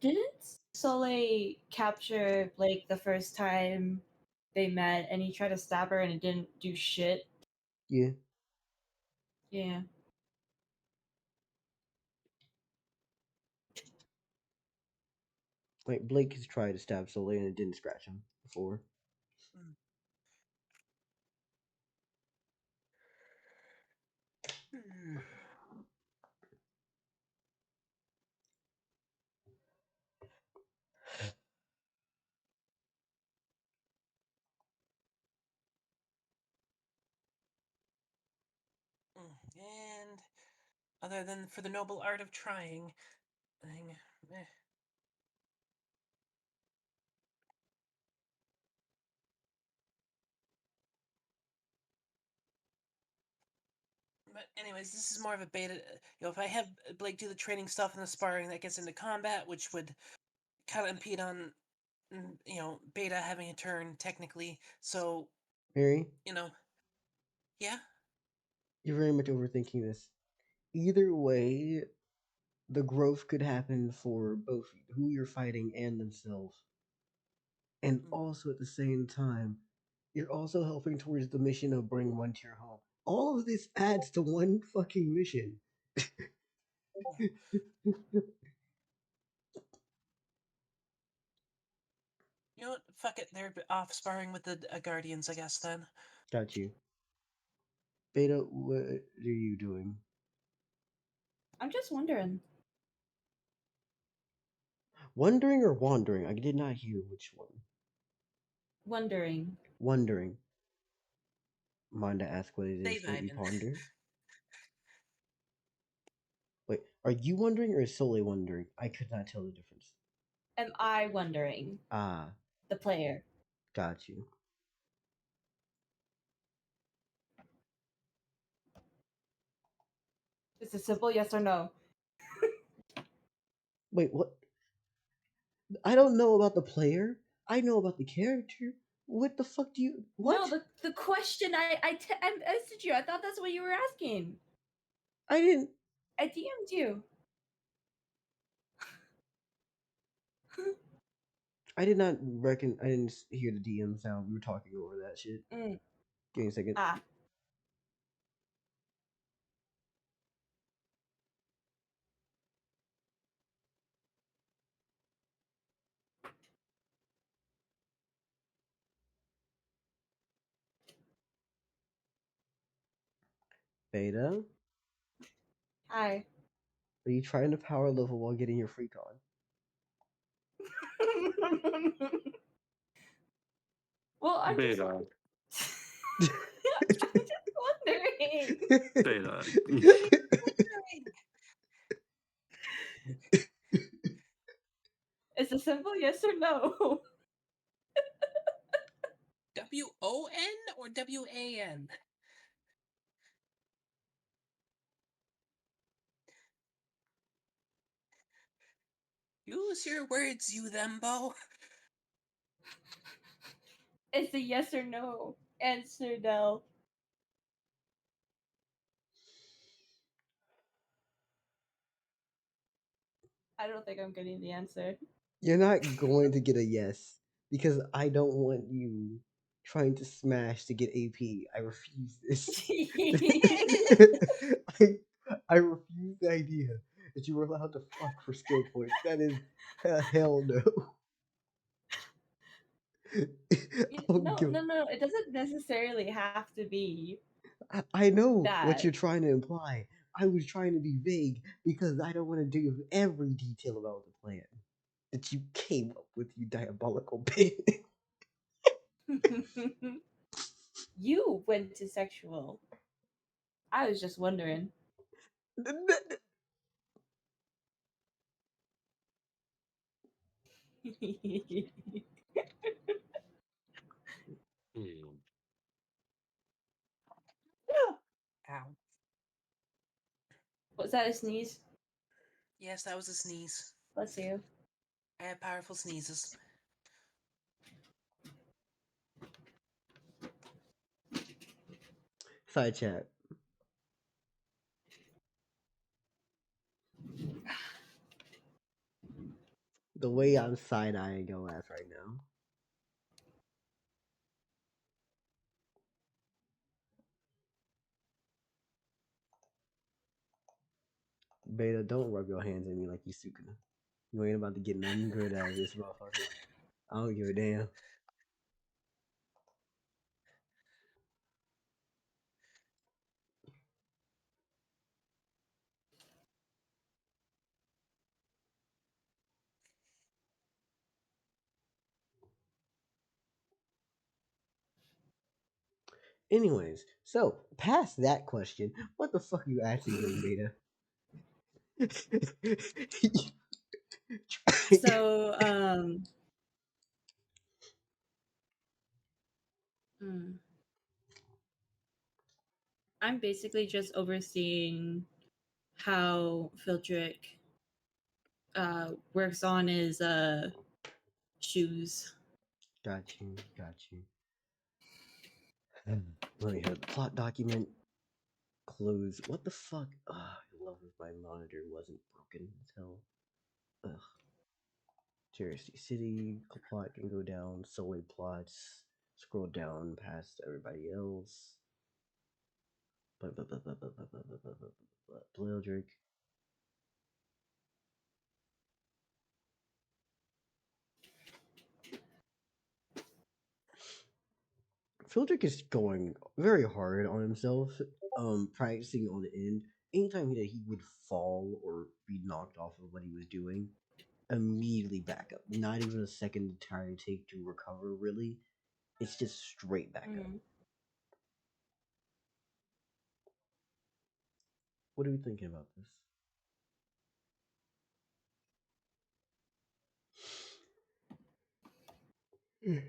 Didn't Soleil capture Blake the first time they met and he tried to stab her and it didn't do shit? Yeah. Yeah. Like, Blake has tried to stab Soleil and it didn't scratch him before. And other than for the noble art of trying, eh. But anyways, this is more of a beta. If I have Blake do the training stuff and the sparring, that gets into combat, which would kind of impede on, beta having a turn technically. So, Mary? Yeah. You're very much overthinking this. Either way, the growth could happen for both who you're fighting and themselves. And also at the same time, you're also helping towards the mission of bring one to your home. All of this adds to one fucking mission. You know what? Fuck it. They're off sparring with the guardians, I guess. Then. Got you. Beta, what are you doing? I'm just wondering. Wondering or wandering? I did not hear which one. Wondering. Wondering. Mind to ask what it They is that you vibing. ponder? Wait, are you wondering or is Soleil wondering? I could not tell the difference. Am I wondering? Ah, The player. got you. It's a simple yes or no. Wait, what? I don't know about the player. I know about the character. What the fuck do you... What? No, the question I messaged you. I thought that's what you were asking. I didn't... I DM'd you. I did not reckon... I didn't hear the DM sound. We were talking over that shit. Mm. Give me a second. Ah. Beta, Hi. are you trying to power level while getting your free con? Well, I'm just, Beta. I'm just wondering. Beta. It's a simple yes or no. WON or WAN? Use your words, you thembo. It's a yes or no answer, Dell. I don't think I'm getting the answer. You're not going to get a yes because I don't want you trying to smash to get AP. I refuse this. I refuse the idea that you were allowed to fuck for skill points. That is a hell no. No. It doesn't necessarily have to be. I know what that. you're trying to imply. I was trying to be vague because I don't want to give every detail about the plan that you came up with, you diabolical bitch. You went to sexual. I was just wondering. Ow. Was that a sneeze? Yes, that was a sneeze. Bless you. I have powerful sneezes. Side chat. The way I'm side eyeing your ass right now. Beta, don't rub your hands in me like you Sukuna. You ain't about to get nothing good out of this motherfucker. I don't give a damn. Anyways, so past that question, what the fuck are you actually doing, Beta? So, I'm basically just overseeing how Phildrik works on his shoes. Got you. Let me have the plot document. Close. What the fuck? I love if my monitor wasn't broken as hell. Ugh. Touristy City, plot can go down, solely plots, scroll down past everybody else. Phildrik. Phildrik is going very hard on himself, practicing on the end. Anytime that he would fall or be knocked off of what he was doing, immediately back up. Not even a second to try to take to recover, really. It's just straight back up. What are we thinking about this?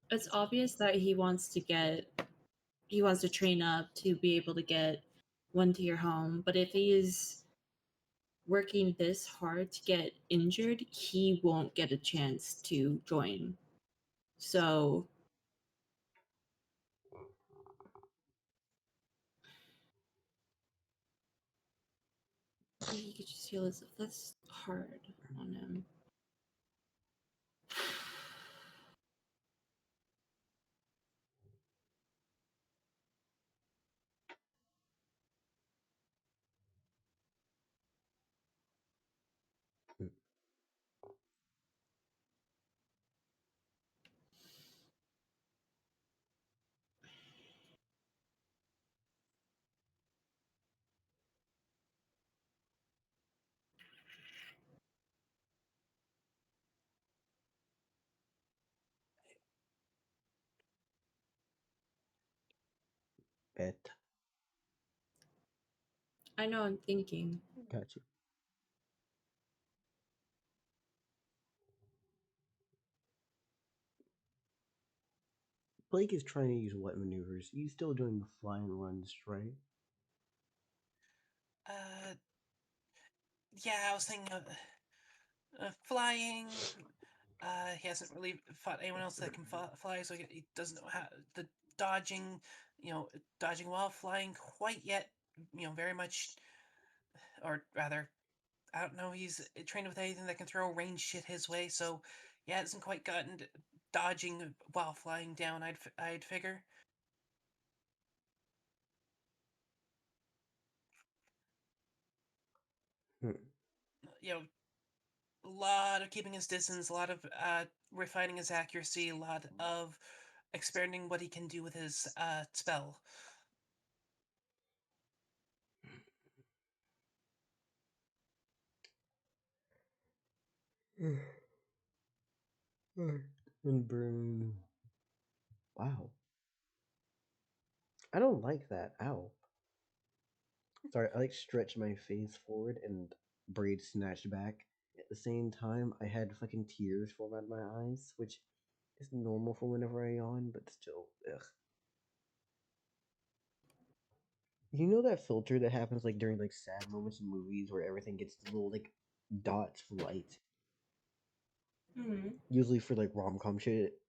It's obvious that he wants to train up to be able to get one tier home, but if he is working this hard to get injured, he won't get a chance to join. So he could just feel as if that's hard on him. Bet. I know I'm thinking. Got you. Blake is trying to use what maneuvers? He's still doing the flying runs, right? Yeah, I was thinking of flying. He hasn't really fought anyone else that can fly, so he doesn't know how the dodging, dodging while flying quite yet. Very much, or rather, I don't know. He's trained with anything that can throw range shit his way, so yeah, hasn't quite gotten dodging while flying down. I'd figure. A lot of keeping his distance, a lot of refining his accuracy, a lot of expanding what he can do with his spell. And burn. Wow. I don't like that. Ow. Sorry, I stretched my face forward and braid snatched back. At the same time, I had fucking tears fall out of my eyes, which is normal for whenever I yawn, but still, ugh. You know that filter that happens during sad moments in movies where everything gets little dots of light? Mm-hmm. Usually for rom-com shit.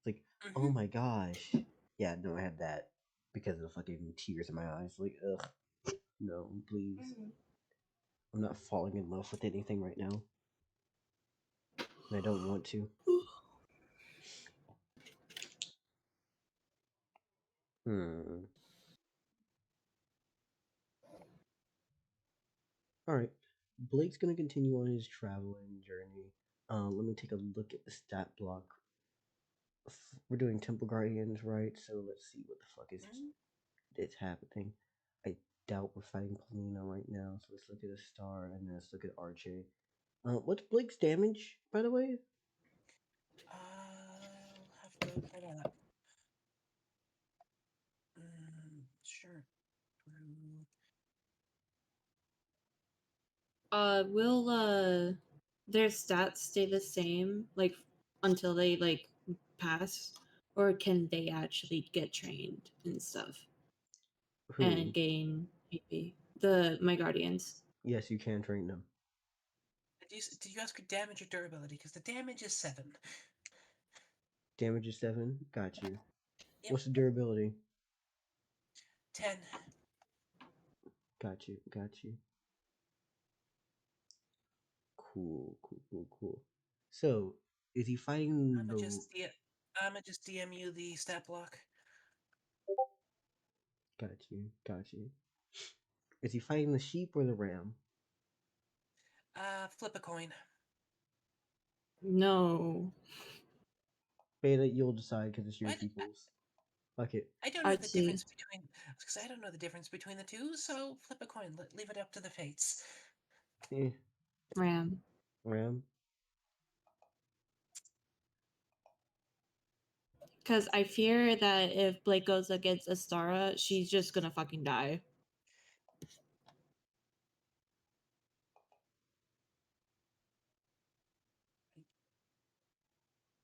It's oh Mm-hmm. my gosh. Yeah, no, I had that because of the fucking tears in my eyes. Ugh. No, please. Mm-hmm. I'm not falling in love with anything right now. And I don't want to. Alright. Blake's gonna continue on his traveling journey. Let me take a look at the stat block. We're doing Temple Guardians, right? So let's see what the fuck is happening. I doubt we're fighting Polina right now, so let's look at a star and then let's look at RJ. What's Blake's damage, by the way? I'll have to pull that up. Sure. Will their stats stay the same until they pass, or can they actually get trained and stuff Who? and gain AP? My guardians. Yes, you can train them. Did you ask for damage or durability? Because the damage is 7. Damage is 7. Got you. Yep. What's the durability? 10. Got you. Got you. Cool. So, is he fighting I'm the? gonna just DM you the stat block. Got you. Is he fighting the sheep or the ram? Flip a coin. No. Beta, you'll decide because it's your What? people's. Fuck it. I don't know I'd the see. difference between. Because I don't know the difference between the two, so flip a coin. Leave it up to the fates. Ram. Ram. Because I fear that if Blake goes against Astara, she's just gonna fucking die.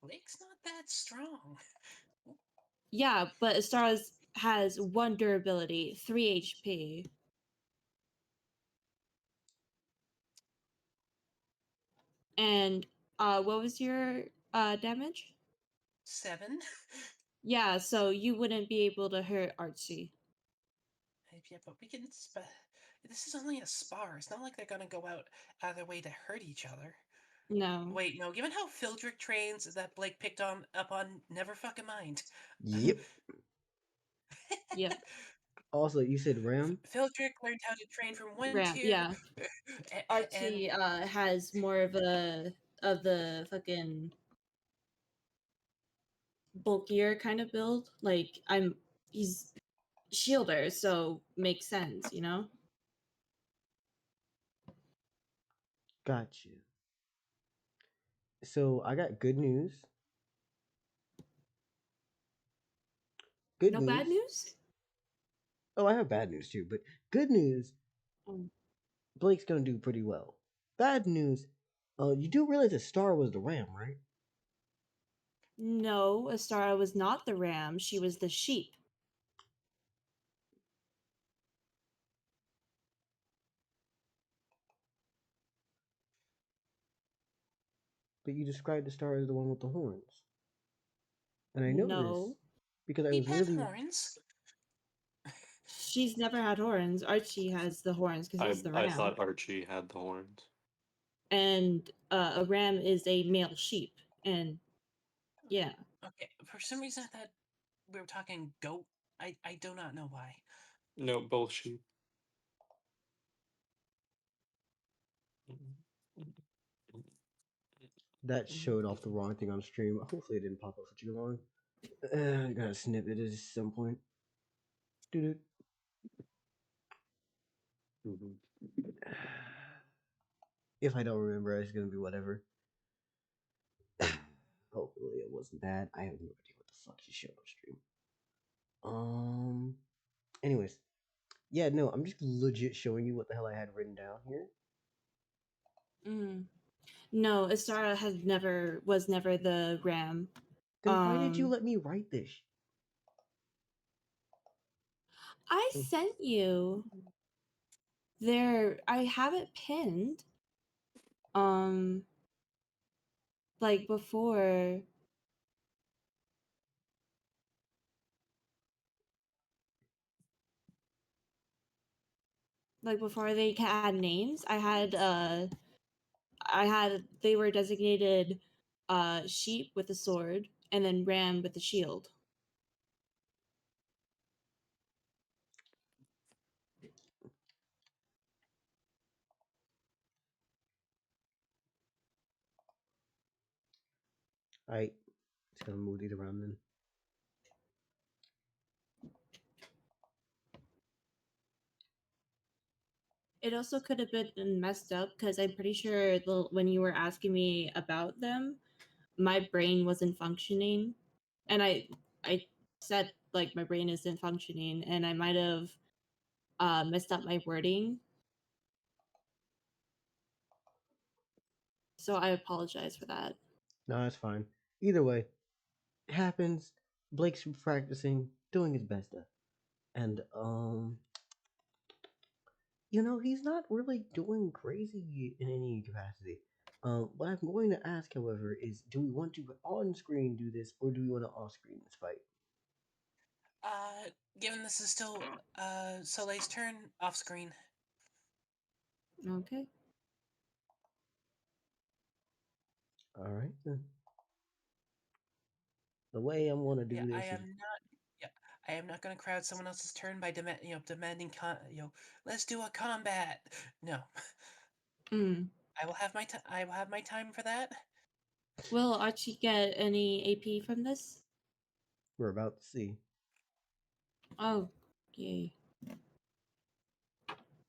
Blake's not that strong. Yeah, but Astara has 1 durability, 3 HP. And what was your damage? 7. Yeah, so you wouldn't be able to hurt Archie. Yeah, but we can. This is only a spar. It's not like they're gonna go out of their way to hurt each other. No. Wait, no. Given how Phildrik trains, that Blake picked up on, never fucking mind. Yep. Yep. Also, you said ram. Phildrik learned how to train from one Ram. tier. Yeah. Archie And has more of the fucking bulkier kind of build. He's shielder, so makes sense, you know? Got you. So I got good news. Good No news. bad news? Oh, I have bad news too, but good news, Mm. Blake's gonna do pretty well. Bad news, you do realize that Star was the ram, right? No, Astara was not the ram. She was the sheep. But you described the Star as the one with the horns. And I know this No, because I Sheep was have really horns. she's never had horns. Archie has the horns because he's the I ram. thought Archie had the horns. And a ram is a male sheep. And yeah. Okay, for some reason I thought we were talking goat. I do not know why. No, both sheep. that showed off the wrong thing on stream. Hopefully it didn't pop up for too long. I gotta snip it at some point. Doo-doo. Mhm. If I don't remember, it's gonna be whatever. Hopefully it wasn't that. I have no idea what the fuck he showed on stream. Anyways, yeah, no, I'm just legit showing you what the hell I had written down here. Mm. No, Astara was never the ram. Then why did you let me write this? I sent you there. I have it pinned. Like before. Like before they had names, I had they were designated sheep with a sword and then ram with a shield. Alright, just gonna move these around then. It also could have been messed up because I'm pretty sure when you were asking me about them, my brain wasn't functioning, and I said like my brain isn't functioning, and I might have messed up my wording. So I apologize for that. No, that's fine. Either way, it happens. Blake's practicing, doing his best, and he's not really doing crazy in any capacity. What I'm going to ask, however, is do we want to on screen do this or do we want to off screen this fight? Given this is still Soleil's turn, off screen. Okay. Alright then. The way I'm gonna do Yeah, this I is am not. Yeah, I am not going to crowd someone else's turn by demanding let's do a combat. No, Mm. I will have I will have my time for that. Will Archie get any AP from this? we're about to see. Oh, yay.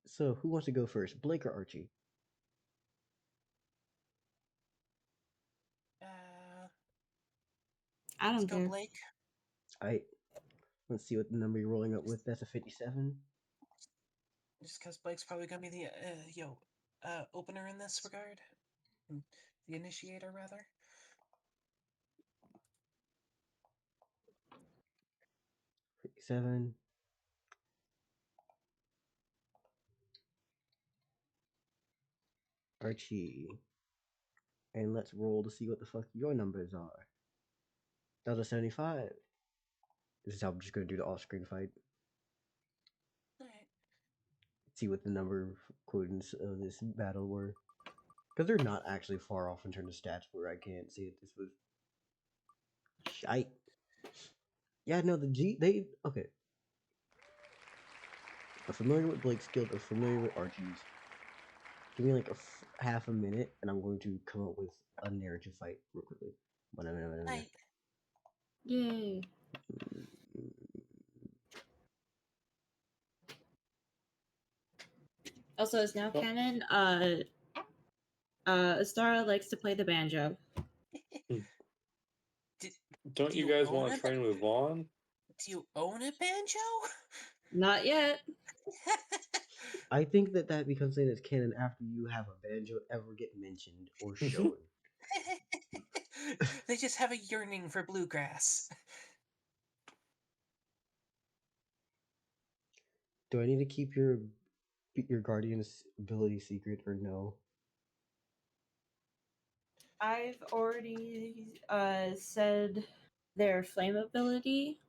So who wants to go first, Blake or Archie? I Let's don't go, care. Blake. Alright. Let's see what the number you're rolling up with. That's a 57. Just because Blake's probably going to be the opener in this regard, the initiator rather. 57. Archie. And let's roll to see what the fuck your numbers are. That was a 75. This is how I'm just gonna do the off-screen fight. Alright. See what the number quotients of this battle were. Because they're not actually far off in terms of stats where I can't see it. This was shite. Yeah, no, okay. I'm familiar with Blake's guild, I'm familiar with Archie's. Give me like half a minute, and I'm going to come up with a narrative fight real quickly. Alright. Yay. Also, it's now canon. Astara likes to play the banjo. Don't do you you guys own want to train with Vaughn? Do you own a banjo? Not yet. I think that becomes something that's canon after you have a banjo ever get mentioned or shown. They just have a yearning for bluegrass. Do I need to keep your guardian's ability secret or no? I've already said their flame ability,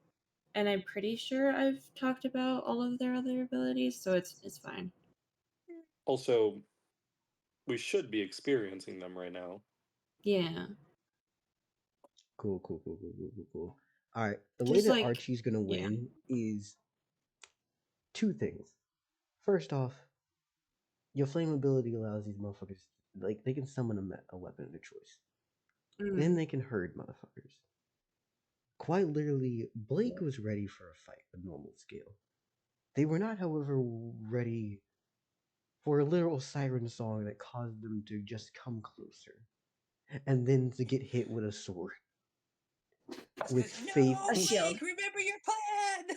and I'm pretty sure I've talked about all of their other abilities, so it's fine. Also, we should be experiencing them right now. Yeah. Cool. All right, the way Just that like, Archie's gonna yeah. win is two things. First off, your flame ability allows these motherfuckers, like, they can summon a weapon of their choice. Then they can herd motherfuckers. Quite literally, Blake was ready for a fight of normal scale. They were not, however, ready for a literal siren song that caused them to just come closer, and then to get hit with a sword. With faith. No, A shield. Blake, remember your plan.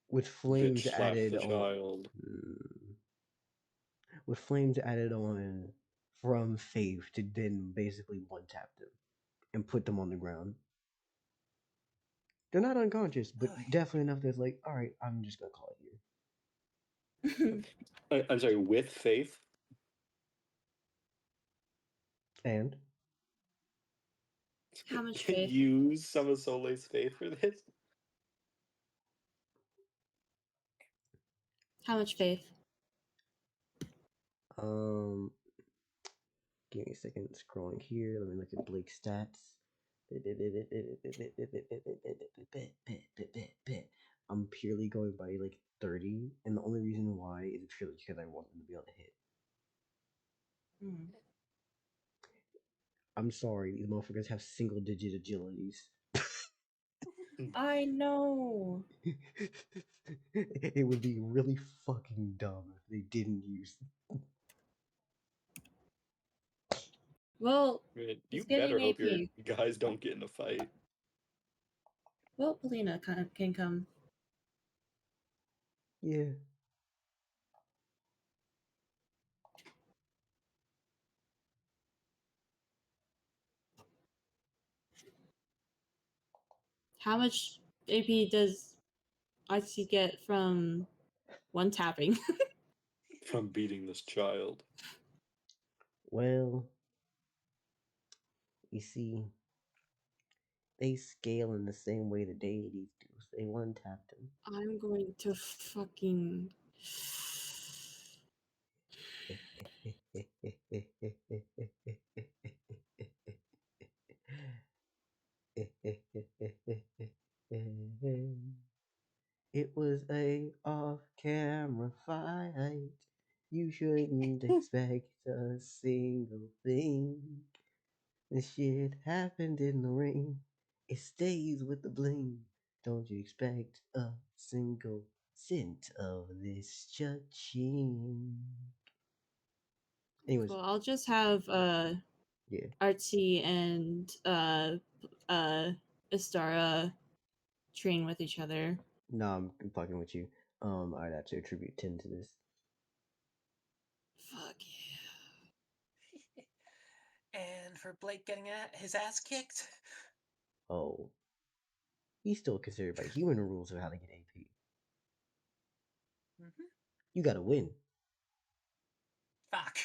With flames Bitch slapped added the on. child. With flames added on from faith to then basically one tap them and put them on the ground. They're not unconscious, but definitely enough that's like, all right, I'm just gonna call it here. I'm sorry, with faith? And How much faith? Use some of Soleil's faith for this? How much faith? Give me a second. Scrolling here. Let me look at Blake's stats. I'm purely going by like 30, and the only reason why is purely because I want them to be able to hit. I'm sorry, these motherfuckers have single-digit agilities. I know. It would be really fucking dumb if they didn't use. Man, Well, you it's better getting hope your AP. guys don't get in a fight. Well, Polina can come. Yeah. How much AP does Archie get from one tapping? From beating this child. Well, you see, they scale in the same way the deities do. So they one tapped them. I'm going to fucking. It was a off-camera fight. You shouldn't expect a single thing. This shit happened in the ring. It stays with the bling. Don't you expect a single cent of this cha-ching. Anyways. Well, I'll just have Yeah. Archie and Astara train with each other. No, I'm fucking with you. I'd have to attribute 10 to this. Fuck yeah. And for Blake getting his ass kicked. Oh. He's still considered by human rules of how to get AP. You gotta win. Fuck.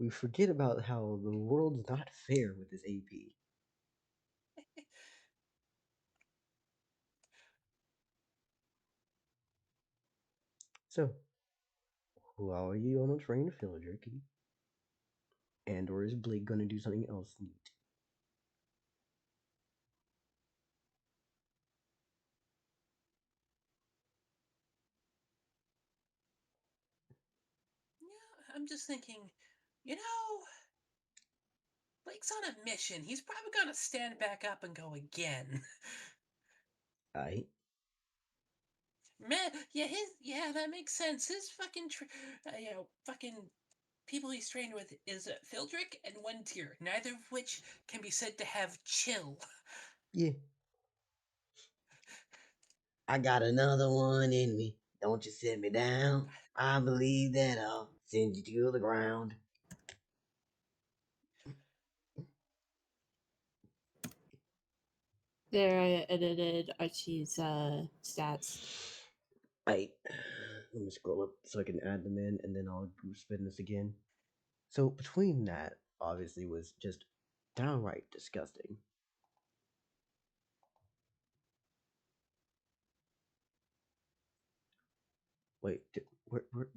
We forget about how the world's not fair with this AP. So, how are you on a train, Phildrik? And or is Blake gonna do something else neat? Yeah, I'm just thinking, Blake's on a mission. He's probably gonna stand back up and go again. Aight. Man, yeah, that makes sense. His fucking, fucking people he's trained with is Phildrik and one tier, neither of which can be said to have chill. Yeah. I got another one in me. Don't you sit me down. I believe that I'll send you to the ground. There, I edited Archie's stats. Right. Let me scroll up so I can add them in, and then I'll spin this again. So between that, obviously, was just downright disgusting. Wait,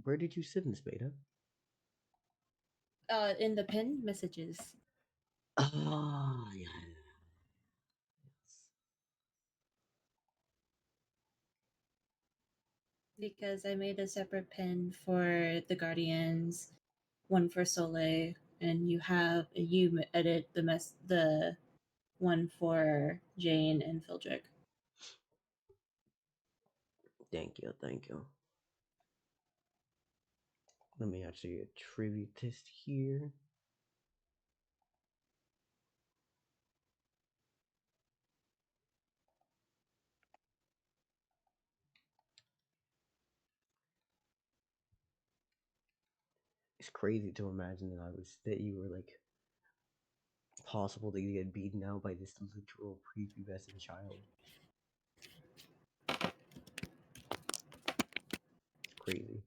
where did you send this, Beta? In the pinned messages. Oh, yeah. Because I made a separate pin for the Guardians, one for Soleil, and you edit the one for Jane and Phildrik. Thank you, thank you. Let me actually attribute this here. It's crazy to imagine that you were like possible to get beaten out by this literal prepubescent child. It's crazy.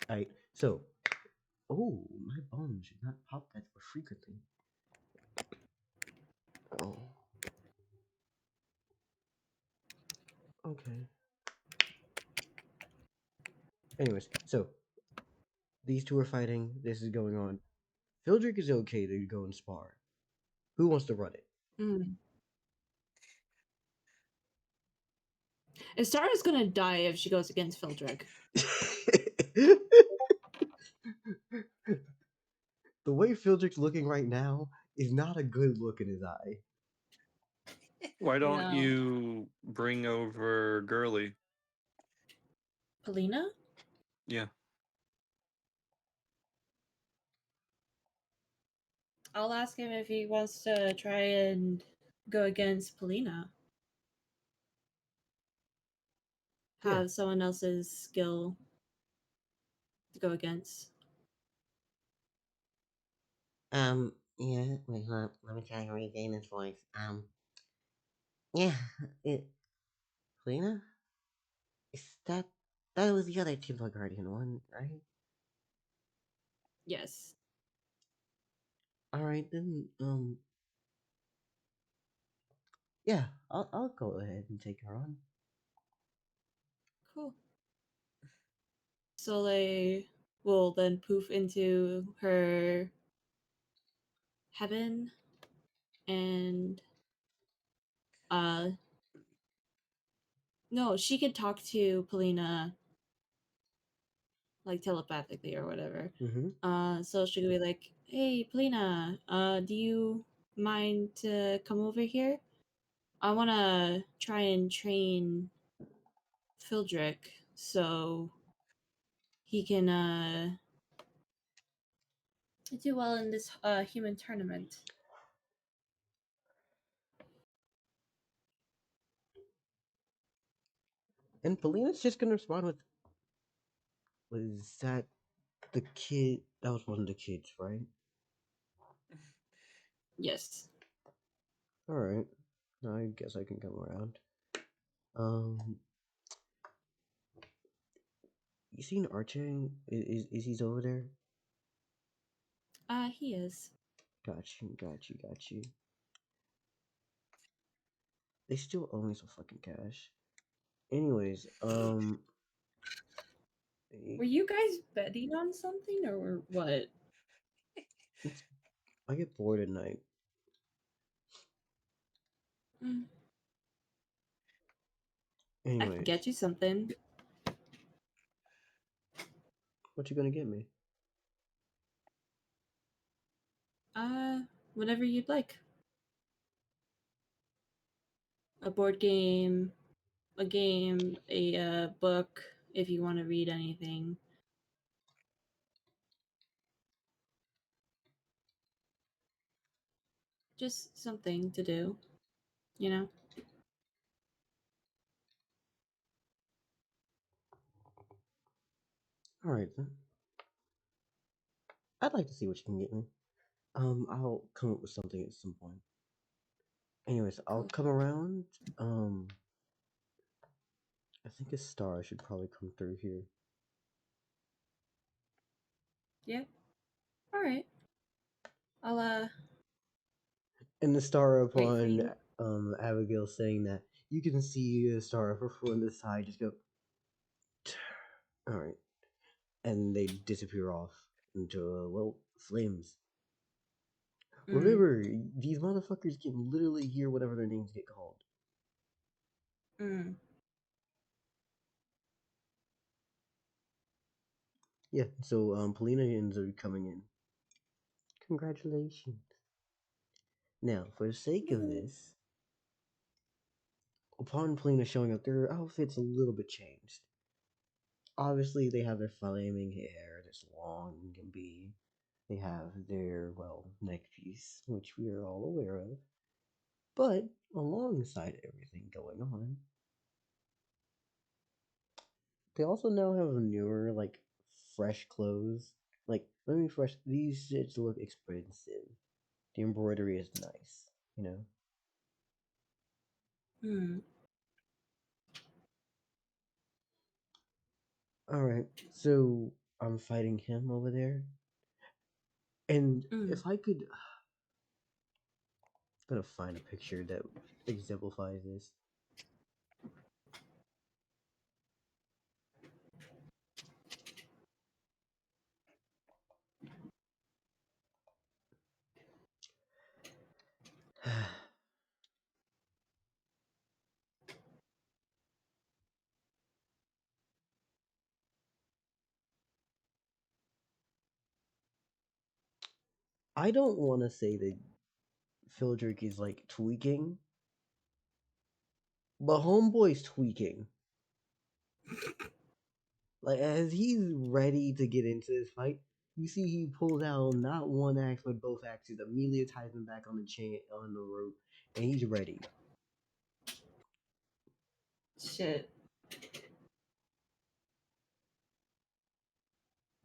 Alright, so oh, my bone should not pop that frequently. Oh. Okay. Anyways, so these two are fighting. This is going on. Phildrik is okay to go and spar. Who wants to run it? And Stara's gonna die if she goes against Phildrik. The way Phildrik's looking right now is not a good look in his eye. Why don't No. you bring over Girly? Polina? Yeah. I'll ask him if he wants to try and go against Polina. Have Yeah. someone else's skill to go against. Yeah, wait, hold up. Let me try and regain his voice. Yeah, Lena? Is that was the other Tulpa Guardian one, right? Yes. Alright then, yeah, I'll go ahead and take her on. Cool. Soleil will then poof into her heaven and no, she could talk to Polina like telepathically or whatever. Mm-hmm. So she could be like, "Hey, Polina, do you mind to come over here? I want to try and train Phildrik so he can do well in this human tournament." And Polina's just gonna respond with, was that the kid? That was one of the kids, right? Yes. Alright. I guess I can come around. You seen Archie? Is he's over there? He is. Got you. They still owe me some fucking cash. Anyways, Were you guys betting on something or what? I get bored at night. I can Anyways, get you something. what you gonna get me? whatever you'd like. A board game, a book, if you want to read anything. Just something to do, you know? Alright then. I'd like to see what you can get me. I'll come up with something at some point. Anyways, I'll Cool. come around. I think a star should probably come through here. Yeah. Alright. I'll And the star wait for upon you. Abigail saying that you can see a star of her foot on the side just go. Alright. And they disappear off into, flames. Remember, these motherfuckers can literally hear whatever their names get called. Yeah, so Polina ends up coming in. Congratulations. Now, for the sake of this, upon Polina showing up, their outfit's a little bit changed. Obviously, they have their flaming hair that's long and can be. They have their, neck piece, which we are all aware of. But, alongside everything going on, they also now have newer, fresh clothes. These shits look expensive. The embroidery is nice, you know? Alright, so I'm fighting him over there. And if I could. I'm gonna find a picture that exemplifies this. I don't want to say that Phildrik is tweaking, but Homeboy's tweaking. As he's ready to get into this fight, you see he pulls out not one axe but both axes. Amelia ties him back on the chain on the rope, and he's ready. Shit.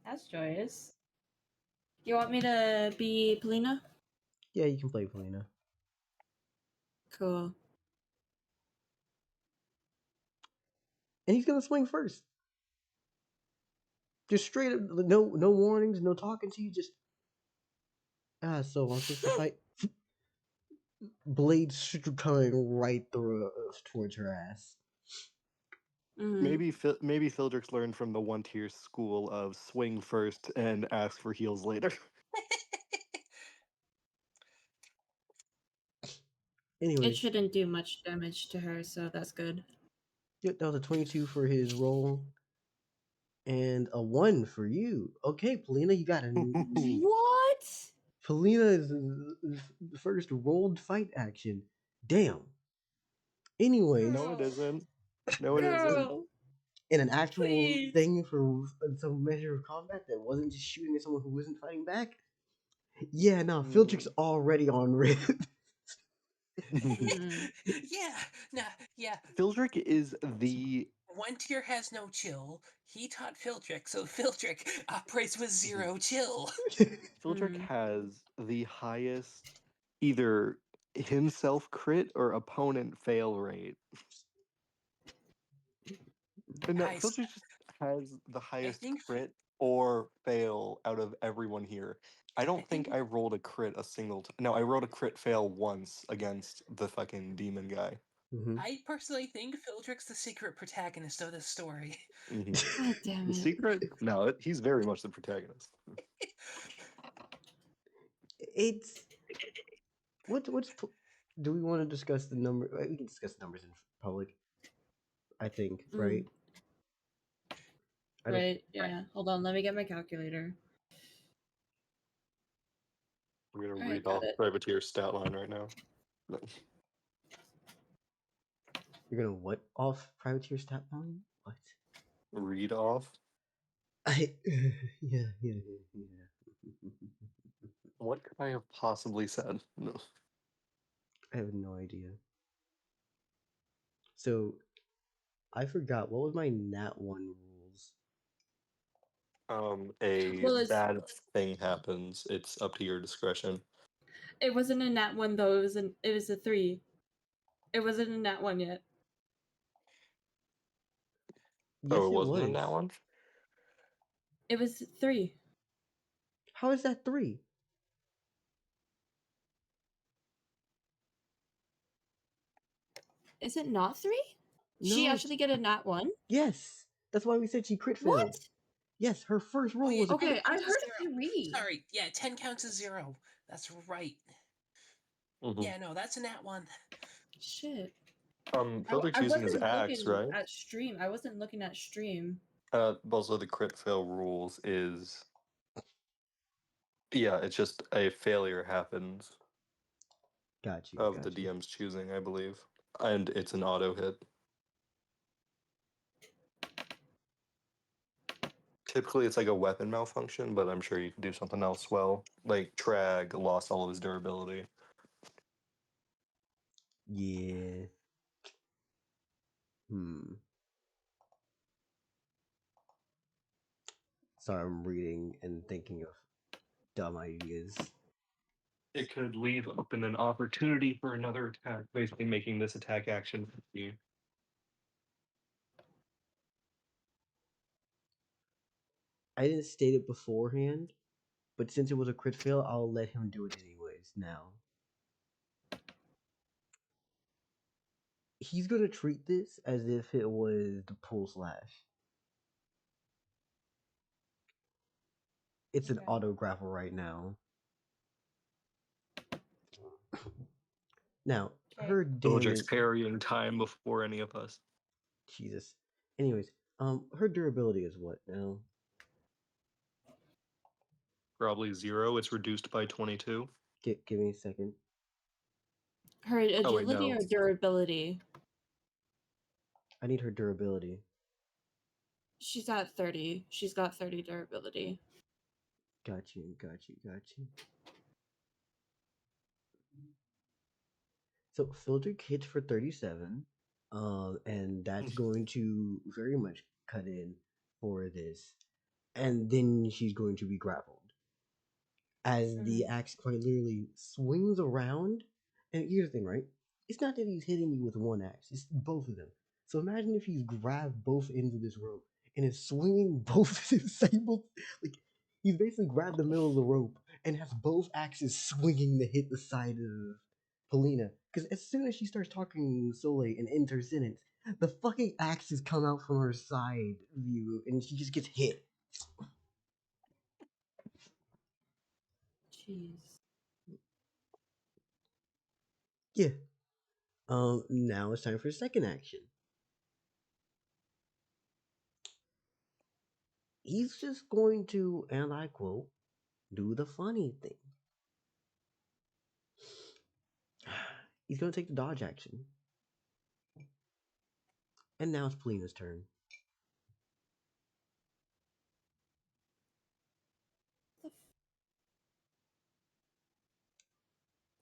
That's joyous. You want me to be Polina? Yeah, you can play Polina. Cool. And he's gonna swing first. Just straight up, no warnings, no talking to you, just so wants us to fight. Blades coming right through towards her ass. Maybe Phildrik's learned from the one tier school of swing first and ask for heals later. Anyways, it shouldn't do much damage to her, so that's good. Yep, that was a 22 for his roll. And a 1 for you. Okay, Polina, you got a. What? Polina is the first rolled fight action. Damn. Anyways. No, it isn't. No, it isn't. Girl. In an actual Please. thing for some measure of combat that wasn't just shooting at someone who wasn't fighting back. Yeah, no, Phildrik's already on rip. Yeah. Phildrik is the. One tier has no chill. He taught Phildrik, so Phildrik operates with 0 chill. Phildrik has the highest either himself crit or opponent fail rate. But no, Nice. Phildrik just has the highest think- crit or fail out of everyone here. I don't think I rolled a crit a single time. No, I rolled a crit fail once against the fucking demon guy. I personally think Phildrik's the secret protagonist of this story. God damn The it. secret? No, he's very much the protagonist. It's. Do we want to discuss the number? We can discuss numbers in public. I think, right? Right, yeah. Hold on, let me get my calculator. I'm gonna Alright, read got off it. Privateer's stat line right now. You're gonna what off Privateer stat line? What? Read off? Yeah. What could I have possibly said? No. I have no idea. So, I forgot, what was my Nat 1 rules? A Well, it's- bad thing happens. It's up to your discretion. It wasn't a nat 1 though, it was a 3. It wasn't a nat 1 yet. Yes, Oh, it it wasn't was. in that one? It was 3. How is that 3? Is it not 3? No. She actually get a nat 1? Yes! That's why we said she crit failed. What? Yes, her first roll was a Okay, I counts as heard zero. 3. Sorry, yeah, 10 counts as 0. That's right. Mm-hmm. Yeah, no, that's a nat 1. Shit. Phildrik's I using his wasn't axe, looking right? at stream. I wasn't looking at stream. Also the crit fail rules is... Yeah, it's just a failure happens Got you. of the DM's choosing, I believe. And it's an auto hit. Typically it's like a weapon malfunction, but I'm sure you can do something else well. Like Trag lost all of his durability. Yeah. Sorry, I'm reading and thinking of dumb ideas. It could leave open an opportunity for another attack, basically making this attack action free. I didn't state it beforehand, but since it was a crit fail, I'll let him do it anyways now. He's gonna treat this as if it was the pull slash. It's an auto grapple right now. Now, her Phildrik's damage... parrying time before any of us. Jesus. Anyways, her durability is what now? Probably 0. It's reduced by 22. Give me a second. Her agility no. or durability? I need her durability. She's at 30. She's got 30 durability. Got you. So Phildrik hits for 37, and that's going to very much cut in for this. And then she's going to be grappled. As the axe quite literally swings around, and here's the thing, right? It's not that he's hitting you with one axe, it's both of them. So imagine if he's grabbed both ends of this rope and is swinging both like he's basically grabbed the middle of the rope and has both axes swinging to hit the side of Polina. Because as soon as she starts talking Soleil and ends her sentence, the fucking axes come out from her side view and she just gets hit. Jeez. Yeah. Now it's time for second action. He's just going to, and I quote, do the funny thing. He's going to take the dodge action. And now it's Polina's turn.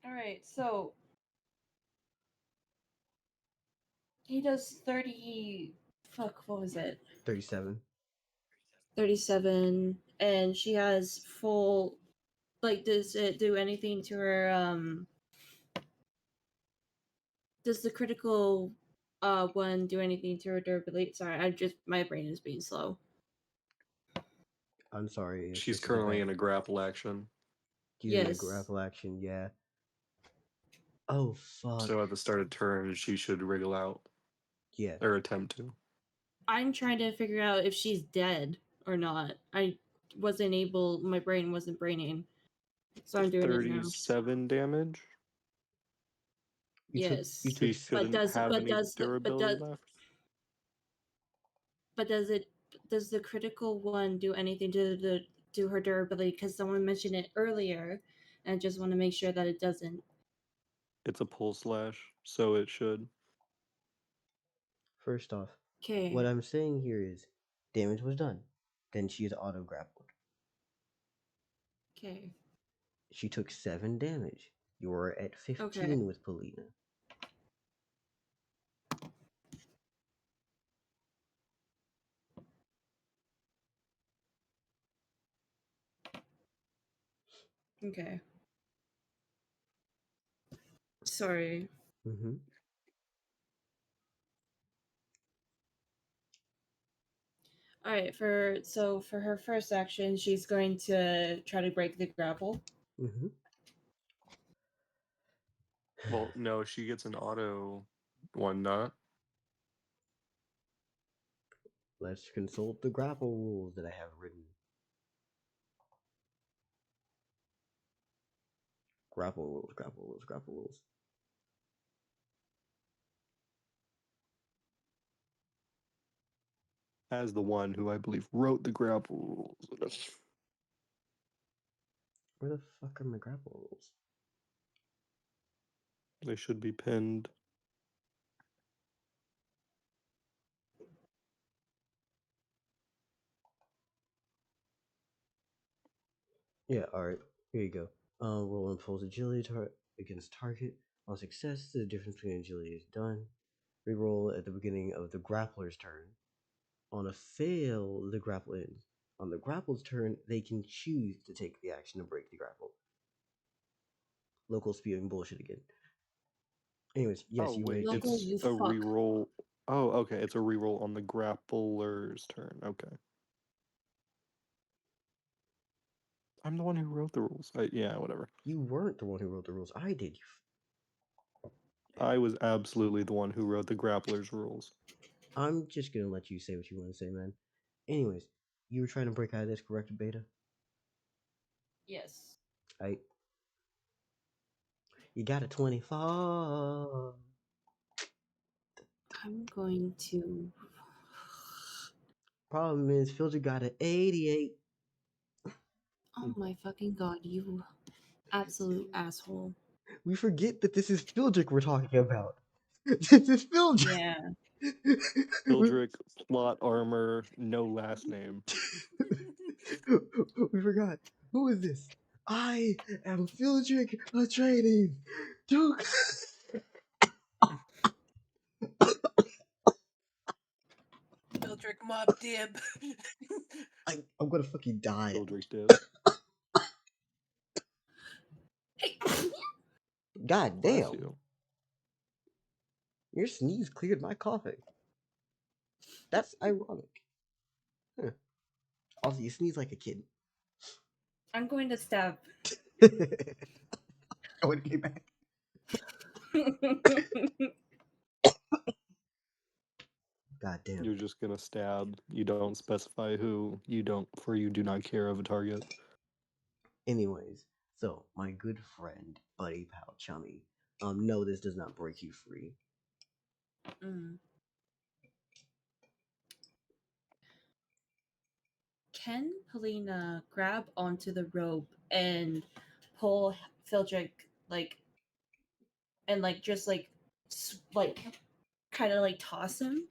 Alright, so he does 30. Fuck, what was it? 37. 37, and she has full. Like, does it do anything to her? Does the critical one do anything to her durability? Sorry, my brain is being slow. I'm sorry. She's currently in a grapple action. In a grapple action, yeah. Oh, fuck. So at the start of turn, she should wriggle out. Yeah. Or attempt to. I'm trying to figure out if she's dead or not. My brain wasn't braining. So I'm doing it now. 37 damage? Yes. She shouldn't have any durability left. But does the critical one do anything to her durability? Because someone mentioned it earlier and I just want to make sure that it doesn't. It's a pull slash, so it should. First off, Okay. what I'm saying here is damage was done. Then she is auto grappled. Okay. She took 7 damage. You're at 15 Okay. with Polina. Okay. Sorry. Mm-hmm. All right. For her first action, she's going to try to break the grapple. Mm-hmm. Well, no, she gets an auto one, not. Let's consult the grapple rules that I have written. Grapple rules, grapple rules, grapple rules. As the one who I believe wrote the grapple rules. Where the fuck are my grapple rules? They should be pinned. Yeah, alright. Here you go. Roll impulse agility against target. On success, the difference between agility is done. Reroll at the beginning of the grappler's turn. On a fail, the grapple ends. On the grapple's turn, they can choose to take the action to break the grapple. Local spewing bullshit again. Anyways, yes, Oh you wait, may. Local, it's you a fuck. reroll. Oh, okay, it's a reroll on the grappler's turn. Okay. I'm the one who wrote the rules. Yeah, whatever. You weren't the one who wrote the rules. I did. I was absolutely the one who wrote the grappler's rules. I'm just gonna let you say what you want to say, man. Anyways, you were trying to break out of this, correct, Beta? Yes. You got a 24. I'm going to. Problem is, Phildrik got an 88. Oh my fucking god, you absolute asshole. We forget that this is Phildrik we're talking about. This is Phildrik. Yeah. Phildrik, plot armor, no last name. We forgot. Who is this? I am Phildrik Atreides. Duke. Phildrik Mob Dib. I'm gonna fucking die. Phildrik did. Hey. God Bless damn. you. Your sneeze cleared my coughing. That's ironic. Huh. Also, you sneeze like a kid. I'm going to stab. I want to get back. God damn. You're just gonna stab. You don't specify who. You do not care of a target. Anyways, so my good friend, buddy, pal, chummy. No, this does not break you free. Mm. Can Polina grab onto the rope and pull Phildrik and just kind of toss him?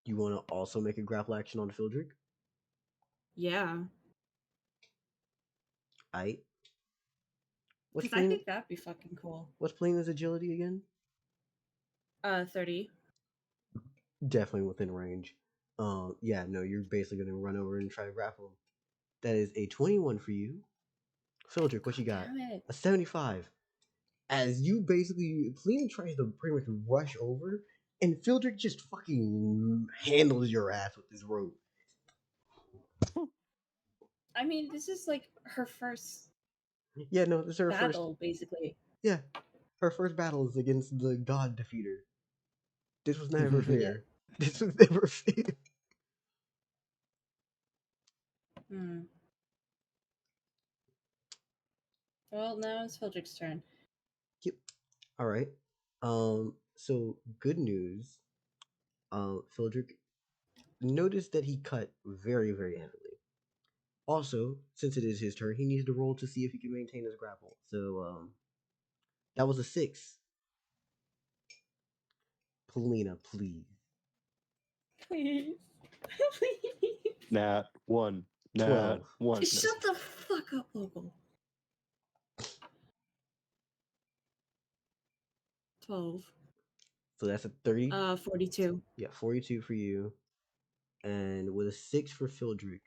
You want to also make a grapple action on Phildrik? Yeah. Aight. What's Because I playing? think that'd be fucking cool. What's playing as agility again? 30. Definitely within range. Yeah, no, you're basically gonna run over and try to grapple him. That is a 21 for you. Phildrik, what you got? Damn it. A 75. As you basically, Polina tries to pretty much rush over, and Phildrik just fucking handles your ass with this rope. I mean, this is like her first Yeah, no, this is her battle, basically. Yeah, her first battle is against the God Defeater. This was never fair. This was never fair. Hmm. Well, now it's Phildrik's turn. Yep. All right. So good news. Phildrik, notice that he cut very, very heavily. Also, since it is his turn, he needs to roll to see if he can maintain his grapple. So, that was a 6. Polina, please. Please. Please. Nat 1. Nat 12. 1. Shut the fuck up, Local. 12. So that's a 30. 42. Yeah, 42 for you. And with a 6 for Phildrik.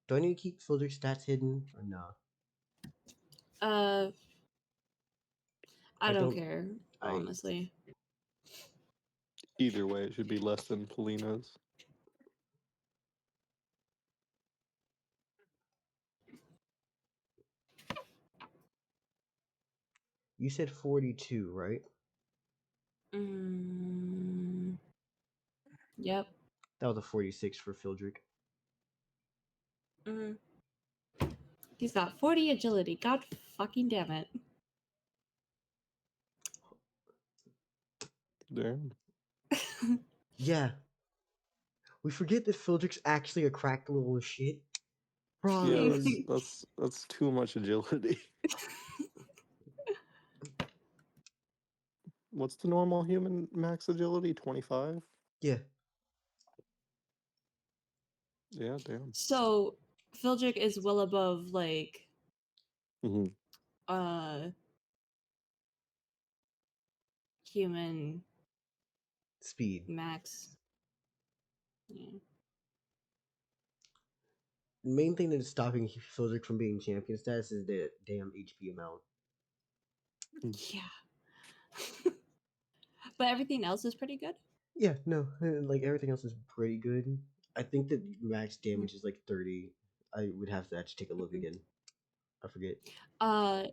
Do I need to keep Phildrik's stats hidden or no? I don't care, I- honestly. Either way, it should be less than Polina's. You said 42, right? Yep. That was a 46 for Phildrik. He's got 40 agility. God fucking damn it. Damn. Yeah. We forget that Phildrik's actually a cracked little shit. Bro. Yeah, that's too much agility. What's the normal human max agility? 25? Yeah. Yeah, damn. So, Phildrik is well above, like, Mm-hmm. Human Speed. max. Yeah. The main thing that is stopping Phildrik from being champion status is the damn HP amount. Yeah. But everything else is pretty good. Yeah, no, like everything else is pretty good. I think that max damage is like 30. I would have to actually take a look again. I forget.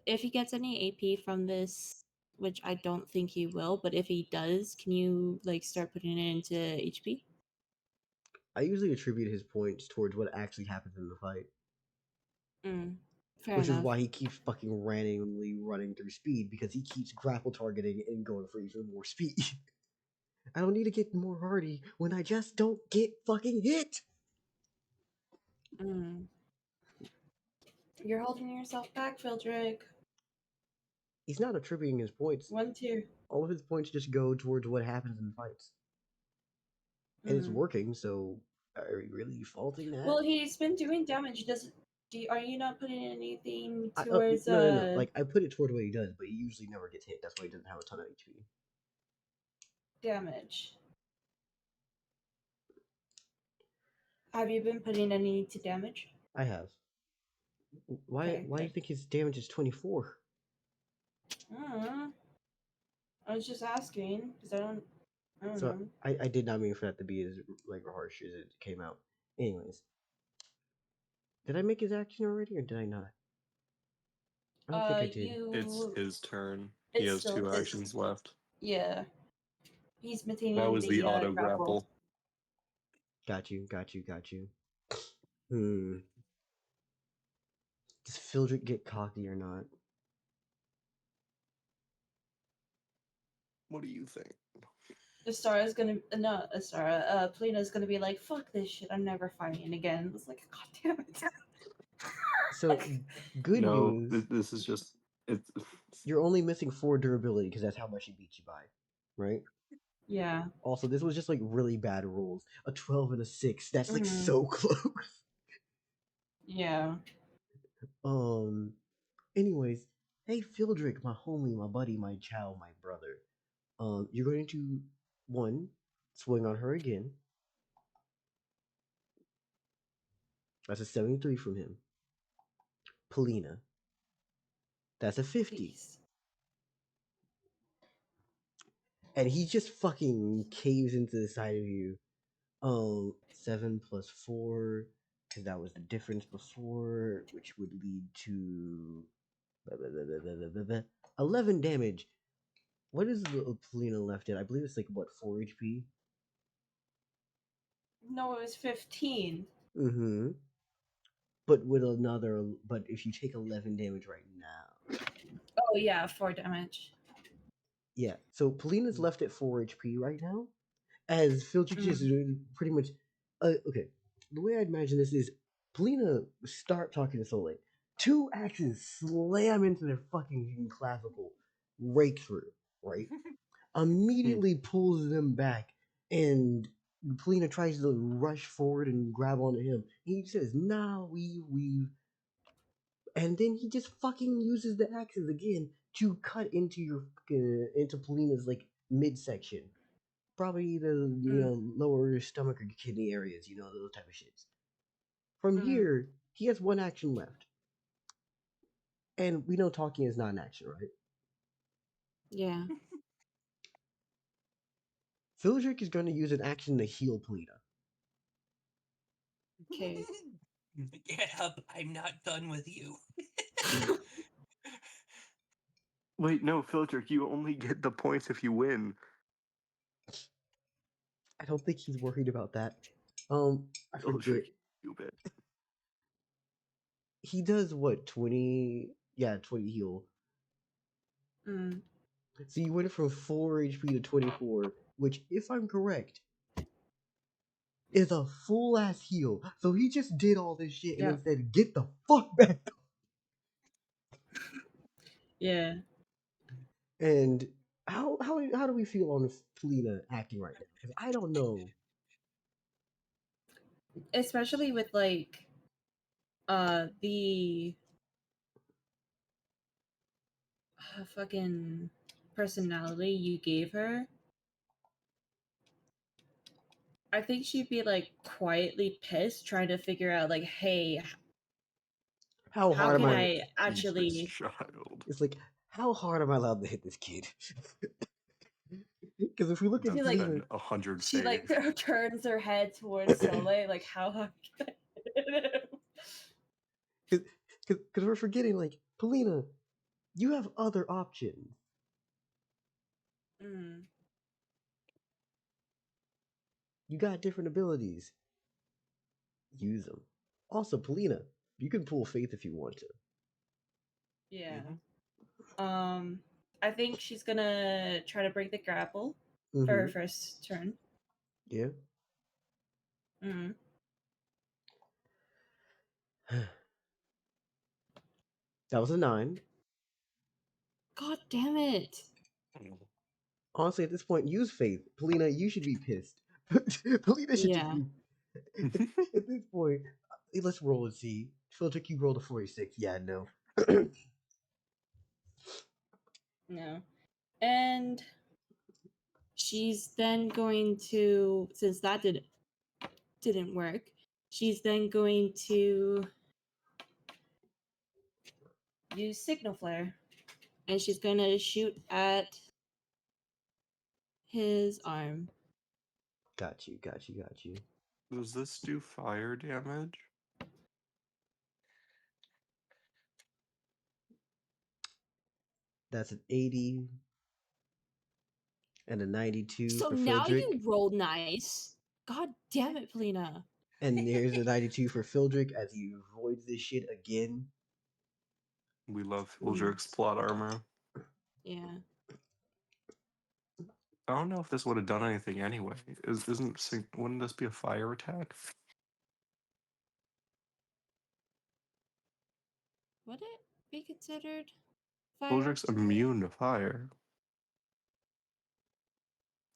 If he gets any AP from this, which I don't think he will, but if he does, can you like start putting it into HP? I usually attribute his points towards what actually happens in the fight. Fair Which enough. is why he keeps fucking randomly running through speed, because he keeps grapple targeting and going for even more speed. I don't need to get more hardy when I just don't get fucking hit. You're holding yourself back, Phildrik. He's not attributing his points. 1 2. All of his points just go towards what happens in fights. And it's working, so are you really faulting that? Well, he's been doing damage. Are you not putting anything No. towards Like, I put it toward what he does, but he usually never gets hit. That's why he doesn't have a ton of HP. damage? Have you been putting any to damage? I have. Why Okay, do you good. think his damage is 24? I was just asking because I don't So know. I did not mean for that to be as like harsh as it came out. Anyways, did I make his action already, or did I not? I don't think I did. It's his turn. He It's has still 2 his- actions left. Yeah. He's maintaining That was the auto grapple. grapple. Got you. Does Phildrik get cocky or not? What do you think? Astara's gonna no, Astara. Polina's gonna be like, "Fuck this shit! I'm never fighting again." It's like, God damn it. So good No, news. this is just it's. You're only missing 4 durability because that's how much he beat you by, right? Yeah. Also, this was just like really bad rolls. A 12 and a 6. That's like so close. Yeah. Anyways, hey Phildrik, my homie, my buddy, my chow, my brother. You're going to 1 swing on her again. That's a 73 from him. Polina. That's a 50. Peace. And he just fucking caves into the side of you. 7 plus 4, because that was the difference before, which would lead to 11 damage. What is the Polina left at? I believe it's like, what, 4 HP? No, it was 15. Mm-hmm. But if you take 11 damage right now. Oh yeah, 4 damage. Yeah, so Polina's left at 4 HP right now, as Phildrik is pretty much... okay, the way I imagine this is Polina start talking to Soleil. Two axes slam into their fucking clavicle, rake through, right? Immediately pulls them back, and Polina tries to rush forward and grab onto him. He says, "Nah, weave," and then he just fucking uses the axes again to cut into into Polina's like midsection, probably the lower stomach or kidney areas, those type of shits. From here, he has one action left. And we know talking is not an action, right? Yeah. Phildrik is going to use an action to heal Polina. Okay. Get up! I'm not done with you. Wait, no, Phildrik, you only get the points if you win. I don't think he's worried about that. I forget. Phildrik, you bet. He does what, 20? Yeah, 20 heal. Mm. So you went from 4 HP to 24, which, if I'm correct, is a full ass heal. So he just did all this shit and then said, "Get the fuck back." Yeah. And how do we feel on Polina acting right now? Because I don't know. Especially with like the fucking personality you gave her. I think she'd be like quietly pissed, trying to figure out like, hey, How how hard can am I? I This actually? child. It's like, how hard am I allowed to hit this kid? Because if we look at She, That's like, Polina, been 100 She like save. turns her head towards Soleil, like how hard can I hit him? because we're forgetting, like, Polina, you have other options. Mm. You got different abilities. Use them. Also, Polina, you can pull Faith if you want to. Yeah. I think she's gonna try to break the grapple for her first turn. Yeah. Mm. That was a 9. God damn it! Honestly, at this point, use Faith. Polina, you should be pissed. Polina should just Yeah. be. At this point, let's roll and see. Phildrik, you rolled a 46. Yeah, no. No. And she's then going to, since that didn't work, she's then going to use signal flare, and she's gonna shoot at his arm. Got you. Does this do fire damage? That's an 80 and a 92 So for now Phildrik. you rolled nice. God damn it, Polina. And there's a 92 for Phildrik as he avoids this shit again. We love Phildrik's plot armor. Yeah. I don't know if this would have done anything anyway. Wouldn't this be a fire attack? Would it be considered fire? Phildrik's immune to fire.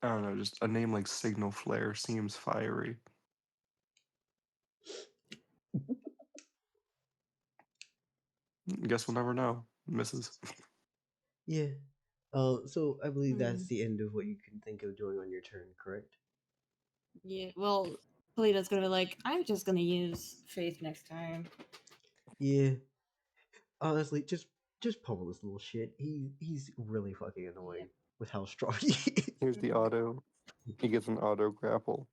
I don't know, just a name like Signal Flare seems fiery. Guess we'll never know. Misses. Yeah. So I believe that's the end of what you can think of doing on your turn, correct? Yeah. Well, Polina's gonna be like, I'm just gonna use Faith next time. Yeah. Honestly, just pummel this little shit. He's really fucking annoying with how strong he is. Here's the auto. He gets an auto grapple.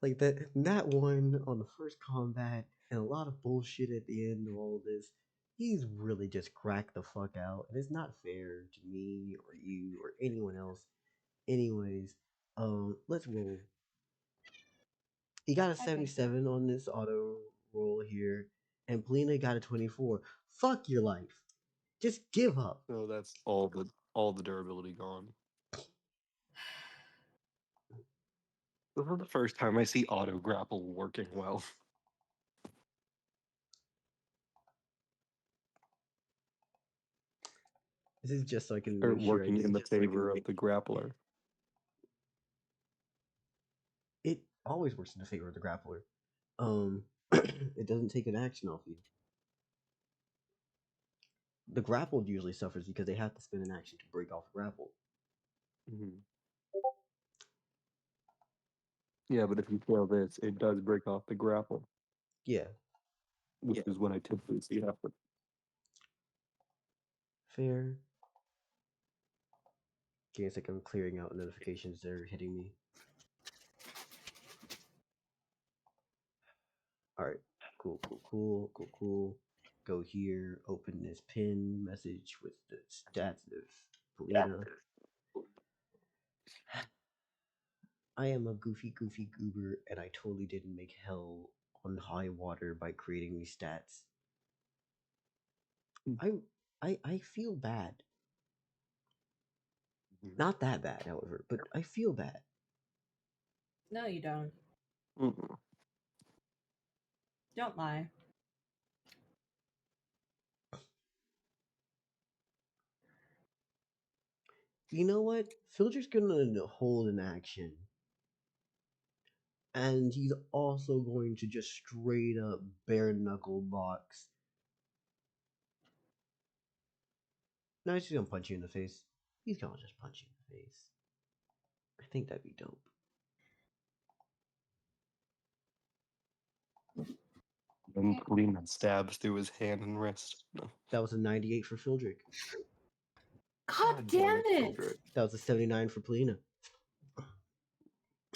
Like that one on the first combat and a lot of bullshit at the end of all this. He's really just cracked the fuck out, and it's not fair to me or you or anyone else. Anyways, let's roll. He got a 77 on this auto roll here, and Polina got a 24. Fuck your life. Just give up. So that's all the durability gone. This is the first time I see auto grapple working well. This is just so I can Or make sure working in the favor of the grappler. it always works in the favor of the grappler. It doesn't take an action off you. The grappled usually suffers because they have to spend an action to break off the grapple. Mm-hmm. Yeah, but if you fail this, it does break off the grapple. Yeah. Which is what I typically see happen. Fair. Give me a second, I'm clearing out notifications that are hitting me. Alright. Cool. Go here, open this pin message with the stats of Polina. I am a goofy goober, and I totally didn't make hell on high water by creating these stats. I feel bad. Not that bad, however, but I feel bad. No, you don't. Mm-hmm. Don't lie. You know what? Phildrik's gonna hold an action. And he's also going to just straight up bare knuckle box. No, he's just gonna punch you in the face. He's gonna just punch you in the face. I think that'd be dope. And Lehman stabs through his hand and wrist. No. That was a 98 for Phildrik. God damn it! Phildrik. That was a 79 for Polina.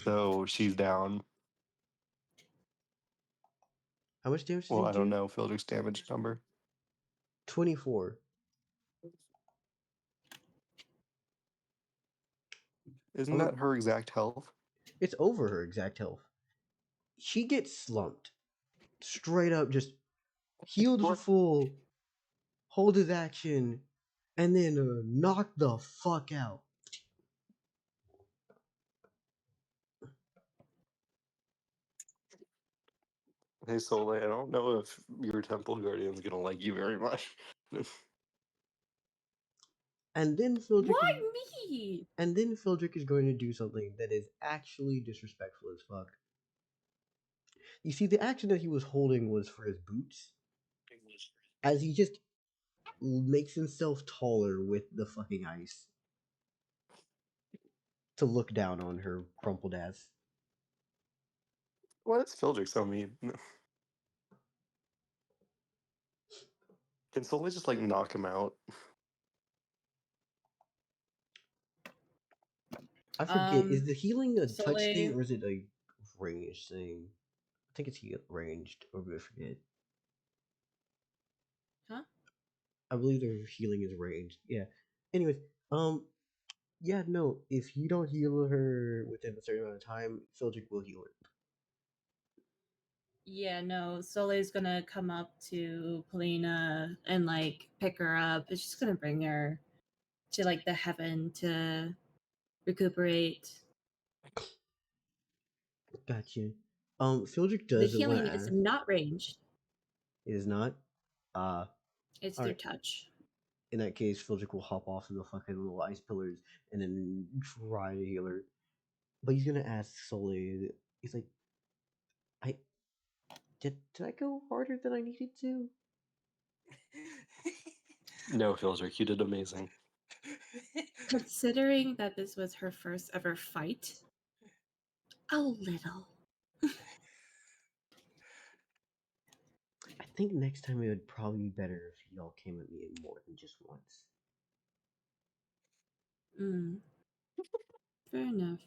So she's down. How much damage did Well, he I do? don't know Phildrik's damage number. 24. Isn't that her exact health? It's over her exact health. She gets slumped. Straight up just healed to full, hold his action, and then knock the fuck out. Hey Soleil, I don't know if your Temple Guardian's gonna like you very much. And then Phildrik Why me? And then Phildrik is going to do something that is actually disrespectful as fuck. You see, the action that he was holding was for his boots. As he just makes himself taller with the fucking ice. To look down on her crumpled ass. Why is Phildrik so mean? Can Soleil just like knock him out? I forget, is the healing a touch Soleil- thing or is it a range thing? I think it's ranged, or I forget. Huh? I believe their healing is ranged. Yeah. Anyways, yeah, no, if you don't heal her within a certain amount of time, Phildrik will heal her. Yeah, no, Soleil's gonna come up to Polina and like pick her up. It's just gonna bring her to like the heaven to recuperate. Gotcha. Phildrik The does healing want to is ask. not ranged. It is not? It's All through right. touch. In that case, Phildrik will hop off of the fucking little ice pillars and then try to heal her. But he's gonna ask Soleil. He's like, did I go harder than I needed to? No, Phildrik, you did amazing. Considering that this was her first ever fight, a little. I think next time it would probably be better if y'all came at me more than just once. Fair enough.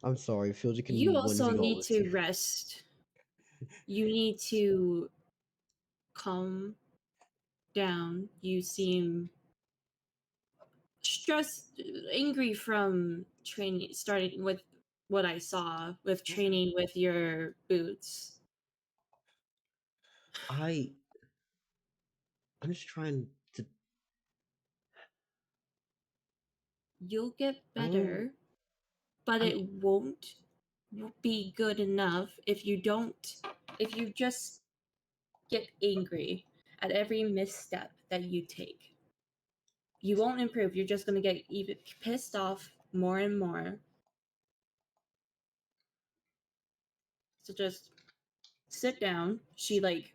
I'm sorry, Phildrik can You also 1v all need this. to rest. You need to calm down. You seem stressed, angry from training, starting with what I saw with training with your boots. I'm just trying to. you'll get I mean, better, but I'm- it won't be good enough if you just get angry at every misstep that you take. You won't improve. You're just going to get even pissed off more and more. So just sit down. She like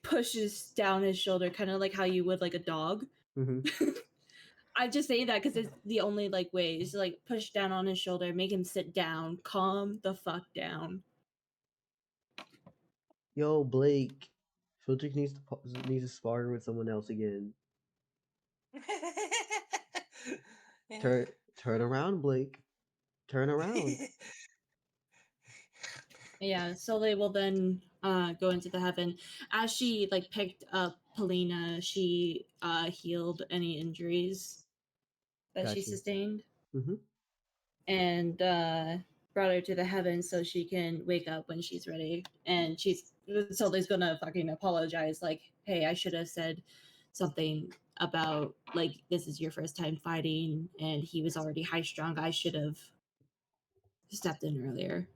pushes down his shoulder, kind of like how you would like a dog. Mhm. I just say that because it's the only like way is to, like push down on his shoulder, make him sit down, calm the fuck down. Yo, Blake, Phildrik needs to spar with someone else again. Turn around, Blake. Turn around. Yeah, so they will then go into the heaven. As she like picked up Polina, she healed any injuries that she Gotcha. sustained. Mm-hmm. And brought her to the heavens so she can wake up when she's ready. And Soleil's gonna fucking apologize, like, hey, I should have said something about like this is your first time fighting and he was already high strung. I should have stepped in earlier.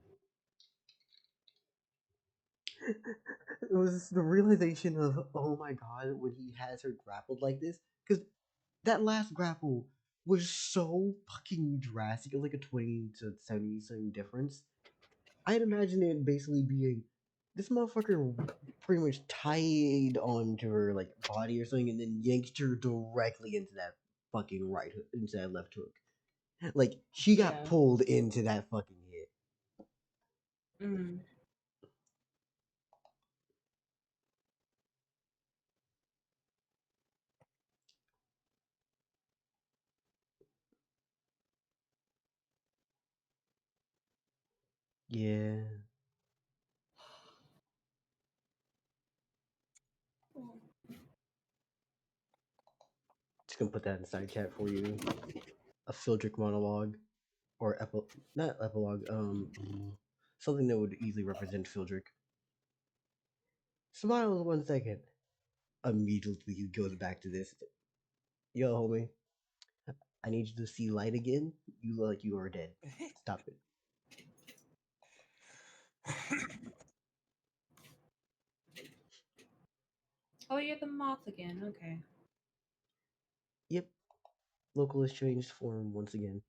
It was the realization of, oh my god, when he has her grappled like this. Because that last grapple was so fucking drastic. It was like a 20 to 70 something difference. I'd imagine it basically being this motherfucker pretty much tied onto her like body or something and then yanked her directly into that fucking right hook, into that left hook. Like, she got Yeah. pulled into that fucking hit. Mm. Yeah. Just gonna put that in the side chat for you. A Phildrik monologue. Or not epilogue, something that would easily represent Phildrik. Smiles 1 second. Immediately he goes back to this. Yo, homie, I need you to see light again. You look like you are dead. Stop it. Oh, you're the moth again. Okay. Yep. Local has changed form once again.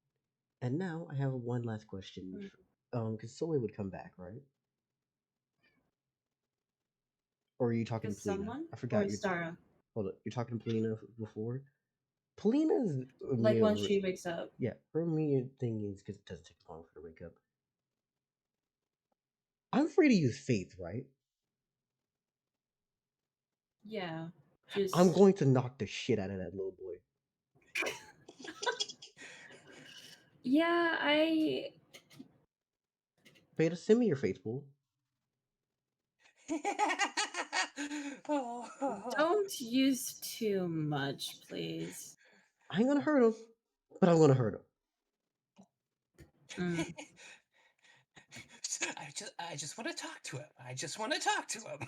And now I have one last question. Because Soleil would come back, right? Or are you talking to Because Polina? someone I forgot or you. Stara, Hold up, you're talking to Polina before? Polina's like when she wakes up. Yeah, her immediate thing is because it doesn't take long for her to wake up. I'm free to use faith, right? Yeah. Just I'm going to knock the shit out of that little boy. yeah, Beta, send me your faith pool. don't use too much, please. I ain't gonna hurt him, but I'm gonna hurt him. Mm. I just want to talk to him. I just want to talk to him.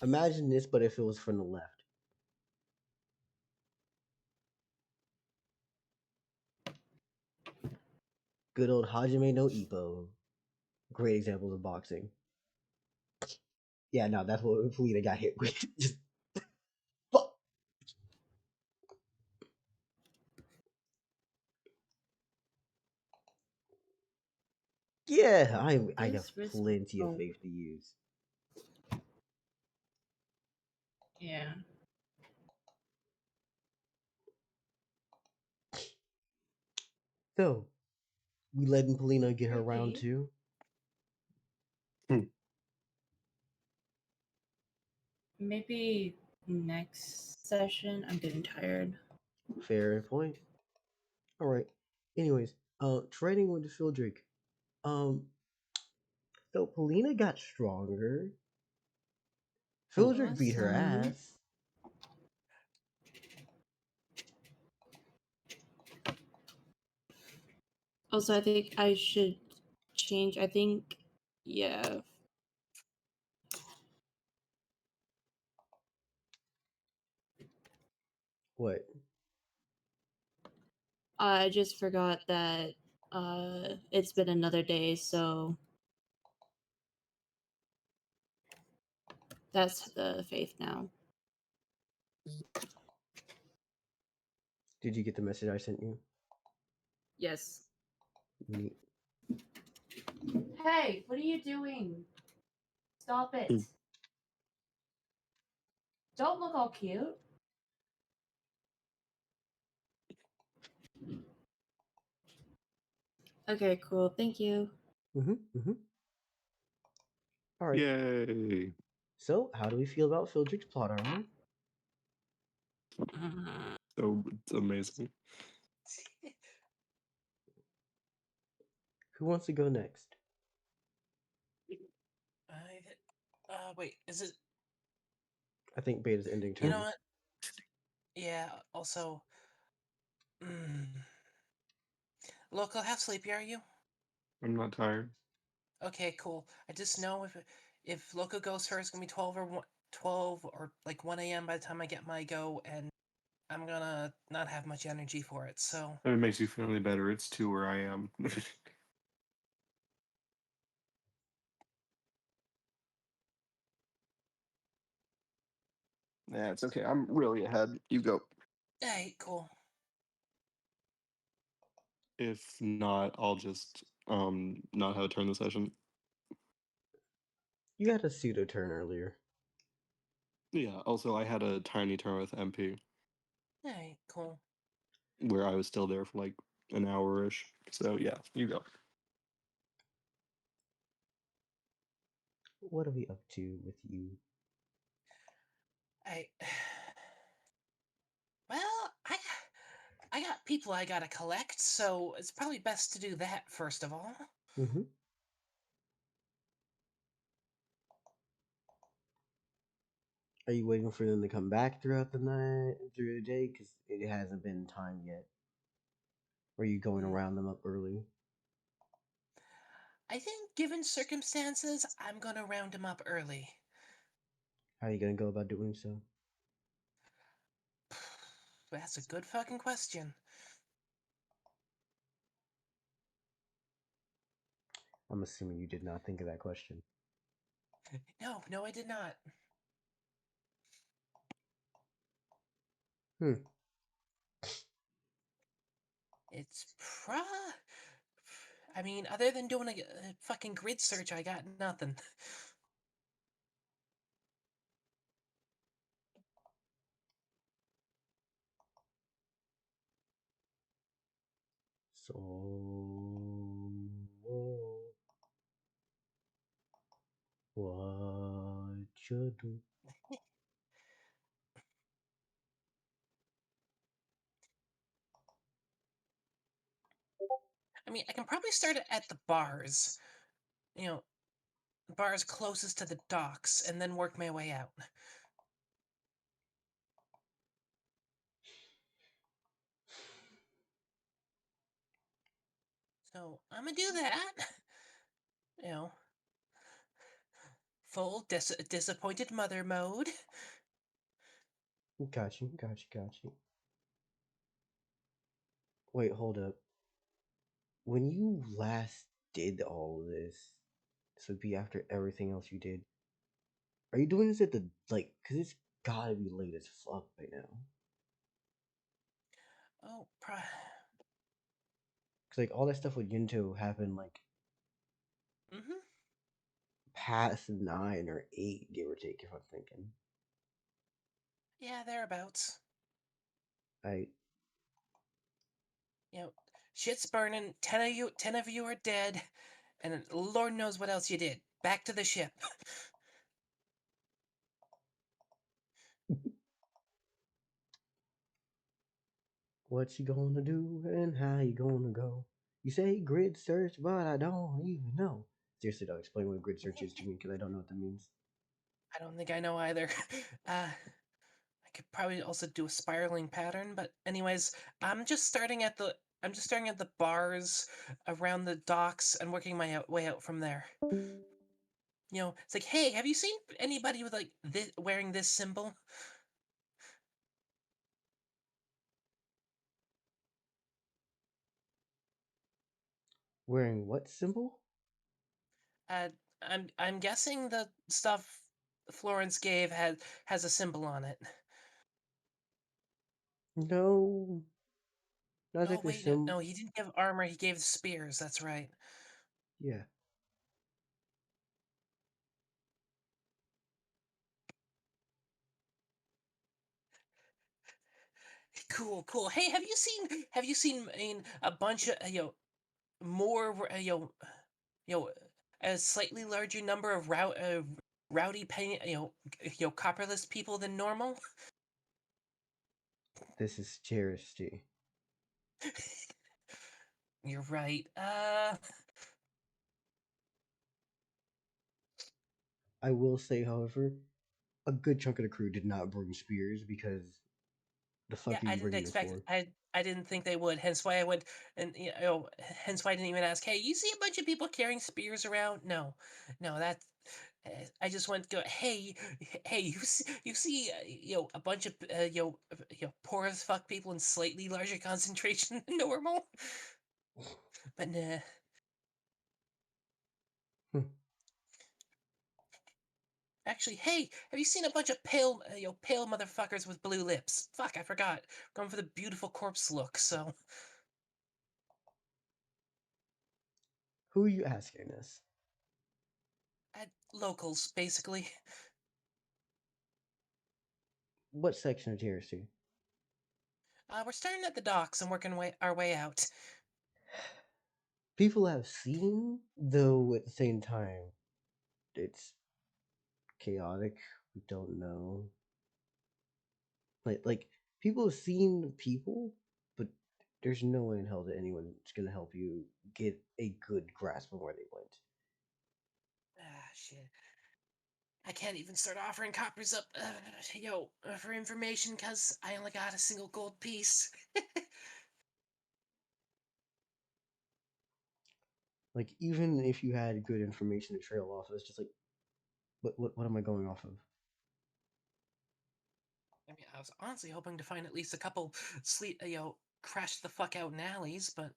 Imagine this, but if it was from the left. Good old Hajime no Ippo. Great examples of boxing. Yeah, no, that's what Felina got hit with. Just fuck. Yeah, I have Is risk. plenty of Oh, faith to use. yeah. So, we letting Polina get her round Really? 2. Hmm. Maybe next session. I'm getting tired. Fair point. All right. Anyways, trading with the Phildrik. So Polina got stronger. Phildrik beat her Awesome. ass. Also, I think I should change. I think, yeah. What? I just forgot that it's been another day, so that's the faith now. Did you get the message I sent you? Yes. Neat. Hey, what are you doing? Stop it. Mm. Don't look all cute. Okay, cool. Thank you. All right. Yay! So, how do we feel about Phildrik's plot armor? So it's amazing. Who wants to go next? Wait, is it? I think Beta's ending turn. You know what? Yeah. Also, Local, how sleepy are you? I'm not tired. Okay, cool. I just know if Loco goes first, it's gonna be 12 or like 1 a.m. by the time I get my go, and I'm gonna not have much energy for it. So If it makes you feel any better, it's 2 where I am. Yeah, it's okay. I'm really ahead. You go. hey, cool. If not, I'll just not have a turn the session. You had a pseudo turn earlier. Yeah, also I had a tiny turn with MP Hey, cool. where I was still there for like an hour-ish. So yeah, you go. What are we up to with you? I well, I got people I gotta collect, so it's probably best to do that first of all. Mm-hmm. Are you waiting for them to come back throughout the night, through the day? Because it hasn't been time yet. Or are you going Mm. around them up early? I think, given circumstances, I'm gonna round him up early. How are you going to go about doing so? That's a good fucking question. I'm assuming you did not think of that question. No, I did not. It's I mean, other than doing a fucking grid search, I got nothing. So what you do? I mean, I can probably start it at the bars. You know, bars closest to the docks, and then work my way out. So, I'm gonna do that. You know, full disappointed mother mode. Got you. Wait, hold up. When you last did all this, this would be after everything else you did. Are you doing this at the, like, because it's gotta be late as fuck right now. Oh, Because, like, all that stuff with Yunto happened, like, mm-hmm. past 9 or 8, give or take, if I'm thinking. Yeah, thereabouts. I You know, shit's burning. 10 of you are dead, and Lord knows what else you did. Back to the ship. What you gonna do and how you gonna go? You say grid search, but I don't even know. Seriously, don't explain what grid search is to me because I don't know what that means. I don't think I know either. I could probably also do a spiraling pattern, but anyways, I'm just starting at the bars around the docks and working my way out from there. It's like, hey, have you seen anybody with like this wearing this symbol? Wearing what symbol? I'm guessing the stuff Florence gave has a symbol on it. No, not Oh exactly wait, no, symbol. no, he didn't give armor. He gave spears. That's right. Yeah. Cool, cool. Hey, have you seen I mean, a bunch of more a slightly larger number of rowdy copperless people than normal? This is charity. You're right. I will say, however, a good chunk of the crew did not bring spears because the Yeah, fuck are I you didn't bringing this expect. for? I didn't think they would. Hence why I went and hence why I didn't even ask. Hey, you see a bunch of people carrying spears around? No, no, that's. I just went go. Hey, hey, you see a bunch of poor as fuck people in slightly larger concentration than normal. But nah. Hmm. Actually, hey, have you seen a bunch of pale motherfuckers with blue lips? Fuck, I forgot. Going for the beautiful corpse look. So, Who are you asking this? locals basically. What section of TRC? We're starting at the docks and working our way out. People have seen, though at the same time, it's chaotic. We don't know. Like people have seen people, but there's no way in hell that anyone's gonna help you get a good grasp of where they went. Ah, shit. I can't even start offering coppers up, for information because I only got a single gold piece. Like even if you had good information to trail off, it's just like, what am I going off of? I mean, I was honestly hoping to find at least a couple crash the fuck out in alleys, but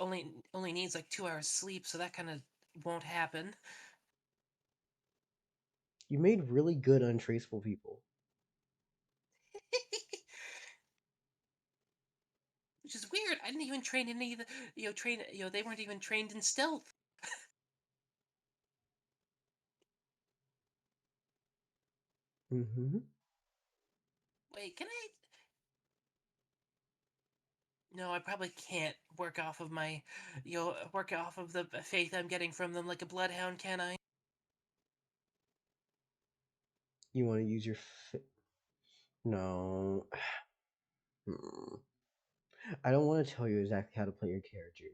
only needs like 2 hours sleep, so that kind of won't happen. You made really good untraceable people. Which is weird. I didn't even train any of the they weren't even trained in stealth. Mm-hmm. Wait, can I? No, I probably can't work off of the faith I'm getting from them like a bloodhound, can I? You want to use your no. I don't want to tell you exactly how to play your character.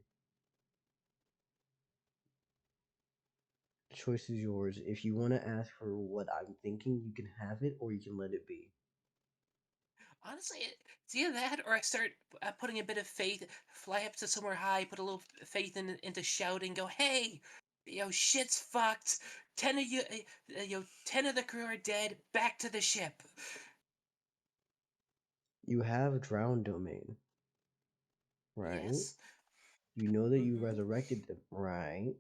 The choice is yours. If you want to ask for what I'm thinking, you can have it, or you can let it be. Honestly, it's either that or I start putting a bit of faith, fly up to somewhere high, put a little faith into shouting, go, hey, shit's fucked. 10 of you, 10 of the crew are dead. Back to the ship. You have drown domain, right? Yes. You know that you Mm-hmm. resurrected them, right?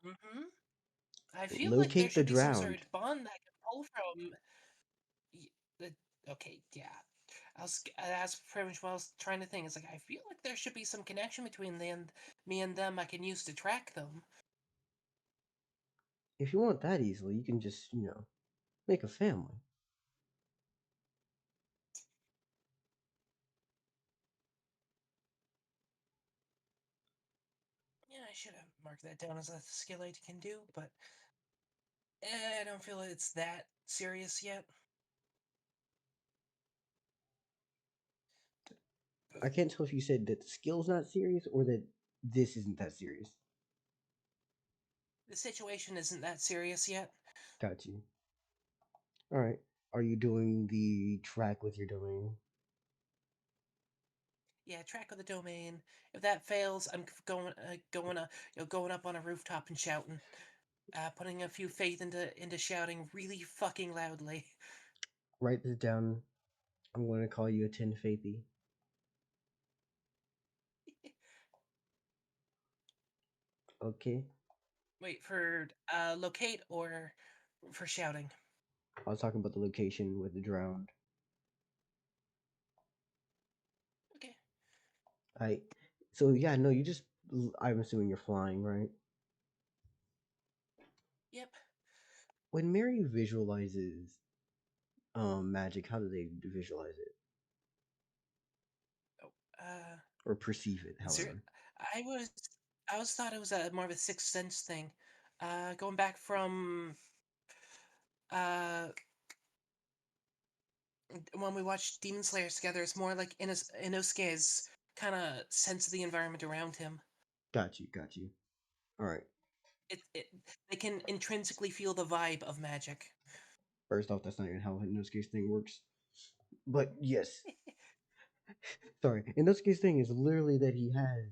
Mm-hmm. I feel like there Locate the should be some sort drowned. of bond that I can pull from. y- Okay, yeah. That's pretty much what I was trying to think. It's like I feel like there should be some connection between me and them I can use to track them. If you want that easily, you can just, make a family. Yeah, I should have marked that down as a skill I can do, but I don't feel it's that serious yet. I can't tell if you said that the skill's not serious or that this isn't that serious. The situation isn't that serious yet. Got you. All right. Are you doing the track with your domain? Yeah, track of the domain. If that fails, I'm going up on a rooftop and shouting, putting a few faith into shouting really fucking loudly. Write this down. I'm going to call you a 10 faithy. Okay. Wait for locate or for shouting. I was talking about the location with the drowned. Okay. So yeah, no, you just. I'm assuming you're flying, right? Yep. When Mary visualizes magic, how do they visualize it Oh, or perceive it? However, I was thought it was a more of a sixth sense thing. Going back from uh when we watched Demon Slayer together, it's more like Inosuke's kind of sense of the environment around him. got you. All right. It they can intrinsically feel the vibe of magic. First off, that's not even how Inosuke's thing works. But yes, sorry. Inosuke's thing is literally that he has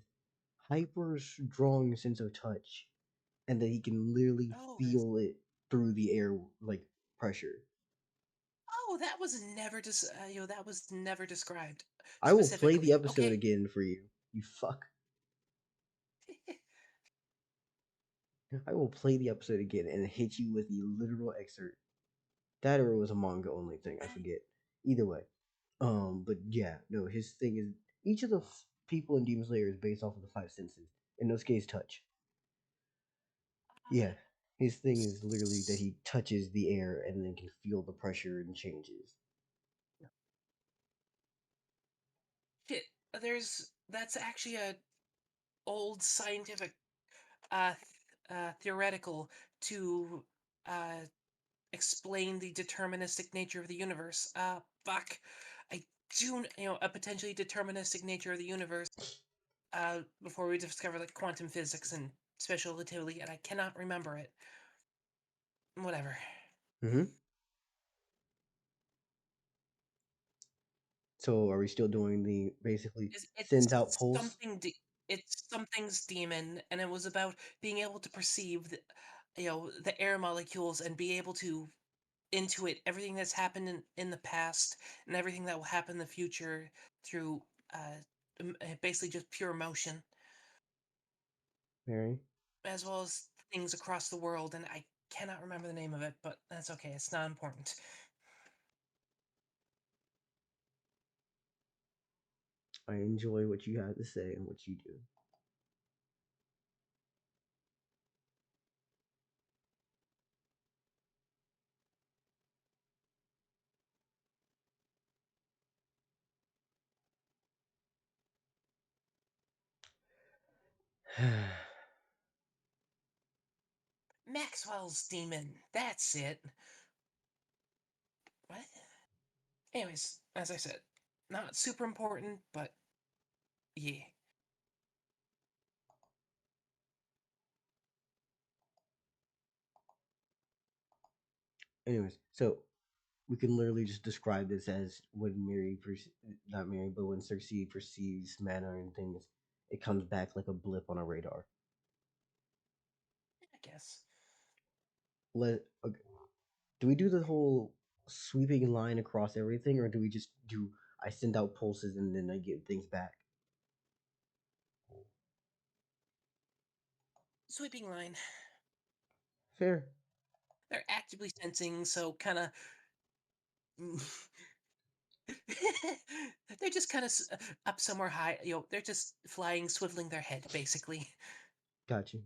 hyper strong sense of touch, and that he can literally Oh, feel it through the air, like pressure. that was never that was never described I will play the specifically. episode Okay. again for you. You fuck. I will play the episode again and hit you with the literal excerpt. That or it was a manga only thing. I forget. Either way. But yeah, no, his thing is each of the people in Demon Slayer is based off of the five senses. In those cases, touch. Yeah, his thing is literally that he touches the air and then can feel the pressure and changes. Shit, that's actually a old scientific theoretical to uh, explain the deterministic nature of the universe. Fuck. I a potentially deterministic nature of the universe before we discover like quantum physics and special relativity, and I cannot remember it. Whatever. Mm-hmm. So are we still doing the basically sends out It's pulse? something. It's something's demon, and it was about being able to perceive the air molecules and be able to intuit everything that's happened in the past and everything that will happen in the future through basically just pure emotion, Mary? as well as things across the world. And I cannot remember the name of it, but that's okay. It's not important. I enjoy what you have to say and what you do. Maxwell's demon. That's it. What? Anyways, as I said, not super important, but yeah. Anyways, so we can literally just describe this as when not Mary, but when Circe perceives mana and things, it comes back like a blip on a radar. I guess. Okay. Do we do the whole sweeping line across everything, or do we just do I send out pulses and then I get things back? Sweeping line. Fair. They're actively sensing, so kind of. They're just kind of up somewhere high. They're just flying, swiveling their head, basically. Got you.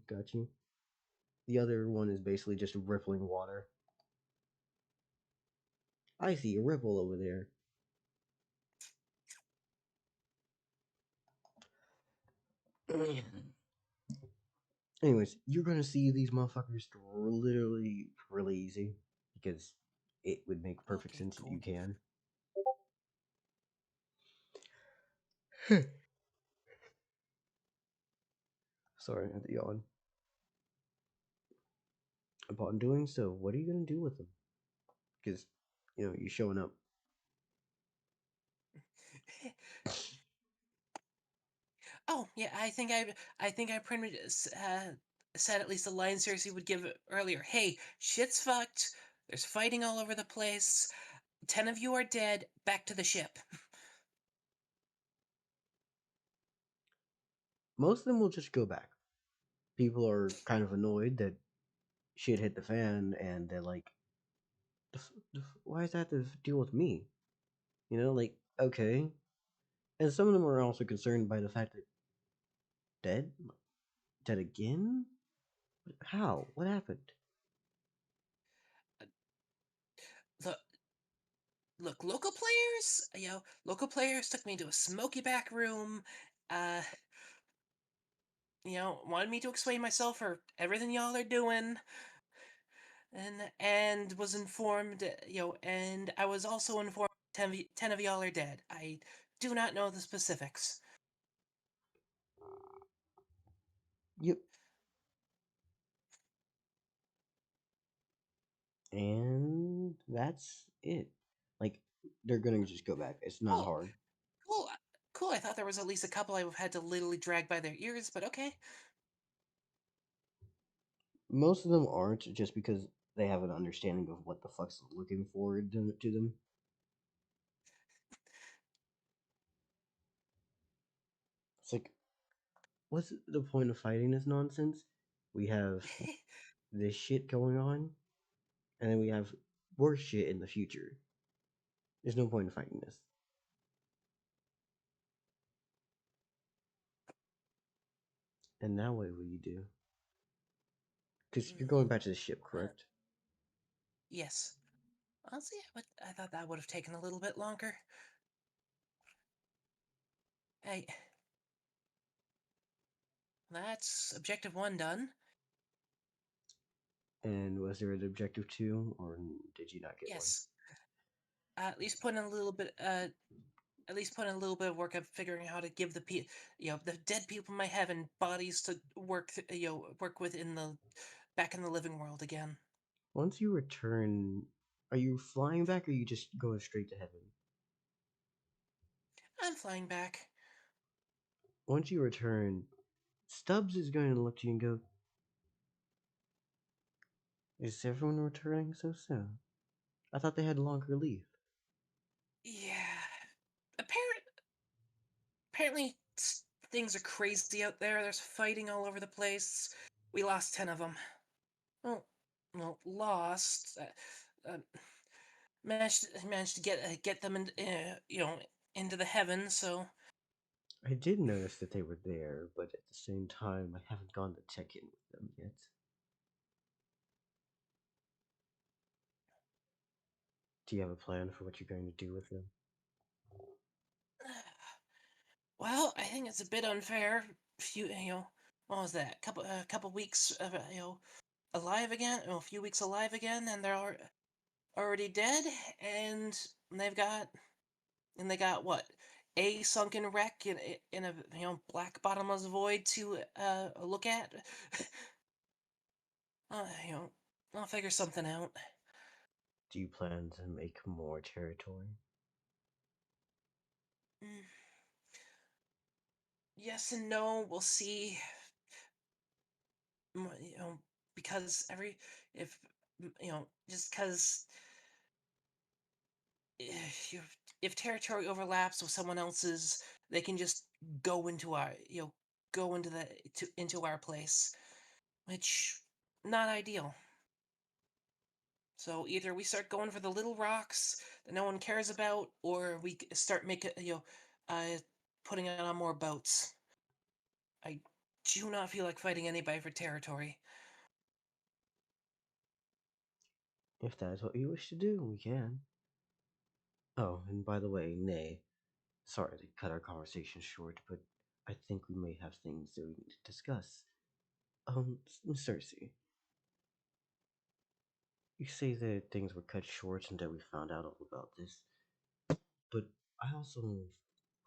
The other one is basically just rippling water. I see a ripple over there. Anyways, you're gonna see these motherfuckers literally really easy because it would make perfect Okay, sense if cool. you can. Sorry, I had to yawn. Upon doing so, what are you gonna do with them? Because, you're showing up. Oh yeah, I think I pretty much said at least the line Circe would give earlier. Hey, shit's fucked. There's fighting all over the place. 10 of you are dead. Back to the ship. Most of them will just go back. People are kind of annoyed that shit hit the fan, and they're like, why does that have to deal with me? Like, okay. And some of them are also concerned by the fact that dead? Dead again? How? What happened? Look, look, local players took me to a smoky back room. Uh, wanted me to explain myself for everything y'all are doing. And was informed, and I was also informed 10 of y'all are dead. I do not know the specifics. Yep. And that's it. Like, they're gonna just go back. It's not Oh, hard. cool. Cool. I thought there was at least a couple I would have had to literally drag by their ears, but okay. Most of them aren't, just because they have an understanding of what the fuck's looking forward to them. It's like, what's the point of fighting this nonsense? We have this shit going on, and then we have worse shit in the future. There's no point in fighting this. And now what will you do? Because you're going back to the ship, correct? Yes. Honestly, I thought that would have taken a little bit longer. Hey, that's objective 1 done. And was there an objective 2, or did you not get Yes. At least put in a little bit. At least put in a little bit of work of figuring how to give the dead people in my heaven bodies to work with back in the living world again. one? Once you return, are you flying back, or are you just going straight to heaven? I'm flying back. Once you return, Stubbs is going to look to you and go, "Is everyone returning so soon? I thought they had longer leave." Yeah. Apparently things are crazy out there. There's fighting all over the place. We lost 10 of them. Lost. Managed to get them into the heavens. So I did notice that they were there, but at the same time, I haven't gone to check in with them yet. Do you have a plan for what you're going to do with them? well, I think it's a bit unfair. What was that? Couple weeks of alive again. A few weeks alive again, and they're already dead, and they've got and they got what? A sunken wreck in a black bottomless void to look at. uh, you know, I'll figure something out. Do you plan to make more territory? Mm, yes and no. We'll see. Because if just because if territory overlaps with someone else's, they can just go into our go into our place, which not ideal. So either we start going for the little rocks that no one cares about, or we start making putting it on more boats. I do not feel like fighting anybody for territory. If that is what you wish to do, we can. Oh, and by the way, Nay, sorry to cut our conversation short, but I think we may have things that we need to discuss. Circe, you say that things were cut short and that we found out all about this, but I also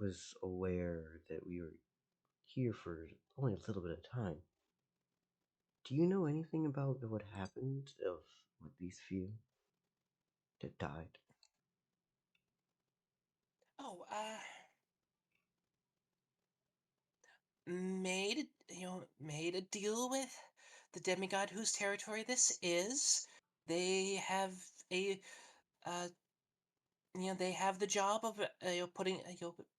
was aware that we were here for only a little bit of time. Do you know anything about what happened with these few that died? Oh, made a deal with the demigod whose territory this is. They have a, uh, they have the job of putting,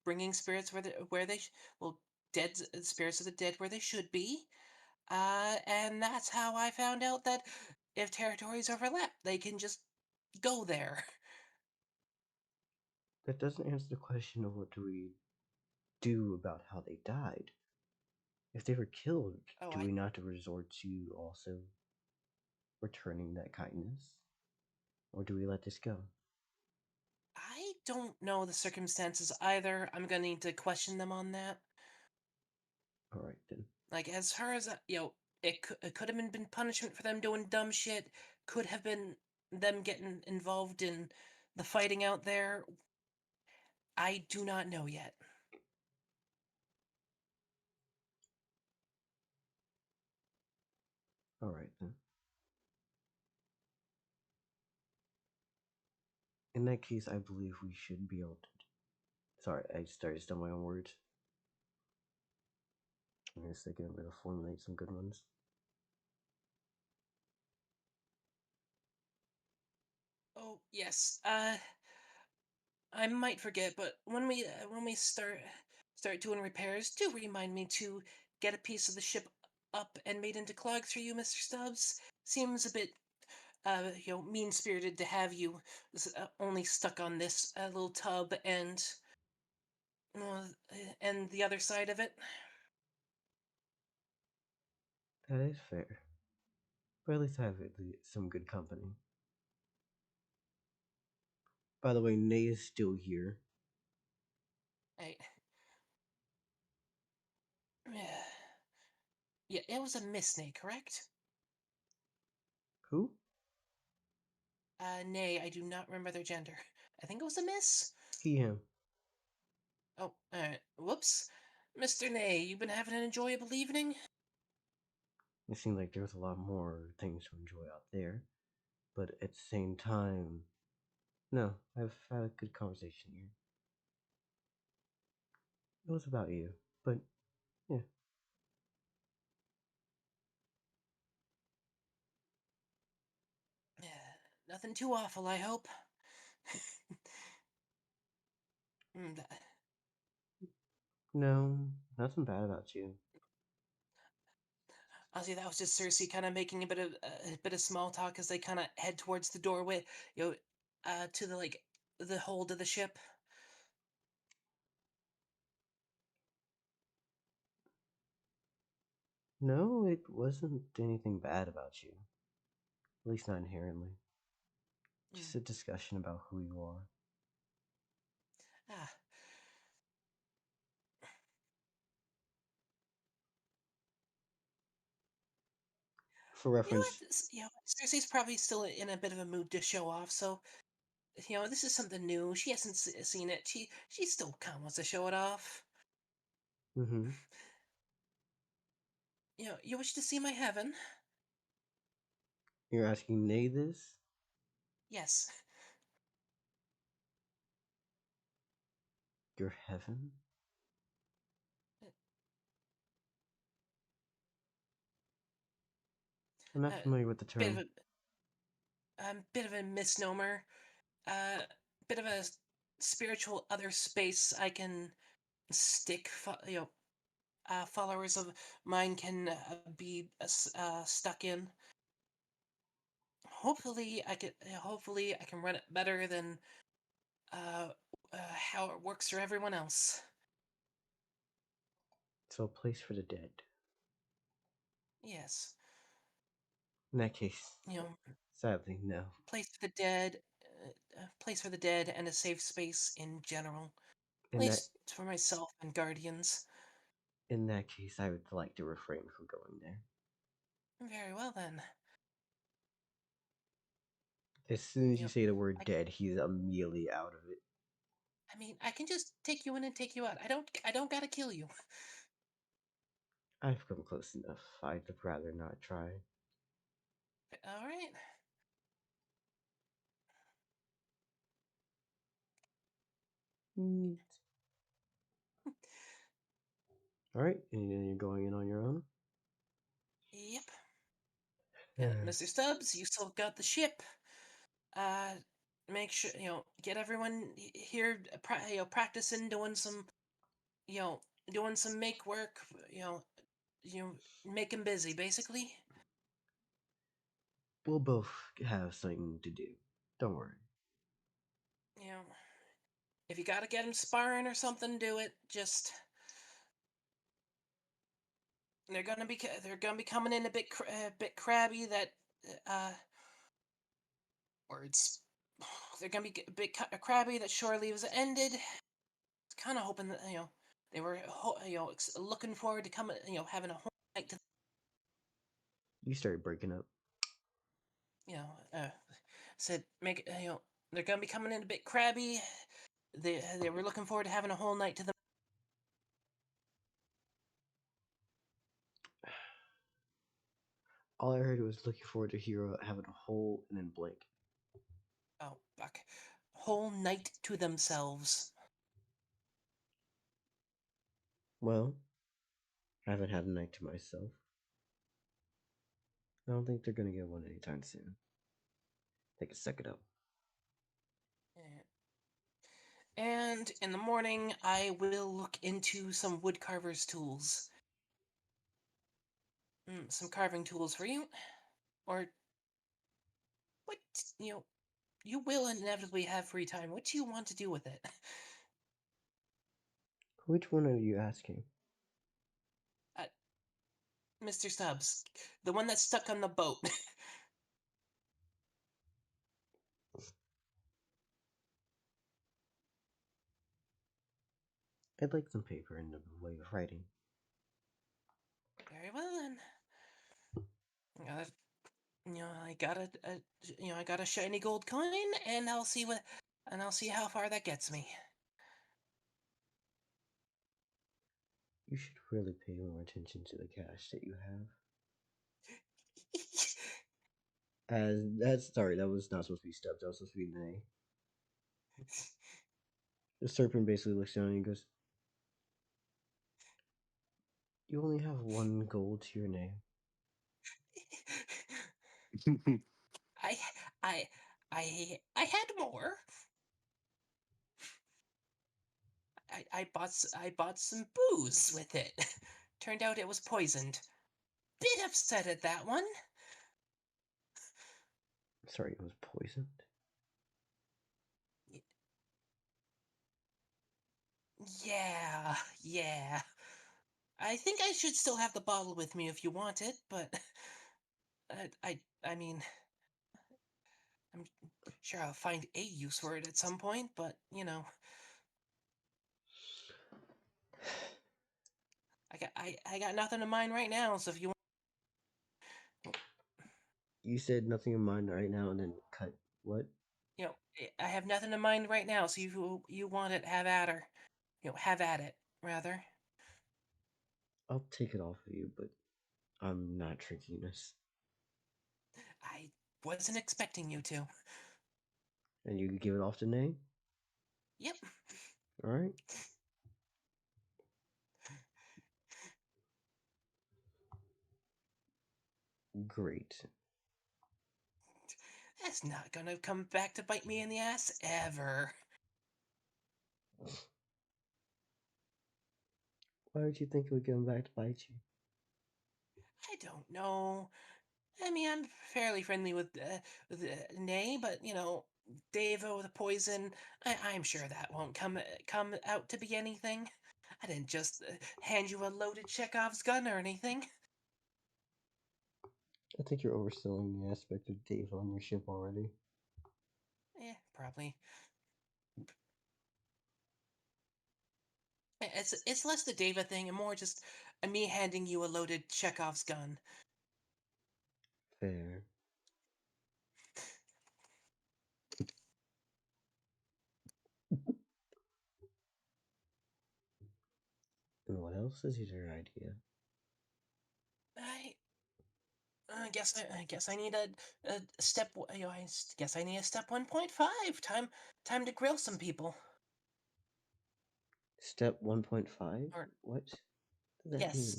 bringing spirits where they well, spirits of the dead where they should be. And that's how I found out that if territories overlap, they can just go there. That doesn't answer the question of what do we do about how they died. If they were killed, Oh, do we not resort to also returning that kindness? Or do we let this go? I don't know the circumstances either. I'm gonna need to question them on that. Alright then. Like, as far as it could have been punishment for them doing dumb shit. Could have been them getting involved in the fighting out there. I do not know yet. Alright then. In that case, I believe we should be able to. Sorry, I started stumbling my own words. In a second, I'm going to formulate some good ones. Oh yes. I might forget, but when we start doing repairs, do remind me to get a piece of the ship up and made into clogs for you, Mr. Stubbs. Seems a bit mean spirited to have you only stuck on this little tub uh, and the other side of it. That is fair. But at least I have some good company. By the way, Nay is still here. I, yeah, it was a Miss Nay, correct? Who? Nay, I do not remember their gender. I think it was a miss. He, him. Oh, alright. Whoops. Mr. Nay, you been having an enjoyable evening? It seemed like there was a lot more things to enjoy out there. But at the same time, no, I've had a good conversation here. It was about you, but yeah. Nothing too awful, I hope. Mm, No, nothing bad about you. Honestly, that was just Circe kind of making a bit of small talk as they kind of head towards the doorway, to the hold of the ship. No, it wasn't anything bad about you. At least not inherently. Just a discussion about who you are. Ah, For you know what? reference, Circe's probably still in a bit of a mood to show off, so this is something new. She hasn't seen it. She still kind of wants to show it off. mm-hmm. You wish to see my heaven? You're asking Nay this? Yes. Your heaven? I'm not familiar with the Bit of term. bit of a misnomer. Uh, bit of a spiritual other space I can stick. Followers of mine can be stuck in. Hopefully I can run it better than uh, how it works for everyone else. So a place for the dead. Yes, In that case, you know, sadly, no. place for the dead, place for the dead, and a safe space in general. At In that least for myself and guardians. in that case, I would like to refrain from going there. Very well then. As soon as You you know, say the word I, dead, he's immediately out of it. I mean, I can just take you in and take you out. I don't gotta kill you. I've come close enough. I'd rather not try. All right. Neat. Alright, and then you're going in on your own? Yep. Mr. Stubbs, you still got the ship. Make sure get everyone here. Practicing doing some doing some make work. Make him busy, basically. We'll both have something to do. Don't worry. If you gotta get him sparring or something, do it. Just they're gonna be coming in a bit crabby. That words. They're gonna be a bit crabby. That shore leaves ended. Kind of hoping that they were looking forward to coming having a whole night to You started breaking up. said make they're gonna be coming in a bit crabby. They were looking forward to having a whole night to them. All I heard was looking forward to Hero having a hole and then blank. Oh fuck, whole night to themselves. Well, I haven't had a night to myself. I don't think they're gonna get one anytime soon. They can suck it up. And in the morning, I will look into some woodcarver's tools. Some carving tools for you, or what you will inevitably have free time. What do you want to do with it? Which one are you asking? Mr. Stubbs, the one that's stuck on the boat. I'd like some paper in the way of writing. Very well then. I got I got a shiny gold coin, and I'll see how far that gets me. You should really pay more attention to the cash that you have. Sorry, that was not supposed to be Stubbs, that was supposed to be Nay. The serpent basically looks down and he goes, "You only have 1 gold to your name." I had more. I bought some booze with it. Turned out it was poisoned. Bit upset at that one. Sorry, it was poisoned? Yeah. I think I should still have the bottle with me if you want it, but I mean, I'm sure I'll find a use for it at some point, but I got nothing in mind right now, so if you want, You said nothing in mind right now and then cut what? I have nothing in mind right now, so if you want it, have at her. Have at it, rather. I'll take it off of you, but I'm not drinking this. I wasn't expecting you to. And you give it off to Nay? Yep. Alright. Great. That's not gonna come back to bite me in the ass ever. Why would you think it would come back to bite you? I don't know. I mean, I'm fairly friendly with Nay, but Davo the poison. I'm sure that won't come out to be anything. I didn't just hand you a loaded Chekhov's gun or anything. I think you're overselling the aspect of Dave on your ship already. Probably. It's less the Dava thing and more just me handing you a loaded Chekhov's gun. Fair. says it's her idea? I guess I need a step. I guess I need a step 1.5. Time to grill some people. Step 1.5? Or What does that yes, mean?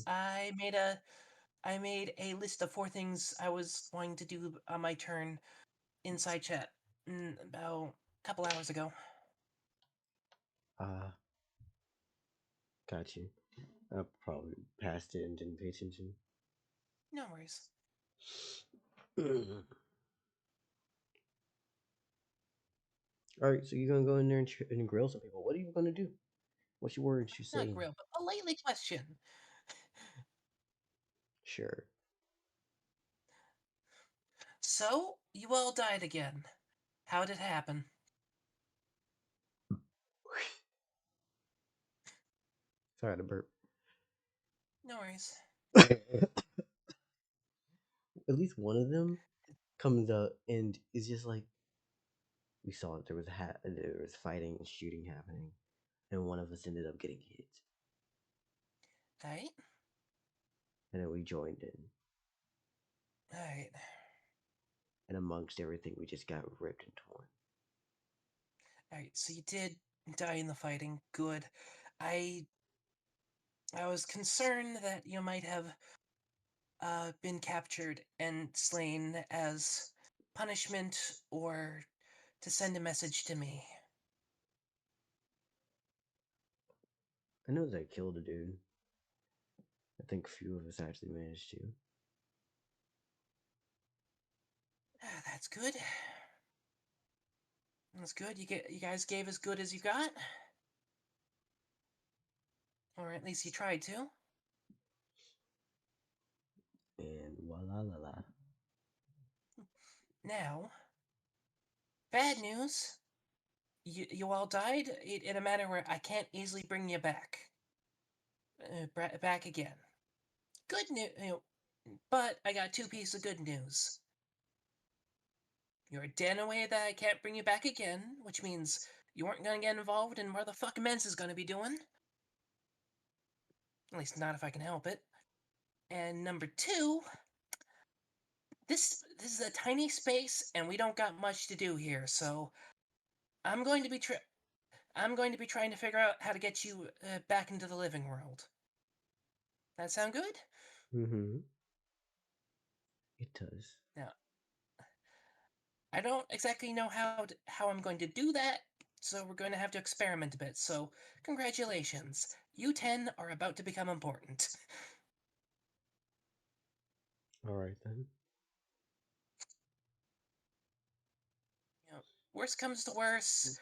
I made a list of 4 things I was going to do on my turn inside chat about a couple hours ago. Got you. I probably passed it and didn't pay attention. No worries. Alright, so you're gonna go in there and grill some people. What are you gonna do? What's your words you Not say? grill, but politely question. Sure. So, you all died again. How did it happen? Sorry to burp. No worries. At least one of them comes up and is just like, we saw that there was fighting and shooting happening, and one of us ended up getting hit, Alright. and then we joined in, Alright. and amongst everything, we just got ripped and torn. Alright, so you did die in the fighting. Good. I was concerned that you might have been captured and slain as punishment or to send a message to me. I know that I killed a dude. I think few of us actually managed to. That's good. That's good. You guys gave as good as you got, or at least you tried to. And voila la la. Now, bad news. You all died in a manner where I can't easily bring you back. Back again. Good news, but I got 2 pieces of good news. You're dead in a way that I can't bring you back again, which means you weren't gonna get involved in what the fuck Mens is gonna be doing. At least not if I can help it. And number 2, this is a tiny space, and we don't got much to do here. So I'm going to be trying to figure out how to get you back into the living world. That sound good? Mm-hmm. It does. Now, I don't exactly know how I'm going to do that, so we're going to have to experiment a bit. So, congratulations. You 10 are about to become important. Alright then. Worst comes to worst,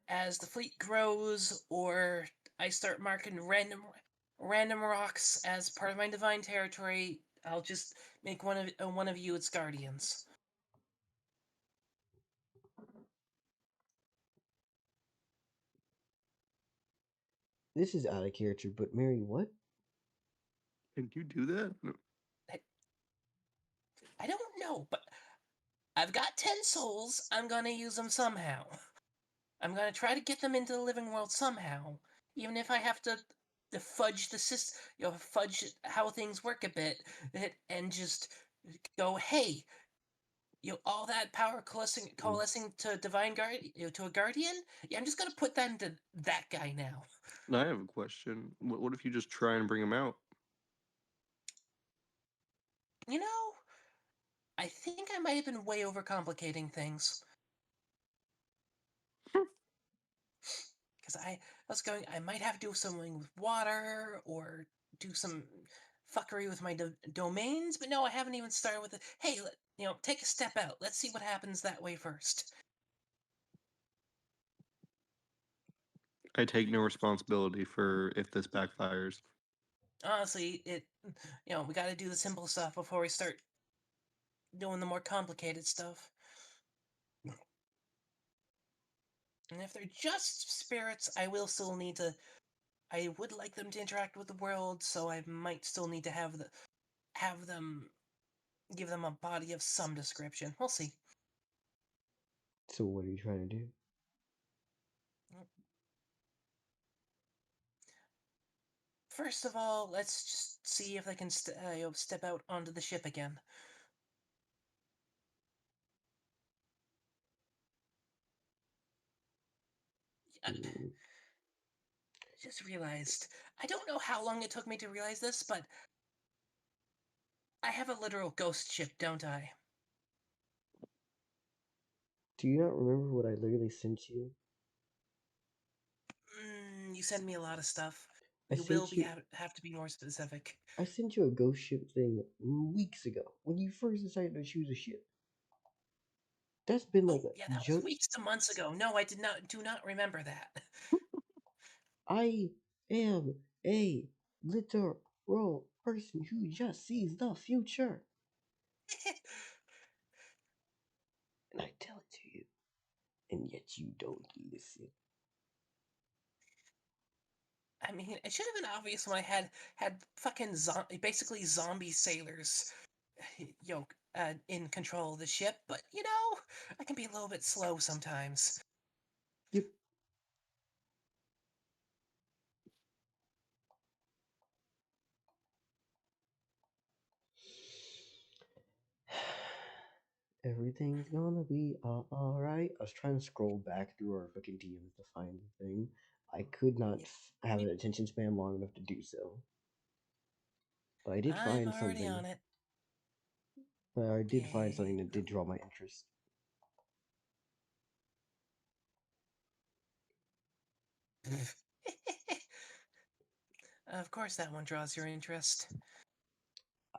as the fleet grows, or I start marking random rocks as part of my divine territory, I'll just make one of you its guardians. This is out of character, but Mary, what? Can you do that? I don't know, but I've got 10 souls. I'm gonna use them somehow. I'm gonna try to get them into the living world somehow, even if I have to fudge the system, fudge how things work a bit, and just go, hey, all that power coalescing to divine guard, to a guardian. Yeah, I'm just gonna put that into that guy now. I have a question. What if you just try and bring him out? I think I might have been way overcomplicating things. Because I might have to do something with water, or do some fuckery with my domains, but no, I haven't even started with it. Hey, take a step out. Let's see what happens that way first. I take no responsibility for if this backfires. Honestly, we got to do the simple stuff before we start doing the more complicated stuff. And if they're just spirits, I will still need to. I would like them to interact with the world, so I might still need to have them give them a body of some description. We'll see. So what are you trying to do? First of all, let's just see if I can step out onto the ship again. I Hmm. just realized. I don't know how long it took me to realize this, but I have a literal ghost ship, don't I? Do you not remember what I literally sent you? You send me a lot of stuff. I You will sent be you. have to be more specific. I sent you a ghost ship thing weeks ago when you first decided to choose a ship. That's been like Oh, yeah, that was just. weeks to months ago. No, I do not remember that. I am a literal person who just sees the future, and I tell it to you, and yet you don't listen. I mean, it should have been obvious when I had fucking basically zombie sailors, in control of the ship. But I can be a little bit slow sometimes. Yep. Everything's gonna be alright. I was trying to scroll back through our fucking DMs to find the thing. I could not Yeah, have an attention span long enough to do so. But I did I'm find already something. on it. But I did find something Yay. that did draw my interest. Of course, that one draws your interest.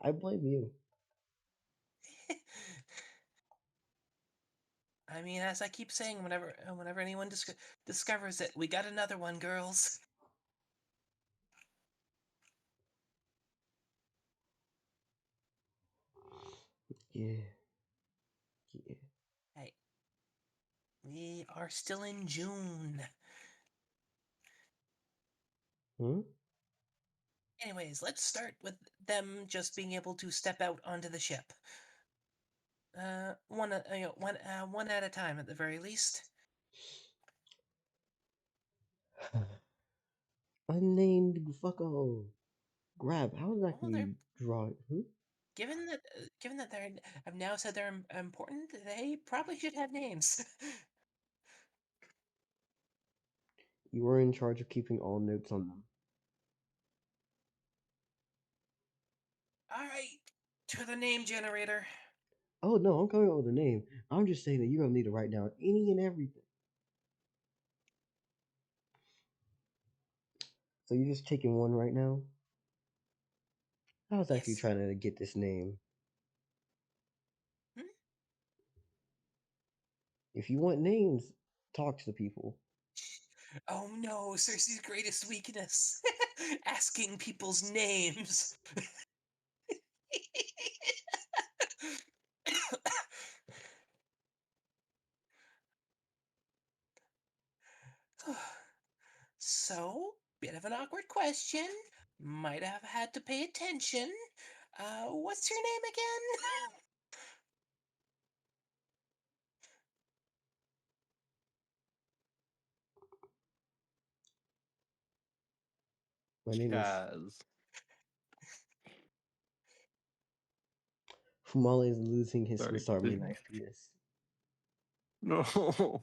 I blame you. I mean, as I keep saying, whenever anyone discovers it, we got another one, girls. Yeah. Yeah. Hey, we are still in June. Hmm? Anyways, let's start with them just being able to step out onto the ship. One at a time at the very least. Unnamed fucko. Grab. How exactly Well, do they're you draw it? Hmm? given that I've now said they're important. They probably should have names. You were in charge of keeping all notes on them. All right, to the name generator. Oh no, I'm coming up with a name. I'm just saying that you're gonna need to write down any and everything. So you're just taking one right now? I was actually Yes. trying to get this name. Hmm? If you want names, talk to the people. Oh no, Circe's greatest weakness: asking people's names. So, bit of an awkward question. Might have had to pay attention. What's your name again? My name is Chaz. Fumale is losing his Sorry. Swiss Army knife penis. No.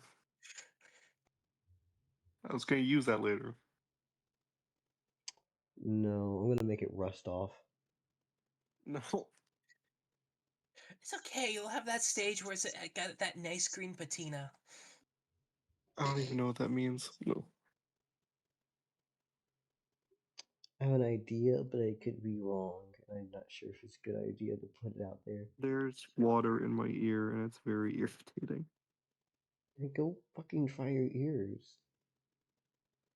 I was gonna use that later. No, I'm gonna make it rust off. No. It's okay. You'll have that stage where it's got that nice green patina. I don't even know what that means. No. I have an idea, but I could be wrong. I'm not sure if it's a good idea to put it out there. There's water in my ear and it's very irritating. Then go fucking try your ears.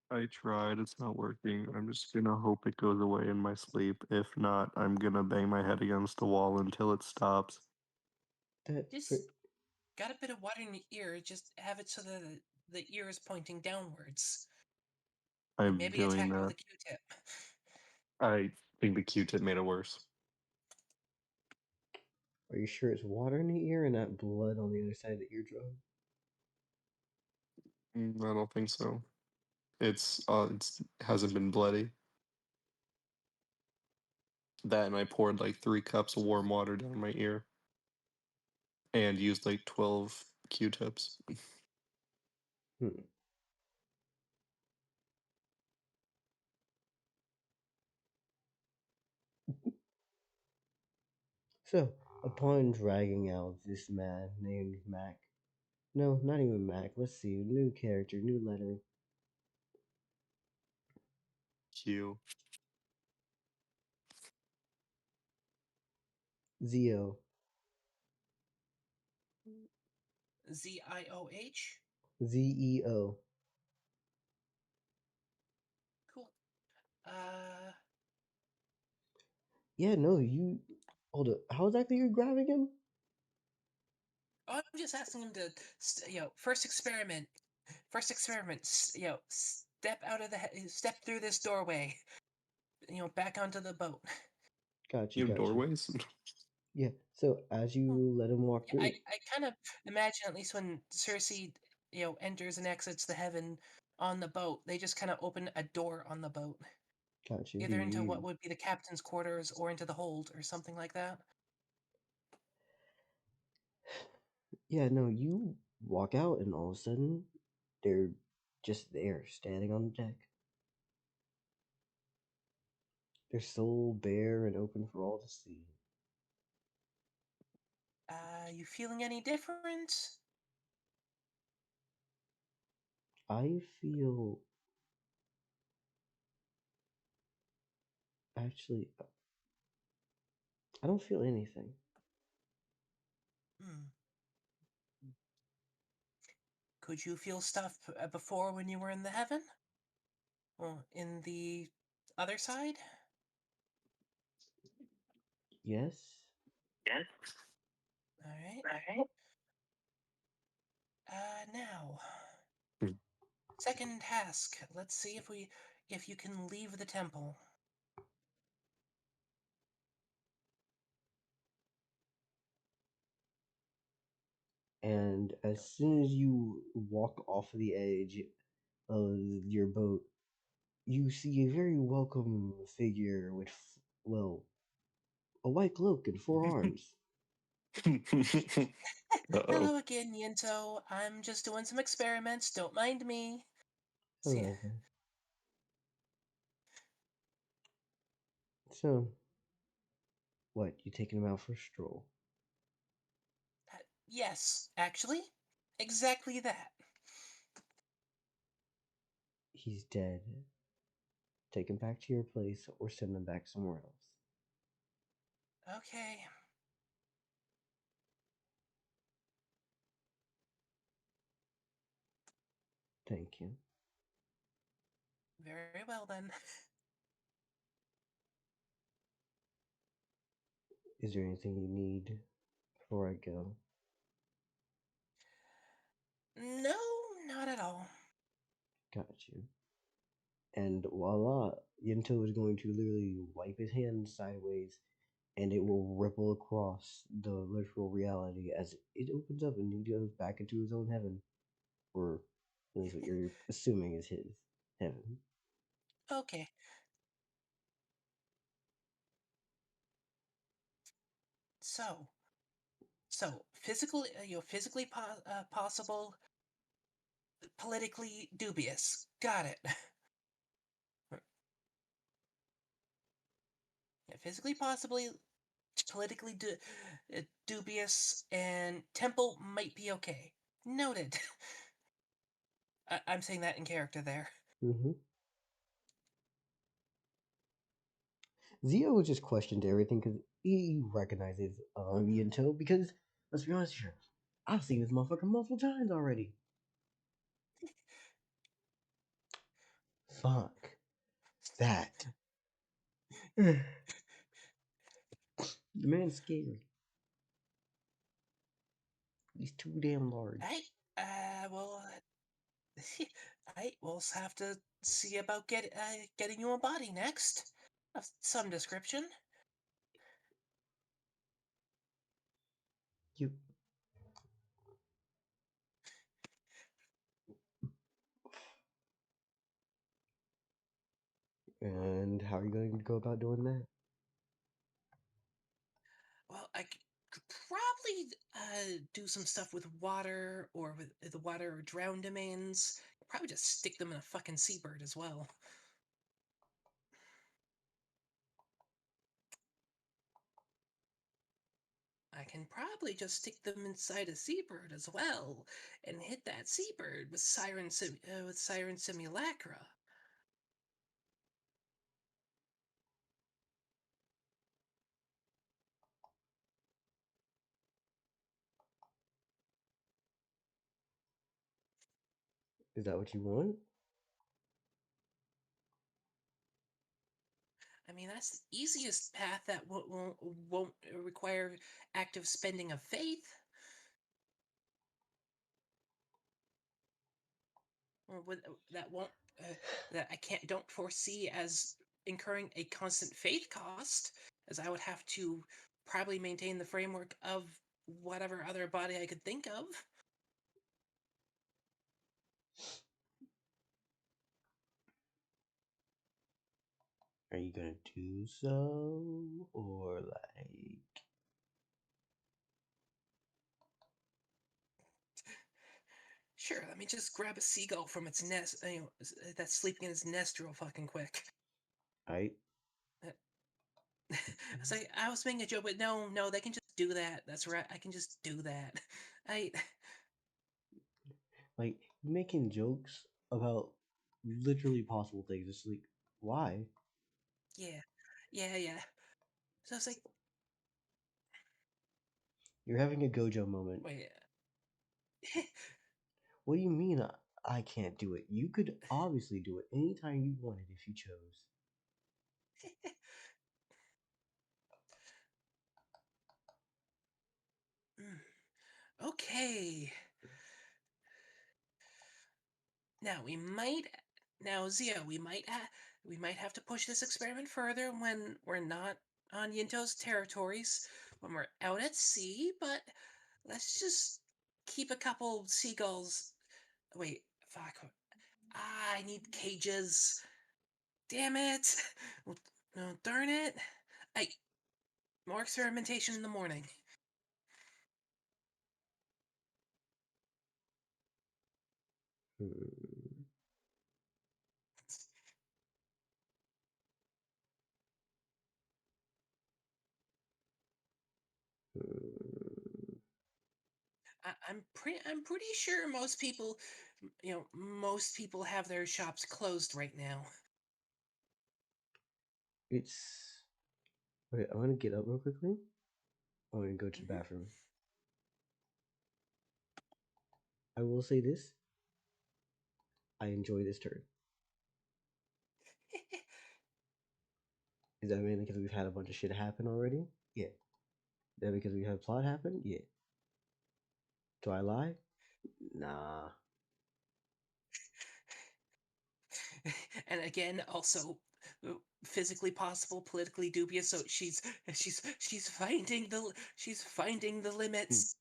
I tried, it's not working. I'm just gonna hope it goes away in my sleep. If not, I'm gonna bang my head against the wall until it stops. That Just got a bit of water in your ear. Just have it so that the ear is pointing downwards. And I'm maybe doing attack it with that. a Q-tip. I think the Q-tip made it worse. Are you sure it's water in the ear and not blood on the other side of the eardrum? I don't think so. It's hasn't been bloody. That and I poured like 3 cups of warm water down my ear. And used like 12 Q-tips. Hmm. So, upon dragging out this man named Mac, no, not even Mac, let's see, new character, new letter, Q. Zio, ZIOH. ZEO. Cool. Yeah, no, you. Hold up. How exactly you grabbing him? I'm just asking him to, first experiment. Step through this doorway. Back onto the boat. Gotcha, You have gotcha. doorways? Yeah, so as you let him walk Yeah, through, I kind of imagine, at least when Circe, enters and exits the heaven on the boat, they just kind of open a door on the boat, gotcha. either into what would be the captain's quarters or into the hold or something like that. Yeah, no, you walk out and all of a sudden they're just there, standing on the deck. They're so bare and open for all to see. You feeling any different? I feel. Actually, I don't feel anything. Hmm. Could you feel stuff before when you were in the heaven? Well, in the other side? Yes? All right. Now, Hmm. second task. Let's see if you can leave the temple. And as soon as you walk off the edge of your boat, you see a very welcome figure with, well, a white cloak and 4 arms. Uh-oh. Hello again, Yinto. I'm just doing some experiments. Don't mind me. See ya. Hello there. So, what, you taking him out for a stroll? Yes, actually, exactly that. He's dead. Take him back to your place or send him back somewhere else. Okay. Thank you. Very well then. Is there anything you need before I go? No, not at all. Got you. And voila, Yento is going to literally wipe his hand sideways and it will ripple across the literal reality as it opens up and he goes back into his own heaven. Or at least what you're assuming is his heaven. Okay. So, physically possible, politically dubious. Got it. Yeah, physically possibly, politically dubious, and temple might be okay. Noted. I'm saying that in character there. Mm-hmm. Zio just questioned everything because he recognizes Yento because, let's be honest here, I've seen this motherfucker multiple times already. Fuck. That. The man's scared. He's too damn large. Well, we'll have to see about getting you a body next, of some description. You. And how are you going to go about doing that? do some stuff with water or with the water or drown domains. Probably just stick them in a fucking seabird as well. I can probably just stick them inside a seabird as well, and hit that seabird with siren simulacra. Is that what you want? I mean, that's the easiest path that won't require active spending of faith. Or that won't that I don't foresee as incurring a constant faith cost, as I would have to probably maintain the framework of whatever other body I could think of. Are you gonna do so, or like? Sure, let me just grab a seagull from its nest, that's sleeping in its nest real fucking quick. Right? I was making a joke, but no, they can just do that. That's right, I can just do that. I Like making jokes about literally possible things. It's like, why? yeah. So I was like, You're having a Gojo moment. wait. What do you mean I can't do it? You could obviously do it anytime you wanted if you chose. Okay. Now Zia, we might have to push this experiment further when we're not on Yinto's territories, when we're out at sea, but let's just keep a couple seagulls. Wait, fuck. I need cages. Damn it. No, darn it. I More experimentation in the morning. Hmm. Hmm. I'm pretty sure most people have their shops closed right now. It's. Wait, I want to get up real quickly. I want to go to the Mhm. bathroom. I will say this. I enjoy this turn. Is that mainly because we've had a bunch of shit happen already? Yeah. Is that because we had plot happen? Yeah. Do I lie? Nah. And again, also physically possible, politically dubious. So she's finding the limits.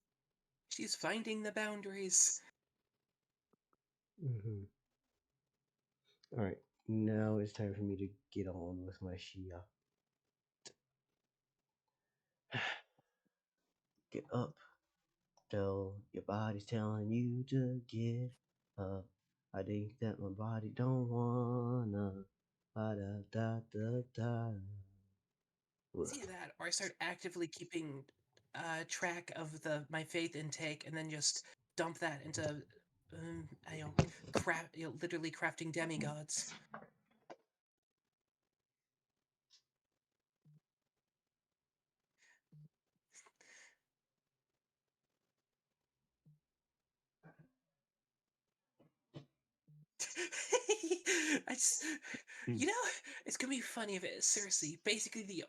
She's finding the boundaries. Mm-hmm. Alright. Now it's time for me to get on with my Shia. Get up. Tell your body's telling you to get up. I think that my body don't wanna. Ba da da da da. See that, or I start actively keeping track of my faith intake, and then just dump that into, literally crafting demigods. I just, you know, it's gonna be funny if it's Circe, basically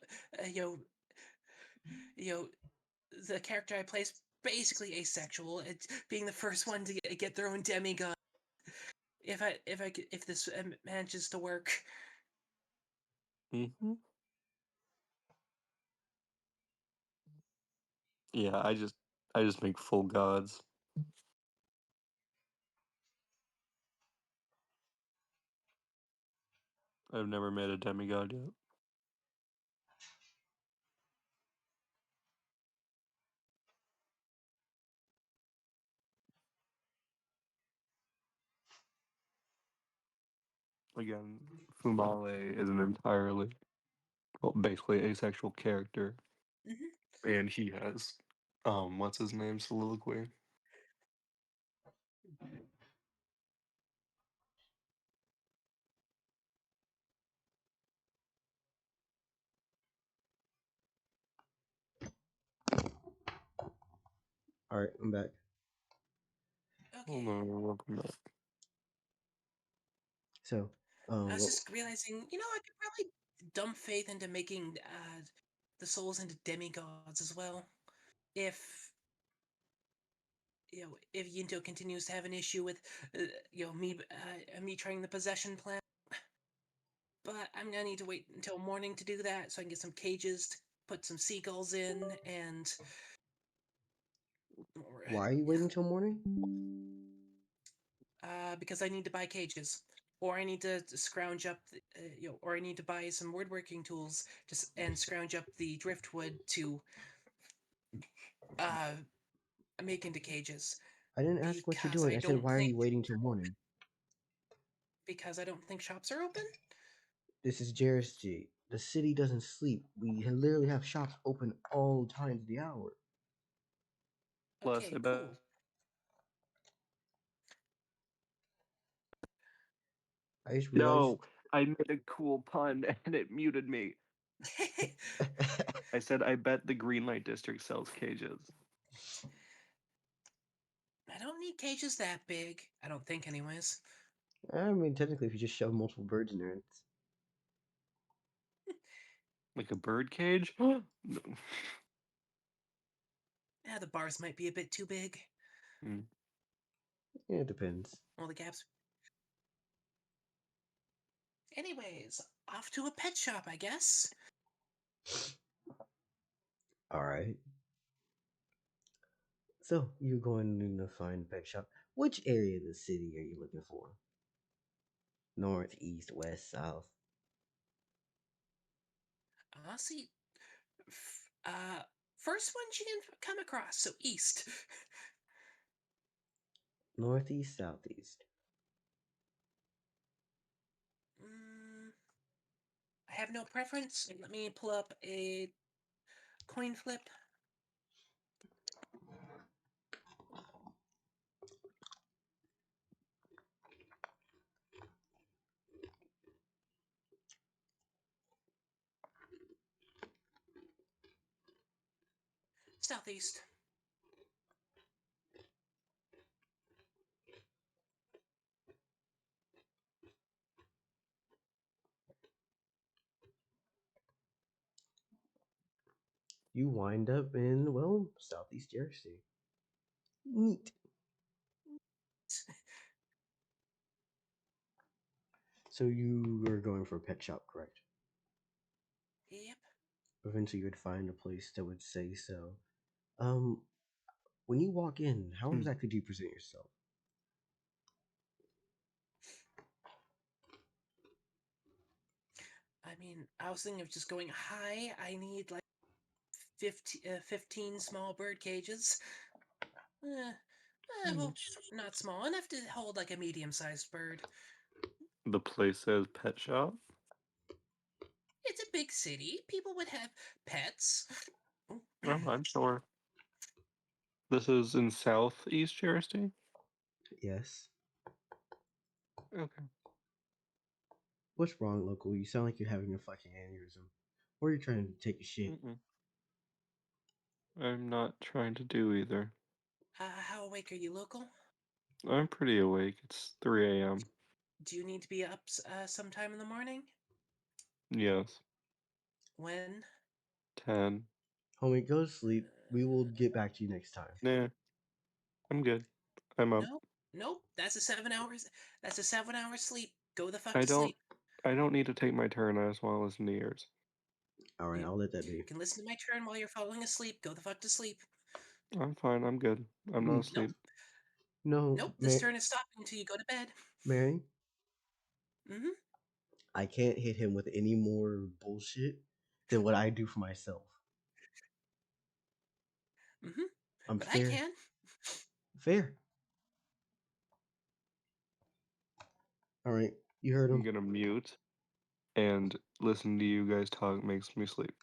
you know, the character I play is basically asexual. It's being the first one to get their own demigod. If this manages to work. Mm-hmm. Yeah, I just make full gods. I've never made a demigod yet. again, Fumale is an entirely, well, basically asexual character, Mm-hmm. and he has, what's his name, soliloquy. All right, I'm back. Okay. Hold on, welcome back. So, I was what, just realizing, I could probably dump faith into making the souls into demigods as well. If if Yinto continues to have an issue with me trying the possession plan, but I'm gonna need to wait until morning to do that, so I can get some cages to put some seagulls in, and why are you waiting till morning? because I need to buy cages, or I need to scrounge up, or I need to buy some woodworking tools and scrounge up the driftwood to uh, make into cages. I didn't ask what you're Because doing. I I said, don't why are think you waiting till morning? because I don't think shops are open. This is JRSG. The city doesn't sleep. We literally have shops open all times of the hour. Plus, Okay, I bet. cool. I just realized. No, I made a cool pun and it muted me. I said, I bet the Green Light District sells cages. I don't need cages that big. I don't think, anyways. I mean, technically, if you just shove multiple birds in there, it's... Like a bird cage? No. Yeah, the bars might be a bit too big. Mm. Yeah, it depends. Well, the gaps. Anyways, off to a pet shop, I guess. All right. So you're going to find a pet shop. Which area of the city are you looking for? North, east, west, south? See, first one she didn't come across, so east. Northeast, southeast. I have no preference. Let me pull up a coin flip. Southeast. You wind up in, well, southeast Jersey. Neat. So you were going for a pet shop, correct? Yep. Eventually, you would find a place that would say so. When you walk in, how exactly do you present yourself? I mean, I was thinking of just going, hi, I need like 15 small bird cages. Well, not small enough to hold like a medium-sized bird. The place says pet shop? It's a big city. People would have pets. Oh, I'm sure. This is in Southeast Jersey? Yes. Okay. What's wrong, local? You sound like you're having a fucking aneurysm. Or you're trying to take a shit. I'm not trying to do either. How awake are you, local? I'm pretty awake. It's 3 a.m. Do you need to be up sometime in the morning? Yes. When? 10. Homie, go to sleep. We will get back to you next time. Nah. I'm good. I'm up. Nope. That's a 7 hours. That's a 7 hour sleep. Go the fuck I to don't sleep. I don't need to take my turn. I just want to listen to yours. Alright, I'll let that be. You can listen to my turn while you're falling asleep. Go the fuck to sleep. I'm fine. I'm good. I'm not asleep. No. This turn is stopping until you go to bed. Mary? Mm-hmm. I can't hit him with any more bullshit than what I do for myself. Mm-hmm. But fair. I can. Fair. Alright. You heard I'm him? gonna mute, and listening to you guys talk makes me sleep.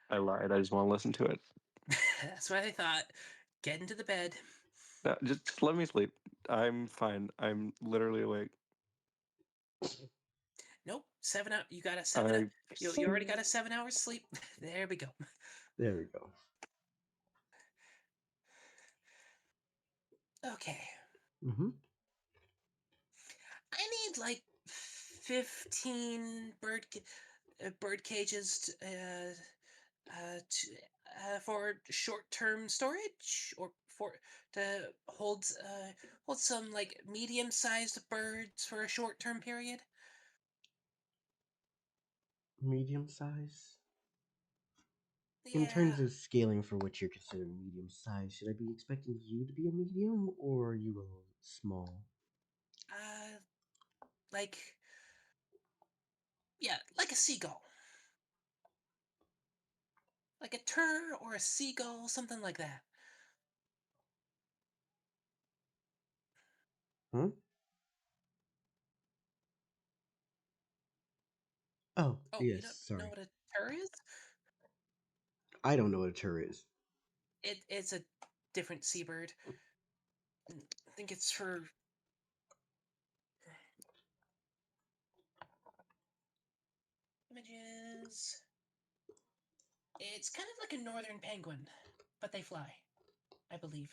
I lied. I just want to listen to it. That's what I thought. Get into the bed. No, just let me sleep. I'm fine. I'm literally awake. Nope, 7 hours. You got a 7. You already got a 7 hours sleep. There we go. There we go. Okay. Mm-hmm. I need like 15 bird cages for short-term storage, or for to hold some like medium-sized birds for a short-term period. Medium size? In Yeah. terms of scaling for what you're considering medium size, should I be expecting you to be a medium or are you a small? Like, yeah, like a seagull, like a tern or a seagull, something like that. Huh? Oh, Oh, you yes, don't know sorry. what a tur is? I don't know what a tur is. It's a different seabird. I think it's for images. It's kind of like a northern penguin, but they fly, I believe.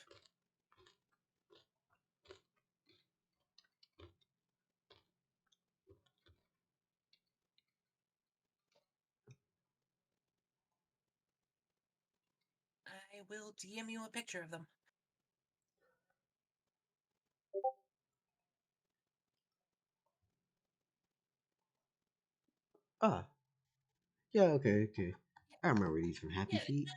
I will DM you a picture of them. Ah, yeah, okay. I remember these from Happy Yeah, Feet.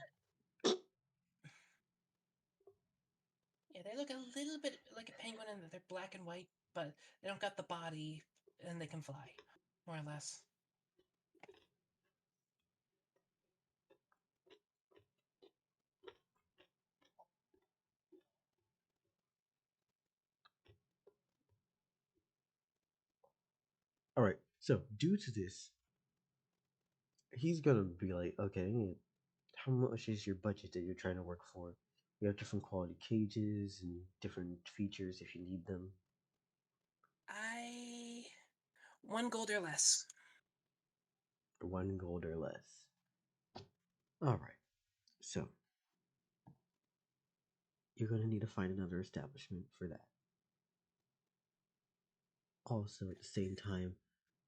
yeah, they look a little bit like a penguin in that they're black and white, but they don't got the body, and they can fly, more or less. Alright, so due to this, he's gonna be like, okay, how much is your budget that you're trying to work for? We have different quality cages and different features if you need them. 1 gold or less. 1 gold or less. Alright, so you're gonna need to find another establishment for that. Also, at the same time,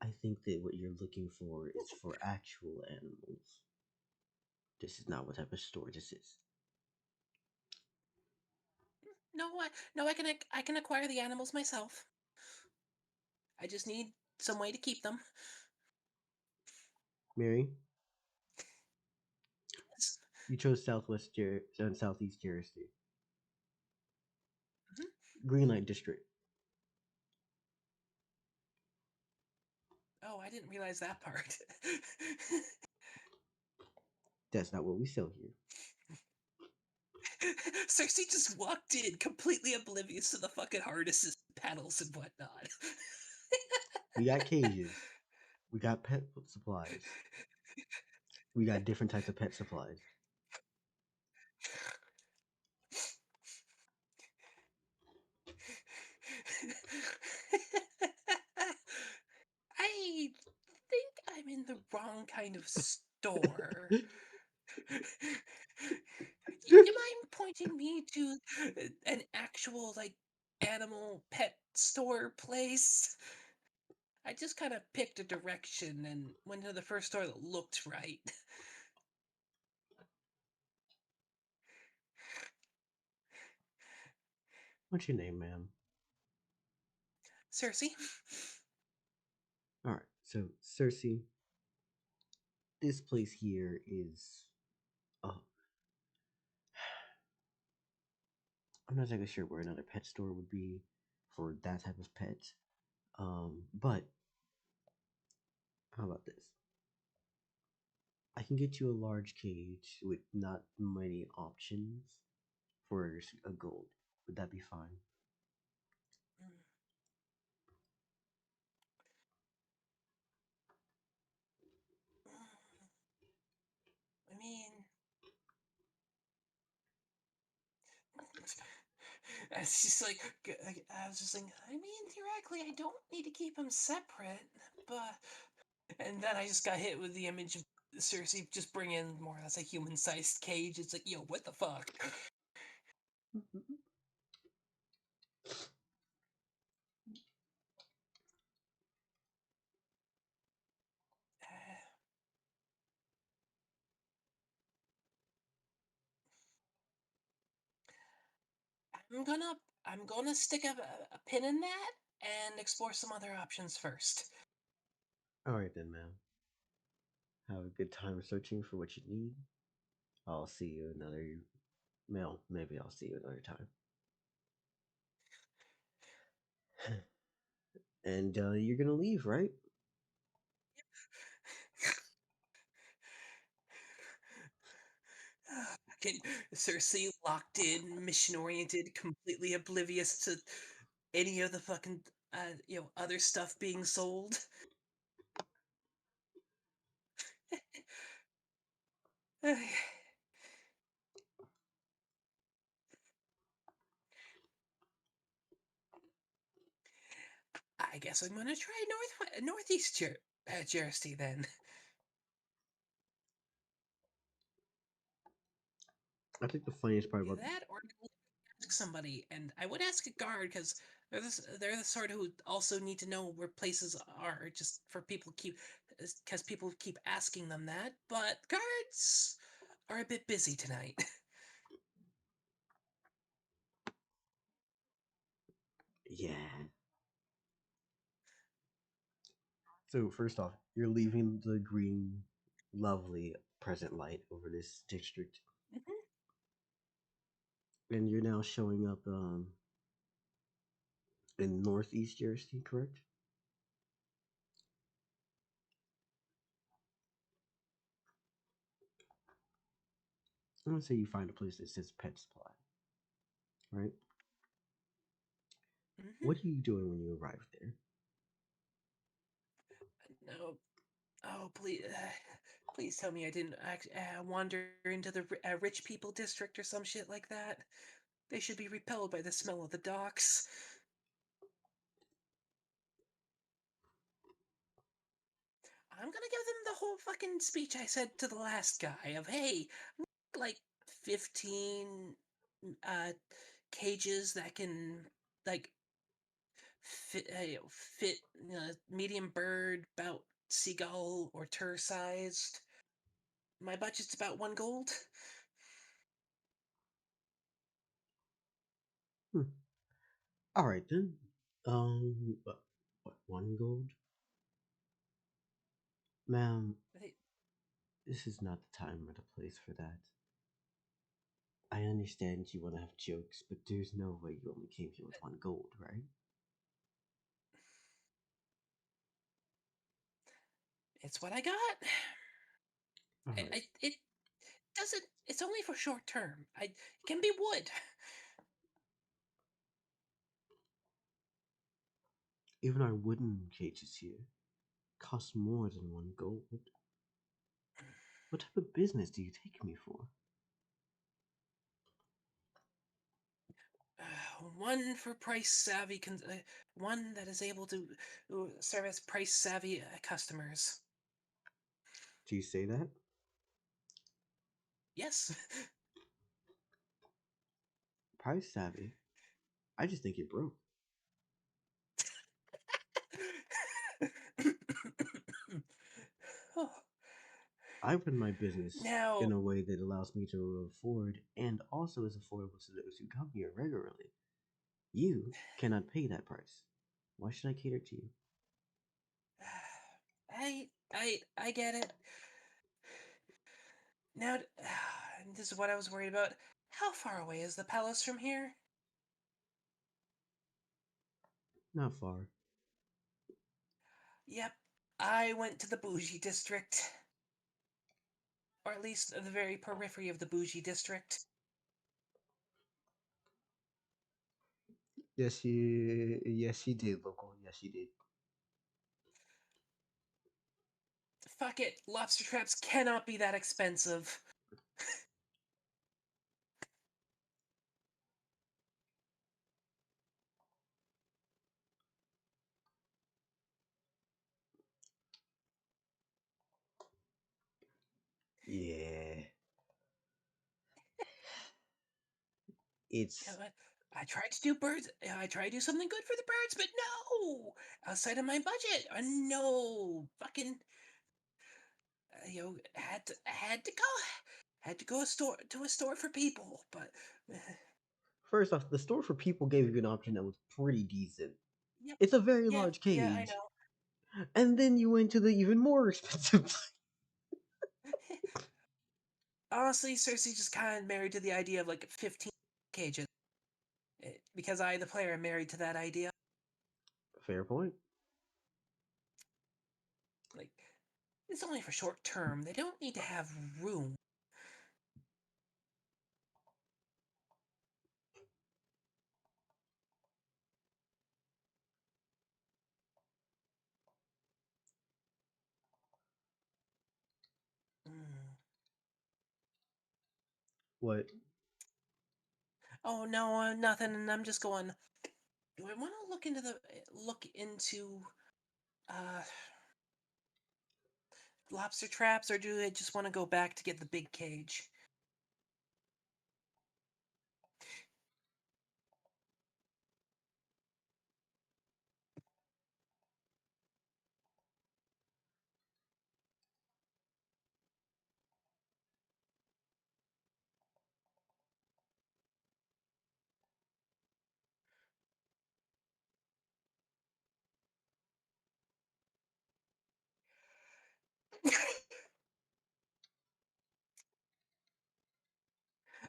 I think that what you're looking for is for actual animals. This is not what type of store this is. No, I can acquire the animals myself. I just need some way to keep them. Mary, Yes. you chose Southeast Jersey. Mhm. Green Light District. Oh, I didn't realize that part. That's not what we sell here. Circe just walked in, completely oblivious to the fucking harnesses, paddles, and whatnot. We got cages. We got pet supplies. We got different types of pet supplies. I think I'm in the wrong kind of store. You mind pointing me to an actual, like, animal pet store place? I just kind of picked a direction and went to the first store that looked right. What's your name, ma'am? Circe? Alright, so Circe, this place here is I'm not exactly sure where another pet store would be for that type of pet. But how about this? I can get you a large cage with not many options for a gold. Would that be fine? It's just like I was just like, I mean, theoretically, I don't need to keep them separate, but and then I just got hit with the image of Circe just bring in more or less a human-sized cage. It's like, yo, what the fuck? I'm gonna stick a pin in that and explore some other options first. Alright then, ma'am. Have a good time searching for what you need. I'll see you another. Well, maybe I'll see you another time. And you're gonna leave, right? Can Circe locked in, mission oriented, completely oblivious to any of the fucking other stuff being sold. I guess I'm gonna try northeast Jersey then. I think the funniest part about That or ask somebody, and I would ask a guard because they're the sort who also need to know where places are, just for people because people keep asking them that. But guards are a bit busy tonight. yeah. So first off, you're leaving the green, lovely present light over this district, and you're now showing up in northeast Jersey, correct? I'm gonna say you find a place that says pet supply, right? What are you doing when you arrive there? No, oh please tell me I didn't wander into the rich people district or some shit like that. They should be repelled by the smell of the docks. I'm gonna give them the whole fucking speech I said to the last guy of, hey, like 15 cages that can like fit medium bird, about seagull or tur sized. My budget's about 1 gold. All right then. What 1 gold, ma'am? This is not the time or the place for that. I understand you want to have jokes, but there's no way you only came here with 1 gold, right? It's what I got. All right. It doesn't. It's only for short term. It can be wood. Even our wooden cages here cost more than 1 gold. What type of business do you take me for? One for price savvy, one that is able to service price savvy customers. Do you say that? Yes. Price savvy? I just think you're broke. Oh. I run my business Now, in a way that allows me to afford and also is affordable to those who come here regularly. You cannot pay that price. Why should I cater to you? I get it. Now, this is what I was worried about. How far away is the palace from here? Not far. Yep, I went to the bougie district. Or at least the very periphery of the bougie district. Yes, you did, local. Yes, you did. Fuck it, lobster traps cannot be that expensive. It's You know what? I tried to do birds. I tried to do something good for the birds, but no, outside of my budget. No, fucking, had to go a store for people, but first off, the store for people gave you an option that was pretty decent. yep, It's a very yeah, large yeah, I cage. know. And then you went to the even more expensive. Honestly, Circe just kind of married to the idea of like 15 cages. Because I, the player, am married to that idea. Fair point. Like, it's only for short term. They don't need to have room. Mm. What? Oh no, nothing. And I'm just going. Do I want to look into uh lobster traps, or do I just want to go back to get the big cage?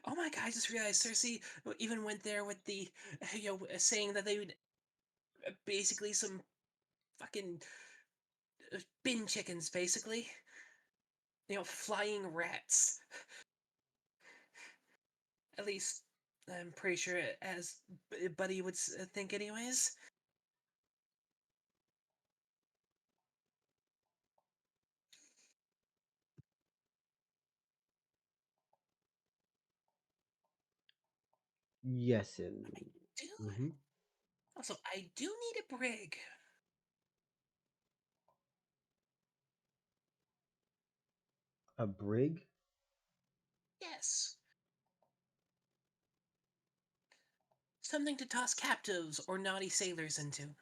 Oh my god! I just realized Circe even went there with the, saying that they would basically some fucking bin chickens, basically. Flying rats. At least I'm pretty sure, as Buddy would think, anyways. Yes, and Do mm-hmm. Also, I do need a brig. A brig. Yes, something to toss captives or naughty sailors into.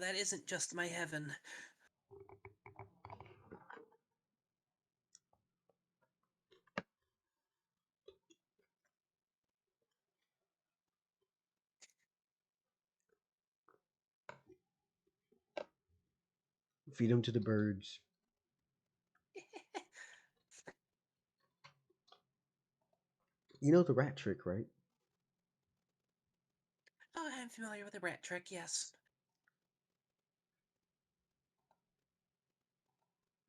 That isn't just my heaven. Feed them to the birds. You know the rat trick, right? Oh, I'm familiar with the rat trick, yes.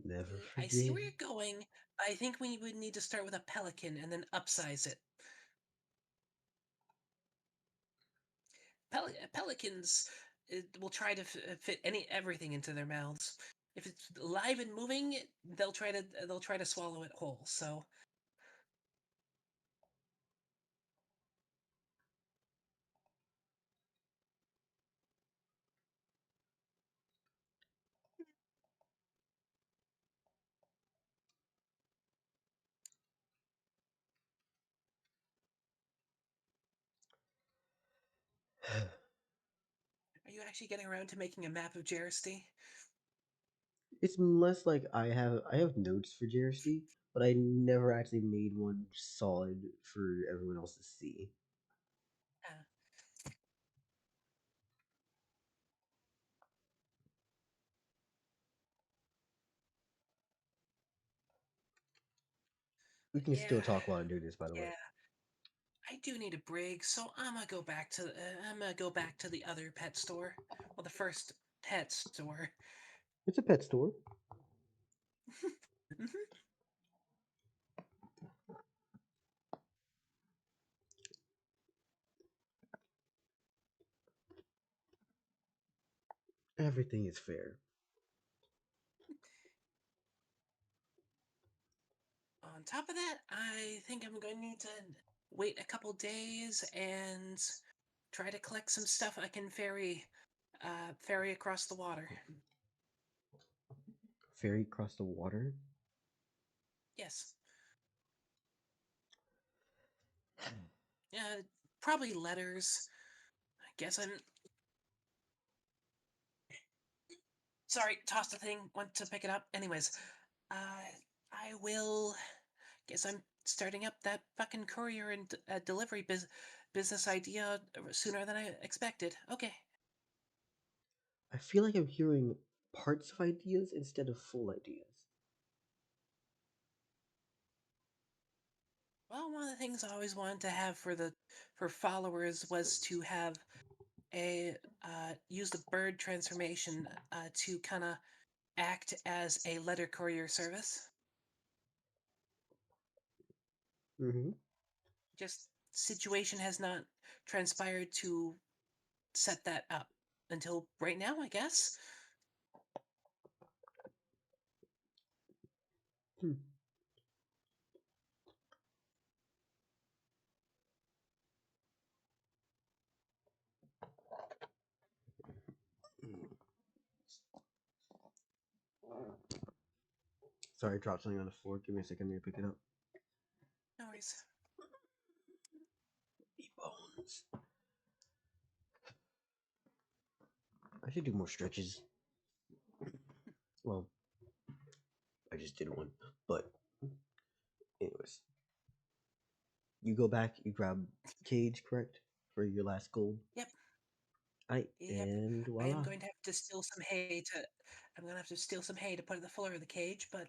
Never I see forget. where you're going. I think we would need to start with a pelican and then upsize it. Pelicans will try to fit everything into their mouths. If it's live and moving, they'll try to swallow it whole. So are you actually getting around to making a map of Jeristy? It's less like I have notes for JRC, but I never actually made one solid for everyone else to see. Uh, We can yeah, still talk while I'm doing this, by the way. yeah. I do need a brig, so I'm gonna go back to the other pet store. Well, the first pet store. It's a pet store. Mhm. Everything is fair. On top of that, I think I'm going to need to wait a couple days and try to collect some stuff I can ferry across the water. Ferry across the water. Yes. Yeah, probably letters. I guess I'm. Sorry, tossed the thing. Went to pick it up. Anyways, I will. Guess I'm starting up that fucking courier and delivery business idea sooner than I expected. Okay. I feel like I'm hearing parts of ideas instead of full ideas. Well, one of the things I always wanted to have for followers was to have a use the bird transformation to kind of act as a letter courier service. Mm-hmm. Just situation has not transpired to set that up until right now, I guess. Hmm. Sorry, I dropped something on the floor. Give me a second to pick it up. No worries. Bones. I should do more stretches. Well, I just did one. But, anyways. You go back, you grab Cage, correct? For your last gold? Yep. Yep. And I am voila. going to have to steal some hay to. I'm gonna have to steal some hay to put at the floor of the cage, but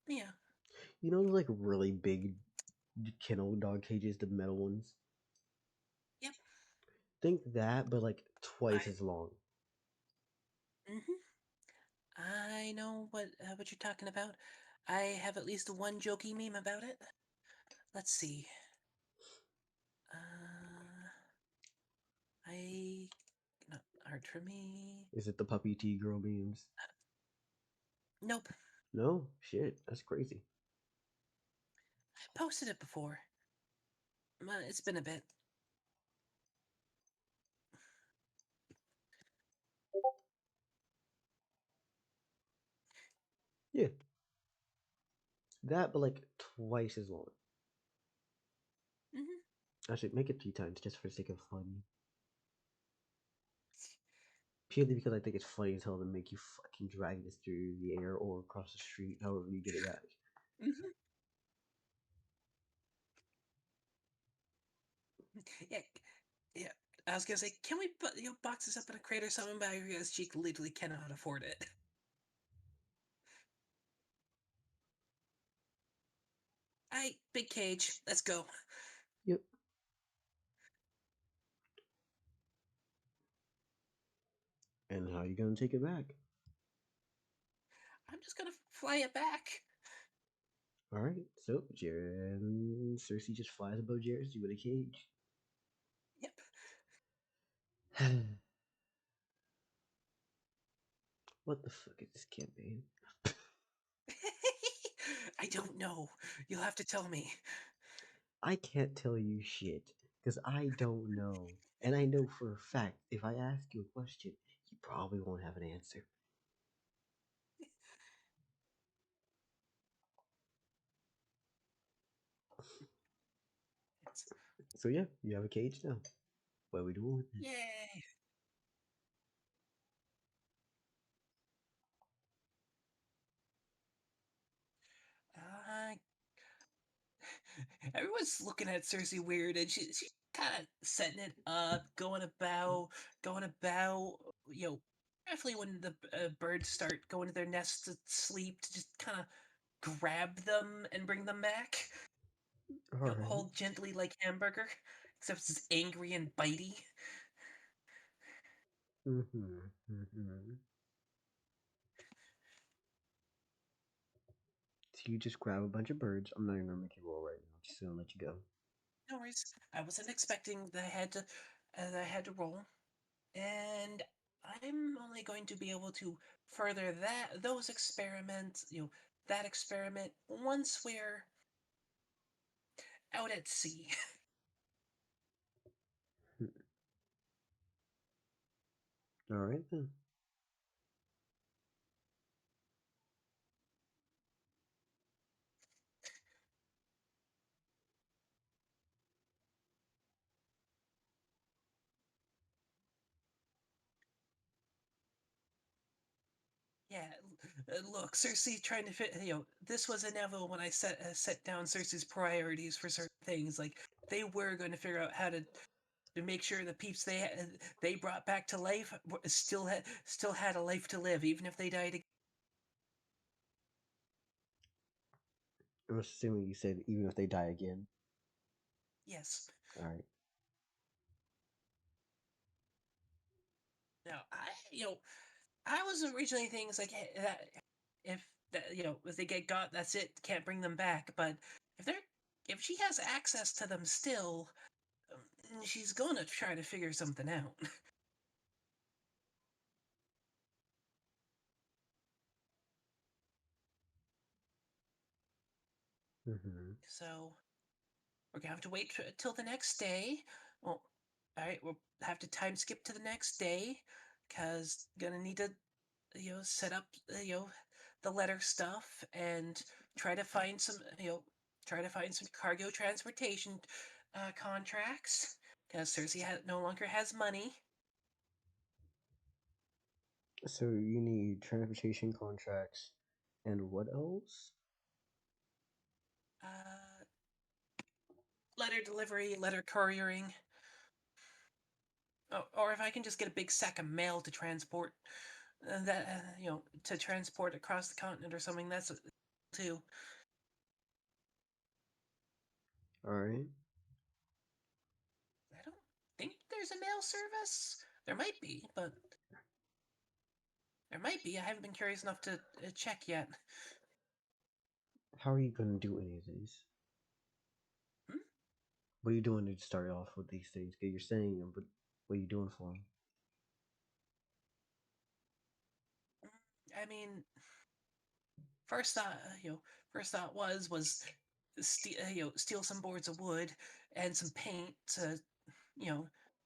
yeah. You know those like really big kennel dog cages, the metal ones? Yep. Think that, but like twice I. as long. I know what you're talking about. I have at least one jokey meme about it. Let's see. I not hard for me. Is it the puppy tea girl memes? Nope. No? Shit, that's crazy. I posted it before. It's been a bit. Yeah. That, but like twice as long. I should make it 3 times just for the sake of fun. Purely because I think it's funny as hell to make you fucking drag this through the air or across the street, however you get it back. Yeah, yeah. I was gonna say, can we put boxes up in a crate or something? But I realize she literally cannot afford it. Big cage. Let's go. Yep. And how you gonna take it back? I'm just gonna fly it back. Alright, so Jared and Circe just flies above Jared's with a cage. Yep. What the fuck is this campaign? I don't know. You'll have to tell me. I can't tell you shit, because I don't know. And I know for a fact, if I ask you a question, you probably won't have an answer. So yeah, you have a cage now. What are we doing with it? Yay! Uh, Everyone's looking at Circe weird, and she's kind of setting it up, going about. Definitely when the birds start going to their nests to sleep, to just kind of grab them and bring them back. Alright. Hold gently like hamburger, except it's angry and bitey. So you just grab a bunch of birds. I'm not even gonna make you roll right now. Just gonna let you go. No worries. I wasn't expecting that I had to roll, and I'm only going to be able to further those experiments. That experiment once we're out at sea. Alright then. look, Circe trying to fit. This was inevitable when I set down Circe's priorities for certain things. Like they were going to figure out how to make sure the peeps they brought back to life still had a life to live, even if they died. I'm assuming you said even if they die again. Yes. All right. Now I was originally things like that. If they get got, that's it. Can't bring them back. But if she has access to them still, she's going to try to figure something out. Mm-hmm. So we're gonna have to wait till the next day. Well, all right, we'll have to time skip to the next day, cause gonna need to set up the letter stuff and try to find some cargo transportation contracts, cause Circe no longer has money. So you need transportation contracts, and what else? Letter delivery, letter couriering. Oh, or if I can just get a big sack of mail to transport to transport across the continent or something, that's too. All right. I don't think there's a mail service. There might be, but there might be. I haven't been curious enough to check yet. How are you gonna do any of these? Hmm? What are you doing to start off with these things? Okay, you're saying them, but what are you doing for them? I mean, first thought, was steal some boards of wood and some paint to,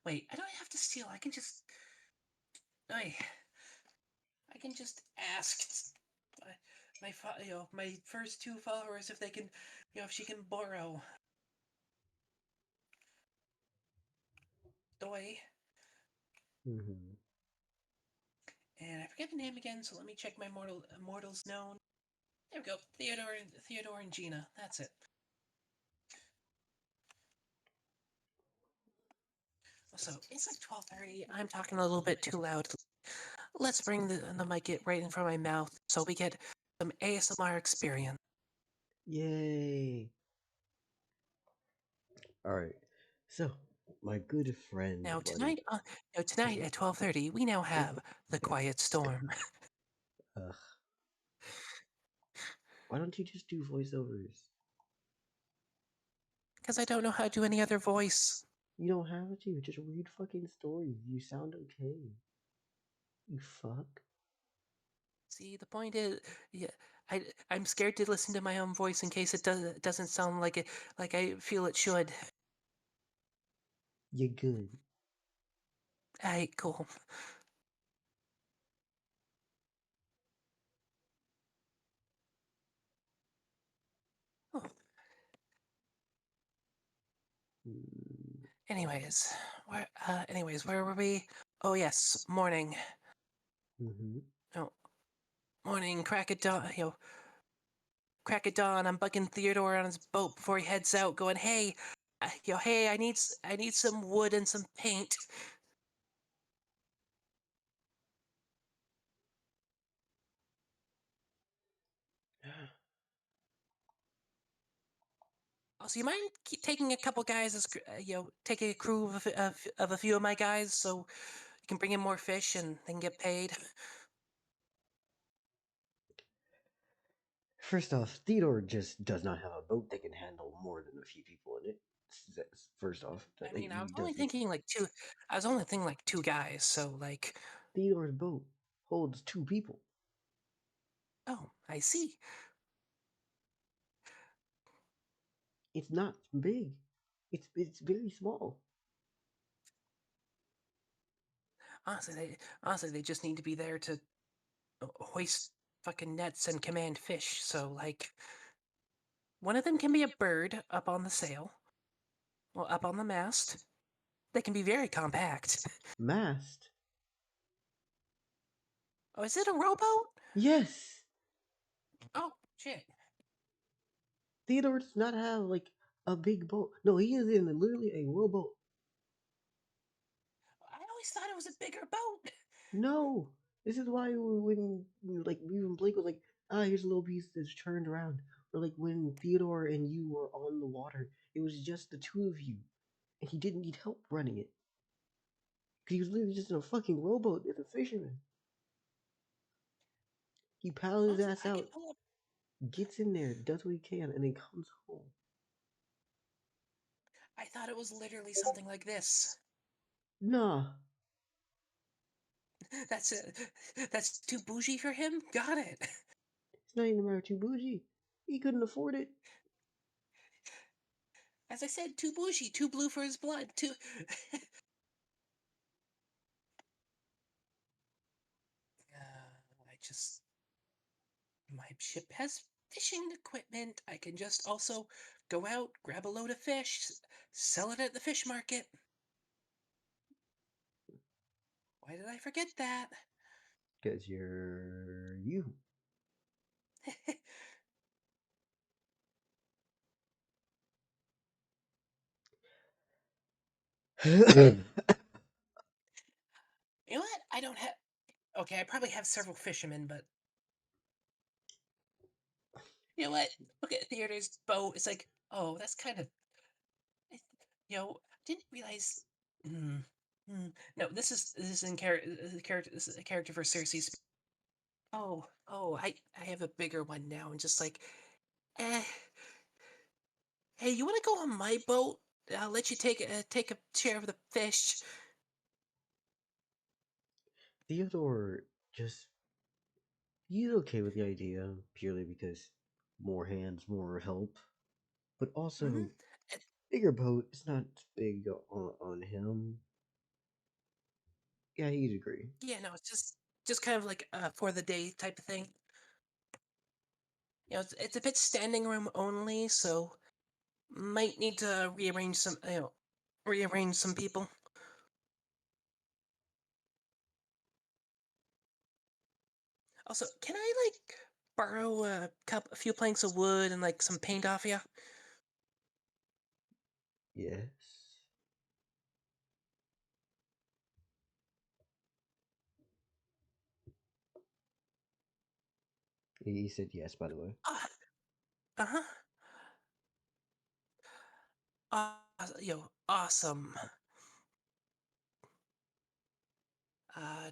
wait. I don't have to steal. I can just, I can just ask my first two followers if they can, if she can borrow. Doi. Mm-hmm. And I forget the name again, so let me check my mortals known. There we go. Theodore and Gina. That's it. So it's like 12:30. I'm talking a little bit too loud. Let's bring the mic right in front of my mouth so we get some ASMR experience. Yay! All right. So, my good friend. Now buddy. tonight at 12:30, we now have the Quiet Storm. Ugh. Why don't you just do voiceovers? Because I don't know how to do any other voice. You don't have to. Just read fucking stories. You sound okay. You fuck. See, the point is, yeah, I'm scared to listen to my own voice in case it doesn't sound like I feel it should. You're good. Alright, cool. Oh. Mm. Anyways, where were we? Oh yes, morning. Mm-hmm. Oh, morning. Crack at dawn. Crack at dawn. I'm bugging Theodore on his boat before he heads out, going, "Hey, hey, I need some wood and some paint." Also, you mind taking a couple guys as taking a crew of a few of my guys so you can bring in more fish and they can get paid. First off, Theodore just does not have a boat that can handle more than a few people in it. That's first off. I mean, I was He only doesn't. thinking like two. I was only thinking like two guys. So like, Theodore's boat holds 2 people. oh, I see. It's not big. It's very small. Honestly, they just need to be there to hoist fucking nets and command fish. So like, one of them can be a bird up on the sail, well, up on the mast. They can be very compact. Mast? Oh, is it a rowboat? Yes. Oh, shit. Theodore does not have like a big boat. No, he is in literally a rowboat. I always thought it was a bigger boat. No, this is why when like even Blake was like, here's a little piece that's turned around. Or like when Theodore and you were on the water, it was just the two of you, and he didn't need help running it. Cause he was literally just in a fucking rowboat as a fisherman. He paddles his Honestly, ass I can out, pull up. gets in there, does what he can, and then comes home. I thought it was literally something like this. Nah, That's that's too bougie for him. Got it. it's not even a matter of too bougie. He couldn't afford it. As I said, too bougie, too blue for his blood, too. I just. My ship has fishing equipment. I can just also go out, grab a load of fish, sell it at the fish market. Why did I forget that? Cause you're you. You know what? I don't have. Okay, I probably have several fishermen, but you know what? Look at Theater's boat. It's like, oh, that's kind of. Didn't realize. Mm, no, this is in character. This is a character for Circe's. I have a bigger one now, and just like, eh. Hey, you want to go on my boat? I'll let you take a share of the fish. Theodore just he's okay with the idea purely because more hands, more help. But Hmm. also bigger boat is not big on him. Yeah, he'd agree. Yeah, no, it's just kind of like for the day type of thing. It's a bit standing room only, so might need to rearrange some people. Also, can I like borrow a few planks of wood and like some paint off you? Yes. He said yes, by the way. Uh-huh. Awesome.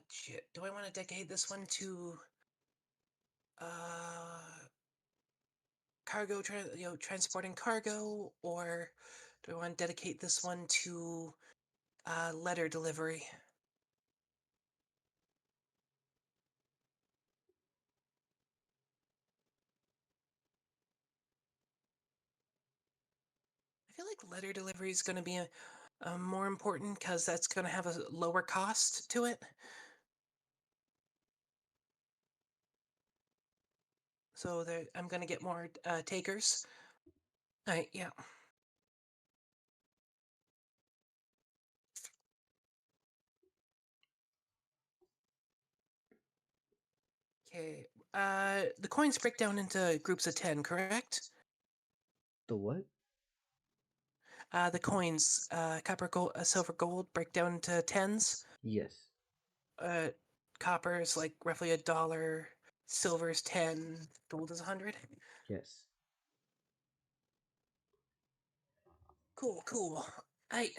Shit. Do I want to dedicate this one to uh transporting cargo, or do I want to dedicate this one to letter delivery? I feel like letter delivery is going to be more important because that's going to have a lower cost to it. So I'm going to get more takers. All right, yeah. Okay. The coins break down into groups of 10, correct? The what? The coins, copper, gold, silver, gold, break down into tens. Yes. Uh, Copper is like roughly $1. Silver is 10. Gold is 100. Yes. Cool, cool. I.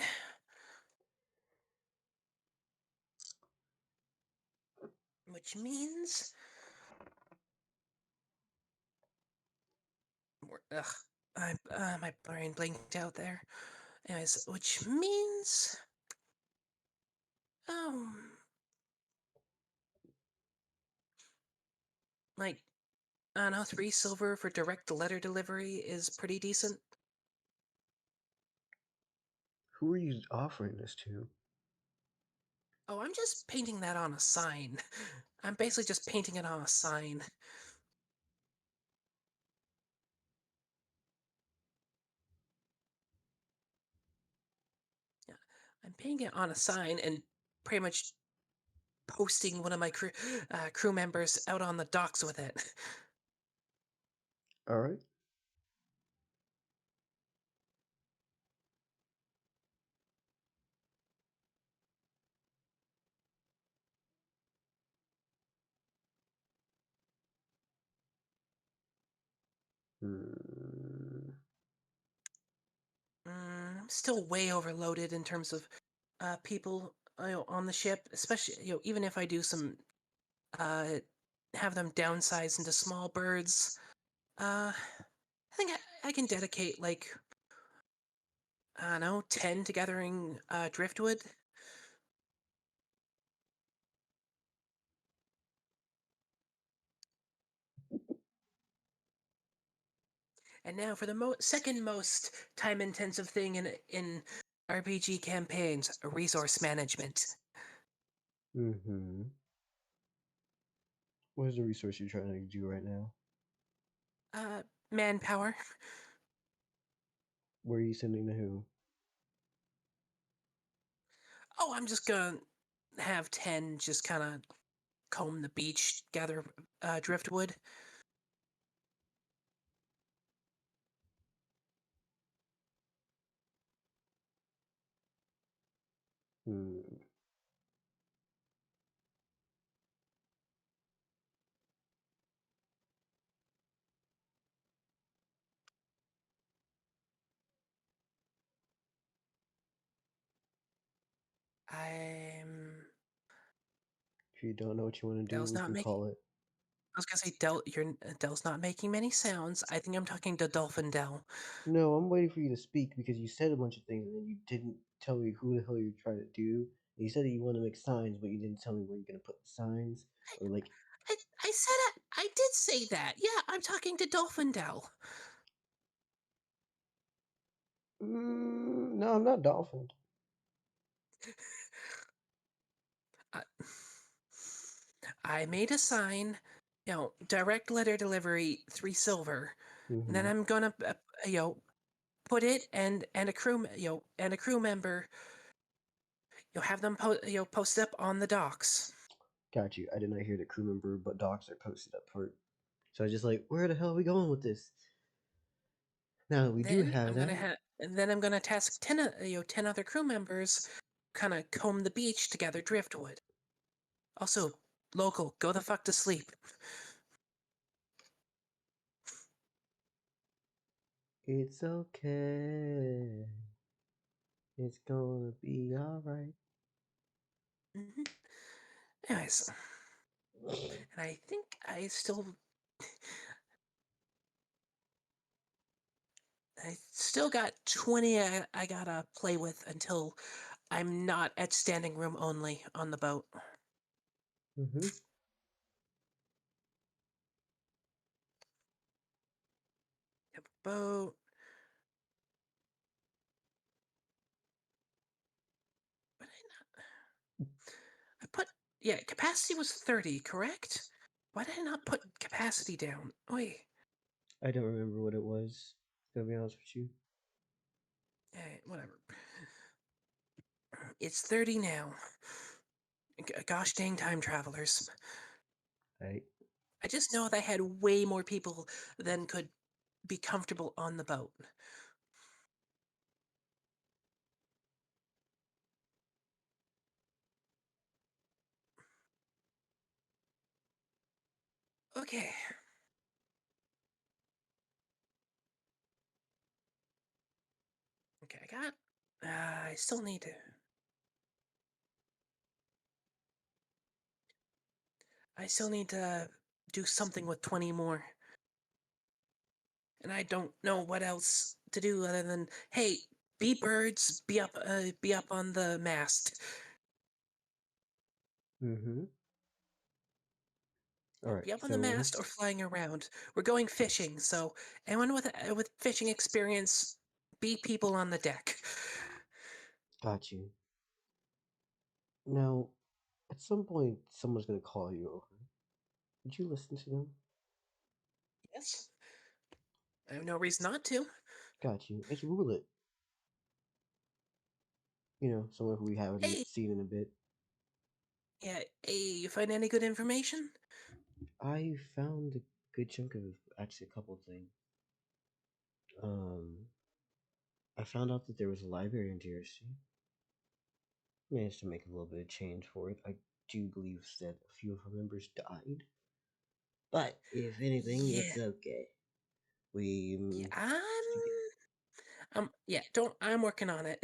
Which means. Ugh. My brain blinked out there. Anyways, which means. Um. Like, I don't know, 3 silver for direct letter delivery is pretty decent. Who are you offering this to? Oh, I'm just painting that on a sign. I'm basically just painting it on a sign. Yeah, I'm painting it on a sign and pretty much posting one of my crew members out on the docks with it. All right. I'm still way overloaded in terms of people on the ship, especially even if I do some have them downsize into small birds. I think I can dedicate like I don't know 10 to gathering driftwood. And now for the second most time-intensive thing in RPG campaigns: resource management. Mm-hmm. What is the resource you're trying to do right now? Manpower. Where are you sending to who? Oh, I'm just gonna have 10 just kind of comb the beach, gather driftwood. Hmm. I'm If you don't know what you want to do, Dell's we not can making. call it. I was gonna say Dell's not making many sounds. I think I'm talking to Dolphin Dell. No, I'm waiting for you to speak because you said a bunch of things and then you didn't tell me who the hell you're trying to do. And you said that you want to make signs, but you didn't tell me where you're gonna put the signs or like. I said I did say that. Yeah, I'm talking to Dolphin Dell. No, I'm not Dolphin. Uh, I made a sign, direct letter delivery, 3 silver. And then Mm-hmm. I'm gonna, put it and a crew, and a crew member, have them post up on the docks. Got you. I did not hear the crew member, but docs are posted up part. So I was just like, where the hell are we going with this? Now we do have that. And then I'm gonna task 10, 10 other crew members, kind of comb the beach to gather driftwood. Also, local, go the fuck to sleep. It's okay. It's gonna be alright. Mm-hmm. Anyways, and I think I still got 20 I gotta play with until I'm not at standing room only on the boat. Mm-hmm. Boat. But I put capacity was 30, correct? Why did I not put capacity down? Wait. I don't remember what it was. To be honest with you. Whatever. It's 30 now. Gosh dang time travelers. Right. I just know that I had way more people than could be comfortable on the boat. Okay. Okay, I got. I still need to. I still need to do something with 20 more. And I don't know what else to do other than, hey, be birds, be up on the mast. Mm-hmm. Alright, Be up on the so mast or flying around. We're going fishing, so anyone with fishing experience, be people on the deck. got you. Now, at some point, someone's gonna call you over. Would you listen to them? Yes. I have no reason not to. Got you. It's Roulette. You know, someone who we haven't Hey, seen in a bit. yeah, hey, you find any good information? I found a good chunk of actually a couple of things. I found out that there was a library in DRC. Managed to make a little bit of change for it. I do believe that a few of our members died. But if anything, Yeah. it's okay. We Yeah, I'm working on it.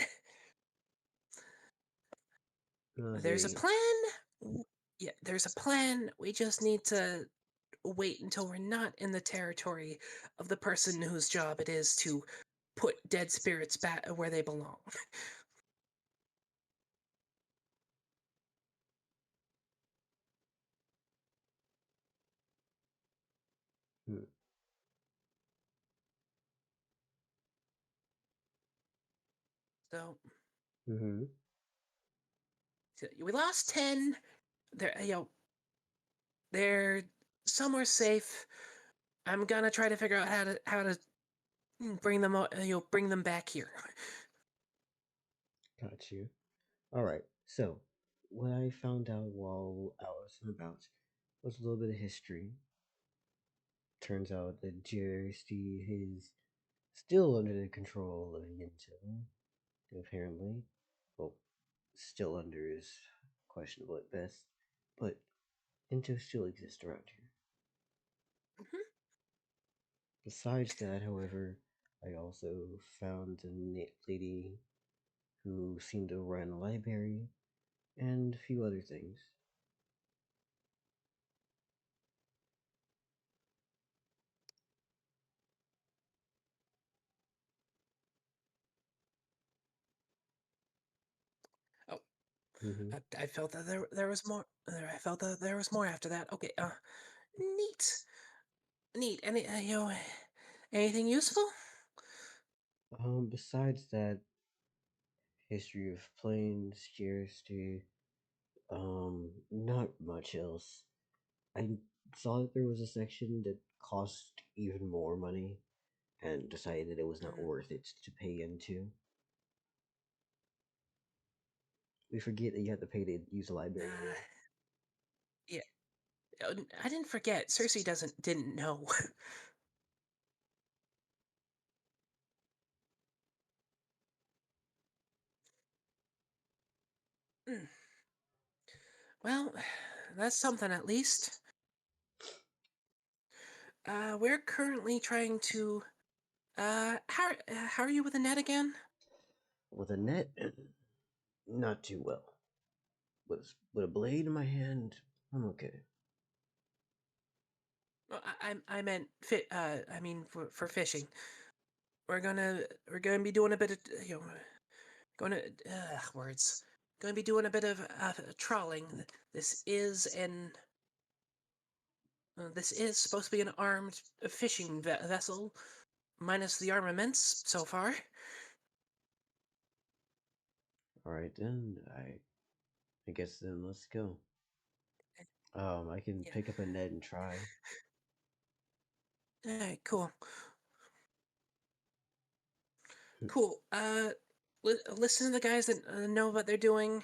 There's a see. plan. Yeah, there's a plan. We just need to wait until we're not in the territory of the person whose job it is to put dead spirits back where they belong. Hmm. So, Mm-hmm. so we lost 10. They're they're somewhere safe. I'm gonna try to figure out how to bring them bring them back here. Got you. All right. So, what I found out while I was about was a little bit of history. Turns out that JRC is still under the control of Yinto, apparently. Well, still under is questionable at best, but Yinto still exists around here. Mhm. Besides that, however, I also found a lady who seemed to run a library and a few other things. Oh, Mm-hmm. I felt that there was more. I felt that there was more after that. Okay. Neat. Neat. Anything useful? Besides that, history of planes, scarcity, not much else. I saw that there was a section that cost even more money and decided that it was not Mm, worth it to pay into. We forget that you have to pay to use the library uh, anyway. yeah. I didn't forget. Circe didn't know. Mm, well, that's something at least. We're currently trying to. How are you with the net again? With a net, not too well. With a blade in my hand, I'm okay. Well, I meant fit. I mean for fishing. We're gonna be doing a bit of going to words. Going to be doing a bit of trawling. This is an this is supposed to be an armed fishing vessel, minus the armaments so far. All right then, I guess then let's go. I can Yeah. pick up a net and try. All right. Cool. Cool. Listen to the guys that know what they're doing.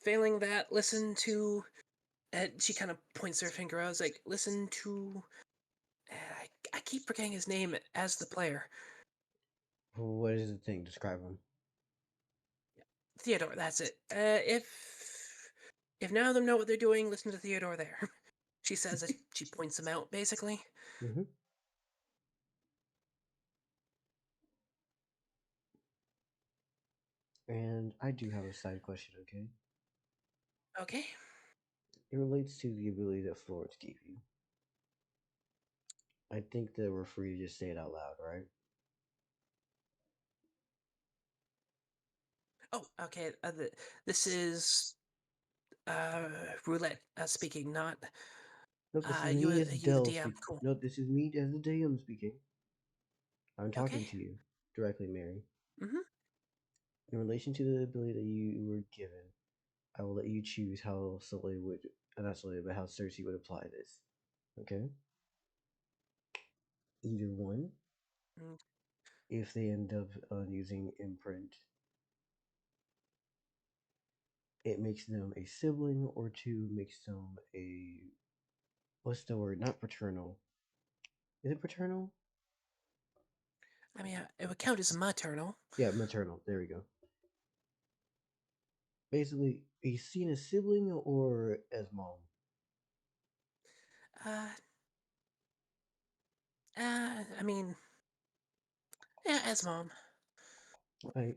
Failing that, listen to. She kind of points her finger. I was like, listen to. I keep forgetting his name as the player. What is the thing? Describe him. Theodore. That's it. If none of them know what they're doing, listen to Theodore there. She says it. She points them out, basically. Mm-hmm. And I do have a side question, okay? Okay. It relates to the ability that Florence gave you. I think that we're free to just say it out loud, right? Oh, okay. This is roulette speaking, not Nope, this is you. me as You the Dell DM. speaking. Cool. Nope, this is me as the DM speaking. I'm Okay. talking to you directly, Mary. Mhm. In relation to the ability that you were given, I will let you choose how Sully would, not Sully, but how Circe would apply this. Okay? Either one, Mm, if they end up using imprint, it makes them a sibling, or two, makes them a. What's the word? Not paternal. Is it paternal? I mean, it would count as maternal. Yeah, maternal. There we go. Basically, are you seen as sibling or as mom? I mean, yeah, as mom. I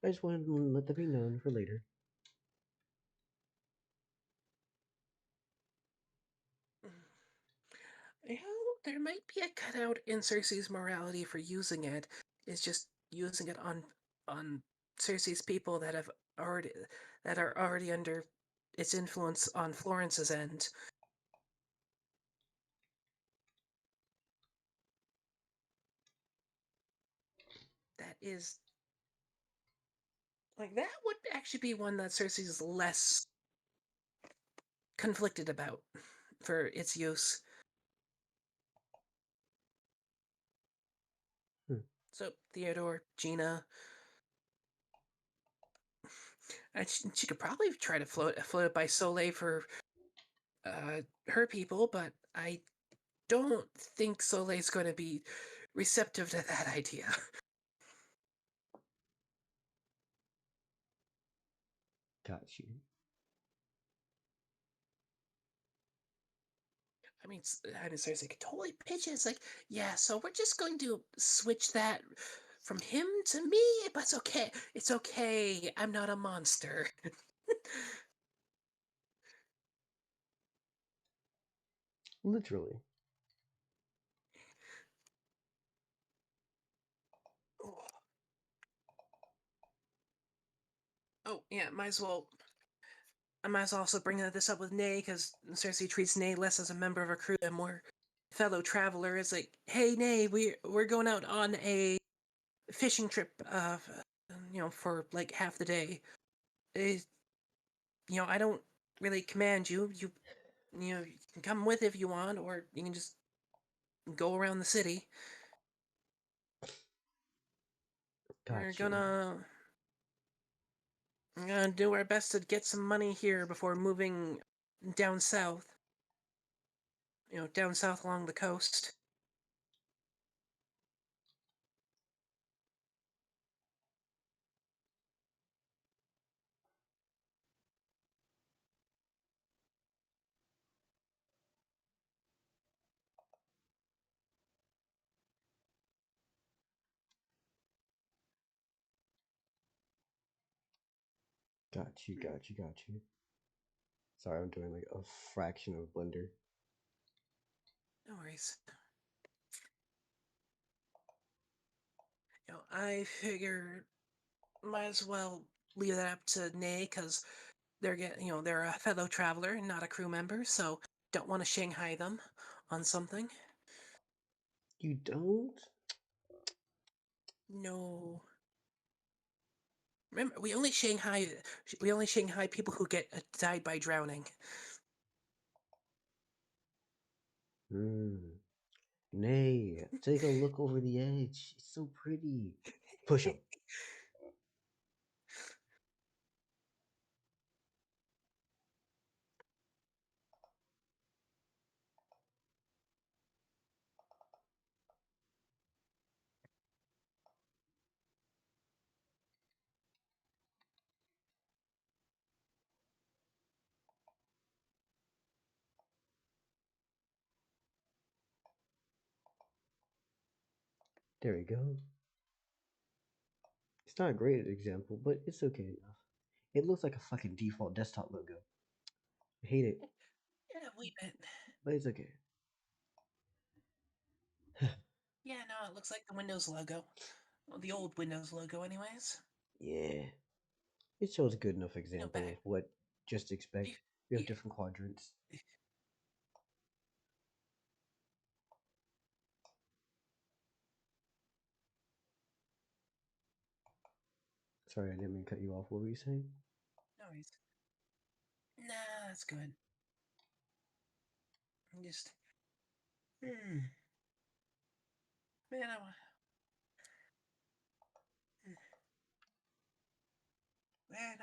just wanted to let that be known for later. You know, there might be a cutout in Circe's morality for using it. It's just using it on Circe's people that are already under its influence on Florence's end. That is like that would actually be one that Circe's less conflicted about for its use. So Theodore, Gina, and she could probably try to float it by Soleil for her people, but I don't think Soleil's going to be receptive to that idea. Got you. I mean, seriously, could totally pitch it. It's like, yeah, so we're just going to switch that from him to me, but it's okay. It's okay. I'm not a monster. Literally. Oh, yeah, I might as well also bring this up with Nay, because Circe treats Nay less as a member of her crew and more fellow traveler. It's like, hey, Nay, we're going out on a fishing trip, for like half the day. I don't really command you. You can come with if you want, or you can just go around the city. We're Got you. gonna do our best to get some money here before moving down south. Down south along the coast. Got you. Sorry, I'm doing like a fraction of Blender. No worries. I figure might as well leave that up to Nay, because they're a fellow traveler, not a crew member, so don't want to Shanghai them on something. You don't? No. Remember, we only Shanghai people who get died by drowning. Nay, take a look over the edge. It's so pretty. Push him. There we go. It's not a great example, but it's okay enough. It looks like a fucking default desktop logo. I hate it. Yeah, wait a minute. But it's okay. Yeah, no, it looks like the Windows logo. Well, the old Windows logo, anyways. Yeah. It shows a good enough example back. of what just expect. We have different quadrants. Sorry, I didn't mean to cut you off. What were you saying? No worries. Nah, that's good. I'm just. Man,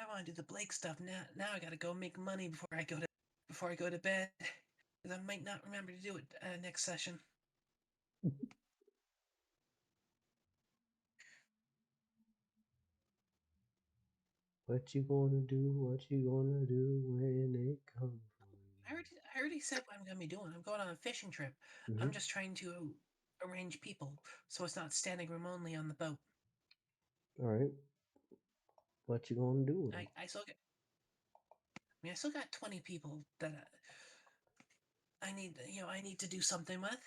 I want to do the Blake stuff now. Now I gotta go make money before I go to bed, because I might not remember to do it next session. What you gonna do? What you gonna do when it comes for you? I already said what I'm gonna be doing. I'm going on a fishing trip. I'm just trying to arrange people so it's not standing room only on the boat. All right. What you gonna do with 'em? I still get. I still got 20 people that I need. I need to do something with.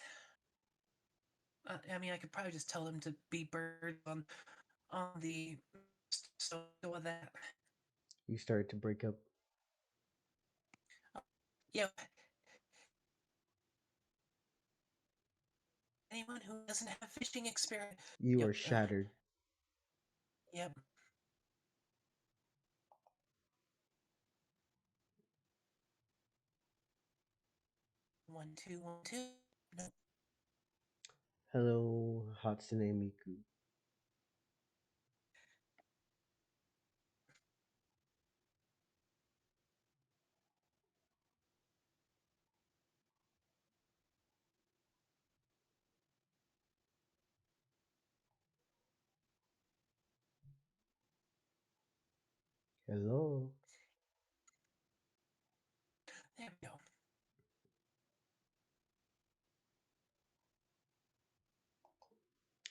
I could probably just tell them to be birds on the. So go with that. You start to break up. Yeah. Anyone who doesn't have fishing experience. You are shattered. Yep. One, two, 1, 2. No. Hello, Hatsune Miku. Hello. There we go.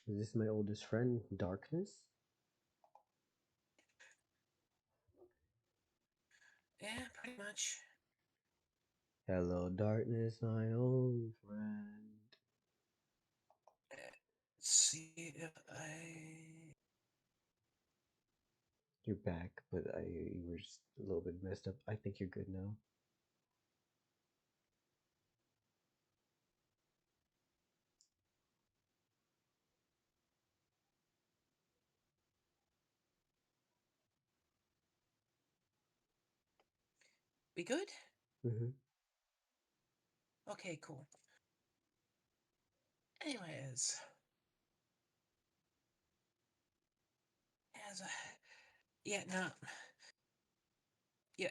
Is this my oldest friend, Darkness? Yeah, pretty much. Hello, Darkness, my old friend. Let's see if I. You're back, but you were just a little bit messed up. I think you're good now. We good? Mm-hmm. Okay, cool. Anyways. No. Yeah,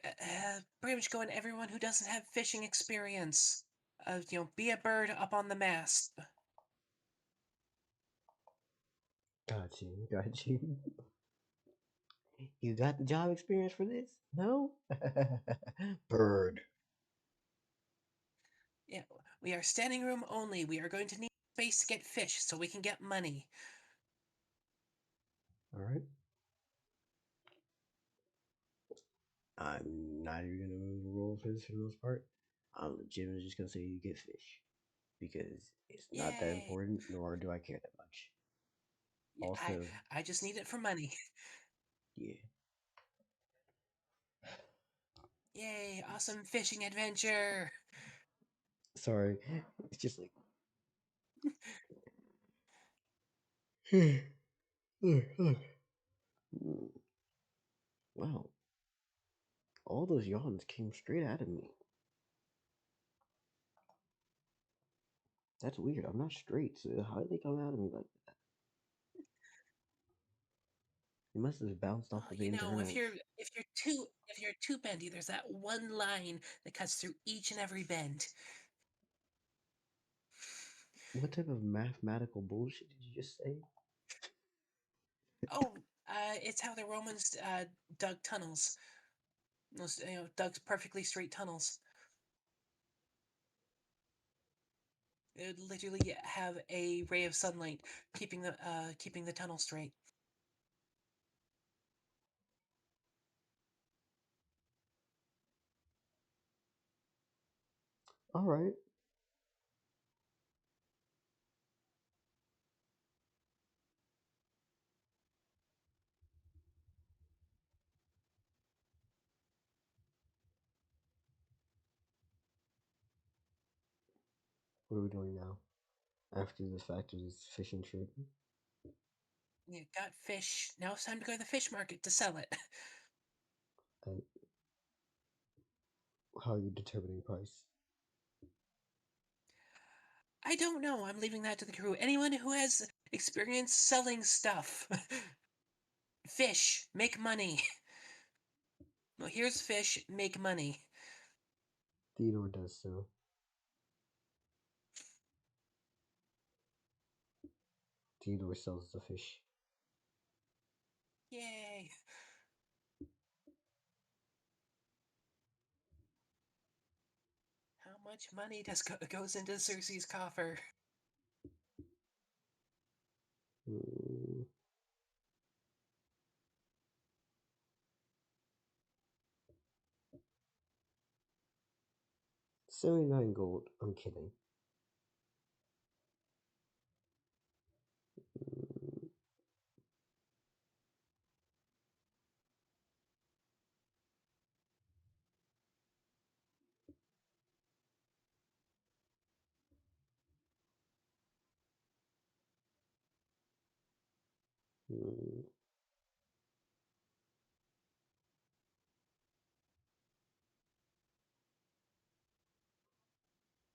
pretty much going everyone who doesn't have fishing experience. Be a bird up on the mast. Got you. Got you. You got the job experience for this? No? Bird. Yeah, we are standing room only. We are going to need space to get fish so we can get money. Alright. I'm not even gonna roll for this for the most part. I'm legitimately just gonna say you get fish. Because it's not that Yay! important, nor do I care that much. Yeah, Also, I just need it for money. yeah. Yay! Awesome fishing adventure. Sorry. It's just like wow. All those yawns came straight out of me. That's weird. I'm not straight, so how did they come out of me like that? It must have bounced off of the internals. If you're too bendy, there's that one line that cuts through each and every bend. What type of mathematical bullshit did you just say? Oh, it's how the Romans dug tunnels. Those, dug perfectly straight tunnels. It would literally have a ray of sunlight keeping the tunnel straight. Alright. What are we doing now? After the fact of this fishing trip? You got fish. Now it's time to go to the fish market to sell it. How are you determining price? I don't know. I'm leaving that to the crew. Anyone who has experience selling stuff. Fish, make money. Well, here's fish, make money. Theodore does so. Theodore sells the fish. Yay. much money goes into Circe's coffer? Hmm. 79 gold. I'm kidding.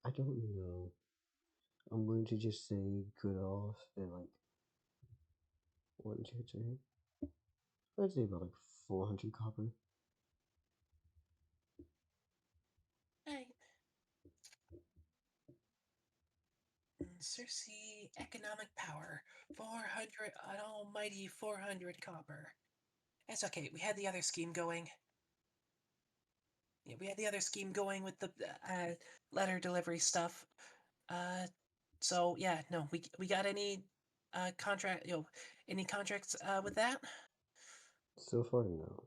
I don't know. I'm going to just say good off and like 1, 2, 3. I'd say about like 400 copper. Right. Circe, economic power, 400, an almighty 400 copper. That's okay. We had the other scheme going. Yeah, we had the other scheme going with the letter delivery stuff. So yeah, no, we got any contract, any contracts with that? So far, no.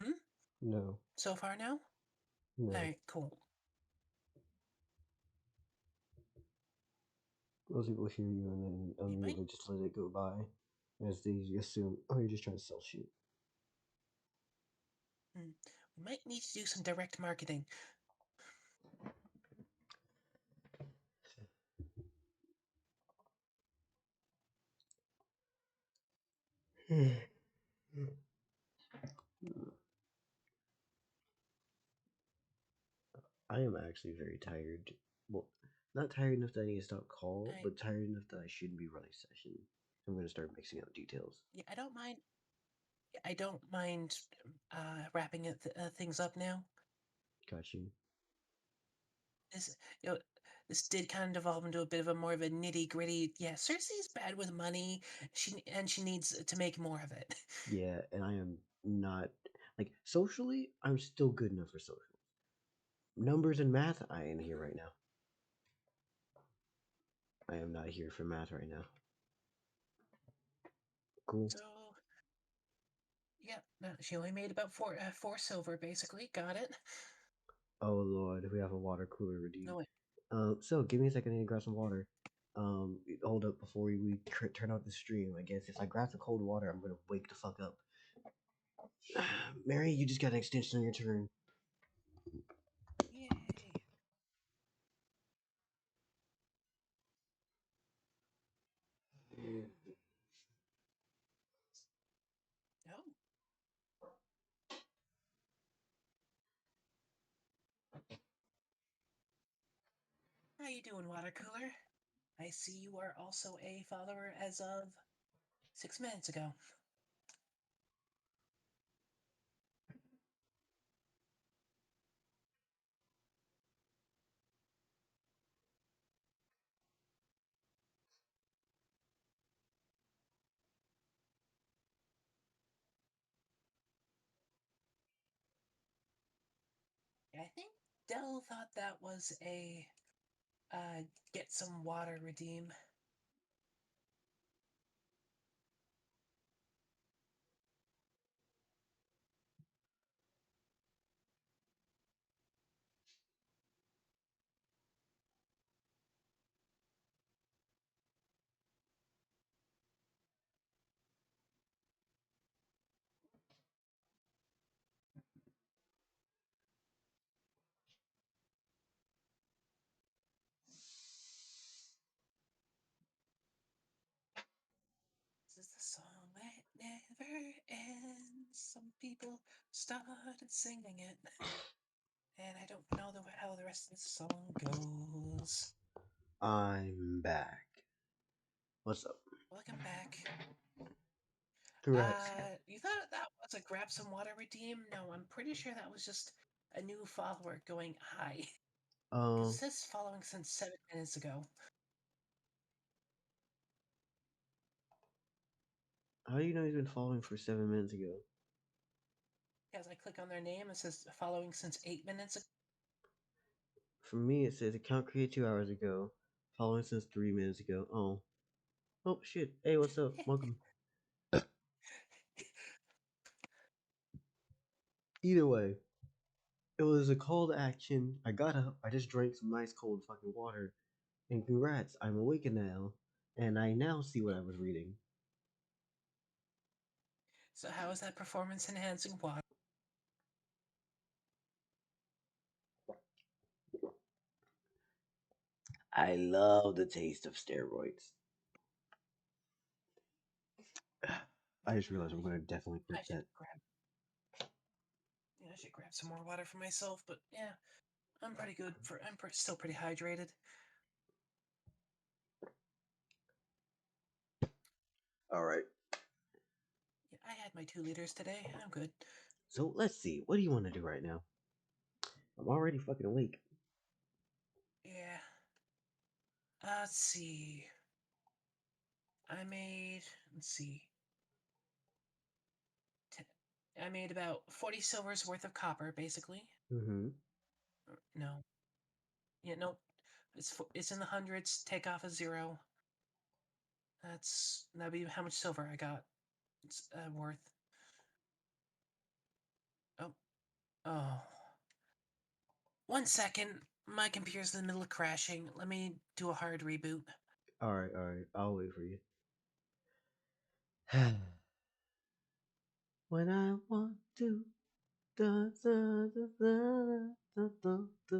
Hmm? No. So far, no. No. All right, cool. Most people hear you and then immediately just let it go by, as they assume, oh, you're just trying to sell shit. We might need to do some direct marketing. I am actually very tired. Well, not tired enough that I need to stop call, but tired enough that I shouldn't be running session. I'm going to start mixing up details. Yeah, I don't mind. I don't mind wrapping things up now. Got you. This, this did kind of devolve into a bit of a more of a nitty gritty. Yeah, Circe's bad with money. She needs to make more of it. Yeah, and I am not like socially. I'm still good enough for social. Numbers and math, I ain't here right now. I am not here for math right now. Cool. So, yeah, no, she only made about four silver, basically. Got it. Oh lord, we have a water cooler redeemed. No, wait. So give me a second. I need to grab some water. Hold up before we turn out the stream. I guess if I grab some cold water, I'm gonna wake the fuck up. Mary, you just got an extension on your turn. Yay. Oh. How you doing, water cooler? I see you are also a follower as of 6 minutes ago. I think Dell thought that was a get some water redeem. This is the song that never ends. Some people started singing it, and I don't know how the rest of the song goes. I'm back. What's up? Welcome back. Congrats. You thought that was a grab some water redeem? No, I'm pretty sure that was just a new follower going hi. Because it says following since 7 minutes ago. How do you know he's been following for 7 minutes ago? As I click on their name, it says following since 8 minutes ago. For me, it says account created 2 hours ago. Following since 3 minutes ago. Oh. Oh, shit. Hey, what's up? Welcome. Either way, it was a call to action. I got up. I just drank some nice cold fucking water. And congrats, I'm awake now. And I now see what I was reading. So how is that performance enhancing water? I love the taste of steroids. I just realized I'm going to definitely I quit should that. I should grab some more water for myself, but yeah, I'm pretty good still pretty hydrated. Alright. Yeah, I had my 2 liters today. I'm good. So let's see. What do you want to do right now? I'm already fucking awake. Yeah. Let's see. Let's see. I made about 40 silvers worth of copper, basically. Mm-hmm. No. Yeah, no. It's in the hundreds. Take off a 0. That'd be how much silver I got. It's worth. Oh. Oh. 1 second. My computer's in the middle of crashing. Let me do a hard reboot. Alright. I'll wait for you. When I want to. Da, da, da, da, da, da, da.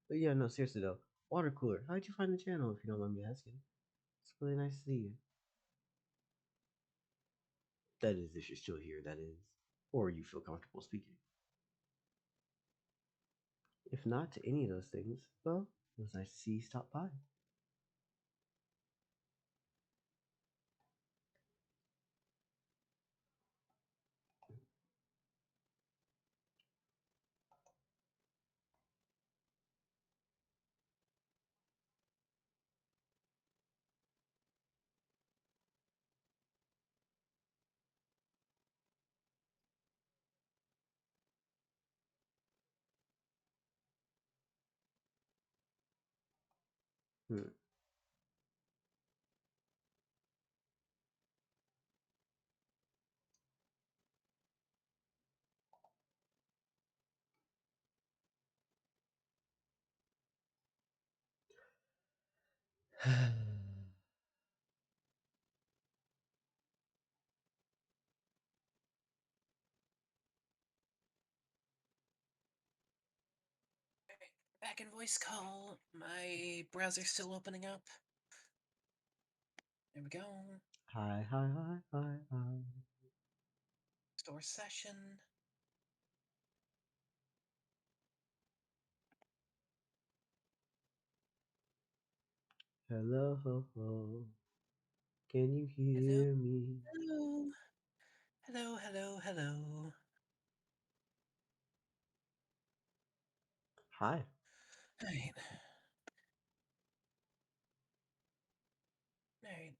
But yeah, no, seriously though. Water cooler. How'd you find the channel if you don't mind me asking? It's really nice to see you. That is, if you're still here, that is. Or you feel comfortable speaking. If not to any of those things, well, it was nice to see you stop by. Hmm. Back in voice call. My browser's still opening up. There we go. Hi. Store session. Hello. Can you hear me? Hello. Hi. Alright. Alright.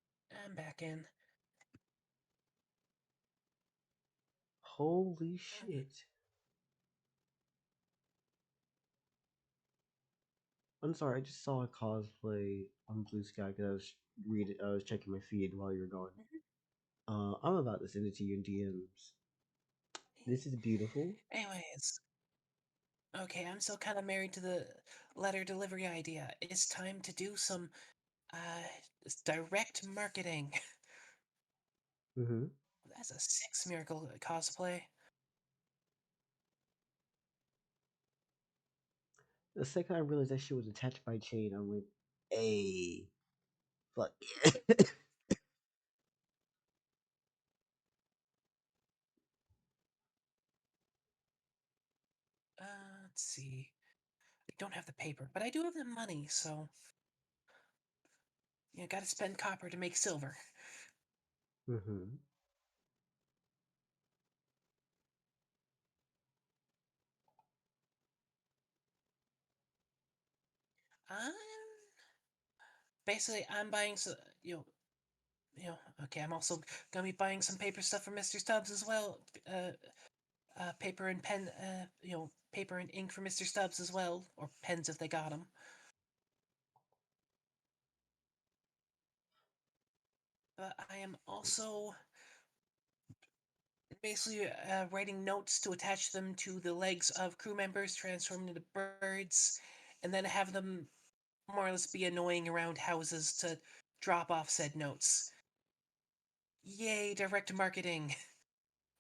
I'm back in. Holy shit. I'm sorry, I just saw a cosplay on Blue Sky because I was checking my feed while you were gone. I'm about to send it to you in DMs. This is beautiful. Anyways. Okay, I'm still kind of married to the letter delivery idea. It's time to do some direct marketing. Mm-hmm. That's a 6 miracle cosplay. The second I realized that shit was attached by chain, I went, "Hey, fuck." Let's see. I don't have the paper, but I do have the money, so you gotta spend copper to make silver. Mm-hmm. Um, basically, I'm buying some, okay, I'm also gonna be buying some paper stuff for Mr. Stubbs as well. paper and pen, paper and ink for Mr. Stubbs as well, or pens if they got them. But I am also basically writing notes to attach them to the legs of crew members transformed into birds, and then have them more or less be annoying around houses to drop off said notes. Yay, direct marketing!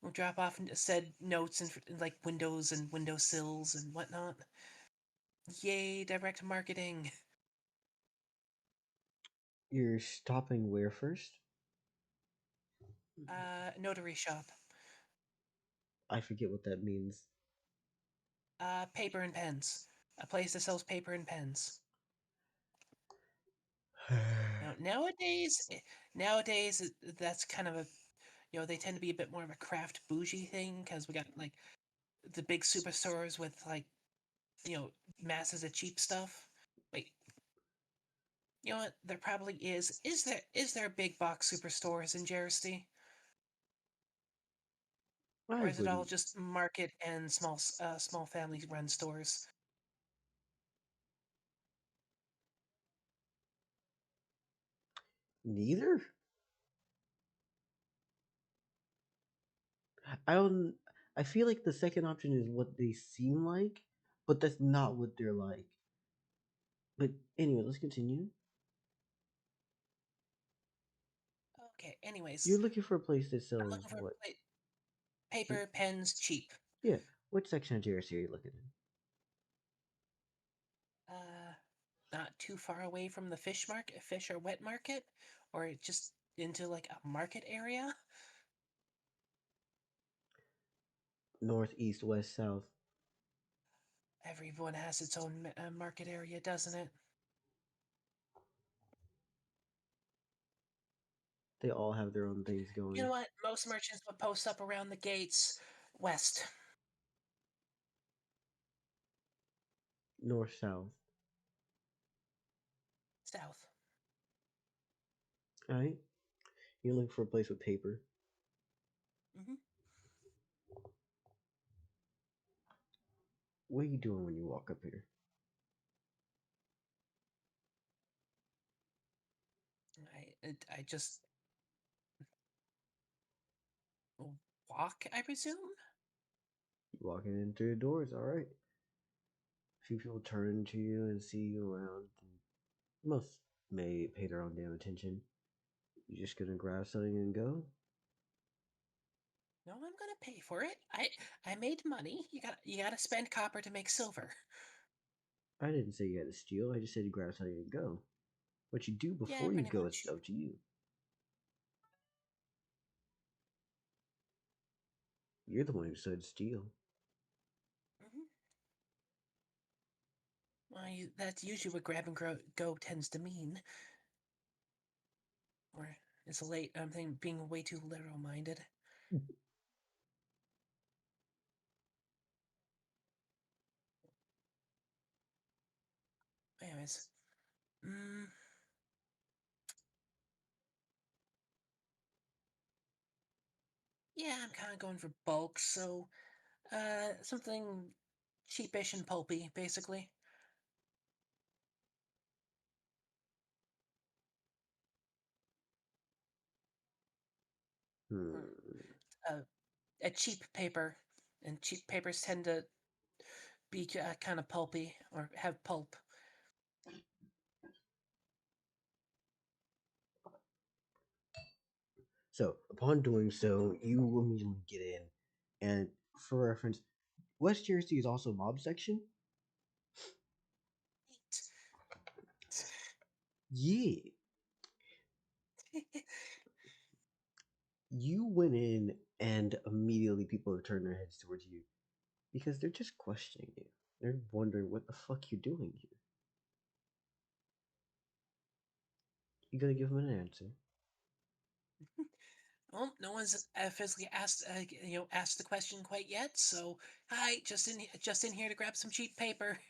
We'll drop off said notes in like windows and windowsills and whatnot. Yay, direct marketing! You're stopping where first? Notary shop. I forget what that means. Paper and pens. A place that sells paper and pens. Now, nowadays, that's kind of a, they tend to be a bit more of a craft bougie thing because we got like the big superstores with like, masses of cheap stuff. Wait, you know what? There probably is. Is there big box superstores in Jersey, or I is it all wouldn't. just market and small family run stores? Neither? I don't. I feel like the second option is what they seem like, but that's not what they're like. But anyway, let's continue. Okay. Anyways, You're looking for a place that I'm sells looking for what? paper, pens, cheap. Yeah. Which section of Jersey are you looking in? Not too far away from the fish or wet market, or just into like a market area. North, east, west, south. Everyone has its own market area, doesn't it? They all have their own things You know going. what? Most merchants would post up around the gates. West. North, south. South. Alright. You're looking for a place with paper. Hmm. What are you doing when you walk up here? I just walk, I presume? You walking in through the doors, alright. A few people turn to you and see you around. Most may pay their own damn attention. You just gonna grab something and go? No, I'm gonna pay for it. I made money. You gotta spend copper to make silver. I didn't say you had to steal, I just said you grab something and go. What you do Yeah, before you pretty go is much. up to you. You're the one who said steal. Hmm. Well, that's usually what grab and go tends to mean. Or it's late. I'm thinking being way too literal minded. Anyways, mm, yeah, I'm kind of going for bulk. So, something cheapish and pulpy, basically. Or Hmm. uh, a cheap paper, and cheap papers tend to be kind of pulpy or have pulp. So, upon doing so, you immediately get in. And for reference, West Jersey is also mob section? Yeah. You went in, and immediately people have turned their heads towards you because they're just questioning you. They're wondering what the fuck you're doing here. You gotta give them an answer. Well, no one's physically asked the question quite yet. So, hi, just in here to grab some cheap paper.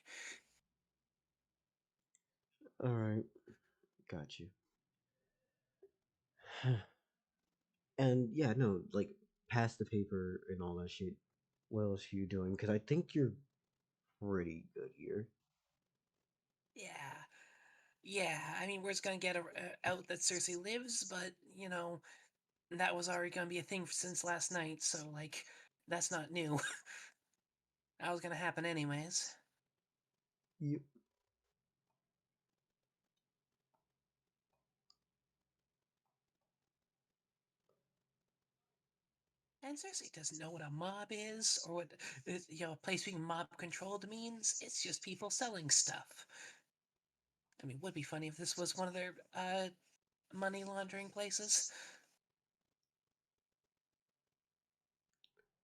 Alright, got you. And yeah, no, like, pass the paper and all that shit. What else are you doing? Because I think you're pretty good here. Yeah. Yeah, I mean, word's gonna get out that Circe lives, but, you know, that was already gonna be a thing since last night, so, like, that's not new. That was gonna happen anyways. You And Cersei doesn't know what a mob is, or what, a place being mob controlled means. It's just people selling stuff. I mean, would be funny if this was one of their, money laundering places.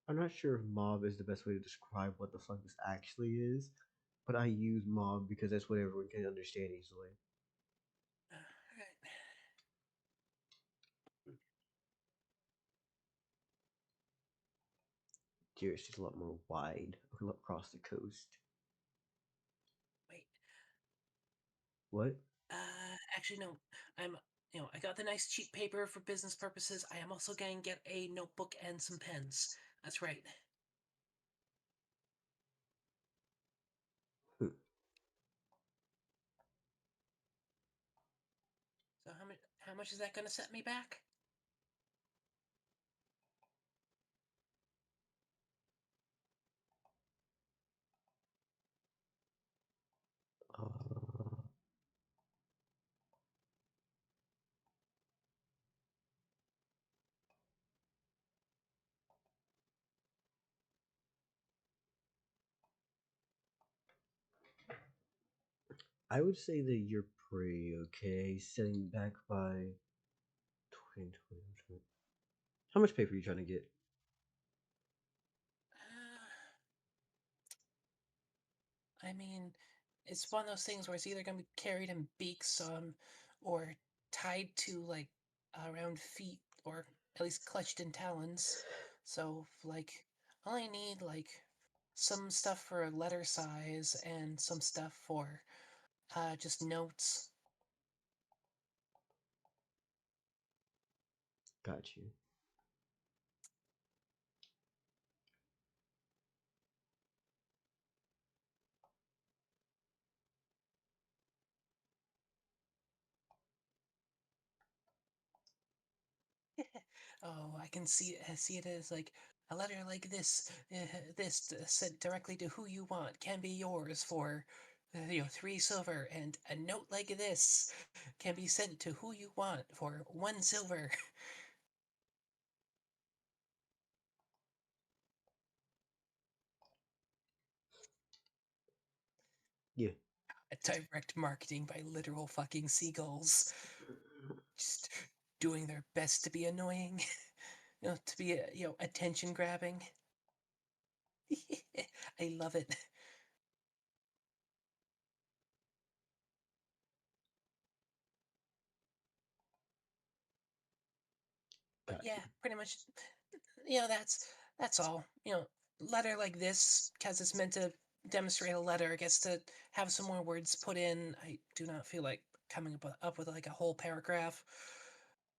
I'm not sure if mob is the best way to describe what the fuck this actually is, but I use mob because that's what everyone can understand easily. Alright. It's just a lot more wide across the coast. Wait. What? Actually, no. I got the nice cheap paper for business purposes. I am also going to get a notebook and some pens. That's right. Hmm. So how much is that going to set me back? Uh, I would say that you're pretty okay, setting back by 20. How much paper are you trying to get? I mean, it's one of those things where it's either going to be carried in beaks, or tied to like around feet, or at least clutched in talons. So like, all I need like some stuff for letter size and some stuff for just notes. Got you. Oh, I can see it as like a letter like this. This sent directly to who you want can be yours for, 3 silver, and a note like this can be sent to who you want for 1 silver. Yeah. A direct marketing by literal fucking seagulls, just doing their best to be annoying, to be attention grabbing. I love it. But Got yeah, you. pretty much, that's all. Letter like this, because it's meant to demonstrate a letter, gets to have some more words put in. I do not feel like coming up with like a whole paragraph,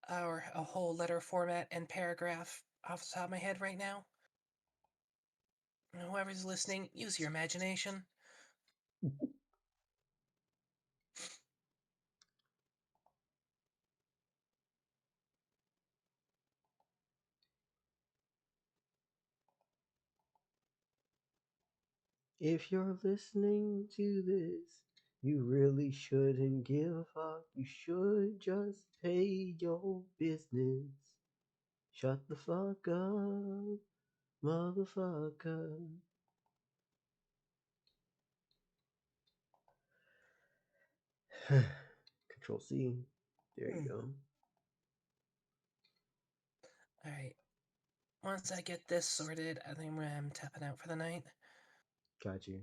or a whole letter format and paragraph off the top of my head right now. Whoever's listening, use your imagination. If you're listening to this, you really shouldn't give a fuck. You should just pay your business. Shut the fuck up, motherfucker. Control C. There you go. All right. Once I get this sorted, I think I'm tapping out for the night. Got you.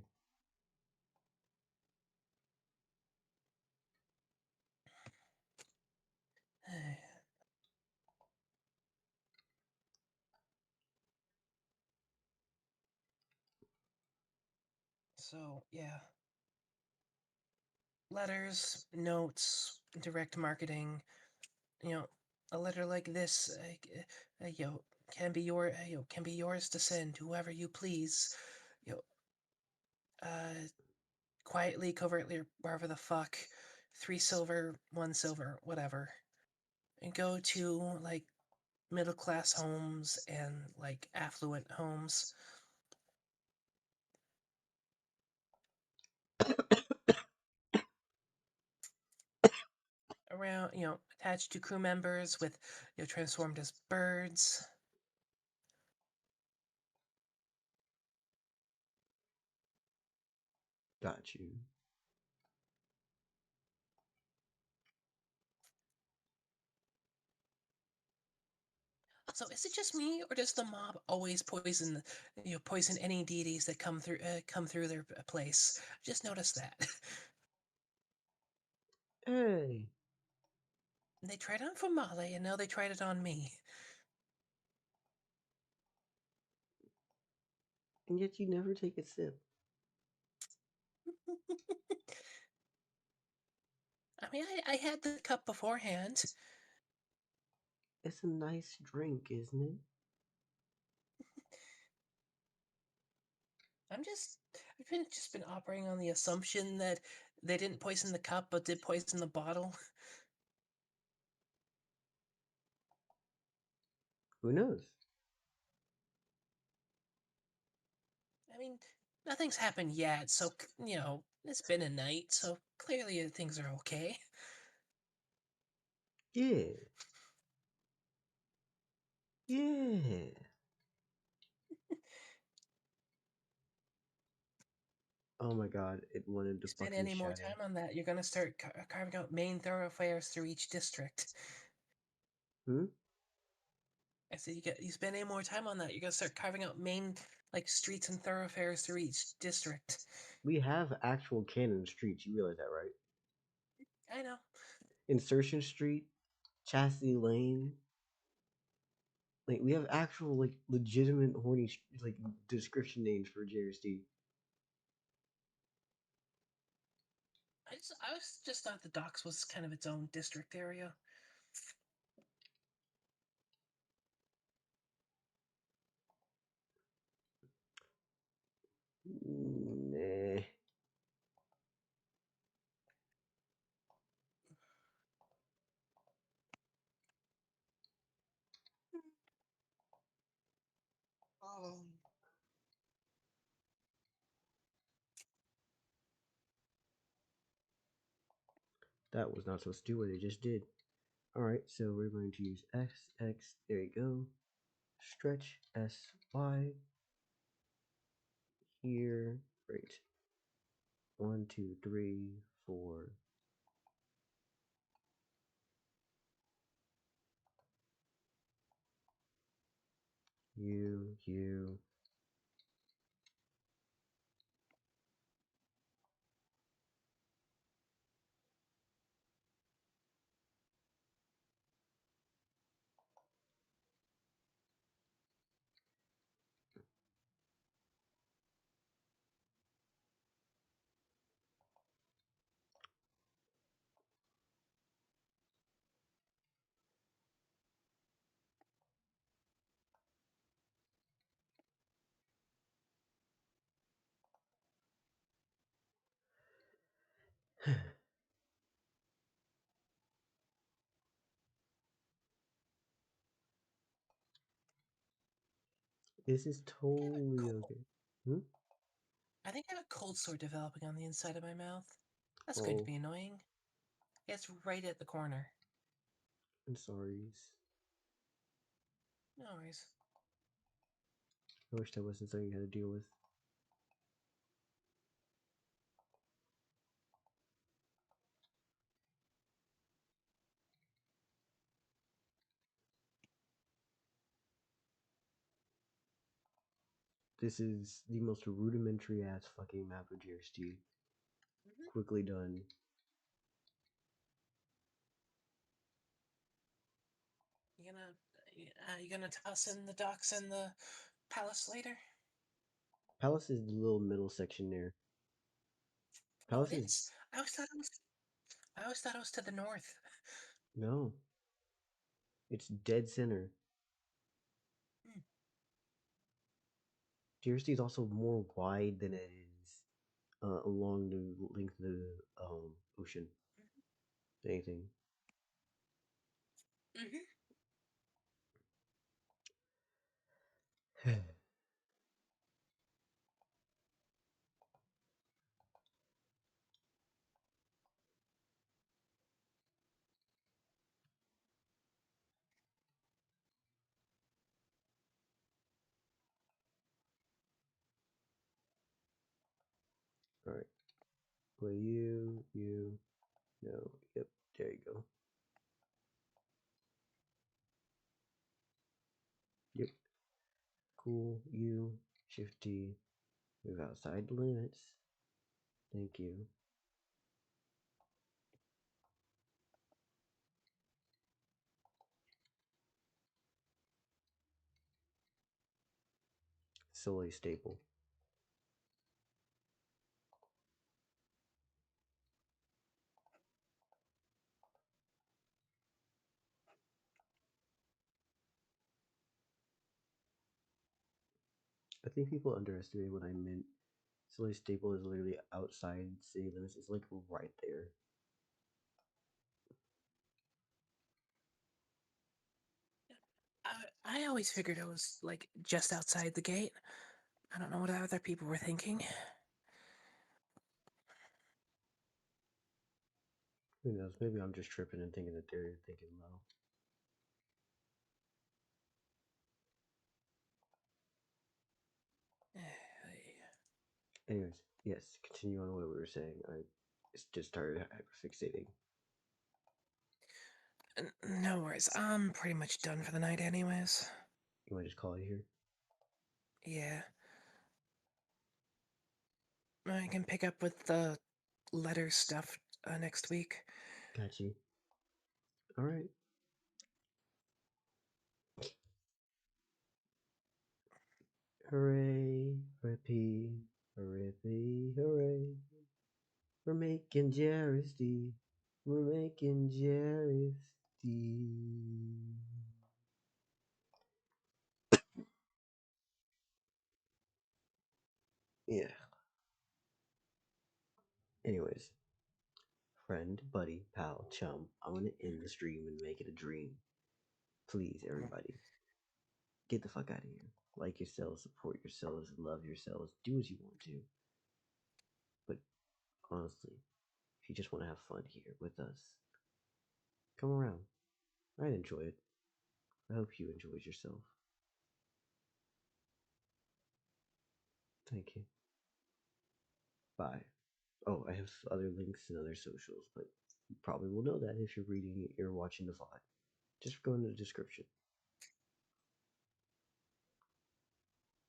So, yeah. Letters, notes, direct marketing, a letter like this, can be yours to send whoever you please. You know, quietly, covertly, or wherever the fuck. 3 silver, 1 silver, whatever. And go to like middle class homes and like affluent homes. Around, attached to crew members with, transformed as birds. Got you. So is it just me, or does the mob always poison any deities that come through their place? I just noticed that. Hey. They tried on Fumale, and now they tried it on me. And yet you never take a sip. I mean, I had the cup beforehand. It's a nice drink, isn't it? I've just been operating on the assumption that they didn't poison the cup, but did poison the bottle. Who knows? I mean, nothing's happened yet, so it's been a night, so clearly things are okay. Yeah. Yeah. Oh my god, it wanted to Spend fucking any more shatter. time on that, you're gonna start carving out main thoroughfares through each district. Hmm? I said you spend any more time on that, you're gonna start carving out main streets and thoroughfares through each district. We have actual canon streets, you realize that, right? I know. Insertion Street, Chastity Lane. Like, we have actual, like, legitimate horny, like, description names for JSD. I was just thought the docks was kind of its own district area. Nah. That was not supposed to do what it just did. Alright, so we're going to use X, X, there you go. Stretch S, Y. Here, great. 1, 2, 3, 4. You. This is totally okay. Hmm? I think I have a cold sore developing on the inside of my mouth. That's going to Oh, be annoying. It's right at the corner. I'm sorry. No worries. I wish that wasn't something you had to deal with. This is the most rudimentary ass fucking map of GST. Quickly done. You gonna toss in the docks and the palace later? Palace is the little middle section there. Oh, Palace it is is. I always thought it was to the north. no. It's dead center. Jersey is also more wide than it is along the length of the ocean. Anything. Alright. Well, you, no, yep, there you go. Yep. Cool, you, Shift D, move outside the limits. Thank you. Solely stable. I think people underestimate what I meant. Solely stable is literally outside city limits. It's like right there. I always figured it was like just outside the gate. I don't know what other people were thinking. Who knows? Maybe I'm just tripping and thinking that they're thinking low. Anyways, yes, continue on what we were saying. I just started hyperfixating. No worries. I'm pretty much done for the night anyways. You want to just call it here? Yeah. I can pick up with the letter stuff next week. Got you. Alright. Hooray, hooray, hooray, hooray. We're making Jersey. We're making Jersey. Yeah. Anyways, friend, buddy, pal, chum, I'm gonna end the stream and make it a dream. Please, everybody, get the fuck out of here. Like yourselves, support yourselves, love yourselves, do what you want to. But honestly, if you just want to have fun here with us, come around. I'd enjoy it. I hope you enjoyed yourself. Thank you. Bye. Oh, I have other links and other socials, but you probably will know that if you're reading it or watching the VOD. Just go in the description.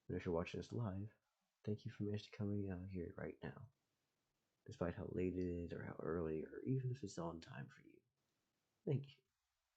And if you're watching this live, thank you for managing to coming out here right now. Despite how late it is or how early or even if it's on time for you. Thank you.